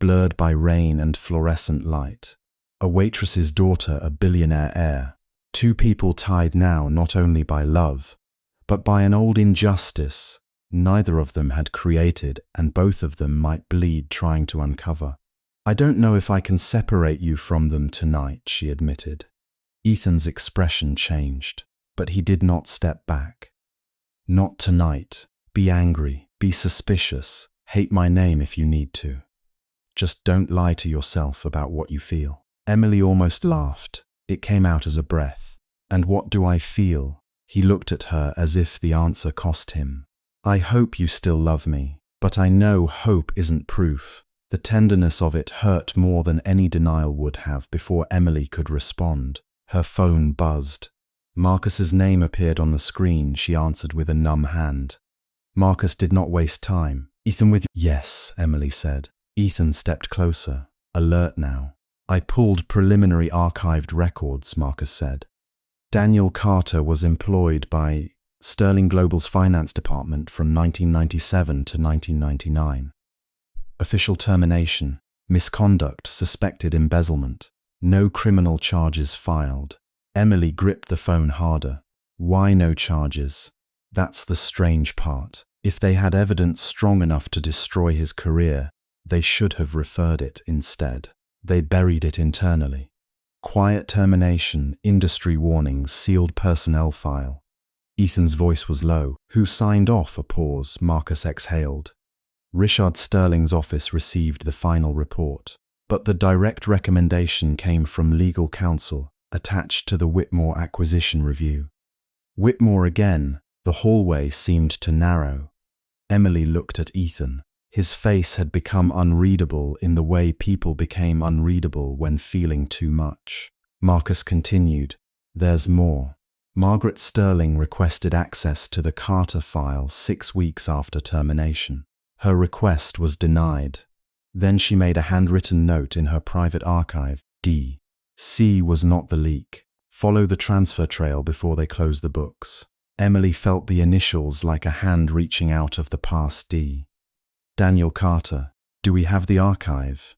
blurred by rain and fluorescent light. A waitress's daughter, a billionaire heir. Two people tied now not only by love, but by an old injustice neither of them had created and both of them might bleed trying to uncover. "I don't know if I can separate you from them tonight," she admitted. Ethan's expression changed, but he did not step back. "Not tonight. Be angry, be suspicious, hate my name if you need to. Just don't lie to yourself about what you feel." Emily almost laughed. It came out as a breath. "And what do I feel?" He looked at her as if the answer cost him. "I hope you still love me, but I know hope isn't proof." The tenderness of it hurt more than any denial would have before Emily could respond. Her phone buzzed. Marcus's name appeared on the screen. She answered with a numb hand. Marcus did not waste time. "Ethan with you?" "Yes," Emily said. Ethan stepped closer, alert now. "I pulled preliminary archived records," Marcus said. Daniel Carter was employed by Sterling Global's finance department from 1997 to 1999. Official termination, misconduct, suspected embezzlement. No criminal charges filed. Emily gripped the phone harder. Why no charges? That's the strange part. If they had evidence strong enough to destroy his career, they should have referred it instead. They buried it internally. Quiet termination, industry warnings, sealed personnel file. Ethan's voice was low. "Who signed off?" A pause. Marcus exhaled. Richard Sterling's office received the final report. but the direct recommendation came from legal counsel attached to the Whitmore acquisition review. Whitmore again, the hallway seemed to narrow. Emily looked at Ethan. His face had become unreadable in the way people became unreadable when feeling too much. Marcus continued, "There's more. Margaret Sterling requested access to the Carter file 6 weeks after termination. Her request was denied. Then she made a handwritten note in her private archive. D. C was not the leak. Follow the transfer trail before they close the books." Emily felt the initials like a hand reaching out of the past. D. Daniel Carter. "Do we have the archive?"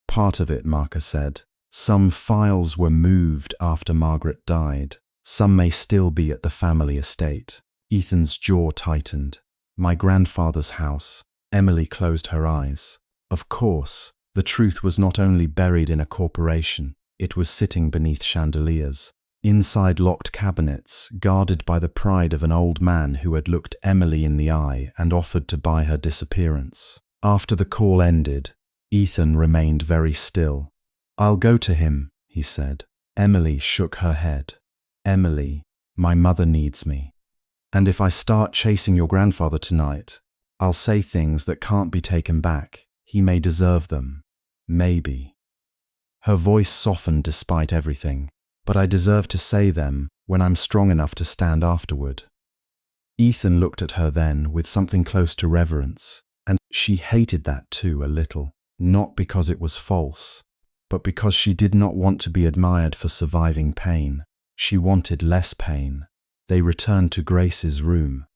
"Part of it," Marcus said. "Some files were moved after Margaret died. Some may still be at the family estate." Ethan's jaw tightened. "My grandfather's house." Emily closed her eyes. Of course, the truth was not only buried in a corporation, it was sitting beneath chandeliers, inside locked cabinets, guarded by the pride of an old man who had looked Emily in the eye and offered to buy her disappearance. After the call ended, Ethan remained very still. "I'll go to him," he said. Emily shook her head. "Emily, my mother needs me. And if I start chasing your grandfather tonight, I'll say things that can't be taken back. He may deserve them. Maybe." Her voice softened despite everything. "But I deserve to say them when I'm strong enough to stand afterward." Ethan looked at her then with something close to reverence, and she hated that too a little, not because it was false, but because she did not want to be admired for surviving pain. She wanted less pain. They returned to Grace's room.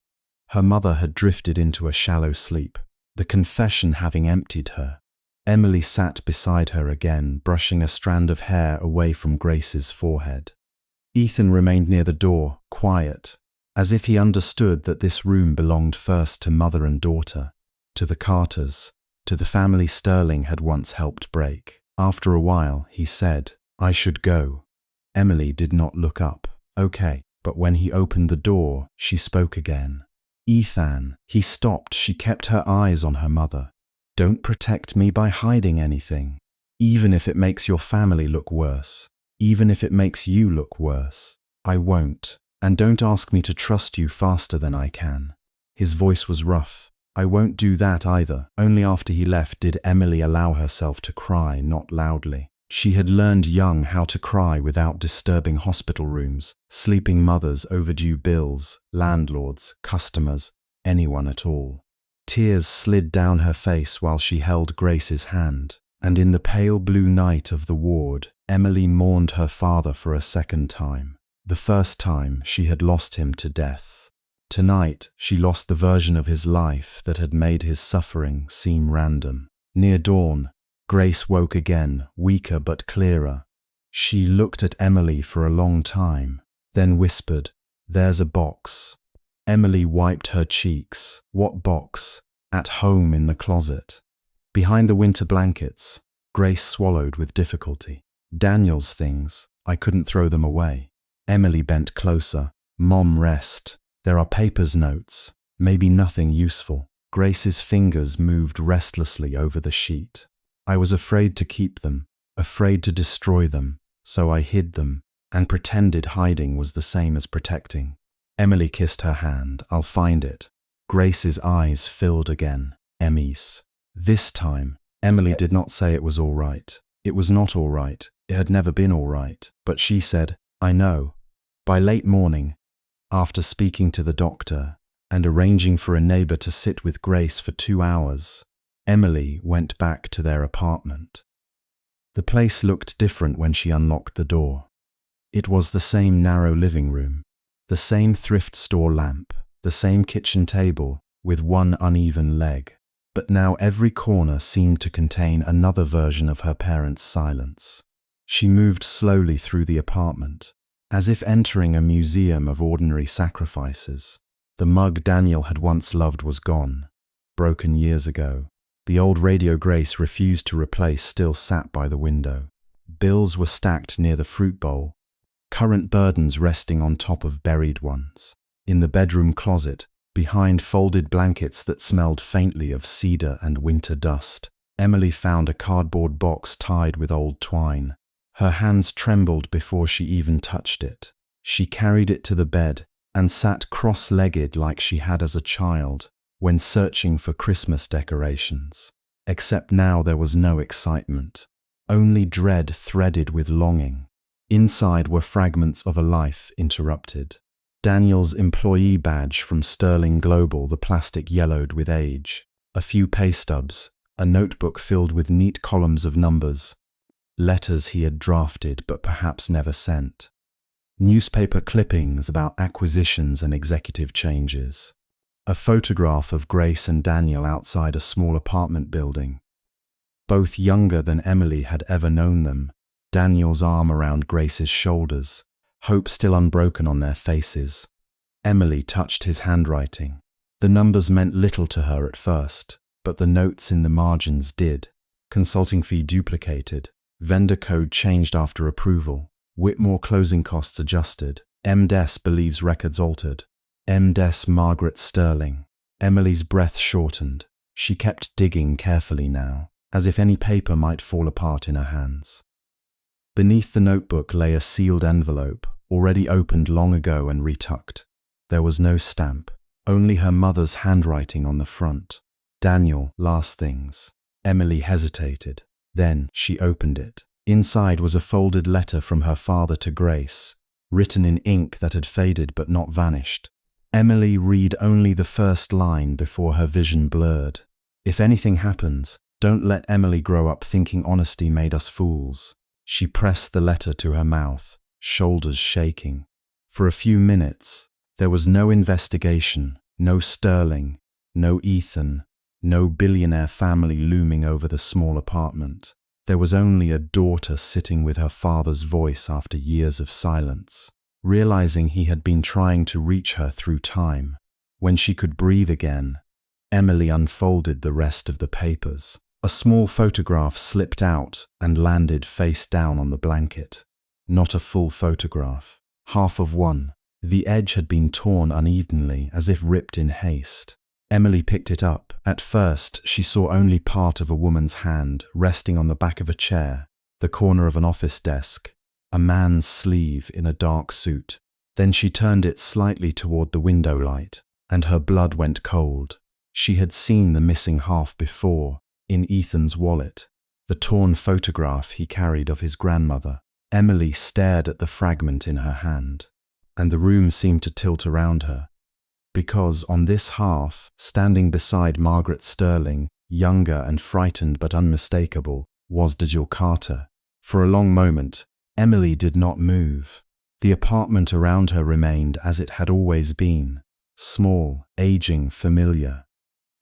Her mother had drifted into a shallow sleep, the confession having emptied her. Emily sat beside her again, brushing a strand of hair away from Grace's forehead. Ethan remained near the door, quiet, as if he understood that this room belonged first to mother and daughter, to the Carters, to the family Sterling had once helped break. After a while, he said, "I should go." Emily did not look up. "Okay." But when he opened the door, she spoke again. "Ethan." He stopped. She kept her eyes on her mother. "Don't protect me by hiding anything. Even if it makes your family look worse. Even if it makes you look worse. I won't. And don't ask me to trust you faster than I can." His voice was rough. "I won't do that either." Only after he left did Emily allow herself to cry, not loudly. She had learned young how to cry without disturbing hospital rooms, sleeping mothers, overdue bills, landlords, customers, anyone at all. Tears slid down her face while she held Grace's hand, and in the pale blue night of the ward, Emily mourned her father for a second time. The first time she had lost him to death. Tonight she lost the version of his life that had made his suffering seem random. Near dawn, Grace woke again, weaker but clearer. She looked at Emily for a long time, then whispered, "There's a box." Emily wiped her cheeks. "What box?" "At home in the closet. Behind the winter blankets." Grace swallowed with difficulty. "Daniel's things. I couldn't throw them away." Emily bent closer. "Mom, rest. There are papers, notes. Maybe nothing useful." Grace's fingers moved restlessly over the sheet. "I was afraid to keep them, afraid to destroy them, so I hid them, and pretended hiding was the same as protecting." Emily kissed her hand. "I'll find it." Grace's eyes filled again. Emmy's. This time, Emily did not say it was all right. It was not all right. It had never been all right. But she said, "I know." By late morning, after speaking to the doctor and arranging for a neighbor to sit with Grace for 2 hours, Emily went back to their apartment. The place looked different when she unlocked the door. It was the same narrow living room, the same thrift store lamp, the same kitchen table with one uneven leg. But now every corner seemed to contain another version of her parents' silence. She moved slowly through the apartment, as if entering a museum of ordinary sacrifices. The mug Daniel had once loved was gone, broken years ago. The old radio Grace refused to replace still sat by the window. Bills were stacked near the fruit bowl, current burdens resting on top of buried ones. In the bedroom closet, behind folded blankets that smelled faintly of cedar and winter dust, Emily found a cardboard box tied with old twine. Her hands trembled before she even touched it. She carried it to the bed and sat cross-legged like she had as a child when searching for Christmas decorations. Except now there was no excitement, only dread threaded with longing. Inside were fragments of a life interrupted. Daniel's employee badge from Sterling Global, the plastic yellowed with age. A few pay stubs, a notebook filled with neat columns of numbers. Letters he had drafted but perhaps never sent. Newspaper clippings about acquisitions and executive changes. A photograph of Grace and Daniel outside a small apartment building. Both younger than Emily had ever known them, Daniel's arm around Grace's shoulders, hope still unbroken on their faces. Emily touched his handwriting. The numbers meant little to her at first, but the notes in the margins did. Consulting fee duplicated. Vendor code changed after approval. Whitmore closing costs adjusted. M.Des believes records altered. M.Des Margaret Sterling. Emily's breath shortened. She kept digging carefully now, as if any paper might fall apart in her hands. Beneath the notebook lay a sealed envelope, already opened long ago and retucked. There was no stamp, only her mother's handwriting on the front. Daniel, last things. Emily hesitated. Then she opened it. Inside was a folded letter from her father to Grace, written in ink that had faded but not vanished. Emily read only the first line before her vision blurred. If anything happens, don't let Emily grow up thinking honesty made us fools. She pressed the letter to her mouth, shoulders shaking. For a few minutes, there was no investigation, no Sterling, no Ethan, no billionaire family looming over the small apartment. There was only a daughter sitting with her father's voice after years of silence, realizing he had been trying to reach her through time. When she could breathe again, Emily unfolded the rest of the papers. A small photograph slipped out and landed face down on the blanket. Not a full photograph, half of one. The edge had been torn unevenly, as if ripped in haste. Emily picked it up. At first, she saw only part of a woman's hand resting on the back of a chair, the corner of an office desk, a man's sleeve in a dark suit. Then she turned it slightly toward the window light, and her blood went cold. She had seen the missing half before, in Ethan's wallet, the torn photograph he carried of his grandmother. Emily stared at the fragment in her hand, and the room seemed to tilt around her. Because on this half, standing beside Margaret Sterling, younger and frightened but unmistakable, was Daniel Carter. For a long moment, Emily did not move. The apartment around her remained as it had always been, small, aging, familiar.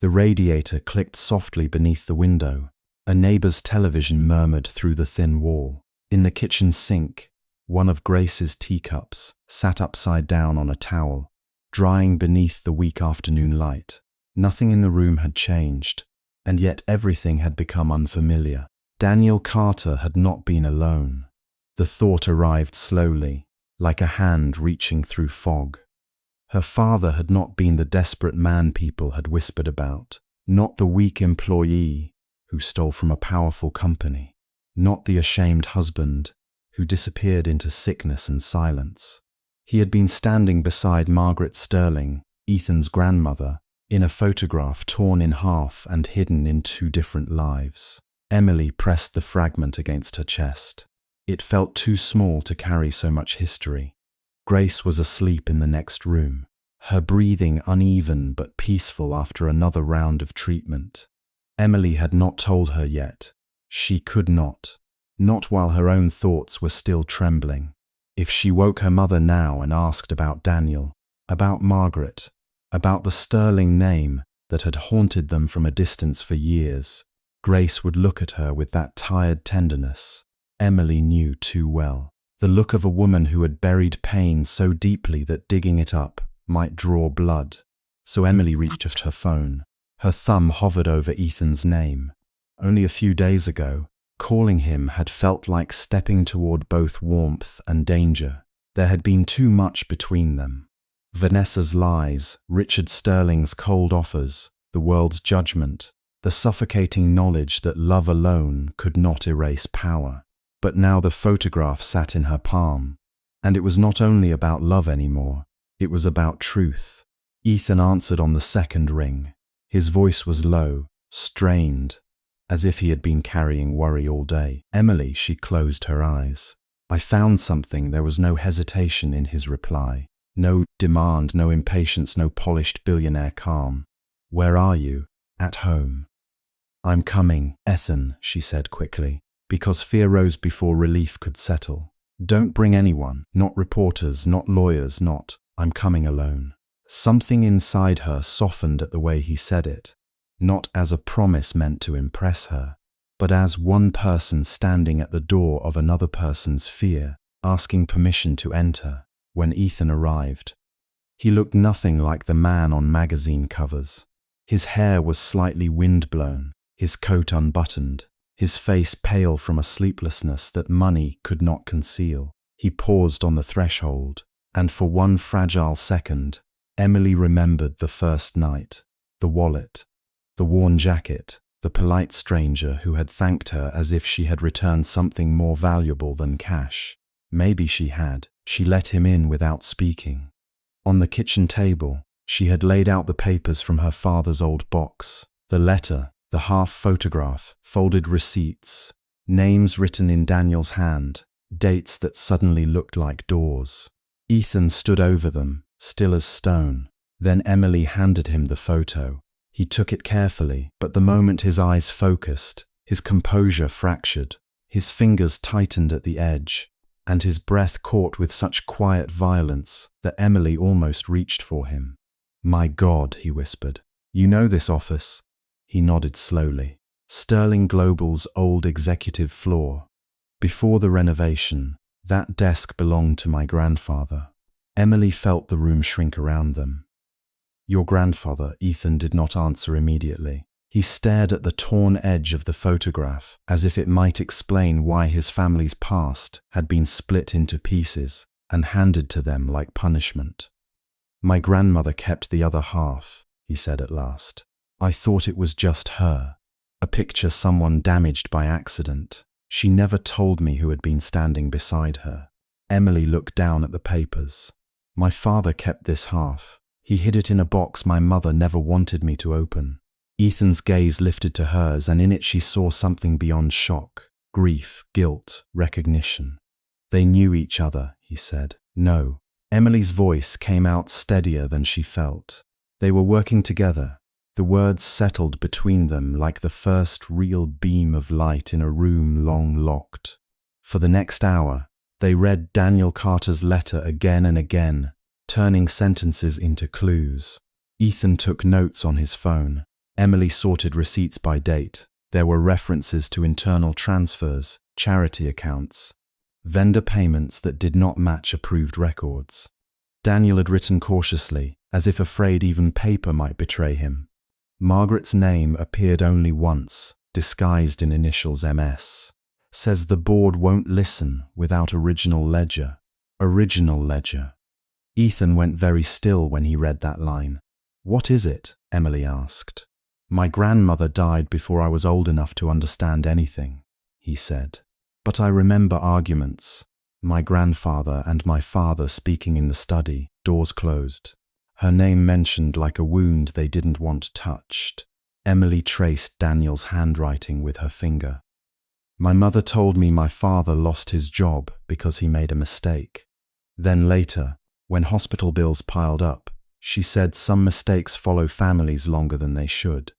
The radiator clicked softly beneath the window. A neighbor's television murmured through the thin wall. In the kitchen sink, one of Grace's teacups sat upside down on a towel, drying beneath the weak afternoon light. Nothing in the room had changed, and yet everything had become unfamiliar. Daniel Carter had not been alone. The thought arrived slowly, like a hand reaching through fog. Her father had not been the desperate man people had whispered about, not the weak employee who stole from a powerful company, not the ashamed husband who disappeared into sickness and silence. He had been standing beside Margaret Sterling, Ethan's grandmother, in a photograph torn in half and hidden in two different lives. Emily pressed the fragment against her chest. It felt too small to carry so much history. Grace was asleep in the next room, her breathing uneven but peaceful after another round of treatment. Emily had not told her yet. She could not while her own thoughts were still trembling. If she woke her mother now and asked about Daniel, about Margaret, about the Sterling name that had haunted them from a distance for years, Grace would look at her with that tired tenderness Emily knew too well. The look of a woman who had buried pain so deeply that digging it up might draw blood. So Emily reached for her phone. Her thumb hovered over Ethan's name. Only a few days ago, calling him had felt like stepping toward both warmth and danger. There had been too much between them. Vanessa's lies, Richard Sterling's cold offers, the world's judgment. the suffocating knowledge that love alone could not erase power. But now the photograph sat in her palm, and it was not only about love anymore, it was about truth. Ethan answered on the second ring. His voice was low, strained, as if he had been carrying worry all day. "Emily," she closed her eyes. "I found something." There was no hesitation in his reply. No demand, no impatience, no polished billionaire calm. "Where are you?" "At home." "I'm coming, Ethan," she said quickly, because fear rose before relief could settle. "Don't bring anyone, not reporters, not lawyers, not. I'm coming alone." Something inside her softened at the way he said it, not as a promise meant to impress her, but as one person standing at the door of another person's fear, asking permission to enter. When Ethan arrived, he looked nothing like the man on magazine covers. His hair was slightly windblown, his coat unbuttoned, his face pale from a sleeplessness that money could not conceal. He paused on the threshold, and for one fragile second, Emily remembered the first night, the wallet, the worn jacket, the polite stranger who had thanked her as if she had returned something more valuable than cash. Maybe she had. She let him in without speaking. On the kitchen table, she had laid out the papers from her father's old box, the letter, the half photograph, folded receipts, names written in Daniel's hand, dates that suddenly looked like doors. Ethan stood over them, still as stone. Then Emily handed him the photo. He took it carefully, but the moment his eyes focused, his composure fractured, his fingers tightened at the edge, and his breath caught with such quiet violence that Emily almost reached for him. "My God," he whispered. "You know this office?" He nodded slowly. "Sterling Global's old executive floor. Before the renovation, that desk belonged to my grandfather." Emily felt the room shrink around them. "Your grandfather?" Ethan did not answer immediately. He stared at the torn edge of the photograph, as if it might explain why his family's past had been split into pieces and handed to them like punishment. "My grandmother kept the other half," he said at last. "I thought it was just her, a picture someone damaged by accident. She never told me who had been standing beside her." Emily looked down at the papers. "My father kept this half. He hid it in a box my mother never wanted me to open." Ethan's gaze lifted to hers, and in it she saw something beyond shock, grief, guilt, recognition. "They knew each other," he said. "No." Emily's voice came out steadier than she felt. "They were working together." The words settled between them like the first real beam of light in a room long locked. For the next hour, they read Daniel Carter's letter again and again, turning sentences into clues. Ethan took notes on his phone. Emily sorted receipts by date. There were references to internal transfers, charity accounts, vendor payments that did not match approved records. Daniel had written cautiously, as if afraid even paper might betray him. Margaret's name appeared only once, disguised in initials MS. "Says the board won't listen without original ledger." Original ledger. Ethan went very still when he read that line. "What is it?" Emily asked. "My grandmother died before I was old enough to understand anything," he said. "But I remember arguments. My grandfather and my father speaking in the study, doors closed. Her name mentioned like a wound they didn't want touched." Emily traced Daniel's handwriting with her finger. "My mother told me my father lost his job because he made a mistake. Then later, when hospital bills piled up, she said some mistakes follow families longer than they should.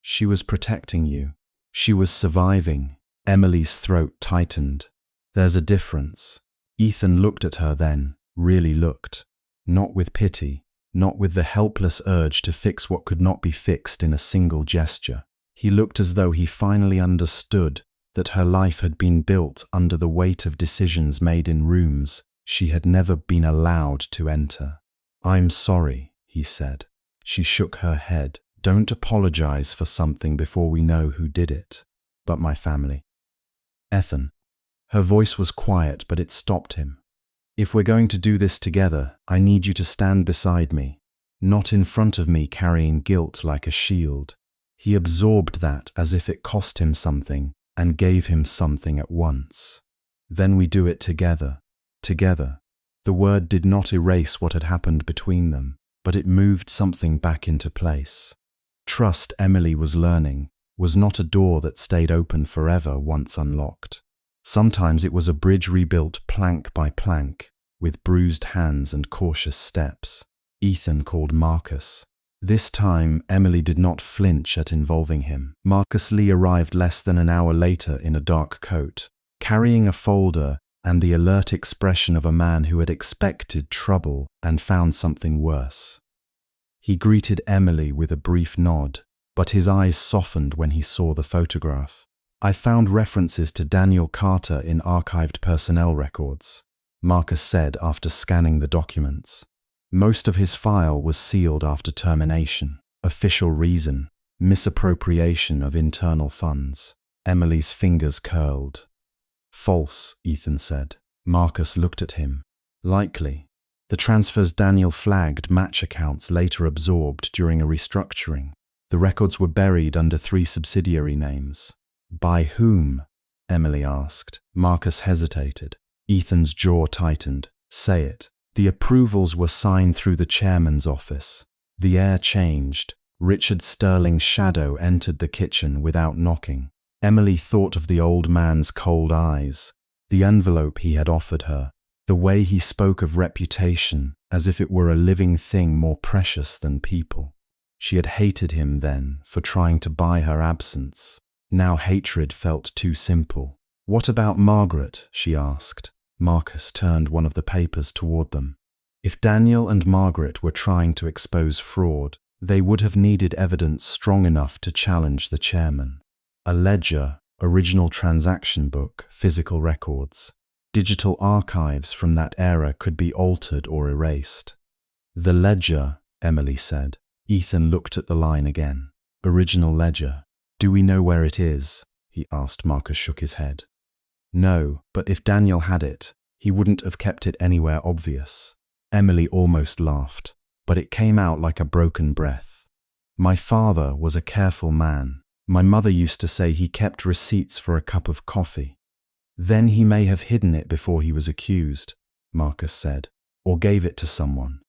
She was protecting you. She was surviving." Emily's throat tightened. "There's a difference." Ethan looked at her then, really looked. Not with pity, not with the helpless urge to fix what could not be fixed in a single gesture. He looked as though he finally understood that her life had been built under the weight of decisions made in rooms she had never been allowed to enter. "I'm sorry," he said. She shook her head. "Don't apologize for something before we know who did it." "But my family." "Ethan." Her voice was quiet, but it stopped him. "If we're going to do this together, I need you to stand beside me, not in front of me carrying guilt like a shield." He absorbed that as if it cost him something and gave him something at once. Then we do it together. Together. The word did not erase what had happened between them, but it moved something back into place. Trust, Emily was learning, was not a door that stayed open forever once unlocked. Sometimes it was a bridge rebuilt plank by plank, with bruised hands and cautious steps. Ethan called Marcus. This time, Emily did not flinch at involving him. Marcus Lee arrived less than an hour later in a dark coat, carrying a folder and the alert expression of a man who had expected trouble and found something worse. He greeted Emily with a brief nod, but his eyes softened when he saw the photograph. I found references to Daniel Carter in archived personnel records, Marcus said after scanning the documents. Most of his file was sealed after termination. Official reason: misappropriation of internal funds. Emily's fingers curled. False, Ethan said. Marcus looked at him. Likely. The transfers Daniel flagged match accounts later absorbed during a restructuring. The records were buried under 3 subsidiary names. By whom? Emily asked. Marcus hesitated. Ethan's jaw tightened. Say it. The approvals were signed through the chairman's office. The air changed. Richard Sterling's shadow entered the kitchen without knocking. Emily thought of the old man's cold eyes, the envelope he had offered her, the way he spoke of reputation as if it were a living thing more precious than people. She had hated him then for trying to buy her absence. Now hatred felt too simple. What about Margaret? She asked. Marcus turned one of the papers toward them. If Daniel and Margaret were trying to expose fraud, they would have needed evidence strong enough to challenge the chairman. A ledger, original transaction book, physical records. Digital archives from that era could be altered or erased. The ledger, Emily said. Ethan looked at the line again. Original ledger. Do we know where it is? He asked. Marcus shook his head. No, but if Daniel had it, he wouldn't have kept it anywhere obvious. Emily almost laughed, but it came out like a broken breath. My father was a careful man. My mother used to say he kept receipts for a cup of coffee. Then he may have hidden it before he was accused, Marcus said, or gave it to someone.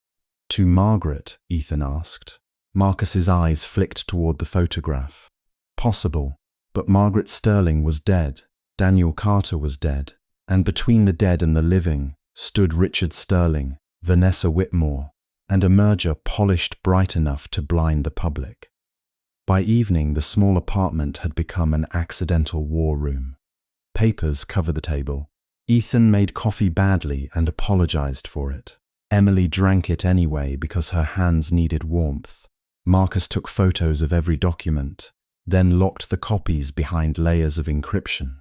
To Margaret? Ethan asked. Marcus's eyes flicked toward the photograph. Possible, but Margaret Sterling was dead, Daniel Carter was dead, and between the dead and the living stood Richard Sterling, Vanessa Whitmore, and a merger polished bright enough to blind the public. By evening, the small apartment had become an accidental war room. Papers covered the table. Ethan made coffee badly and apologized for it. Emily drank it anyway because her hands needed warmth. Marcus took photos of every document, then locked the copies behind layers of encryption.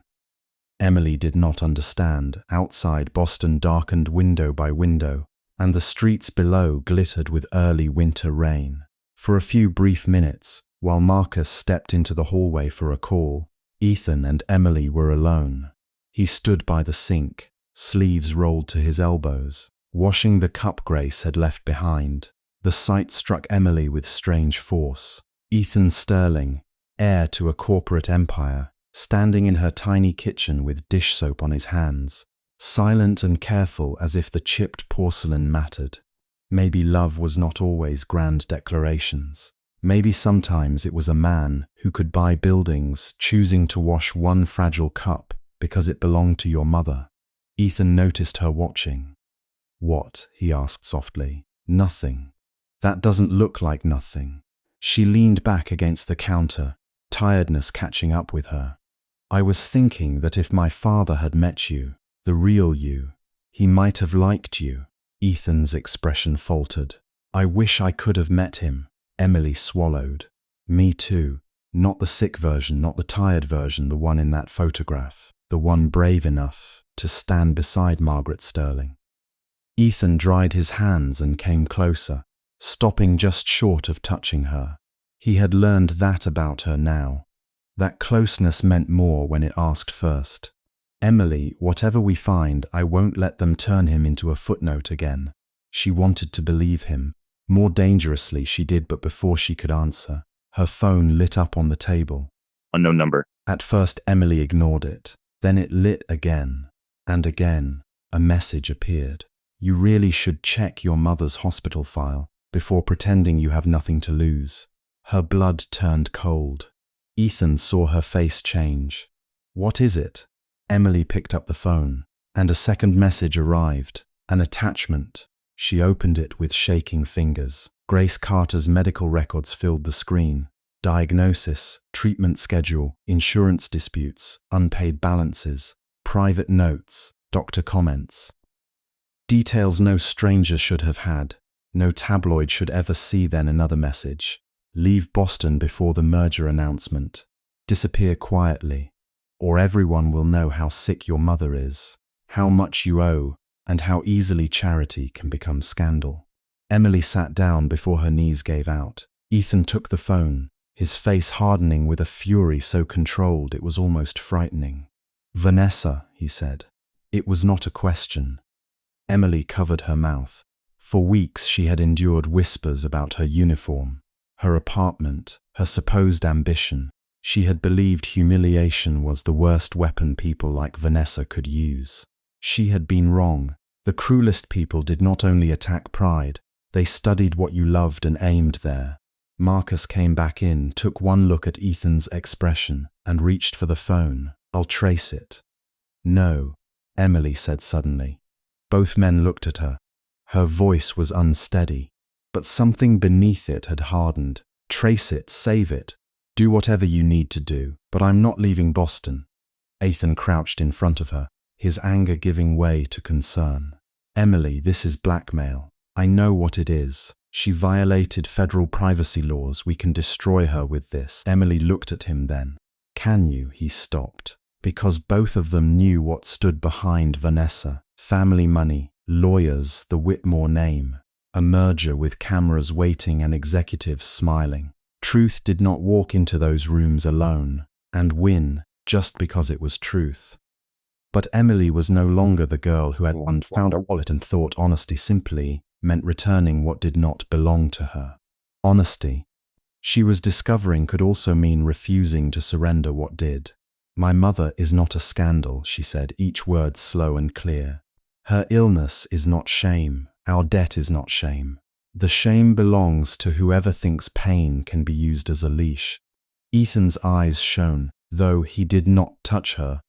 Emily did not understand. Outside, Boston darkened window by window, and the streets below glittered with early winter rain. For a few brief minutes, while Marcus stepped into the hallway for a call, Ethan and Emily were alone. He stood by the sink, sleeves rolled to his elbows, washing the cup Grace had left behind. The sight struck Emily with strange force. Ethan Sterling, heir to a corporate empire, standing in her tiny kitchen with dish soap on his hands, silent and careful as if the chipped porcelain mattered. Maybe love was not always grand declarations. Maybe sometimes it was a man who could buy buildings, choosing to wash one fragile cup because it belonged to your mother. Ethan noticed her watching. What? He asked softly. Nothing. That doesn't look like nothing. She leaned back against the counter, tiredness catching up with her. I was thinking that if my father had met you, the real you, he might have liked you. Ethan's expression faltered. I wish I could have met him. Emily swallowed. Me too. Not the sick version, not the tired version, the one in that photograph, the one brave enough to stand beside Margaret Sterling. Ethan dried his hands and came closer, stopping just short of touching her. He had learned that about her now. That closeness meant more when it asked first. Emily, whatever we find, I won't let them turn him into a footnote again. She wanted to believe him. More dangerously she did, but before she could answer, Her phone lit up on the table. Unknown number. At first, Emily ignored it. Then it lit again. And again, a message appeared. You really should check your mother's hospital file before pretending you have nothing to lose. Her blood turned cold. Ethan saw her face change. What is it? Emily picked up the phone, and a second message arrived. An attachment. She opened it with shaking fingers. Grace Carter's medical records filled the screen. Diagnosis, treatment schedule, insurance disputes, unpaid balances, private notes, doctor comments. Details no stranger should have had. No tabloid should ever see. Then another message. Leave Boston before the merger announcement. Disappear quietly, or everyone will know how sick your mother is, how much you owe, and how easily charity can become scandal. Emily sat down before her knees gave out. Ethan took the phone, his face hardening with a fury so controlled it was almost frightening. Vanessa, he said. It was not a question. Emily covered her mouth. For weeks she had endured whispers about her uniform, her apartment, her supposed ambition. She had believed humiliation was the worst weapon people like Vanessa could use. She had been wrong. The cruelest people did not only attack pride, they studied what you loved and aimed there. Marcus came back in, took one look at Ethan's expression, and reached for the phone. I'll trace it. No, Emily said suddenly. Both men looked at her. Her voice was unsteady, but something beneath it had hardened. Trace it, save it. Do whatever you need to do, but I'm not leaving Boston. Ethan crouched in front of her, his anger giving way to concern. Emily, this is blackmail. I know what it is. She violated federal privacy laws. We can destroy her with this. Emily looked at him then. Can you? He stopped. Because both of them knew what stood behind Vanessa. Family money, lawyers, the Whitmore name. A merger with cameras waiting and executives smiling. Truth did not walk into those rooms alone and win just because it was truth. But Emily was no longer the girl who had once found a wallet and thought honesty simply meant returning what did not belong to her. Honesty, she was discovering, could also mean refusing to surrender what did. My mother is not a scandal, she said, each word slow and clear. Her illness is not shame. Our debt is not shame. The shame belongs to whoever thinks pain can be used as a leash. Ethan's eyes shone, though he did not touch her.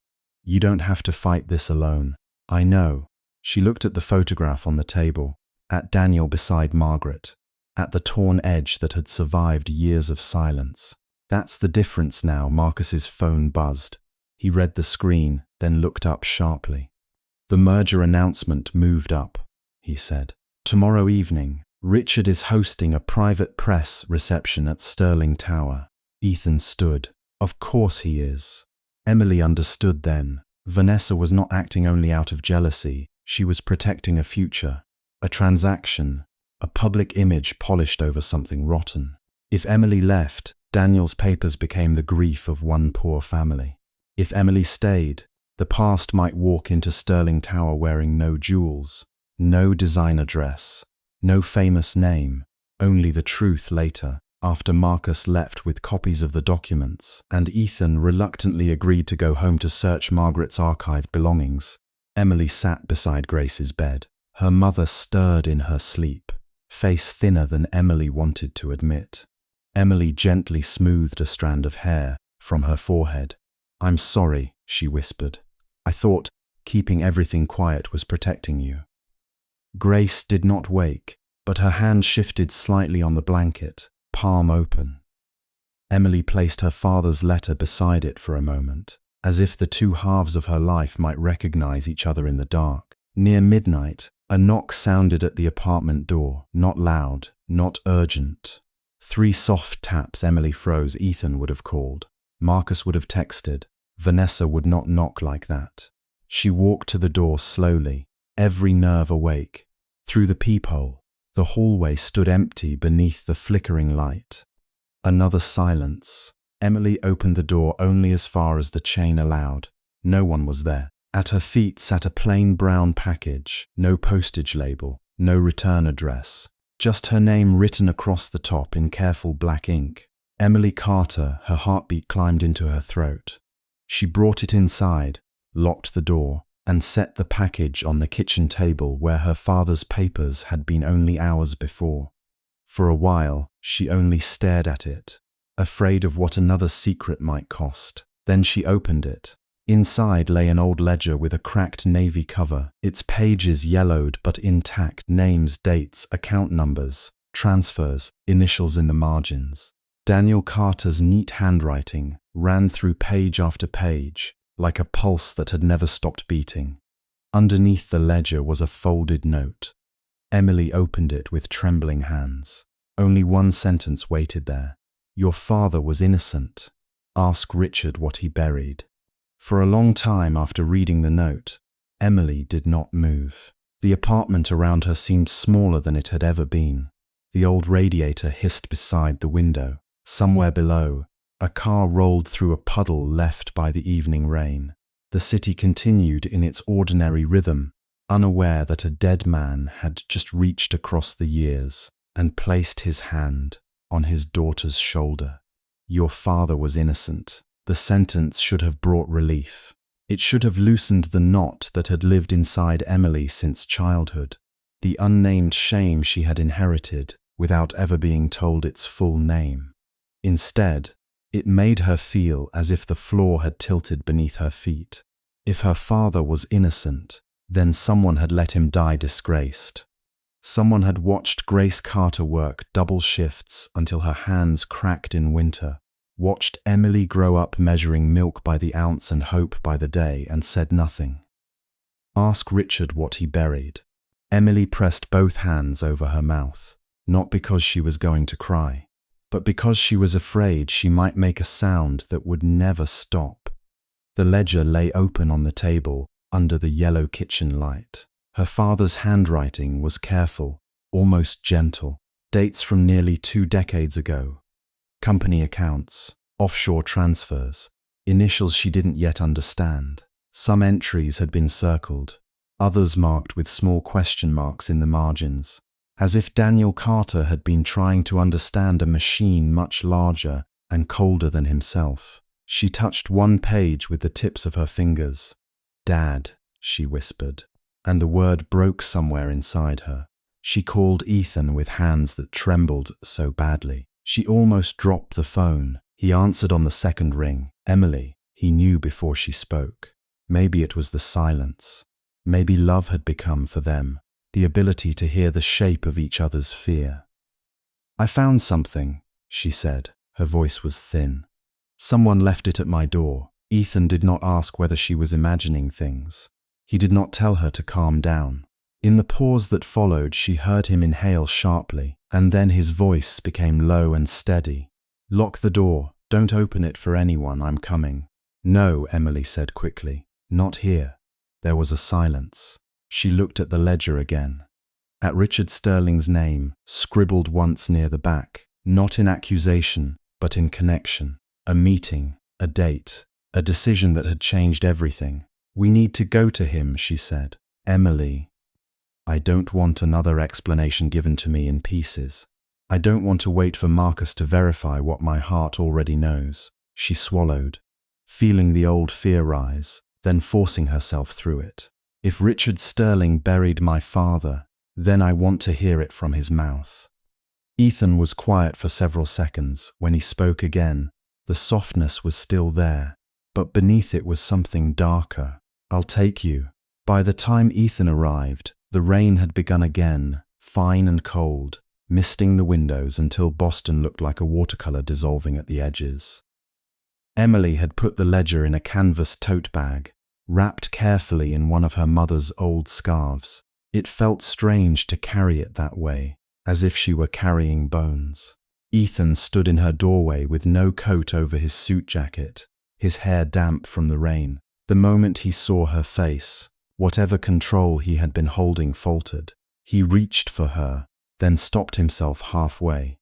You don't have to fight this alone. I know. She looked at the photograph on the table, at Daniel beside Margaret, at the torn edge that had survived years of silence. That's the difference now. Marcus's phone buzzed. He read the screen, then looked up sharply. The merger announcement moved up, he said. Tomorrow evening, Richard is hosting a private press reception at Sterling Tower. Ethan stood. Of course he is. Emily understood then. Vanessa was not acting only out of jealousy. She was protecting a future, a transaction, a public image polished over something rotten. If Emily left, Daniel's papers became the grief of one poor family. If Emily stayed, the past might walk into Sterling Tower wearing no jewels, no designer dress, no famous name, only the truth later, after Marcus left with copies of the documents, and Ethan reluctantly agreed to go home to search Margaret's archived belongings. Emily sat beside Grace's bed. Her mother stirred in her sleep, face thinner than Emily wanted to admit. Emily gently smoothed a strand of hair from her forehead. I'm sorry, she whispered. I thought keeping everything quiet was protecting you. Grace did not wake, but her hand shifted slightly on the blanket, palm open. Emily placed her father's letter beside it for a moment, as if the two halves of her life might recognize each other in the dark. Near midnight, a knock sounded at the apartment door, not loud, not urgent. 3 soft taps. Emily froze. Ethan would have called. Marcus would have texted. Vanessa would not knock like that. She walked to the door slowly, every nerve awake. Through the peephole, the hallway stood empty beneath the flickering light. Another silence. Emily opened the door only as far as the chain allowed. No one was there. At her feet sat a plain brown package, no postage label, no return address, just her name written across the top in careful black ink. Emily Carter, her heartbeat climbed into her throat. She brought it inside, locked the door, and set the package on the kitchen table where her father's papers had been only hours before. For a while, she only stared at it, afraid of what another secret might cost. Then she opened it. Inside lay an old ledger with a cracked navy cover, its pages yellowed but intact, names, dates, account numbers, transfers, initials in the margins. Daniel Carter's neat handwriting ran through page after page, like a pulse that had never stopped beating. Underneath the ledger was a folded note. Emily opened it with trembling hands. Only one sentence waited there. "Your father was innocent. Ask Richard what he buried." For a long time after reading the note, Emily did not move. The apartment around her seemed smaller than it had ever been. The old radiator hissed beside the window. Somewhere below, a car rolled through a puddle left by the evening rain. The city continued in its ordinary rhythm, unaware that a dead man had just reached across the years and placed his hand on his daughter's shoulder. "Your father was innocent." The sentence should have brought relief. It should have loosened the knot that had lived inside Emily since childhood, the unnamed shame she had inherited without ever being told its full name. Instead, it made her feel as if the floor had tilted beneath her feet. If her father was innocent, then someone had let him die disgraced. Someone had watched Grace Carter work double shifts until her hands cracked in winter, watched Emily grow up measuring milk by the ounce and hope by the day, and said nothing. "Ask Richard what he buried." Emily pressed both hands over her mouth, not because she was going to cry, but because she was afraid she might make a sound that would never stop. The ledger lay open on the table under the yellow kitchen light. Her father's handwriting was careful, almost gentle. Dates from nearly 2 decades ago. Company accounts, offshore transfers, initials she didn't yet understand. Some entries had been circled, others marked with small question marks in the margins, as if Daniel Carter had been trying to understand a machine much larger and colder than himself. She touched one page with the tips of her fingers. "Dad," she whispered, and the word broke somewhere inside her. She called Ethan with hands that trembled so badly. She almost dropped the phone. He answered on the second ring. "Emily," he knew before she spoke. Maybe it was the silence. Maybe love had become for them the ability to hear the shape of each other's fear. "I found something," she said. Her voice was thin. "Someone left it at my door." Ethan did not ask whether she was imagining things. He did not tell her to calm down. In the pause that followed, she heard him inhale sharply, and then his voice became low and steady. "Lock the door. Don't open it for anyone. I'm coming." "No," Emily said quickly. "Not here." There was a silence. She looked at the ledger again. At Richard Sterling's name, scribbled once near the back, not in accusation, but in connection. A meeting, a date, a decision that had changed everything. "We need to go to him," she said. "Emily, I don't want another explanation given to me in pieces. I don't want to wait for Marcus to verify what my heart already knows." She swallowed, feeling the old fear rise, then forcing herself through it. "If Richard Sterling buried my father, then I want to hear it from his mouth." Ethan was quiet for several seconds. When he spoke again, the softness was still there, but beneath it was something darker. "I'll take you." By the time Ethan arrived, the rain had begun again, fine and cold, misting the windows until Boston looked like a watercolor dissolving at the edges. Emily had put the ledger in a canvas tote bag, wrapped carefully in one of her mother's old scarves. It felt strange to carry it that way, as if she were carrying bones. Ethan stood in her doorway with no coat over his suit jacket, his hair damp from the rain. The moment he saw her face, whatever control he had been holding faltered. He reached for her, then stopped himself halfway,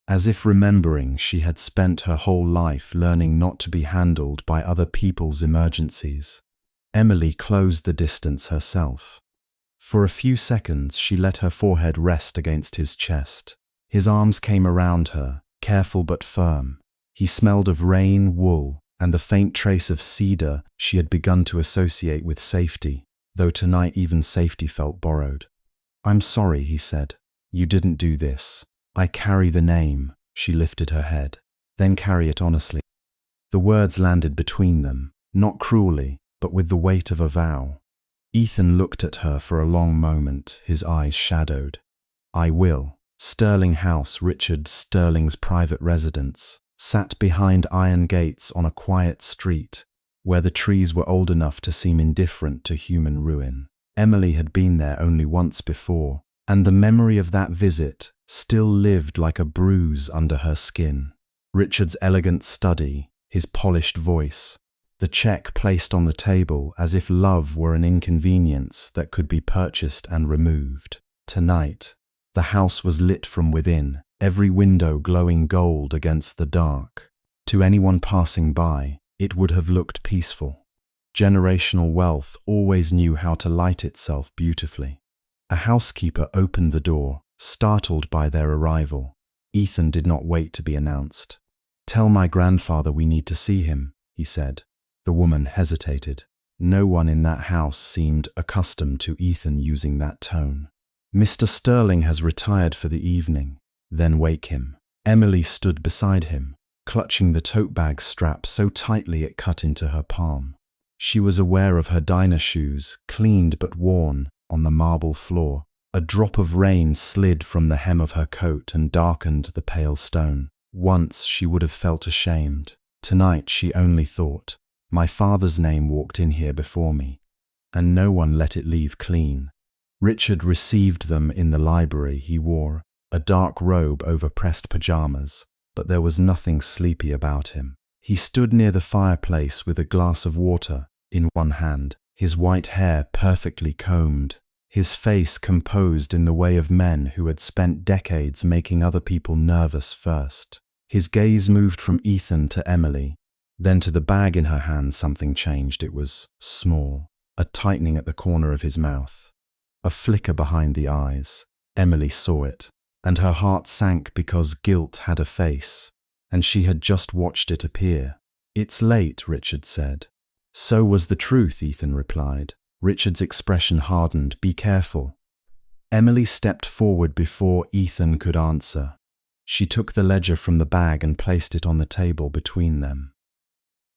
as if remembering she had spent her whole life learning not to be handled by other people's emergencies. Emily closed the distance herself. For a few seconds she let her forehead rest against his chest. His arms came around her, careful but firm. He smelled of rain, wool, and the faint trace of cedar she had begun to associate with safety, though tonight even safety felt borrowed. "I'm sorry," he said. "You didn't do this. I carry the name." She lifted her head. "Then carry it honestly." The words landed between them, not cruelly, but with the weight of a vow. Ethan looked at her for a long moment, his eyes shadowed. "I will." Sterling House, Richard Sterling's private residence, sat behind iron gates on a quiet street, where the trees were old enough to seem indifferent to human ruin. Emily had been there only once before, and the memory of that visit still lived like a bruise under her skin. Richard's elegant study, his polished voice, the check placed on the table as if love were an inconvenience that could be purchased and removed. Tonight, the house was lit from within, every window glowing gold against the dark. To anyone passing by, it would have looked peaceful. Generational wealth always knew how to light itself beautifully. A housekeeper opened the door, startled by their arrival. Ethan did not wait to be announced. "Tell my grandfather we need to see him," he said. The woman hesitated. No one in that house seemed accustomed to Ethan using that tone. "Mr. Sterling has retired for the evening." "Then wake him." Emily stood beside him, clutching the tote bag strap so tightly it cut into her palm. She was aware of her diner shoes, cleaned but worn, on the marble floor. A drop of rain slid from the hem of her coat and darkened the pale stone. Once she would have felt ashamed. Tonight she only thought, "My father's name walked in here before me, and no one let it leave clean." Richard received them in the library. He wore a dark robe over pressed pajamas, but there was nothing sleepy about him. He stood near the fireplace with a glass of water in one hand, his white hair perfectly combed, his face composed in the way of men who had spent decades making other people nervous first. His gaze moved from Ethan to Emily, then to the bag in her hand. Something changed. It was small, a tightening at the corner of his mouth, a flicker behind the eyes. Emily saw it, and her heart sank because guilt had a face, and she had just watched it appear. "It's late," Richard said. "So was the truth," Ethan replied. Richard's expression hardened. "Be careful." Emily stepped forward before Ethan could answer. She took the ledger from the bag and placed it on the table between them.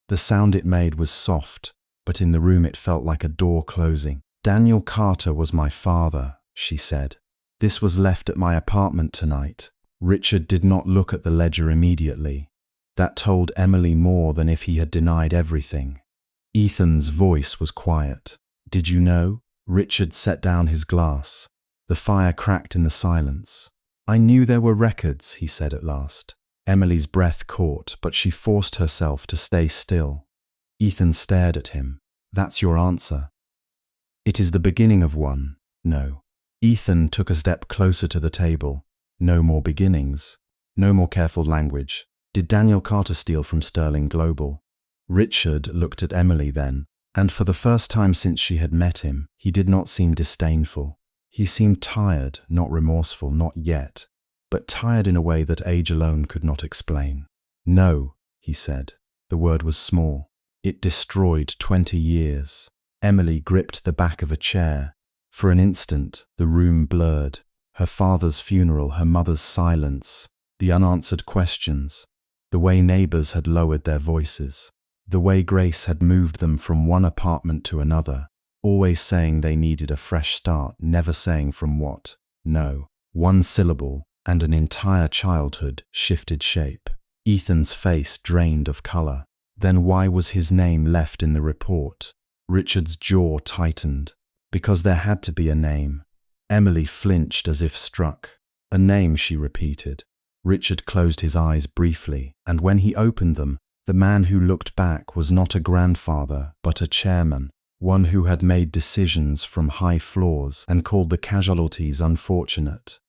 The sound it made was soft, but in the room it felt like a door closing. "Daniel Carter was my father," she said. "This was left at my apartment tonight." Richard did not look at the ledger immediately. That told Emily more than if he had denied everything. Ethan's voice was quiet. "Did you know?" Richard set down his glass. The fire cracked in the silence. "I knew there were records," he said at last. Emily's breath caught, but she forced herself to stay still. Ethan stared at him. "That's your answer?" "It is the beginning of one." "No." Ethan took a step closer to the table. "No more beginnings. No more careful language. Did Daniel Carter steal from Sterling Global?" Richard looked at Emily then, and for the first time since she had met him, he did not seem disdainful. He seemed tired, not remorseful, not yet, but tired in a way that age alone could not explain. "No," he said. The word was small. It destroyed 20 years. Emily gripped the back of a chair. For an instant, the room blurred. Her father's funeral, her mother's silence, the unanswered questions, the way neighbors had lowered their voices, the way Grace had moved them from one apartment to another, always saying they needed a fresh start, never saying from what. No. One syllable, and an entire childhood shifted shape. Ethan's face drained of color. Then why was his name left in the report? Richard's jaw tightened. Because there had to be a name. Emily flinched as if struck. "A name," she repeated. Richard closed his eyes briefly, and when he opened them, the man who looked back was not a grandfather, but a chairman, one who had made decisions from high floors and called the casualties unfortunate.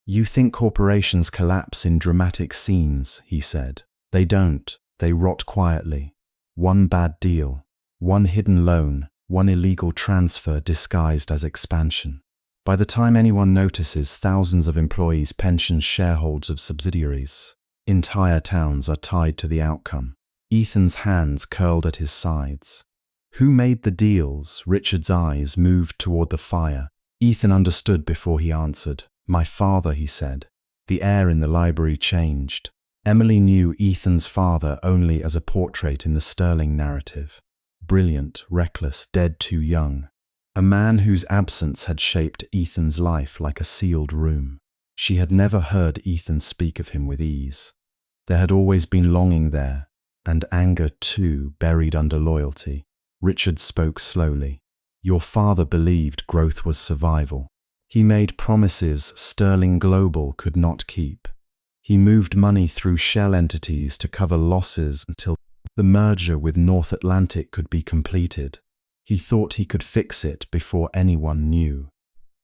"You think corporations collapse in dramatic scenes," he said. "They don't. They rot quietly. One bad deal, one hidden loan, one illegal transfer disguised as expansion. By the time anyone notices, thousands of employees, pensions, shareholders of subsidiaries. Entire towns are tied to the outcome. Ethan's hands curled at his sides. Who made the deals? Richard's eyes moved toward the fire. Ethan understood before he answered. My father, he said. The air in the library changed. Emily knew Ethan's father only as a portrait in the Sterling narrative. Brilliant, reckless, dead too young. A man whose absence had shaped Ethan's life like a sealed room. She had never heard Ethan speak of him with ease. There had always been longing there, and anger too, buried under loyalty. Richard spoke slowly. Your father believed growth was survival. He made promises Sterling Global could not keep. He moved money through shell entities to cover losses until the merger with North Atlantic could be completed. He thought he could fix it before anyone knew.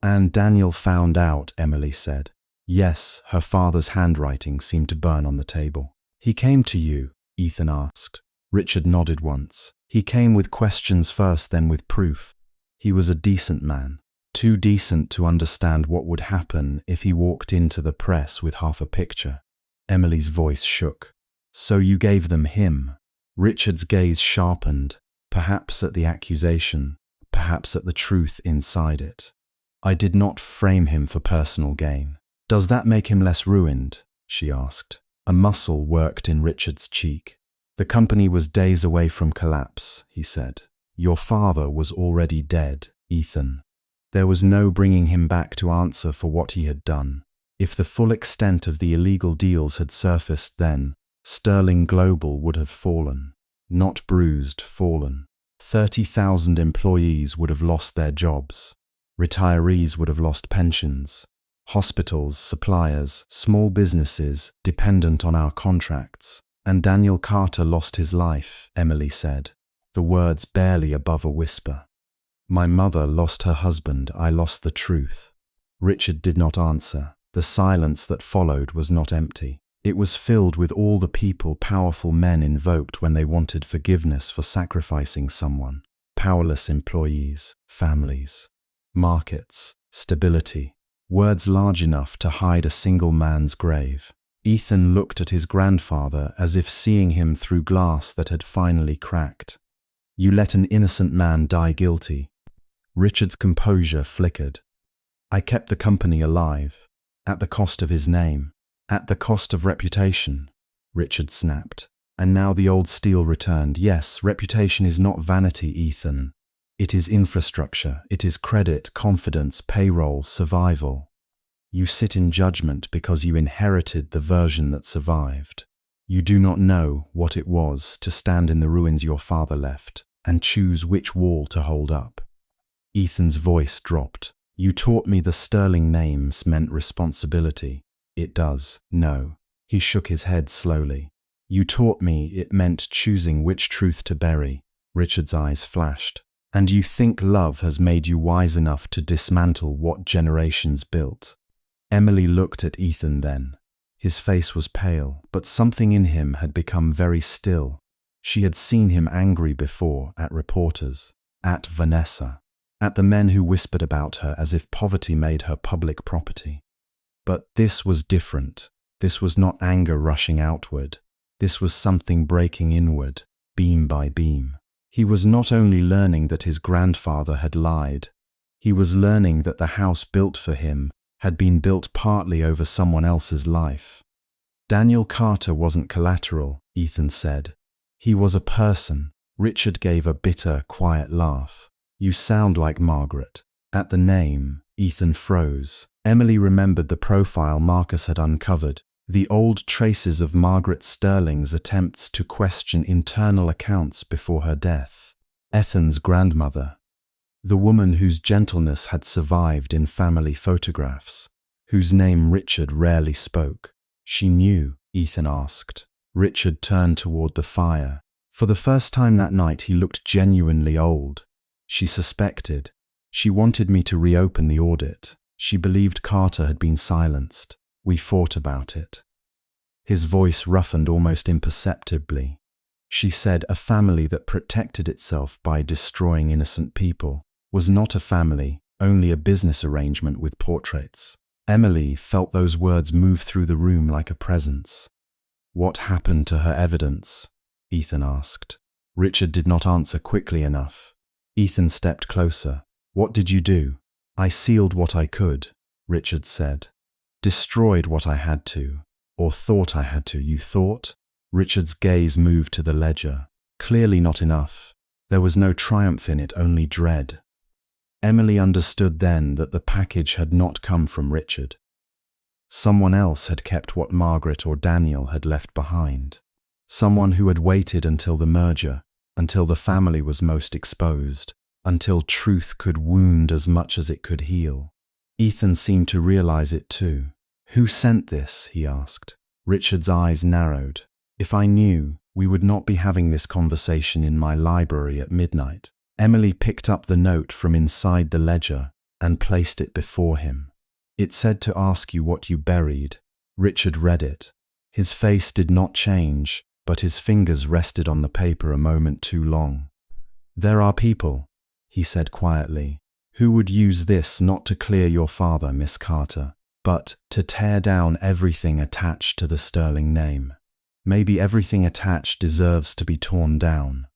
And Daniel found out, Emily said. Yes, her father's handwriting seemed to burn on the table. He came to you, Ethan asked. Richard nodded once. He came with questions first, then with proof. He was a decent man. Too decent to understand what would happen if he walked into the press with half a picture. Emily's voice shook. So you gave them him? Richard's gaze sharpened, perhaps at the accusation, perhaps at the truth inside it. I did not frame him for personal gain. Does that make him less ruined? She asked. A muscle worked in Richard's cheek. The company was days away from collapse, he said. Your father was already dead, Ethan. There was no bringing him back to answer for what he had done. If the full extent of the illegal deals had surfaced then, Sterling Global would have fallen. Not bruised, fallen. 30,000 employees would have lost their jobs. Retirees would have lost pensions. Hospitals, suppliers, small businesses dependent on our contracts. And Daniel Carter lost his life, Emily said, the words barely above a whisper. My mother lost her husband, I lost the truth. Richard did not answer. The silence that followed was not empty. It was filled with all the people powerful men invoked when they wanted forgiveness for sacrificing someone. Powerless employees, families, markets, stability. Words large enough to hide a single man's grave. Ethan looked at his grandfather as if seeing him through glass that had finally cracked. You let an innocent man die guilty. Richard's composure flickered. I kept the company alive, at the cost of his name, at the cost of reputation, Richard snapped. And now the old steel returned. Yes, reputation is not vanity, Ethan. It is infrastructure, it is credit, confidence, payroll, survival. You sit in judgment because you inherited the version that survived. You do not know what it was to stand in the ruins your father left and choose which wall to hold up. Ethan's voice dropped. You taught me the Sterling names meant responsibility. It does, no. He shook his head slowly. You taught me it meant choosing which truth to bury. Richard's eyes flashed. And you think love has made you wise enough to dismantle what generations built. Emily looked at Ethan then. His face was pale, but something in him had become very still. She had seen him angry before at reporters, at Vanessa, at the men who whispered about her as if poverty made her public property. But this was different. This was not anger rushing outward. This was something breaking inward, beam by beam. He was not only learning that his grandfather had lied, he was learning that the house built for him had been built partly over someone else's life. Daniel Carter wasn't collateral, Ethan said. He was a person. Richard gave a bitter, quiet laugh. You sound like Margaret. At the name, Ethan froze. Emily remembered the profile Marcus had uncovered, the old traces of Margaret Sterling's attempts to question internal accounts before her death. Ethan's grandmother, the woman whose gentleness had survived in family photographs, whose name Richard rarely spoke. She knew, Ethan asked. Richard turned toward the fire. For the first time that night he looked genuinely old. She suspected. She wanted me to reopen the audit. She believed Carter had been silenced. We fought about it. His voice roughened almost imperceptibly. She said a family that protected itself by destroying innocent people was not a family, only a business arrangement with portraits. Emily felt those words move through the room like a presence. What happened to her evidence? Ethan asked. Richard did not answer quickly enough. Ethan stepped closer. What did you do? I sealed what I could, Richard said. Destroyed what I had to, or thought I had to. You thought? Richard's gaze moved to the ledger. Clearly not enough. There was no triumph in it, only dread. Emily understood then that the package had not come from Richard. Someone else had kept what Margaret or Daniel had left behind. Someone who had waited until the merger, until the family was most exposed, until truth could wound as much as it could heal. Ethan seemed to realize it too. Who sent this? He asked. Richard's eyes narrowed. If I knew, we would not be having this conversation in my library at midnight. Emily picked up the note from inside the ledger and placed it before him. It said to ask you what you buried. Richard read it. His face did not change, but his fingers rested on the paper a moment too long. There are people, he said quietly, who would use this not to clear your father, Miss Carter, but to tear down everything attached to the Sterling name. Maybe everything attached deserves to be torn down.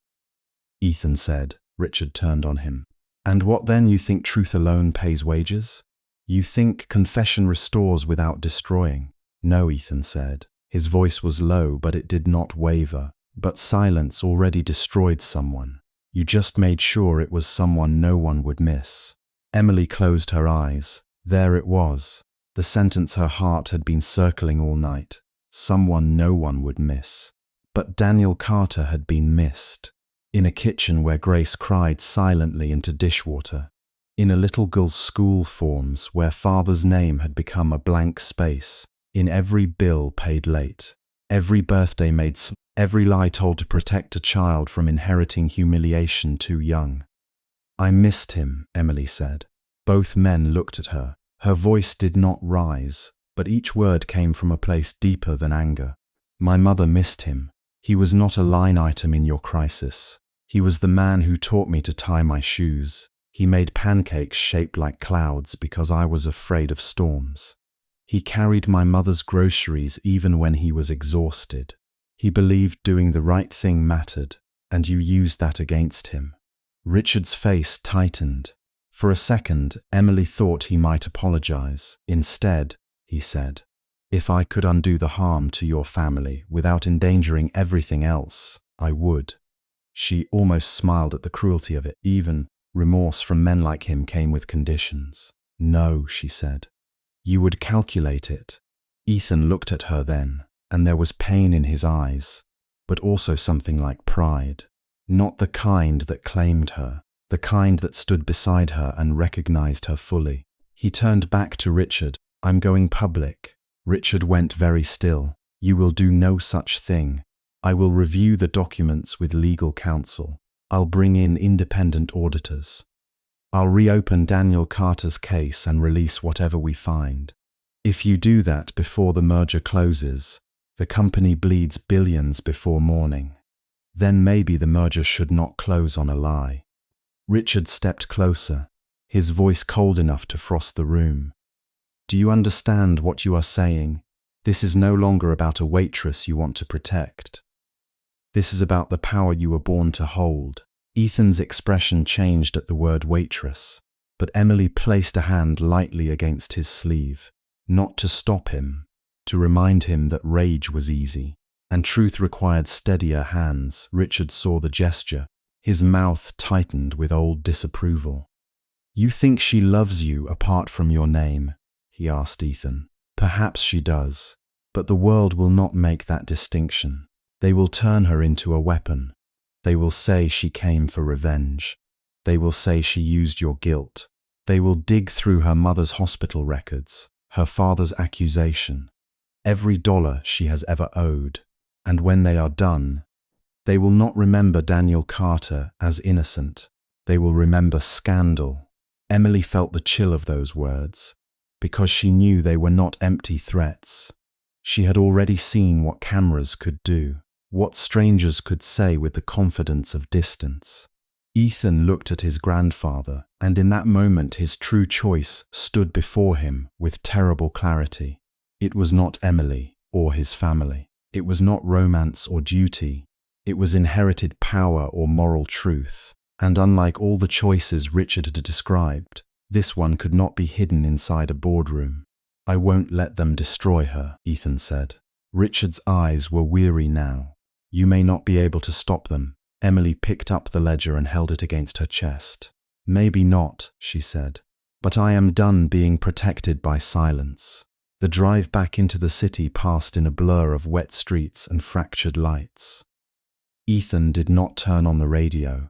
Ethan said. Richard turned on him. And what then? You think truth alone pays wages? You think confession restores without destroying? No, Ethan said. His voice was low, but it did not waver. But silence already destroyed someone. You just made sure it was someone no one would miss. Emily closed her eyes. There it was. The sentence her heart had been circling all night. Someone no one would miss. But Daniel Carter had been missed. In a kitchen where Grace cried silently into dishwater. In a little girl's school forms where father's name had become a blank space. In every bill paid late. Every birthday made every lie told to protect a child from inheriting humiliation too young. I missed him, Emily said. Both men looked at her. Her voice did not rise, but each word came from a place deeper than anger. My mother missed him. He was not a line item in your crisis. He was the man who taught me to tie my shoes. He made pancakes shaped like clouds because I was afraid of storms. He carried my mother's groceries even when he was exhausted. He believed doing the right thing mattered, and you used that against him. Richard's face tightened. For a second, Emily thought he might apologize. Instead, he said, if I could undo the harm to your family without endangering everything else, I would. She almost smiled at the cruelty of it. Even remorse from men like him came with conditions. No, she said. You would calculate it. Ethan looked at her then, and there was pain in his eyes, but also something like pride. Not the kind that claimed her, the kind that stood beside her and recognized her fully. He turned back to Richard. I'm going public. Richard went very still. You will do no such thing. I will review the documents with legal counsel. I'll bring in independent auditors. I'll reopen Daniel Carter's case and release whatever we find. If you do that before the merger closes, the company bleeds billions before morning. Then maybe the merger should not close on a lie. Richard stepped closer, his voice cold enough to frost the room. Do you understand what you are saying? This is no longer about a waitress you want to protect. This is about the power you were born to hold. Ethan's expression changed at the word waitress, but Emily placed a hand lightly against his sleeve, not to stop him, to remind him that rage was easy, and truth required steadier hands. Richard saw the gesture. His mouth tightened with old disapproval. You think she loves you apart from your name? He asked Ethan. Perhaps she does, but the world will not make that distinction. They will turn her into a weapon. They will say she came for revenge. They will say she used your guilt. They will dig through her mother's hospital records, her father's accusation, every dollar she has ever owed. And when they are done, they will not remember Daniel Carter as innocent. They will remember scandal. Emily felt the chill of those words, because she knew they were not empty threats. She had already seen what cameras could do, what strangers could say with the confidence of distance. Ethan looked at his grandfather, and in that moment his true choice stood before him with terrible clarity. It was not Emily or his family. It was not romance or duty. It was inherited power or moral truth. And unlike all the choices Richard had described, this one could not be hidden inside a boardroom. I won't let them destroy her, Ethan said. Richard's eyes were weary now. You may not be able to stop them. Emily picked up the ledger and held it against her chest. Maybe not, she said. But I am done being protected by silence. The drive back into the city passed in a blur of wet streets and fractured lights. Ethan did not turn on the radio.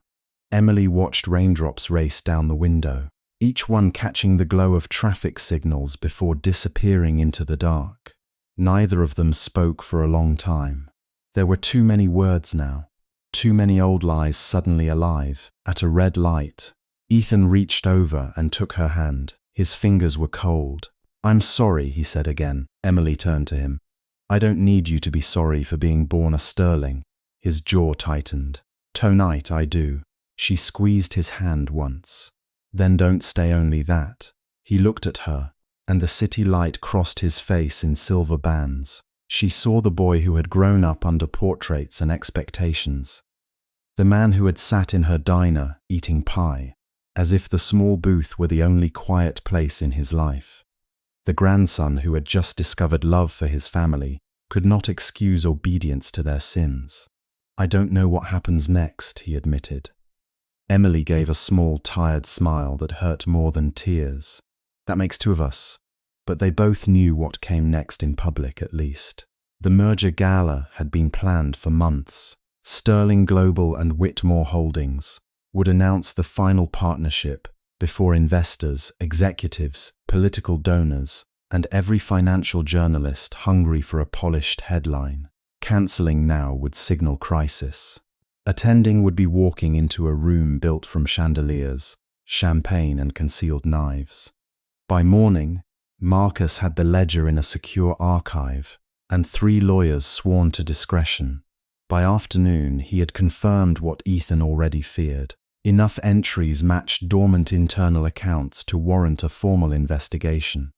Emily watched raindrops race down the window, each one catching the glow of traffic signals before disappearing into the dark. Neither of them spoke for a long time. There were too many words now, too many old lies suddenly alive. At a red light, Ethan reached over and took her hand. His fingers were cold. I'm sorry, he said again. Emily turned to him. I don't need you to be sorry for being born a sterling. His jaw tightened. Tonight I do. She squeezed his hand once. Then don't stay only that. He looked at her, and the city light crossed his face in silver bands. She saw the boy who had grown up under portraits and expectations. The man who had sat in her diner, eating pie, as if the small booth were the only quiet place in his life. The grandson who had just discovered love for his family could not excuse obedience to their sins. I don't know what happens next, he admitted. Emily gave a small, tired smile that hurt more than tears. That makes two of us. But they both knew what came next in public, at least. The merger gala had been planned for months. Sterling Global and Whitmore Holdings would announce the final partnership before investors, executives, political donors, and every financial journalist hungry for a polished headline. Cancelling now would signal crisis. Attending would be walking into a room built from chandeliers, champagne and concealed knives. By morning, Marcus had the ledger in a secure archive, and 3 lawyers sworn to discretion. By afternoon, he had confirmed what Ethan already feared. Enough entries matched dormant internal accounts to warrant a formal investigation.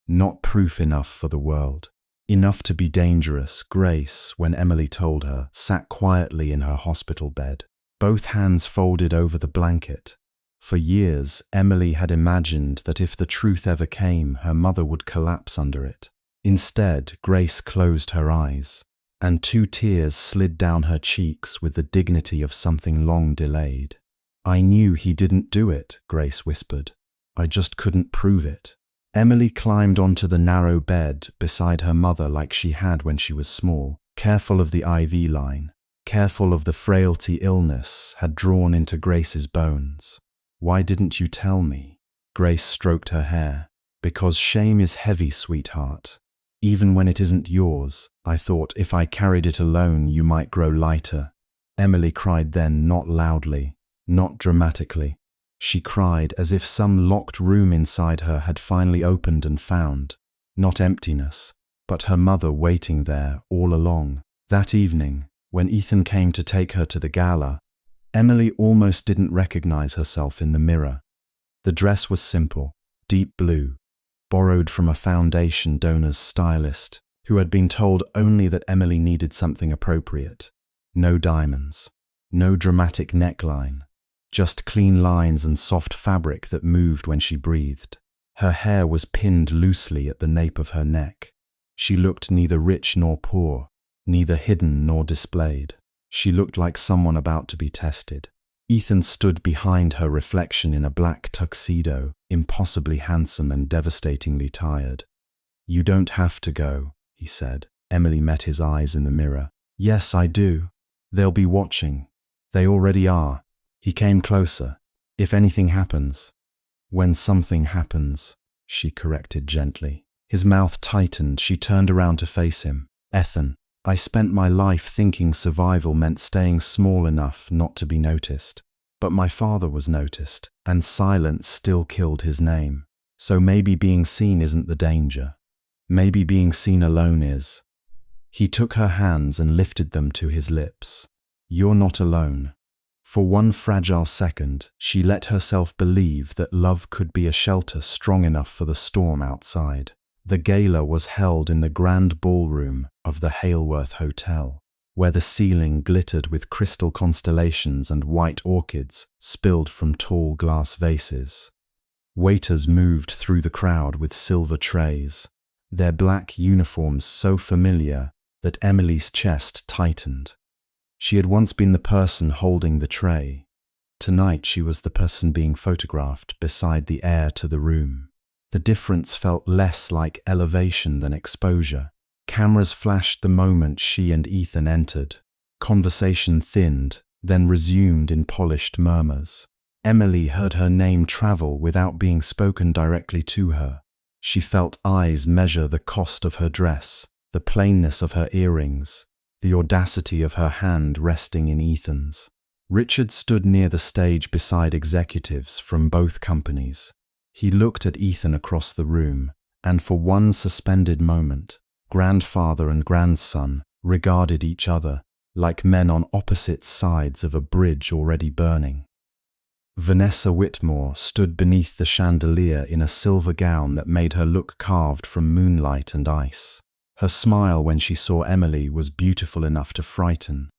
Not proof enough for the world. Enough to be dangerous, Grace, when Emily told her, sat quietly in her hospital bed, both hands folded over the blanket. For years, Emily had imagined that if the truth ever came, her mother would collapse under it. Instead, Grace closed her eyes, and 2 tears slid down her cheeks with the dignity of something long delayed. I knew he didn't do it, Grace whispered. I just couldn't prove it. Emily climbed onto the narrow bed beside her mother like she had when she was small, careful of the IV line, careful of the frailty illness had drawn into Grace's bones. Why didn't you tell me? Grace stroked her hair. Because shame is heavy, sweetheart. Even when it isn't yours, I thought if I carried it alone you might grow lighter. Emily cried then, not loudly, not dramatically. She cried as if some locked room inside her had finally opened and found, not emptiness, but her mother waiting there all along. That evening, when Ethan came to take her to the gala, Emily almost didn't recognize herself in the mirror. The dress was simple, deep blue, borrowed from a foundation donor's stylist, who had been told only that Emily needed something appropriate. No diamonds, no dramatic neckline, just clean lines and soft fabric that moved when she breathed. Her hair was pinned loosely at the nape of her neck. She looked neither rich nor poor, neither hidden nor displayed. She looked like someone about to be tested. Ethan stood behind her reflection in a black tuxedo, impossibly handsome and devastatingly tired. You don't have to go, he said. Emily met his eyes in the mirror. Yes, I do. They'll be watching. They already are. He came closer. If anything happens. When something happens, she corrected gently. His mouth tightened. She turned around to face him. Ethan, I spent my life thinking survival meant staying small enough not to be noticed. But my father was noticed, and silence still killed his name. So maybe being seen isn't the danger. Maybe being seen alone is. He took her hands and lifted them to his lips. You're not alone. For one fragile second, she let herself believe that love could be a shelter strong enough for the storm outside. The gala was held in the grand ballroom of the Hailworth Hotel, where the ceiling glittered with crystal constellations and white orchids spilled from tall glass vases. Waiters moved through the crowd with silver trays, their black uniforms so familiar that Emily's chest tightened. She had once been the person holding the tray. Tonight she was the person being photographed beside the heir to the room. The difference felt less like elevation than exposure. Cameras flashed the moment she and Ethan entered. Conversation thinned, then resumed in polished murmurs. Emily heard her name travel without being spoken directly to her. She felt eyes measure the cost of her dress, the plainness of her earrings, the audacity of her hand resting in Ethan's. Richard stood near the stage beside executives from both companies. He looked at Ethan across the room, and for one suspended moment, grandfather and grandson regarded each other like men on opposite sides of a bridge already burning. Vanessa Whitmore stood beneath the chandelier in a silver gown that made her look carved from moonlight and ice. Her smile when she saw Emily was beautiful enough to frighten.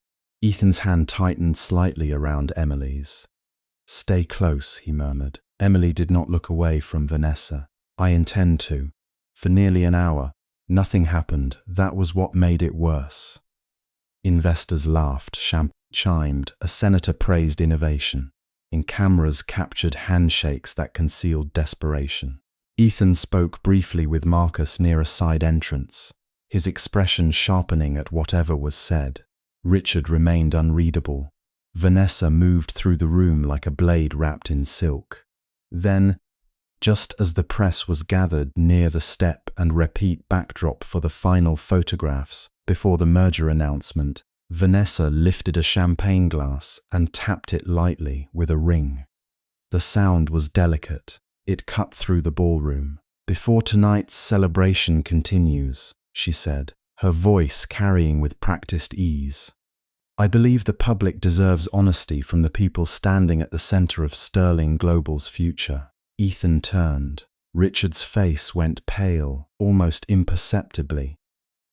Ethan's hand tightened slightly around Emily's. "Stay close," he murmured. Emily did not look away from Vanessa. "I intend to." For nearly an hour, nothing happened. That was what made it worse. Investors laughed, chimed, a senator praised innovation. In cameras captured handshakes that concealed desperation. Ethan spoke briefly with Marcus near a side entrance, his expression sharpening at whatever was said. Richard remained unreadable. Vanessa moved through the room like a blade wrapped in silk. Then, just as the press was gathered near the step and repeat backdrop for the final photographs before the merger announcement, Vanessa lifted a champagne glass and tapped it lightly with a ring. The sound was delicate. It cut through the ballroom. "Before tonight's celebration continues," she said, her voice carrying with practiced ease, "I believe the public deserves honesty from the people standing at the center of Sterling Global's future." Ethan turned. Richard's face went pale, almost imperceptibly.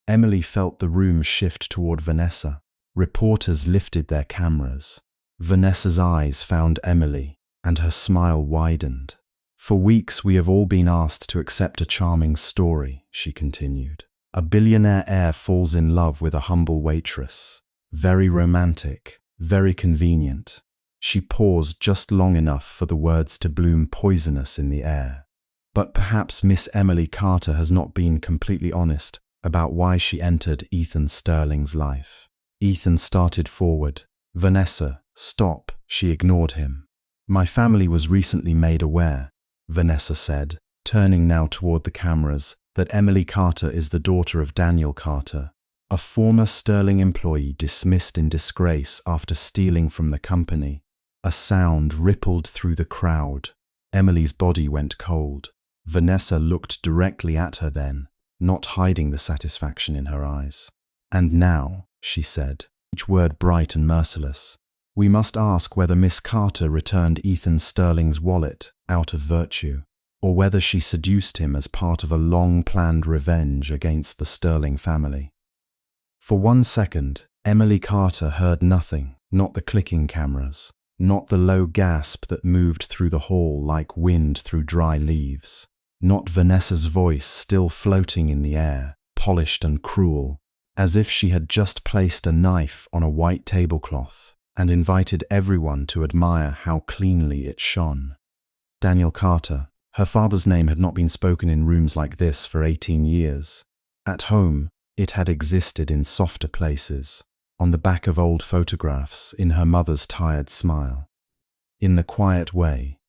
Emily felt the room shift toward Vanessa. Reporters lifted their cameras. Vanessa's eyes found Emily, and her smile widened. "For weeks we have all been asked to accept a charming story," she continued. "A billionaire heir falls in love with a humble waitress. Very romantic, very convenient." She paused just long enough for the words to bloom poisonous in the air. "But perhaps Miss Emily Carter has not been completely honest about why she entered Ethan Sterling's life." Ethan started forward. "Vanessa, stop," she ignored him. "My family was recently made aware," Vanessa said, turning now toward the cameras, "that Emily Carter is the daughter of Daniel Carter, a former Sterling employee dismissed in disgrace after stealing from the company." A sound rippled through the crowd. Emily's body went cold. Vanessa looked directly at her then, not hiding the satisfaction in her eyes. "And now," she said, each word bright and merciless, "we must ask whether Miss Carter returned Ethan Sterling's wallet out of virtue, or whether she seduced him as part of a long-planned revenge against the Sterling family." For 1 second, Emily Carter heard nothing, not the clicking cameras, not the low gasp that moved through the hall like wind through dry leaves, not Vanessa's voice still floating in the air, polished and cruel, as if she had just placed a knife on a white tablecloth and invited everyone to admire how cleanly it shone. Daniel Carter. Her father's name had not been spoken in rooms like this for 18 years. At home, it had existed in softer places, on the back of old photographs, in her mother's tired smile. In the quiet way,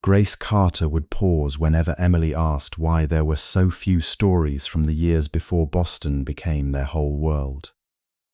Grace Carter would pause whenever Emily asked why there were so few stories from the years before Boston became their whole world.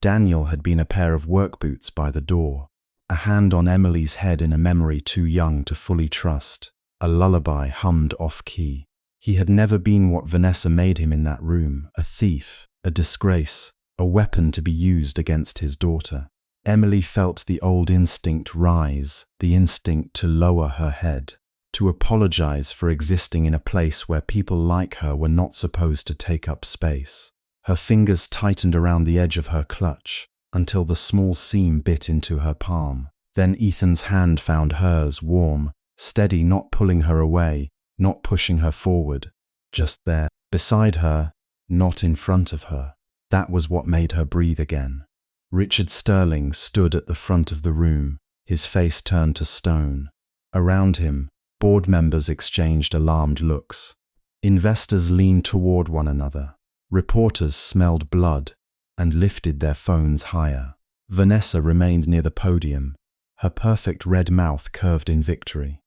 Daniel had been a pair of work boots by the door, a hand on Emily's head in a memory too young to fully trust, a lullaby hummed off-key. He had never been what Vanessa made him in that room, a thief, a disgrace, a weapon to be used against his daughter. Emily felt the old instinct rise, the instinct to lower her head. to apologize for existing in a place where people like her were not supposed to take up space. Her fingers tightened around the edge of her clutch until the small seam bit into her palm. Then Ethan's hand found hers, warm, steady, not pulling her away, not pushing her forward, just there, beside her, not in front of her. That was what made her breathe again. Richard Sterling stood at the front of the room, his face turned to stone. Around him, board members exchanged alarmed looks. Investors leaned toward one another. Reporters smelled blood and lifted their phones higher. Vanessa remained near the podium, her perfect red mouth curved in victory.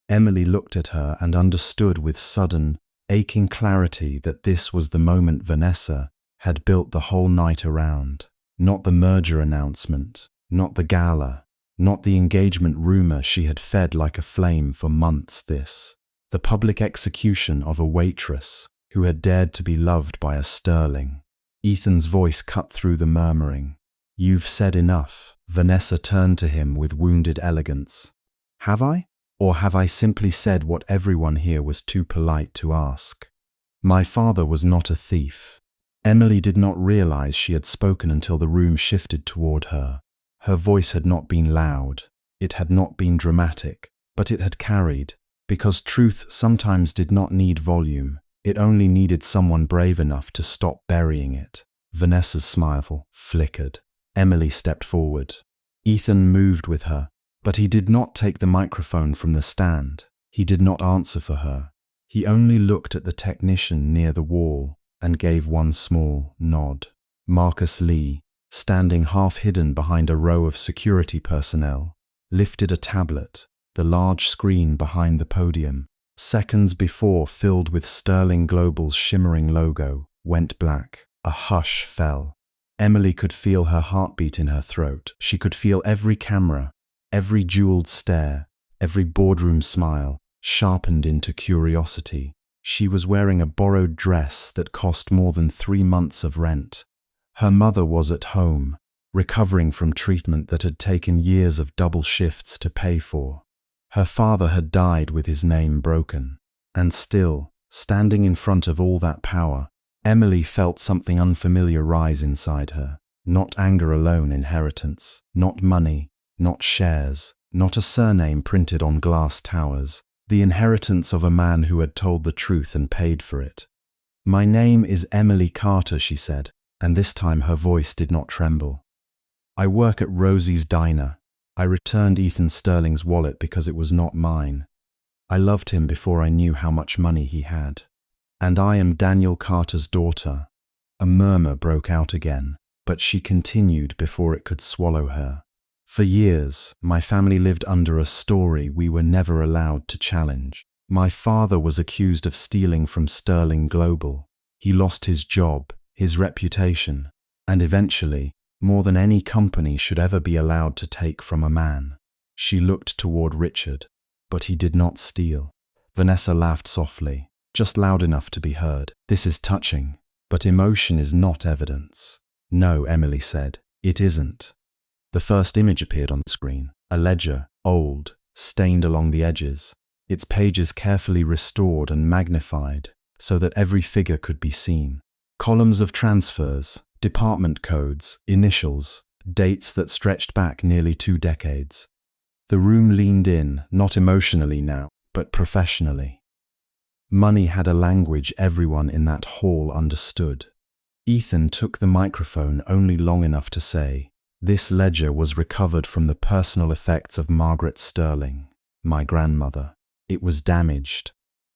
Emily looked at her and understood with sudden, aching clarity that this was the moment Vanessa had built the whole night around. Not the merger announcement, not the gala, not the engagement rumor she had fed like a flame for months. The public execution of a waitress who had dared to be loved by a Sterling. Ethan's voice cut through the murmuring. "You've said enough." Vanessa turned to him with wounded elegance. "Have I? Or have I simply said what everyone here was too polite to ask? My father was not a thief." Emily did not realize she had spoken until the room shifted toward her. Her voice had not been loud, it had not been dramatic, but it had carried, because truth sometimes did not need volume. It only needed someone brave enough to stop burying it. Vanessa's smile flickered. Emily stepped forward. Ethan moved with her, but he did not take the microphone from the stand. He did not answer for her. He only looked at the technician near the wall and gave one small nod. Marcus Lee, standing half hidden behind a row of security personnel, lifted a tablet, the large screen behind the podium, seconds before filled with Sterling Global's shimmering logo, went black. A hush fell. Emily could feel her heartbeat in her throat. She could feel every camera, every jeweled stare, every boardroom smile, sharpened into curiosity. She was wearing a borrowed dress that cost more than 3 months of rent. Her mother was at home, recovering from treatment that had taken years of double shifts to pay for. Her father had died with his name broken. And still, standing in front of all that power, Emily felt something unfamiliar rise inside her. Not anger alone, inheritance, not money, not shares, not a surname printed on glass towers. The inheritance of a man who had told the truth and paid for it. "My name is Emily Carter," she said, and this time her voice did not tremble. "I work at Rosie's Diner. I returned Ethan Sterling's wallet because it was not mine. I loved him before I knew how much money he had. And I am Daniel Carter's daughter." A murmur broke out again, but she continued before it could swallow her. "For years, my family lived under a story we were never allowed to challenge. My father was accused of stealing from Sterling Global. He lost his job, his reputation, and eventually, more than any company should ever be allowed to take from a man." She looked toward Richard, but he did not steal. Vanessa laughed softly, just loud enough to be heard. "This is touching, but emotion is not evidence." "No," Emily said, "it isn't." The first image appeared on the screen, a ledger, old, stained along the edges, its pages carefully restored and magnified so that every figure could be seen. Columns of transfers, department codes, initials, dates that stretched back nearly 2 decades. The room leaned in, not emotionally now, but professionally. Money had a language everyone in that hall understood. Ethan took the microphone only long enough to say, "This ledger was recovered from the personal effects of Margaret Sterling, my grandmother. It was damaged,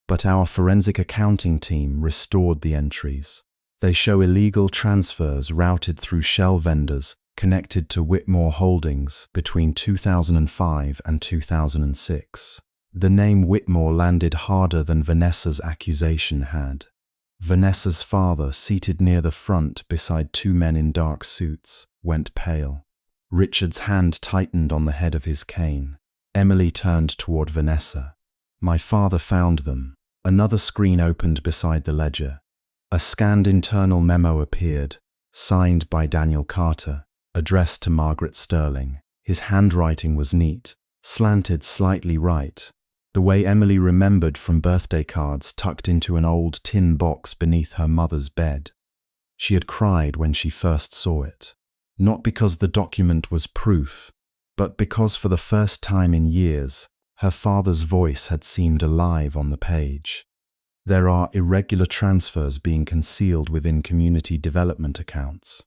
but our forensic accounting team restored the entries. They show illegal transfers routed through shell vendors connected to Whitmore Holdings between 2005 and 2006. The name Whitmore landed harder than Vanessa's accusation had. Vanessa's father, seated near the front beside 2 men in dark suits, went pale. Richard's hand tightened on the head of his cane. Emily turned toward Vanessa. "My father found them." Another screen opened beside the ledger. A scanned internal memo appeared, signed by Daniel Carter, addressed to Margaret Sterling. His handwriting was neat, slanted slightly right. the way Emily remembered from birthday cards tucked into an old tin box beneath her mother's bed. She had cried when she first saw it, not because the document was proof, but because for the first time in years, her father's voice had seemed alive on the page. There are irregular transfers being concealed within community development accounts.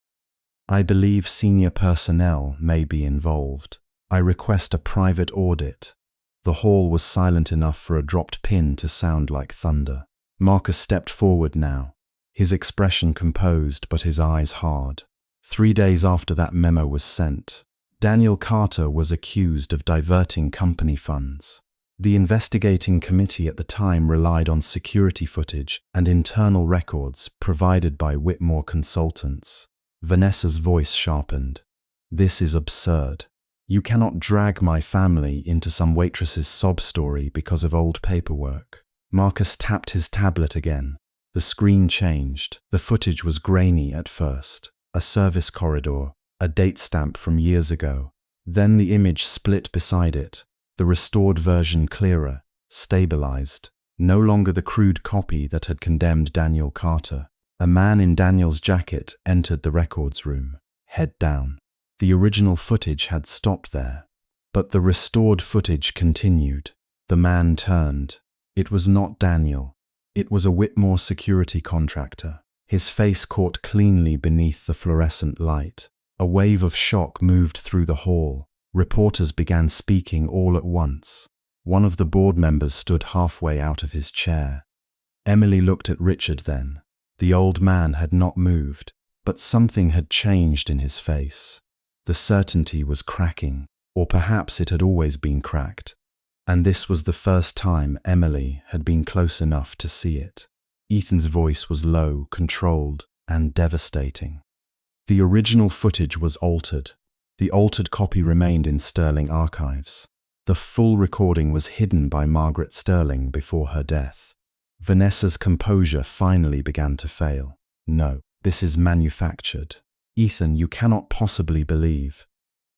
I believe senior personnel may be involved. I request a private audit. The hall was silent enough for a dropped pin to sound like thunder. Marcus stepped forward now, his expression composed but his eyes hard. 3 days after that memo was sent, Daniel Carter was accused of diverting company funds. The investigating committee at the time relied on security footage and internal records provided by Whitmore Consultants. Vanessa's voice sharpened. This is absurd. You cannot drag my family into some waitress's sob story because of old paperwork. Marcus tapped his tablet again. The screen changed. The footage was grainy at first. A service corridor, a date stamp from years ago. Then the image split beside it, the restored version clearer, stabilized. No longer the crude copy that had condemned Daniel Carter. A man in Daniel's jacket entered the records room, head down. The original footage had stopped there, but the restored footage continued. The man turned. It was not Daniel. It was a Whitmore security contractor. His face caught cleanly beneath the fluorescent light. A wave of shock moved through the hall. Reporters began speaking all at once. One of the board members stood halfway out of his chair. Emily looked at Richard then. The old man had not moved, but something had changed in his face. The certainty was cracking, or perhaps it had always been cracked, and this was the first time Emily had been close enough to see it. Ethan's voice was low, controlled, and devastating. The original footage was altered. The altered copy remained in Sterling archives. The full recording was hidden by Margaret Sterling before her death. Vanessa's composure finally began to fail. No, this is manufactured. Ethan, you cannot possibly believe.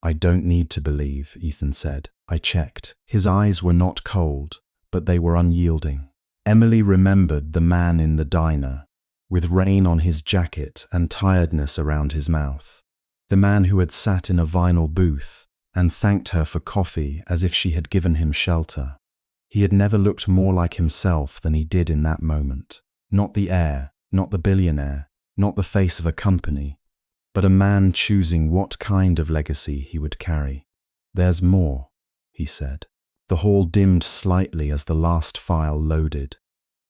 I don't need to believe, Ethan said. I checked. His eyes were not cold, but they were unyielding. Emily remembered the man in the diner, with rain on his jacket and tiredness around his mouth. The man who had sat in a vinyl booth and thanked her for coffee as if she had given him shelter. He had never looked more like himself than he did in that moment. Not the heir, not the billionaire, not the face of a company, but a man choosing what kind of legacy he would carry. There's more, he said. The hall dimmed slightly as the last file loaded.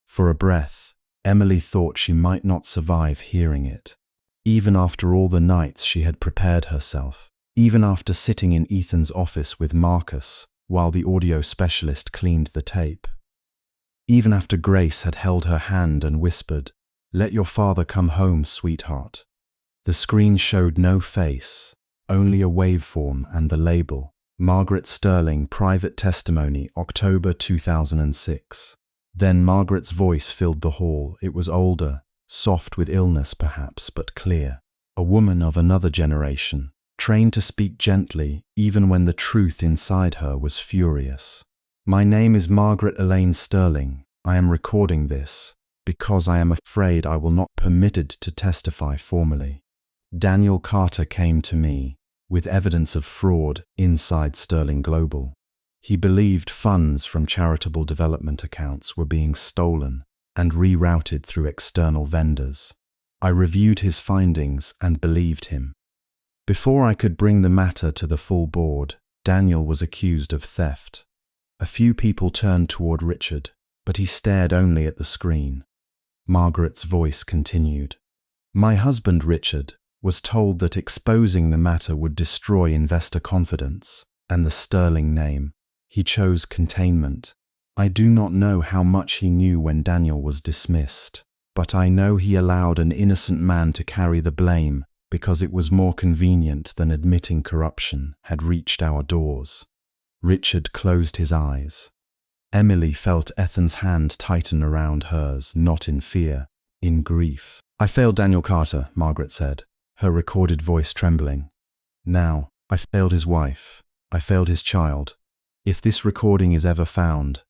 For a breath, Emily thought she might not survive hearing it. Even after all the nights she had prepared herself, even after sitting in Ethan's office with Marcus while the audio specialist cleaned the tape. Even after Grace had held her hand and whispered, "Let your father come home, sweetheart." The screen showed no face, only a waveform and the label. Margaret Sterling, Private Testimony, October 2006. Then Margaret's voice filled the hall. It was older, soft with illness perhaps, but clear. A woman of another generation, trained to speak gently even when the truth inside her was furious. My name is Margaret Elaine Sterling. I am recording this because I am afraid I will not be permitted to testify formally. Daniel Carter came to me with evidence of fraud inside Sterling Global. He believed funds from charitable development accounts were being stolen and rerouted through external vendors. I reviewed his findings and believed him. Before I could bring the matter to the full board, Daniel was accused of theft. A few people turned toward Richard, but he stared only at the screen. Margaret's voice continued. My husband, Richard, was told that exposing the matter would destroy investor confidence and the Sterling name. He chose containment. I do not know how much he knew when Daniel was dismissed, but I know he allowed an innocent man to carry the blame because it was more convenient than admitting corruption had reached our doors. Richard closed his eyes. Emily felt Ethan's hand tighten around hers, not in fear, in grief. I failed Daniel Carter, Margaret said, her recorded voice trembling. Now, I failed his wife. I failed his child. If this recording is ever found,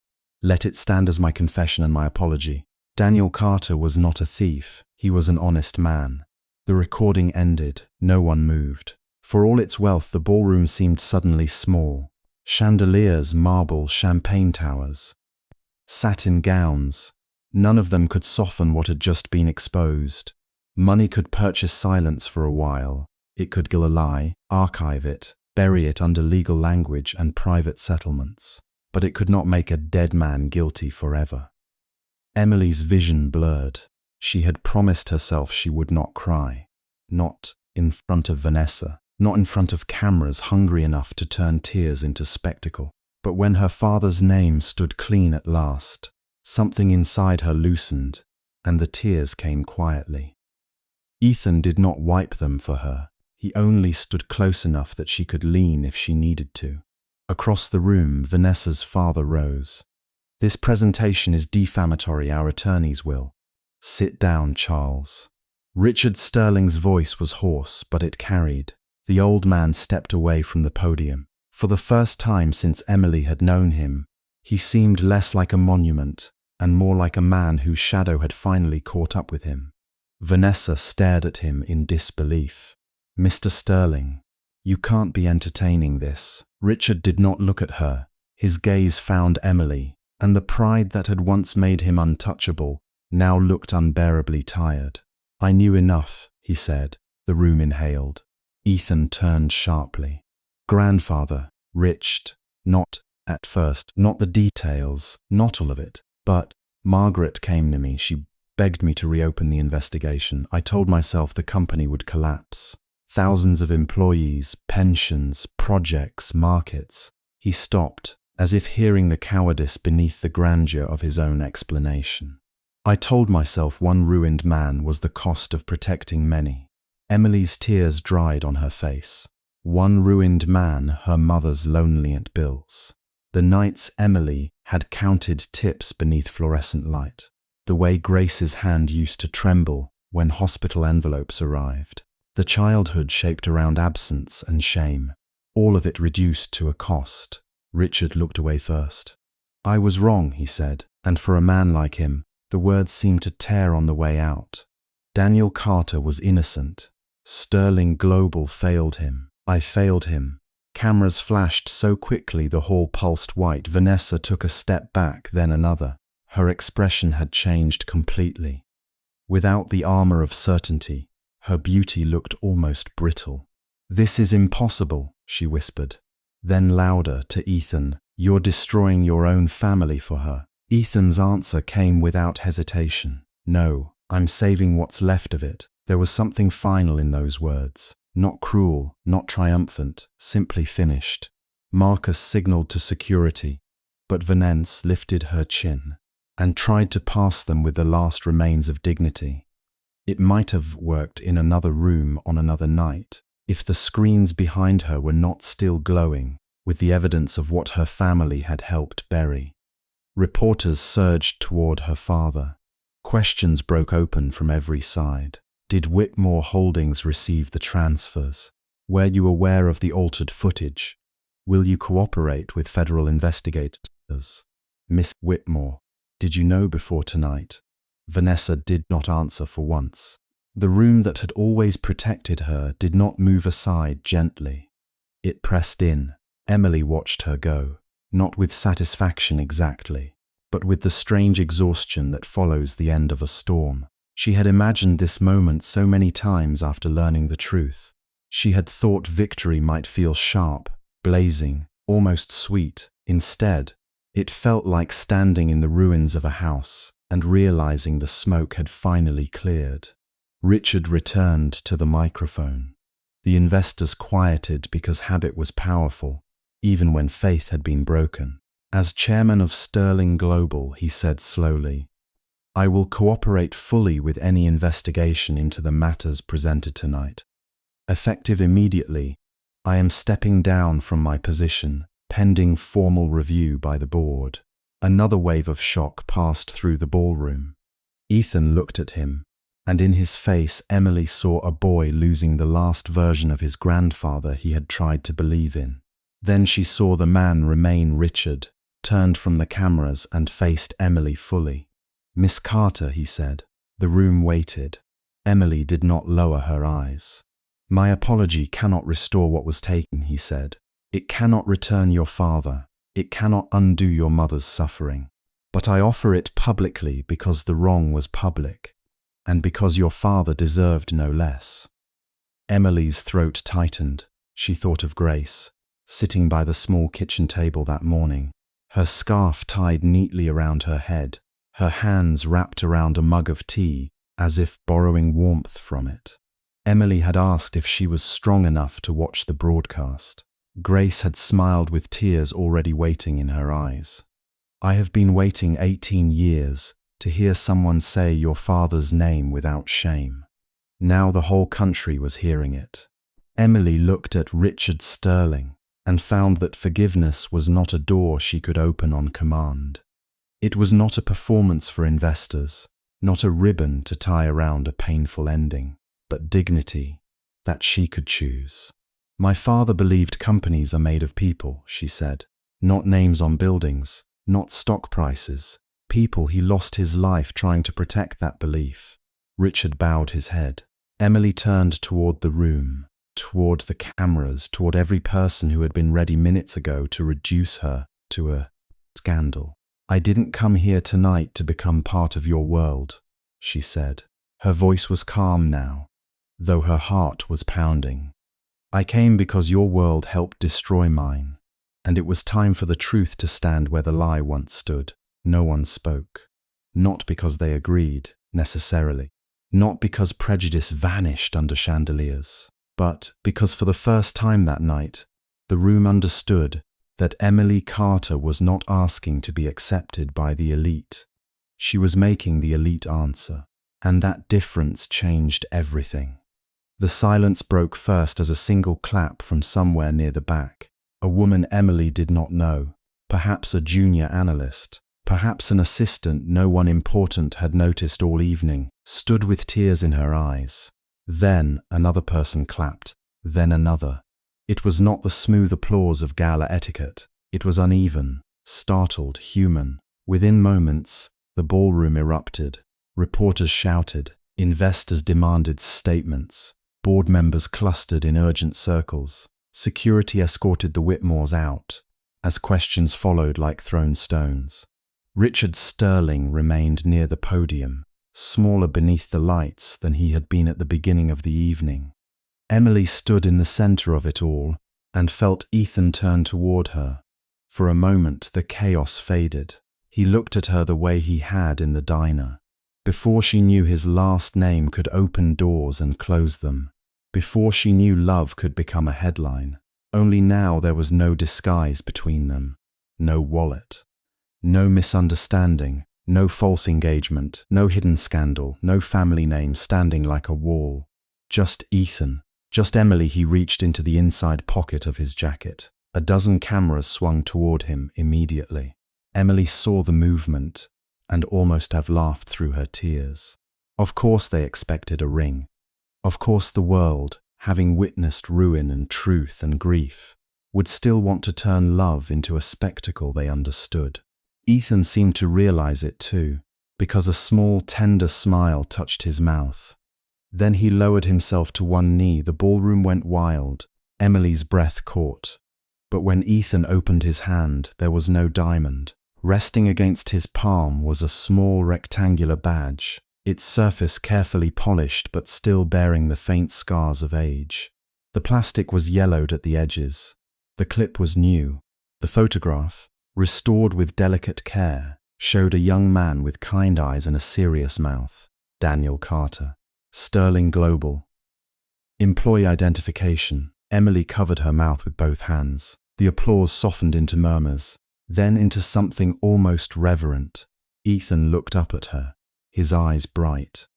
Let it stand as my confession and my apology. Daniel Carter was not a thief. He was an honest man. The recording ended. No one moved. For all its wealth, the ballroom seemed suddenly small. Chandeliers, marble, champagne towers, satin gowns. None of them could soften what had just been exposed. Money could purchase silence for a while. It could gill a lie, archive it, bury it under legal language and private settlements. But it could not make a dead man guilty forever. Emily's vision blurred. She had promised herself she would not cry. Not in front of Vanessa. Not in front of cameras hungry enough to turn tears into spectacle. But when her father's name stood clean at last, something inside her loosened, and the tears came quietly. Ethan did not wipe them for her. He only stood close enough that she could lean if she needed to. Across the room, Vanessa's father rose. This presentation is defamatory, our attorneys will. Sit down, Charles. Richard Sterling's voice was hoarse, but it carried. The old man stepped away from the podium. For the first time since Emily had known him, he seemed less like a monument and more like a man whose shadow had finally caught up with him. Vanessa stared at him in disbelief. Mr. Sterling, you can't be entertaining this. Richard did not look at her. His gaze found Emily, and the pride that had once made him untouchable now looked unbearably tired. I knew enough, he said. The room inhaled. Ethan turned sharply. Grandfather, Richard, not at first, not the details, not all of it, but Margaret came to me. She begged me to reopen the investigation. I told myself the company would collapse. Thousands of employees, pensions, projects, markets. He stopped, as if hearing the cowardice beneath the grandeur of his own explanation. I told myself one ruined man was the cost of protecting many. Emily's tears dried on her face. One ruined man, her mother's lonely Aunt Bill's. The nights Emily had counted tips beneath fluorescent light. The way Grace's hand used to tremble when hospital envelopes arrived. The childhood shaped around absence and shame. All of it reduced to a cost. Richard looked away first. I was wrong, he said, and for a man like him, the words seemed to tear on the way out. Daniel Carter was innocent. Sterling Global failed him. I failed him. Cameras flashed so quickly the hall pulsed white. Vanessa took a step back, then another. Her expression had changed completely. Without the armor of certainty, her beauty looked almost brittle. This is impossible, she whispered. Then louder to Ethan, you're destroying your own family for her. Ethan's answer came without hesitation. No, I'm saving what's left of it. There was something final in those words. Not cruel, not triumphant, simply finished. Marcus signaled to security, but Vanessa lifted her chin and tried to pass them with the last remains of dignity. It might have worked in another room on another night, if the screens behind her were not still glowing with the evidence of what her family had helped bury. Reporters surged toward her father. Questions broke open from every side. Did Whitmore Holdings receive the transfers? Were you aware of the altered footage? Will you cooperate with federal investigators? Miss Whitmore, did you know before tonight? Vanessa did not answer for once. The room that had always protected her did not move aside gently. It pressed in. Emily watched her go, not with satisfaction exactly, but with the strange exhaustion that follows the end of a storm. She had imagined this moment so many times after learning the truth. She had thought victory might feel sharp, blazing, almost sweet. Instead, it felt like standing in the ruins of a house and realizing the smoke had finally cleared. Richard returned to the microphone. The investors quieted because habit was powerful, even when faith had been broken. As chairman of Sterling Global, he said slowly, I will cooperate fully with any investigation into the matters presented tonight. Effective immediately, I am stepping down from my position, pending formal review by the board. Another wave of shock passed through the ballroom. Ethan looked at him, and in his face Emily saw a boy losing the last version of his grandfather he had tried to believe in. Then she saw the man remain Richard, turned from the cameras and faced Emily fully. "Miss Carter," he said. The room waited. Emily did not lower her eyes. "My apology cannot restore what was taken," he said. "It cannot return your father. It cannot undo your mother's suffering. But I offer it publicly because the wrong was public, and because your father deserved no less." Emily's throat tightened. She thought of Grace, sitting by the small kitchen table that morning, her scarf tied neatly around her head, her hands wrapped around a mug of tea, as if borrowing warmth from it. Emily had asked if she was strong enough to watch the broadcast. Grace had smiled with tears already waiting in her eyes. "I have been waiting 18 years to hear someone say your father's name without shame." Now the whole country was hearing it. Emily looked at Richard Sterling and found that forgiveness was not a door she could open on command. It was not a performance for investors, not a ribbon to tie around a painful ending, but dignity that she could choose. "My father believed companies are made of people," she said. "Not names on buildings, not stock prices. People he lost his life trying to protect that belief." Richard bowed his head. Emily turned toward the room, toward the cameras, toward every person who had been ready minutes ago to reduce her to a scandal. "I didn't come here tonight to become part of your world," she said. Her voice was calm now, though her heart was pounding. "I came because your world helped destroy mine, and it was time for the truth to stand where the lie once stood." No one spoke. Not because they agreed, necessarily. Not because prejudice vanished under chandeliers, but because for the first time that night, the room understood that Emily Carter was not asking to be accepted by the elite. She was making the elite answer, and that difference changed everything. The silence broke first as a single clap from somewhere near the back. A woman Emily did not know, perhaps a junior analyst, perhaps an assistant no one important had noticed all evening, stood with tears in her eyes. Then another person clapped, then another. It was not the smooth applause of gala etiquette. It was uneven, startled, human. Within moments, the ballroom erupted. Reporters shouted. Investors demanded statements. Board members clustered in urgent circles. Security escorted the Whitmores out, as questions followed like thrown stones. Richard Sterling remained near the podium, smaller beneath the lights than he had been at the beginning of the evening. Emily stood in the center of it all and felt Ethan turn toward her. For a moment, the chaos faded. He looked at her the way he had in the diner. Before she knew his last name could open doors and close them. Before she knew love could become a headline. Only now there was no disguise between them. No wallet. No misunderstanding. No false engagement. No hidden scandal. No family name standing like a wall. Just Ethan. Just Emily. He reached into the inside pocket of his jacket. A dozen cameras swung toward him immediately. Emily saw the movement and almost have laughed through her tears. Of course they expected a ring. Of course the world, having witnessed ruin and truth and grief, would still want to turn love into a spectacle they understood. Ethan seemed to realize it too, because a small, tender smile touched his mouth. Then he lowered himself to one knee. The ballroom went wild. Emily's breath caught. But when Ethan opened his hand, there was no diamond. Resting against his palm was a small rectangular badge, its surface carefully polished but still bearing the faint scars of age. The plastic was yellowed at the edges. The clip was new. The photograph, restored with delicate care, showed a young man with kind eyes and a serious mouth. Daniel Carter. Sterling Global. Employee identification. Emily covered her mouth with both hands. The applause softened into murmurs, then into something almost reverent. Ethan looked up at her, his eyes bright.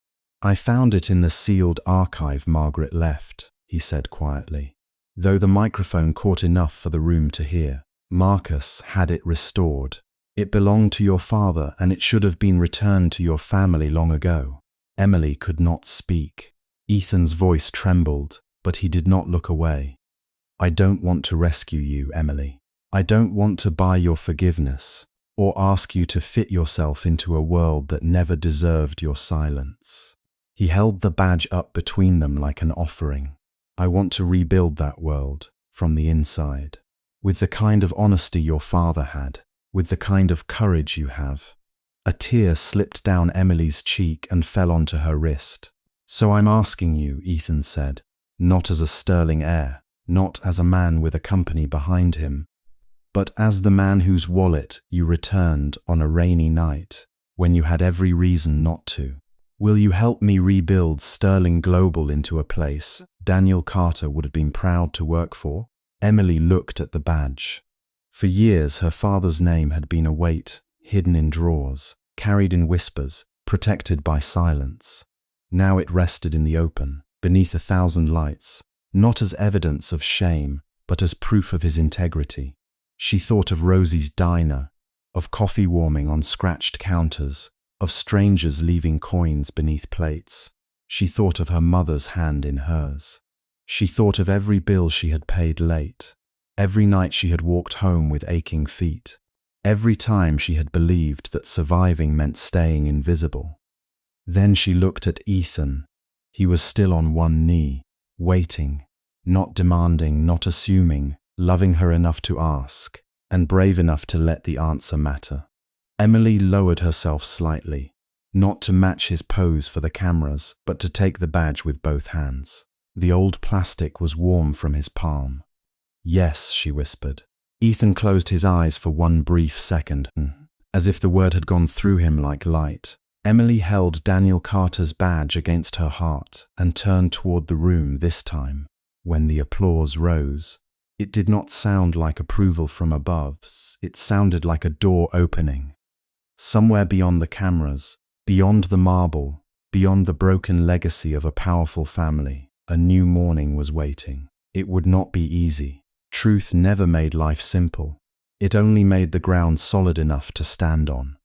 "I found it in the sealed archive Margaret left," he said quietly. Though the microphone caught enough for the room to hear, Marcus had it restored. "It belonged to your father and it should have been returned to your family long ago." Emily could not speak. Ethan's voice trembled, but he did not look away. "I don't want to rescue you, Emily. I don't want to buy your forgiveness or ask you to fit yourself into a world that never deserved your silence. He held the badge up between them like an offering. I want to rebuild that world from the inside, with the kind of honesty your father had, with the kind of courage you have. A tear slipped down Emily's cheek and fell onto her wrist. So I'm asking you, Ethan said, not as a sterling heir, not as a man with a company behind him, but as the man whose wallet you returned on a rainy night when you had every reason not to. Will you help me rebuild Sterling Global into a place Daniel Carter would have been proud to work for? Emily looked at the badge. For years, her father's name had been a weight, hidden in drawers, carried in whispers, protected by silence. Now it rested in the open, beneath 1,000 lights, not as evidence of shame, but as proof of his integrity. She thought of Rosie's diner, of coffee warming on scratched counters, of strangers leaving coins beneath plates. She thought of her mother's hand in hers. She thought of every bill she had paid late, every night she had walked home with aching feet, every time she had believed that surviving meant staying invisible. Then she looked at Ethan. He was still on one knee, waiting, not demanding, not assuming, loving her enough to ask, and brave enough to let the answer matter. Emily lowered herself slightly, not to match his pose for the cameras, but to take the badge with both hands. The old plastic was warm from his palm. Yes, she whispered. Ethan closed his eyes for one brief second, as if the word had gone through him like light. Emily held Daniel Carter's badge against her heart and turned toward the room this time. When the applause rose, it did not sound like approval from above. It sounded like a door opening. Somewhere beyond the cameras, beyond the marble, beyond the broken legacy of a powerful family, a new morning was waiting. It would not be easy. Truth never made life simple. It only made the ground solid enough to stand on.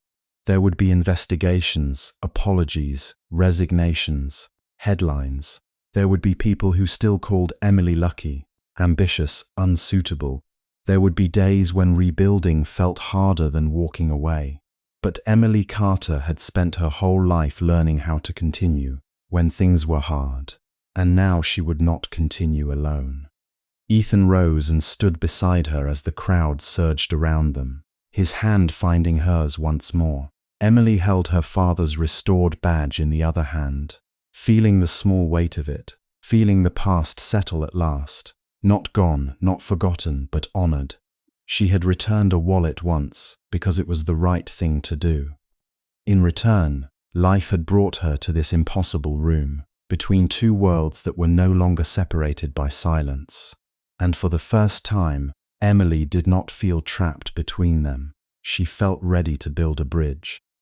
There would be investigations, apologies, resignations, headlines. There would be people who still called Emily lucky, ambitious, unsuitable. There would be days when rebuilding felt harder than walking away. But Emily Carter had spent her whole life learning how to continue when things were hard, and now she would not continue alone. Ethan rose and stood beside her as the crowd surged around them, his hand finding hers once more. Emily held her father's restored badge in the other hand, feeling the small weight of it, feeling the past settle at last. Not gone, not forgotten, but honored. She had returned a wallet once because it was the right thing to do. In return, life had brought her to this impossible room, between two worlds that were no longer separated by silence. And for the first time, Emily did not feel trapped between them. She felt ready to build a bridge.